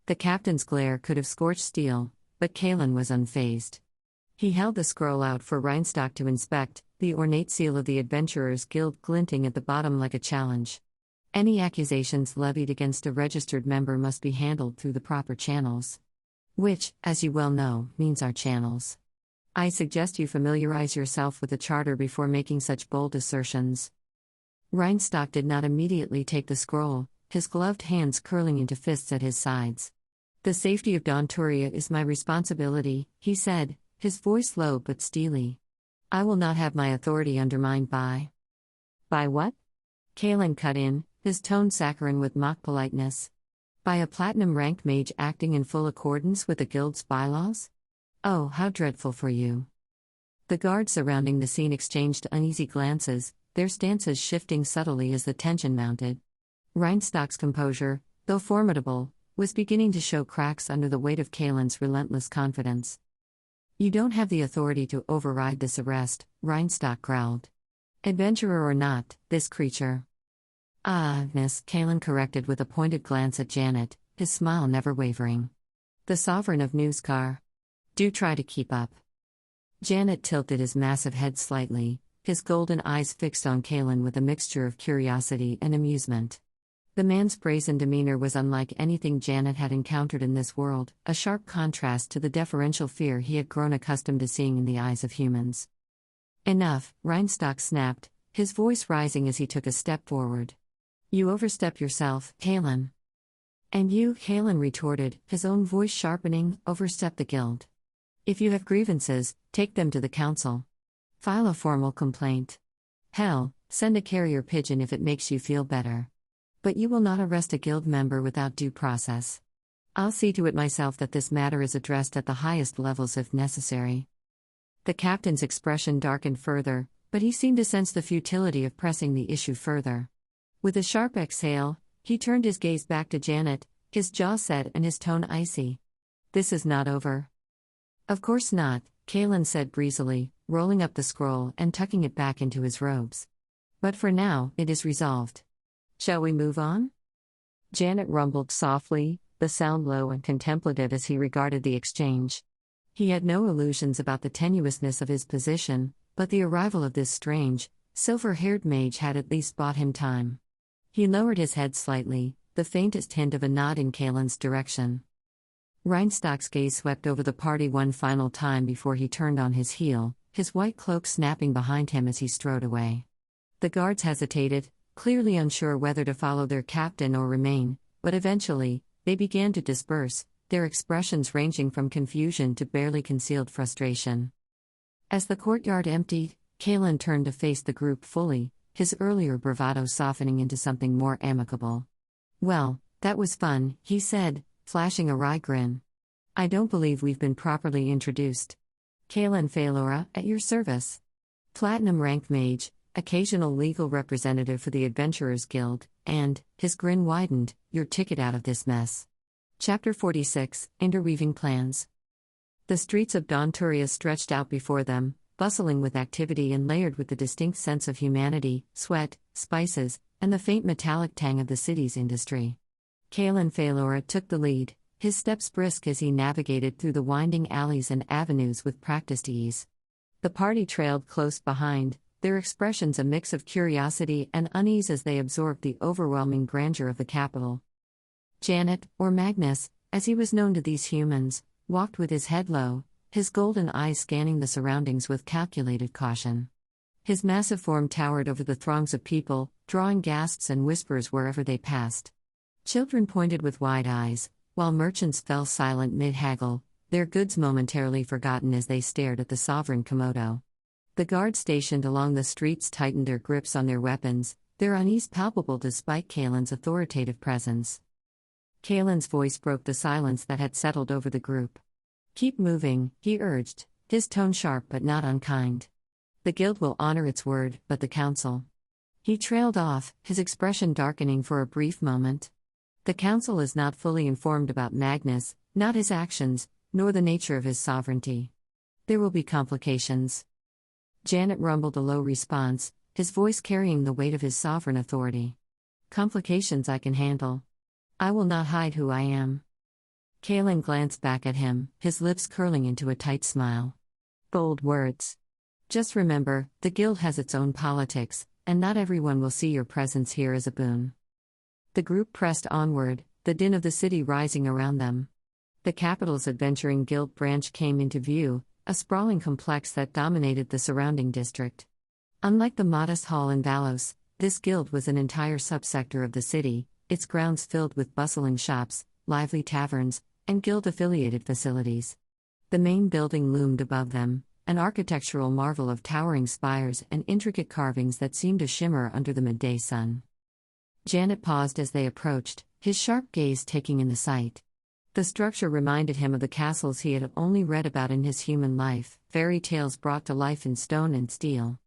The captain's glare could have scorched steel, but Kalen was unfazed. He held the scroll out for Reinstock to inspect, the ornate seal of the Adventurers Guild glinting at the bottom like a challenge. Any accusations levied against a registered member must be handled through the proper channels. Which, as you well know, means our channels. I suggest you familiarize yourself with the charter before making such bold assertions. Reinstock did not immediately take the scroll, his gloved hands curling into fists at his sides. The safety of Daunturia is my responsibility, he said, his voice low but steely. I will not have my authority undermined by. By what? Kalen cut in, his tone saccharine with mock politeness. By a platinum-ranked mage acting in full accordance with the guild's bylaws? Oh, how dreadful for you. The guards surrounding the scene exchanged uneasy glances, their stances shifting subtly as the tension mounted. Reinstock's composure, though formidable, was beginning to show cracks under the weight of Kalen's relentless confidence. You don't have the authority to override this arrest, Reinstock growled. Adventurer or not, this creature. Ah, miss, Kalen corrected with a pointed glance at Jannet, his smile never wavering. The sovereign of Newscar. Do try to keep up. Jannet tilted his massive head slightly, his golden eyes fixed on Kalen with a mixture of curiosity and amusement. The man's brazen demeanor was unlike anything Jannet had encountered in this world, a sharp contrast to the deferential fear he had grown accustomed to seeing in the eyes of humans. Enough, Reinstock snapped, his voice rising as he took a step forward. You overstep yourself, Kalen. And you, Kalen retorted, his own voice sharpening, overstep the guild. If you have grievances, take them to the council. File a formal complaint. Hell, send a carrier pigeon if it makes you feel better. But you will not arrest a guild member without due process. I'll see to it myself that this matter is addressed at the highest levels if necessary. The captain's expression darkened further, but he seemed to sense the futility of pressing the issue further. With a sharp exhale, he turned his gaze back to Jannet, his jaw set and his tone icy. This is not over. Of course not, Kalen said breezily, rolling up the scroll and tucking it back into his robes. But for now, it is resolved. Shall we move on? Jannet rumbled softly, the sound low and contemplative as he regarded the exchange. He had no illusions about the tenuousness of his position, but the arrival of this strange, silver-haired mage had at least bought him time. He lowered his head slightly, the faintest hint of a nod in Kalen's direction. Reinstock's gaze swept over the party one final time before he turned on his heel, his white cloak snapping behind him as he strode away. The guards hesitated, clearly unsure whether to follow their captain or remain, but eventually, they began to disperse, their expressions ranging from confusion to barely concealed frustration. As the courtyard emptied, Kalen turned to face the group fully, his earlier bravado softening into something more amicable. Well, that was fun, he said, flashing a wry grin. I don't believe we've been properly introduced. Kalen Phalora, at your service. Platinum rank mage, occasional legal representative for the Adventurers Guild, and, his grin widened, your ticket out of this mess. Chapter 46, Interweaving Plans. The streets of Daunturia stretched out before them, bustling with activity and layered with the distinct sense of humanity, sweat, spices, and the faint metallic tang of the city's industry. Kalen Phalora took the lead, his steps brisk as he navigated through the winding alleys and avenues with practiced ease. The party trailed close behind, their expressions a mix of curiosity and unease as they absorbed the overwhelming grandeur of the capital. Jannet, or Magnus, as he was known to these humans, walked with his head low, his golden eyes scanning the surroundings with calculated caution. His massive form towered over the throngs of people, drawing gasps and whispers wherever they passed. Children pointed with wide eyes, while merchants fell silent mid-haggle, their goods momentarily forgotten as they stared at the sovereign Komodo. The guards stationed along the streets tightened their grips on their weapons, their unease palpable despite Kalen's authoritative presence. Kalen's voice broke the silence that had settled over the group. Keep moving, he urged, his tone sharp but not unkind. The guild will honor its word, but the council. He trailed off, his expression darkening for a brief moment. The council is not fully informed about Magnus, not his actions, nor the nature of his sovereignty. There will be complications. Jannet rumbled a low response, his voice carrying the weight of his sovereign authority. Complications I can handle. I will not hide who I am. Kalen glanced back at him, his lips curling into a tight smile. Bold words. Just remember, the guild has its own politics, and not everyone will see your presence here as a boon. The group pressed onward, the din of the city rising around them. The capital's adventuring guild branch came into view, a sprawling complex that dominated the surrounding district. Unlike the modest hall in Valos, this guild was an entire subsector of the city, its grounds filled with bustling shops, lively taverns, and guild-affiliated facilities. The main building loomed above them, an architectural marvel of towering spires and intricate carvings that seemed to shimmer under the midday sun. Jannet paused as they approached, his sharp gaze taking in the sight. The structure reminded him of the castles he had only read about in his human life, fairy tales brought to life in stone and steel.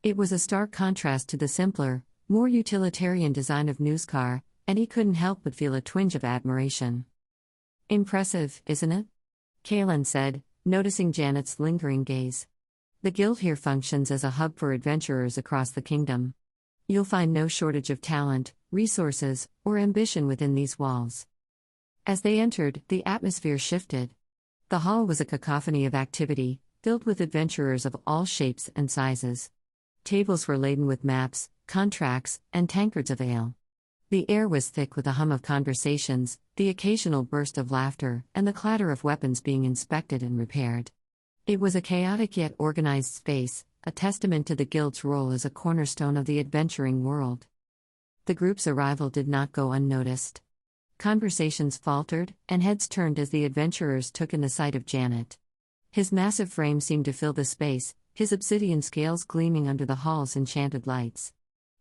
It was a stark contrast to the simpler, more utilitarian design of Newskar, and he couldn't help but feel a twinge of admiration. Impressive, isn't it? Kalen said, noticing Janet's lingering gaze. The guild here functions as a hub for adventurers across the kingdom. You'll find no shortage of talent, resources, or ambition within these walls. As they entered, the atmosphere shifted. The hall was a cacophony of activity, filled with adventurers of all shapes and sizes. Tables were laden with maps, contracts, and tankards of ale. The air was thick with a hum of conversations, the occasional burst of laughter, and the clatter of weapons being inspected and repaired. It was a chaotic yet organized space, a testament to the guild's role as a cornerstone of the adventuring world. The group's arrival did not go unnoticed. Conversations faltered, and heads turned as the adventurers took in the sight of Jannet. His massive frame seemed to fill the space, his obsidian scales gleaming under the hall's enchanted lights.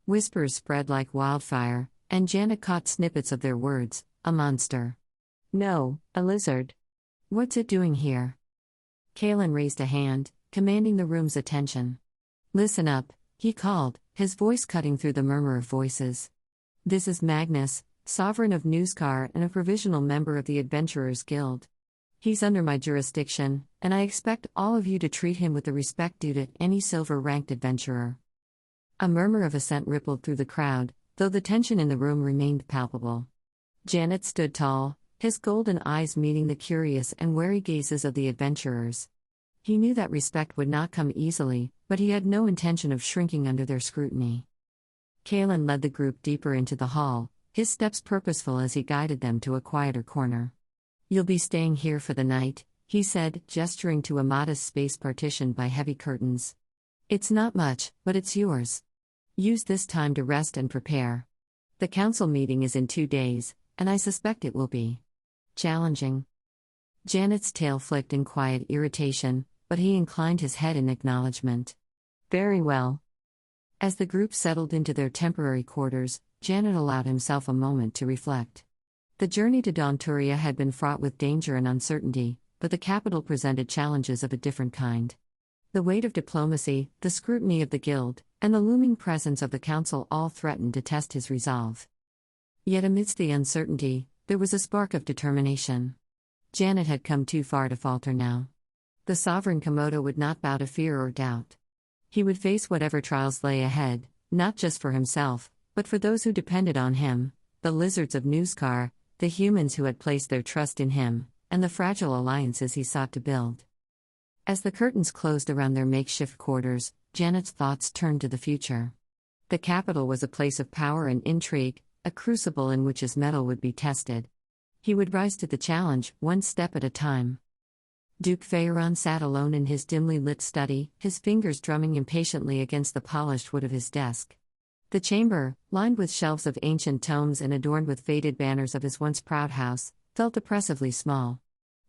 Whispers spread like wildfire, and Jannet caught snippets of their words. A monster. No, a lizard. What's it doing here? Kalen raised a hand, commanding the room's attention. Listen up, he called, his voice cutting through the murmur of voices. This is Magnus, sovereign of Newskar and a provisional member of the Adventurers Guild. He's under my jurisdiction, and I expect all of you to treat him with the respect due to any silver-ranked adventurer. A murmur of assent rippled through the crowd, though the tension in the room remained palpable. Jannet stood tall, his golden eyes meeting the curious and wary gazes of the adventurers. He knew that respect would not come easily, but he had no intention of shrinking under their scrutiny. Kalen led the group deeper into the hall, his steps purposeful as he guided them to a quieter corner. You'll be staying here for the night, he said, gesturing to a modest space partitioned by heavy curtains. It's not much, but it's yours. Use this time to rest and prepare. The council meeting is in 2 days, and I suspect it will be challenging. Janet's tail flicked in quiet irritation, but he inclined his head in acknowledgement. Very well. As the group settled into their temporary quarters, Jannet allowed himself a moment to reflect. The journey to Daunturia had been fraught with danger and uncertainty, but the capital presented challenges of a different kind. The weight of diplomacy, the scrutiny of the guild, and the looming presence of the council all threatened to test his resolve. Yet amidst the uncertainty, there was a spark of determination. Jannet had come too far to falter now. The sovereign Komodo would not bow to fear or doubt. He would face whatever trials lay ahead, not just for himself, but for those who depended on him, the lizards of Newskar, the humans who had placed their trust in him, and the fragile alliances he sought to build. As the curtains closed around their makeshift quarters, Janet's thoughts turned to the future. The capital was a place of power and intrigue, a crucible in which his mettle would be tested. He would rise to the challenge, one step at a time. Duke Phaeron sat alone in his dimly lit study, his fingers drumming impatiently against the polished wood of his desk. The chamber, lined with shelves of ancient tomes and adorned with faded banners of his once proud house, felt oppressively small.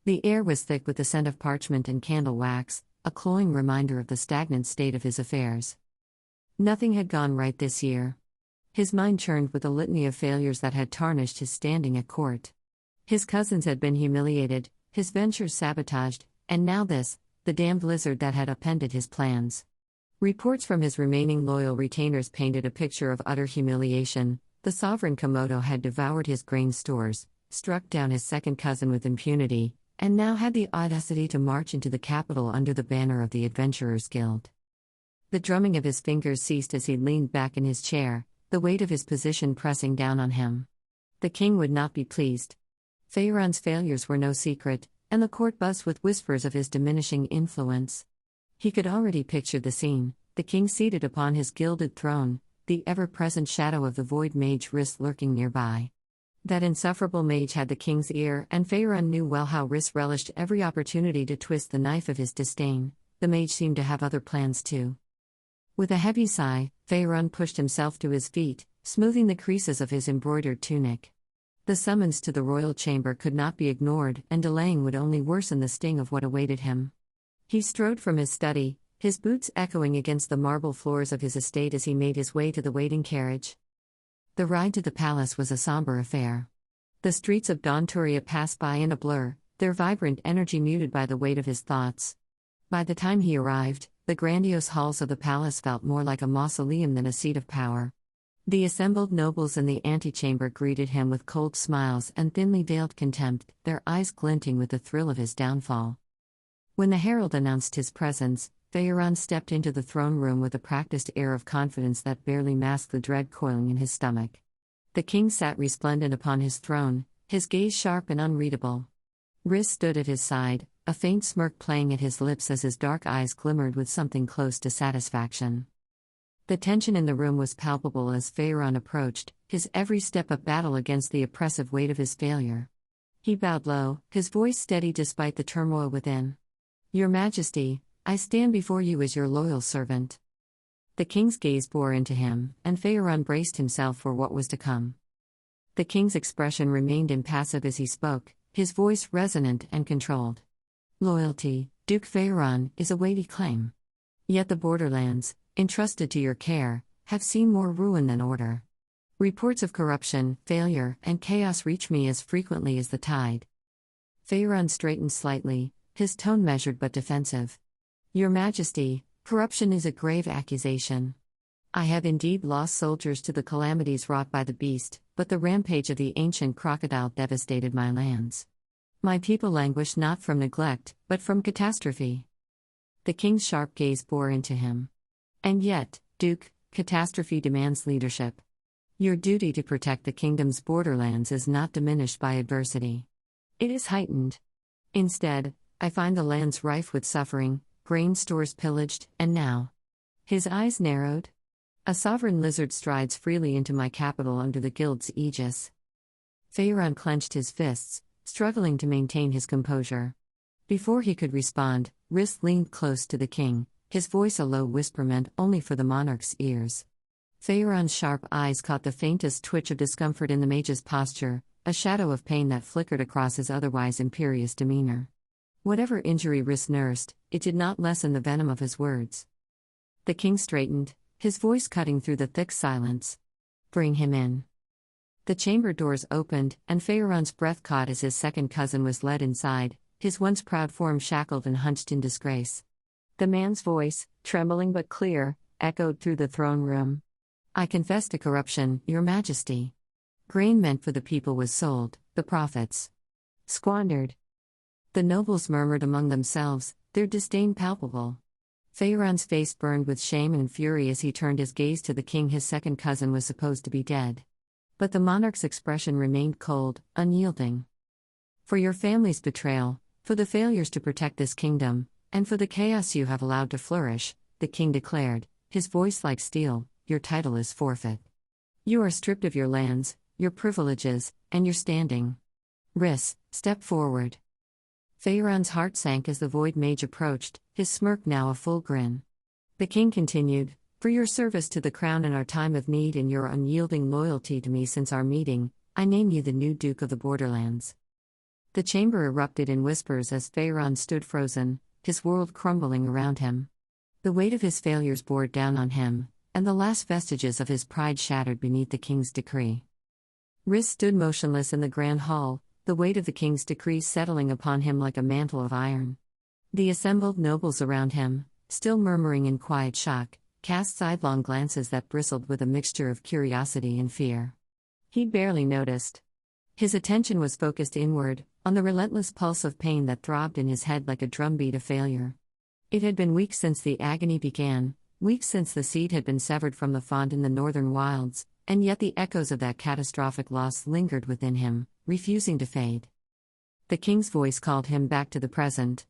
The air was thick with the scent of parchment and candle wax, a cloying reminder of the stagnant state of his affairs. Nothing had gone right this year. His mind churned with a litany of failures that had tarnished his standing at court. His cousins had been humiliated, his ventures sabotaged, and now this, the damned lizard that had upended his plans. Reports from his remaining loyal retainers painted a picture of utter humiliation. The sovereign Komodo had devoured his grain stores, struck down his second cousin with impunity, and now had the audacity to march into the capital under the banner of the Adventurers Guild. The drumming of his fingers ceased as he leaned back in his chair, the weight of his position pressing down on him. The king would not be pleased. Feyron's failures were no secret, and the court buzzed with whispers of his diminishing influence. He could already picture the scene: the king seated upon his gilded throne, the ever-present shadow of the void mage Riss lurking nearby. That insufferable mage had the king's ear, and Feyron knew well how Riss relished every opportunity to twist the knife of his disdain. The mage seemed to have other plans too. With a heavy sigh, Feyron pushed himself to his feet, smoothing the creases of his embroidered tunic. The summons to the royal chamber could not be ignored, and delaying would only worsen the sting of what awaited him. He strode from his study, his boots echoing against the marble floors of his estate as he made his way to the waiting carriage. The ride to the palace was a somber affair. The streets of Daunturia passed by in a blur, their vibrant energy muted by the weight of his thoughts. By the time he arrived, the grandiose halls of the palace felt more like a mausoleum than a seat of power. The assembled nobles in the antechamber greeted him with cold smiles and thinly veiled contempt, their eyes glinting with the thrill of his downfall. When the herald announced his presence, Feyron stepped into the throne room with a practiced air of confidence that barely masked the dread coiling in his stomach. The king sat resplendent upon his throne, his gaze sharp and unreadable. Riss stood at his side, a faint smirk playing at his lips as his dark eyes glimmered with something close to satisfaction. The tension in the room was palpable as Feyron approached, his every step a battle against the oppressive weight of his failure. He bowed low, his voice steady despite the turmoil within. "Your Majesty, I stand before you as your loyal servant." The king's gaze bore into him, and Feyron braced himself for what was to come. The king's expression remained impassive as he spoke, his voice resonant and controlled. "Loyalty, Duke Feyron, is a weighty claim. Yet the Borderlands, entrusted to your care, have seen more ruin than order. Reports of corruption, failure, and chaos reach me as frequently as the tide." Feyron straightened slightly, his tone measured but defensive. "Your Majesty, corruption is a grave accusation. I have indeed lost soldiers to the calamities wrought by the beast, but the rampage of the ancient crocodile devastated my lands. My people languish not from neglect, but from catastrophe." The king's sharp gaze bore into him. "And yet, Duke, catastrophe demands leadership. Your duty to protect the kingdom's borderlands is not diminished by adversity. It is heightened. Instead, I find the lands rife with suffering, grain stores pillaged, and now." His eyes narrowed. "A sovereign lizard strides freely into my capital under the guild's aegis." Feyron clenched his fists, struggling to maintain his composure. Before he could respond, Riss leaned close to the king, his voice a low whisper meant only for the monarch's ears. Feyron's sharp eyes caught the faintest twitch of discomfort in the mage's posture, a shadow of pain that flickered across his otherwise imperious demeanor. Whatever injury Riss nursed, it did not lessen the venom of his words. The king straightened, his voice cutting through the thick silence. "Bring him in." The chamber doors opened, and Feyron's breath caught as his second cousin was led inside, his once proud form shackled and hunched in disgrace. The man's voice, trembling but clear, echoed through the throne room. "I confess to corruption, Your Majesty. Grain meant for the people was sold, the profits squandered." The nobles murmured among themselves, their disdain palpable. Feyron's face burned with shame and fury as he turned his gaze to the king his second cousin was supposed to be dead. But the monarch's expression remained cold, unyielding. "For your family's betrayal, for the failures to protect this kingdom, and for the chaos you have allowed to flourish," the king declared, his voice like steel, "your title is forfeit. You are stripped of your lands, your privileges, and your standing. Riss, step forward." Feyron's heart sank as the void mage approached, his smirk now a full grin. The king continued, "For your service to the crown in our time of need and your unyielding loyalty to me since our meeting, I name you the new Duke of the Borderlands." The chamber erupted in whispers as Feyron stood frozen, his world crumbling around him. The weight of his failures bore down on him, and the last vestiges of his pride shattered beneath the king's decree. Riss stood motionless in the grand hall, the weight of the king's decree settling upon him like a mantle of iron. The assembled nobles around him, still murmuring in quiet shock, cast sidelong glances that bristled with a mixture of curiosity and fear. He barely noticed. His attention was focused inward, on the relentless pulse of pain that throbbed in his head like a drumbeat of failure. It had been weeks since the agony began, weeks since the seed had been severed from the font in the northern wilds, and yet the echoes of that catastrophic loss lingered within him, refusing to fade. The king's voice called him back to the present.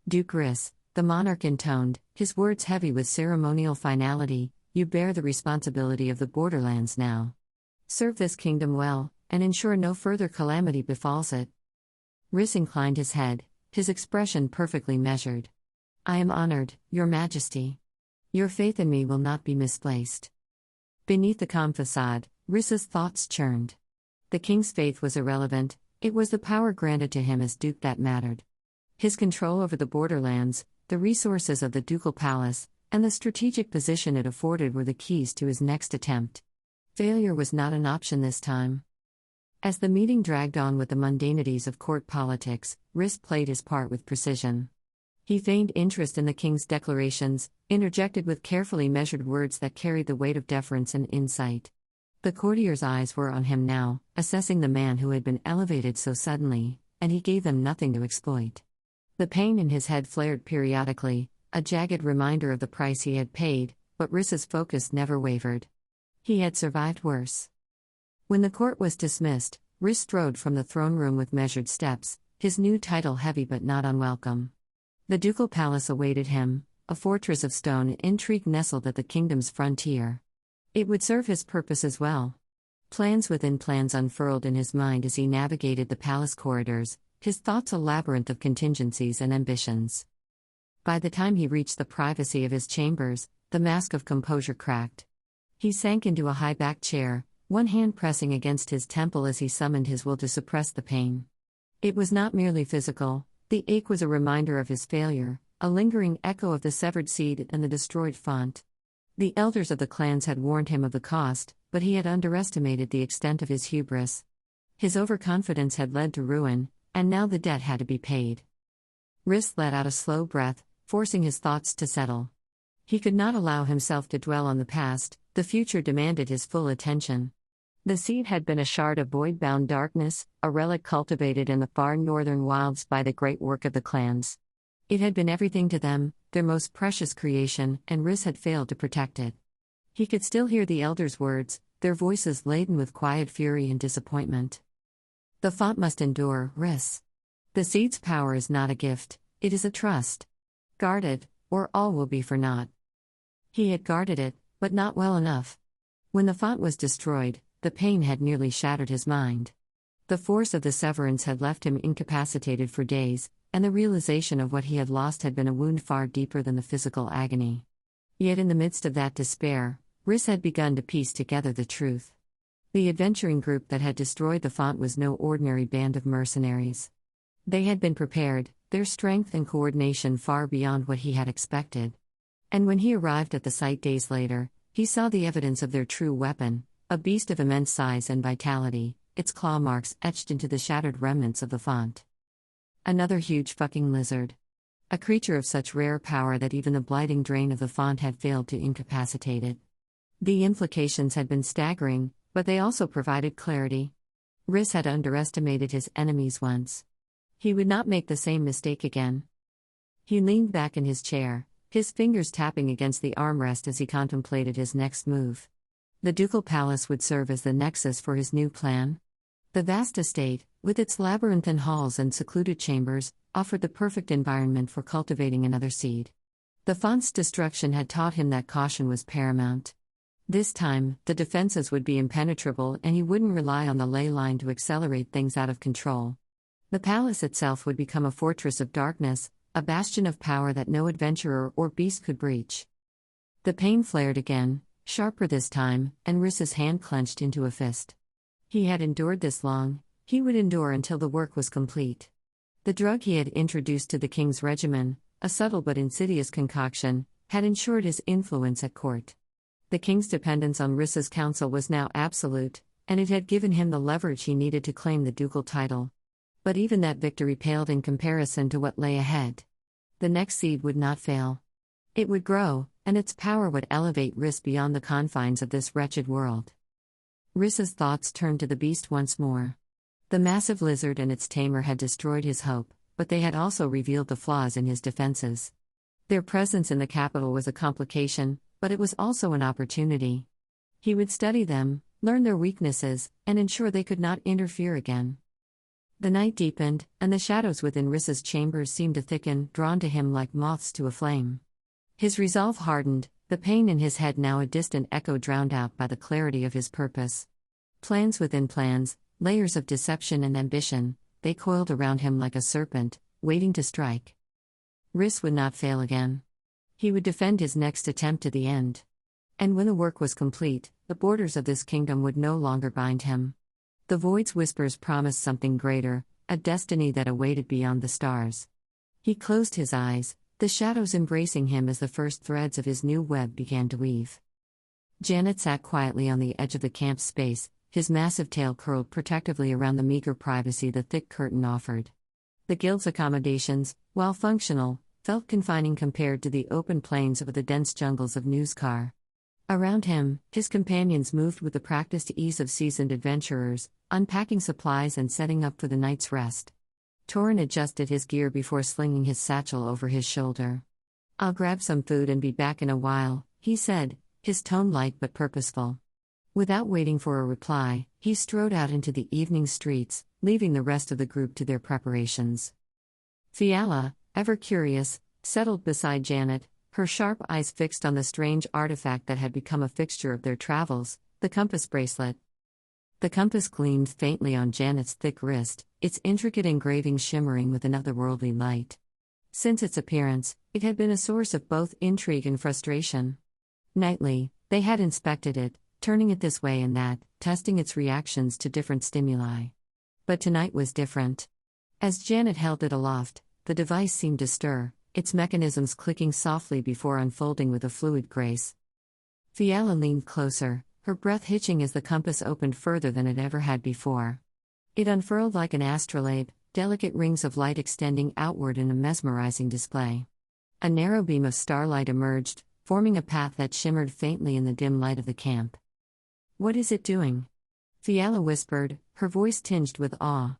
Duke Rhys, the monarch intoned, his words heavy with ceremonial finality, you bear the responsibility of the Borderlands now. Serve this kingdom well, and ensure no further calamity befalls it. Rhys inclined his head, his expression perfectly measured. I am honored, Your Majesty. Your faith in me will not be misplaced. Beneath the calm facade, Rhys's thoughts churned. The king's faith was irrelevant, it was the power granted to him as duke that mattered. His control over the Borderlands, the resources of the ducal palace, and the strategic position it afforded were the keys to his next attempt. Failure was not an option this time. As the meeting dragged on with the mundanities of court politics, Rhys played his part with precision. He feigned interest in the king's declarations, interjected with carefully measured words that carried the weight of deference and insight. The courtiers' eyes were on him now, assessing the man who had been elevated so suddenly, and he gave them nothing to exploit. The pain in his head flared periodically, a jagged reminder of the price he had paid, but Rhys's focus never wavered. He had survived worse. When the court was dismissed, Rhys strode from the throne room with measured steps, his new title heavy but not unwelcome. The ducal palace awaited him, a fortress of stone and intrigue nestled at the kingdom's frontier. It would serve his purpose as well. Plans within plans unfurled in his mind as he navigated the palace corridors, his thoughts a labyrinth of contingencies and ambitions. By the time he reached the privacy of his chambers, the mask of composure cracked. He sank into a high-backed chair, one hand pressing against his temple as he summoned his will to suppress the pain. It was not merely physical, the ache was a reminder of his failure, a lingering echo of the severed seed and the destroyed font. The elders of the clans had warned him of the cost, but he had underestimated the extent of his hubris. His overconfidence had led to ruin, and now the debt had to be paid. Rhys let out a slow breath, forcing his thoughts to settle. He could not allow himself to dwell on the past, the future demanded his full attention. The seed had been a shard of void-bound darkness, a relic cultivated in the far northern wilds by the great work of the clans. It had been everything to them, their most precious creation, and Rhys had failed to protect it. He could still hear the elders' words, their voices laden with quiet fury and disappointment. The font must endure, Rhys. The seed's power is not a gift, it is a trust. Guard it, or all will be for naught. He had guarded it, but not well enough. When the font was destroyed, the pain had nearly shattered his mind. The force of the severance had left him incapacitated for days, and the realization of what he had lost had been a wound far deeper than the physical agony. Yet in the midst of that despair, Rhys had begun to piece together the truth. The adventuring group that had destroyed the font was no ordinary band of mercenaries. They had been prepared, their strength and coordination far beyond what he had expected. And when he arrived at the site days later, he saw the evidence of their true weapon, a beast of immense size and vitality, its claw marks etched into the shattered remnants of the font. Another huge fucking lizard. A creature of such rare power that even the blighting drain of the font had failed to incapacitate it. The implications had been staggering, but they also provided clarity. Rhys had underestimated his enemies once. He would not make the same mistake again. He leaned back in his chair, his fingers tapping against the armrest as he contemplated his next move. The ducal palace would serve as the nexus for his new plan. The vast estate, with its labyrinthine halls and secluded chambers, offered the perfect environment for cultivating another seed. The font's destruction had taught him that caution was paramount. This time, the defenses would be impenetrable and he wouldn't rely on the ley line to accelerate things out of control. The palace itself would become a fortress of darkness, a bastion of power that no adventurer or beast could breach. The pain flared again, sharper this time, and Rhys's hand clenched into a fist. He had endured this long, he would endure until the work was complete. The drug he had introduced to the king's regimen, a subtle but insidious concoction, had ensured his influence at court. The king's dependence on Rhys's counsel was now absolute, and it had given him the leverage he needed to claim the ducal title. But even that victory paled in comparison to what lay ahead. The next seed would not fail. It would grow, and its power would elevate Rhys beyond the confines of this wretched world. Rhys's thoughts turned to the beast once more. The massive lizard and its tamer had destroyed his hope, but they had also revealed the flaws in his defenses. Their presence in the capital was a complication, but it was also an opportunity. He would study them, learn their weaknesses, and ensure they could not interfere again. The night deepened, and the shadows within Rissa's chambers seemed to thicken, drawn to him like moths to a flame. His resolve hardened, the pain in his head now a distant echo drowned out by the clarity of his purpose. Plans within plans, layers of deception and ambition, they coiled around him like a serpent, waiting to strike. Riss would not fail again. He would defend his next attempt to the end. And when the work was complete, the borders of this kingdom would no longer bind him. The void's whispers promised something greater, a destiny that awaited beyond the stars. He closed his eyes, the shadows embracing him as the first threads of his new web began to weave. Jannet sat quietly on the edge of the camp space, his massive tail curled protectively around the meager privacy the thick curtain offered. The guild's accommodations, while functional, felt confining compared to the open plains of the dense jungles of Newskar. Around him, his companions moved with the practiced ease of seasoned adventurers, unpacking supplies and setting up for the night's rest. Torin adjusted his gear before slinging his satchel over his shoulder. "I'll grab some food and be back in a while," he said, his tone light but purposeful. Without waiting for a reply, he strode out into the evening streets, leaving the rest of the group to their preparations. Fiala, ever curious, settled beside Jannet, her sharp eyes fixed on the strange artifact that had become a fixture of their travels, the compass bracelet. The compass gleamed faintly on Janet's thick wrist, its intricate engraving shimmering with an otherworldly light. Since its appearance, it had been a source of both intrigue and frustration. Nightly, they had inspected it, turning it this way and that, testing its reactions to different stimuli. But tonight was different. As Jannet held it aloft, the device seemed to stir, its mechanisms clicking softly before unfolding with a fluid grace. Fiala leaned closer, her breath hitching as the compass opened further than it ever had before. It unfurled like an astrolabe, delicate rings of light extending outward in a mesmerizing display. A narrow beam of starlight emerged, forming a path that shimmered faintly in the dim light of the camp. "What is it doing?" Fiala whispered, her voice tinged with awe.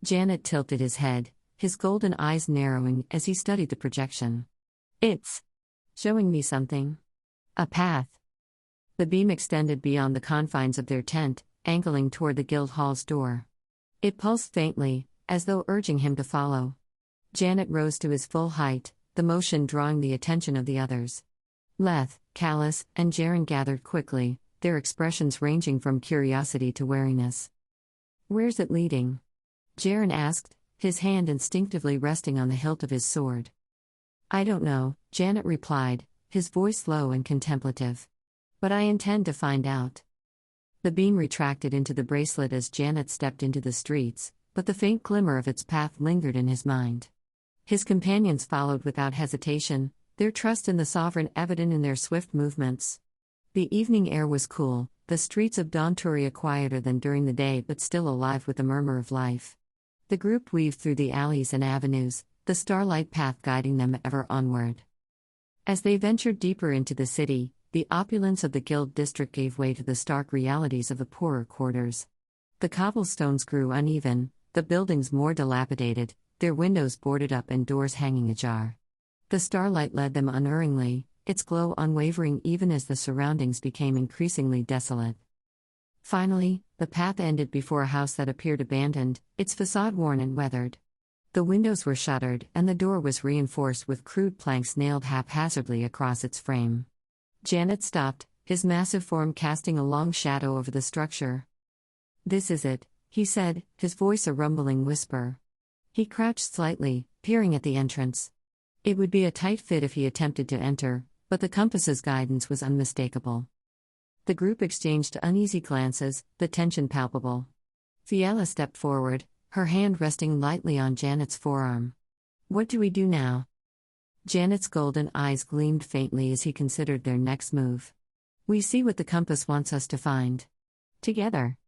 Jannet tilted his head, his golden eyes narrowing as he studied the projection. "It's showing me something. A path." The beam extended beyond the confines of their tent, angling toward the guild hall's door. It pulsed faintly, as though urging him to follow. Jannet rose to his full height, the motion drawing the attention of the others. Leth, Callus, and Jaren gathered quickly, their expressions ranging from curiosity to wariness. "Where's it leading?" Jaren asked, his hand instinctively resting on the hilt of his sword. "I don't know," Jannet replied, his voice low and contemplative. "But I intend to find out." The beam retracted into the bracelet as Jannet stepped into the streets, but the faint glimmer of its path lingered in his mind. His companions followed without hesitation, their trust in the sovereign evident in their swift movements. The evening air was cool, the streets of Daunturia quieter than during the day but still alive with the murmur of life. The group weaved through the alleys and avenues, the starlight path guiding them ever onward. As they ventured deeper into the city, the opulence of the guild district gave way to the stark realities of the poorer quarters. The cobblestones grew uneven, the buildings more dilapidated, their windows boarded up and doors hanging ajar. The starlight led them unerringly, its glow unwavering even as the surroundings became increasingly desolate. Finally, the path ended before a house that appeared abandoned, its facade worn and weathered. The windows were shuttered, and the door was reinforced with crude planks nailed haphazardly across its frame. Jannet stopped, his massive form casting a long shadow over the structure. "This is it," he said, his voice a rumbling whisper. He crouched slightly, peering at the entrance. It would be a tight fit if he attempted to enter, but the compass's guidance was unmistakable. The group exchanged uneasy glances, the tension palpable. Fiala stepped forward, her hand resting lightly on Janet's forearm. "What do we do now?" Janet's golden eyes gleamed faintly as he considered their next move. "We see what the compass wants us to find. Together."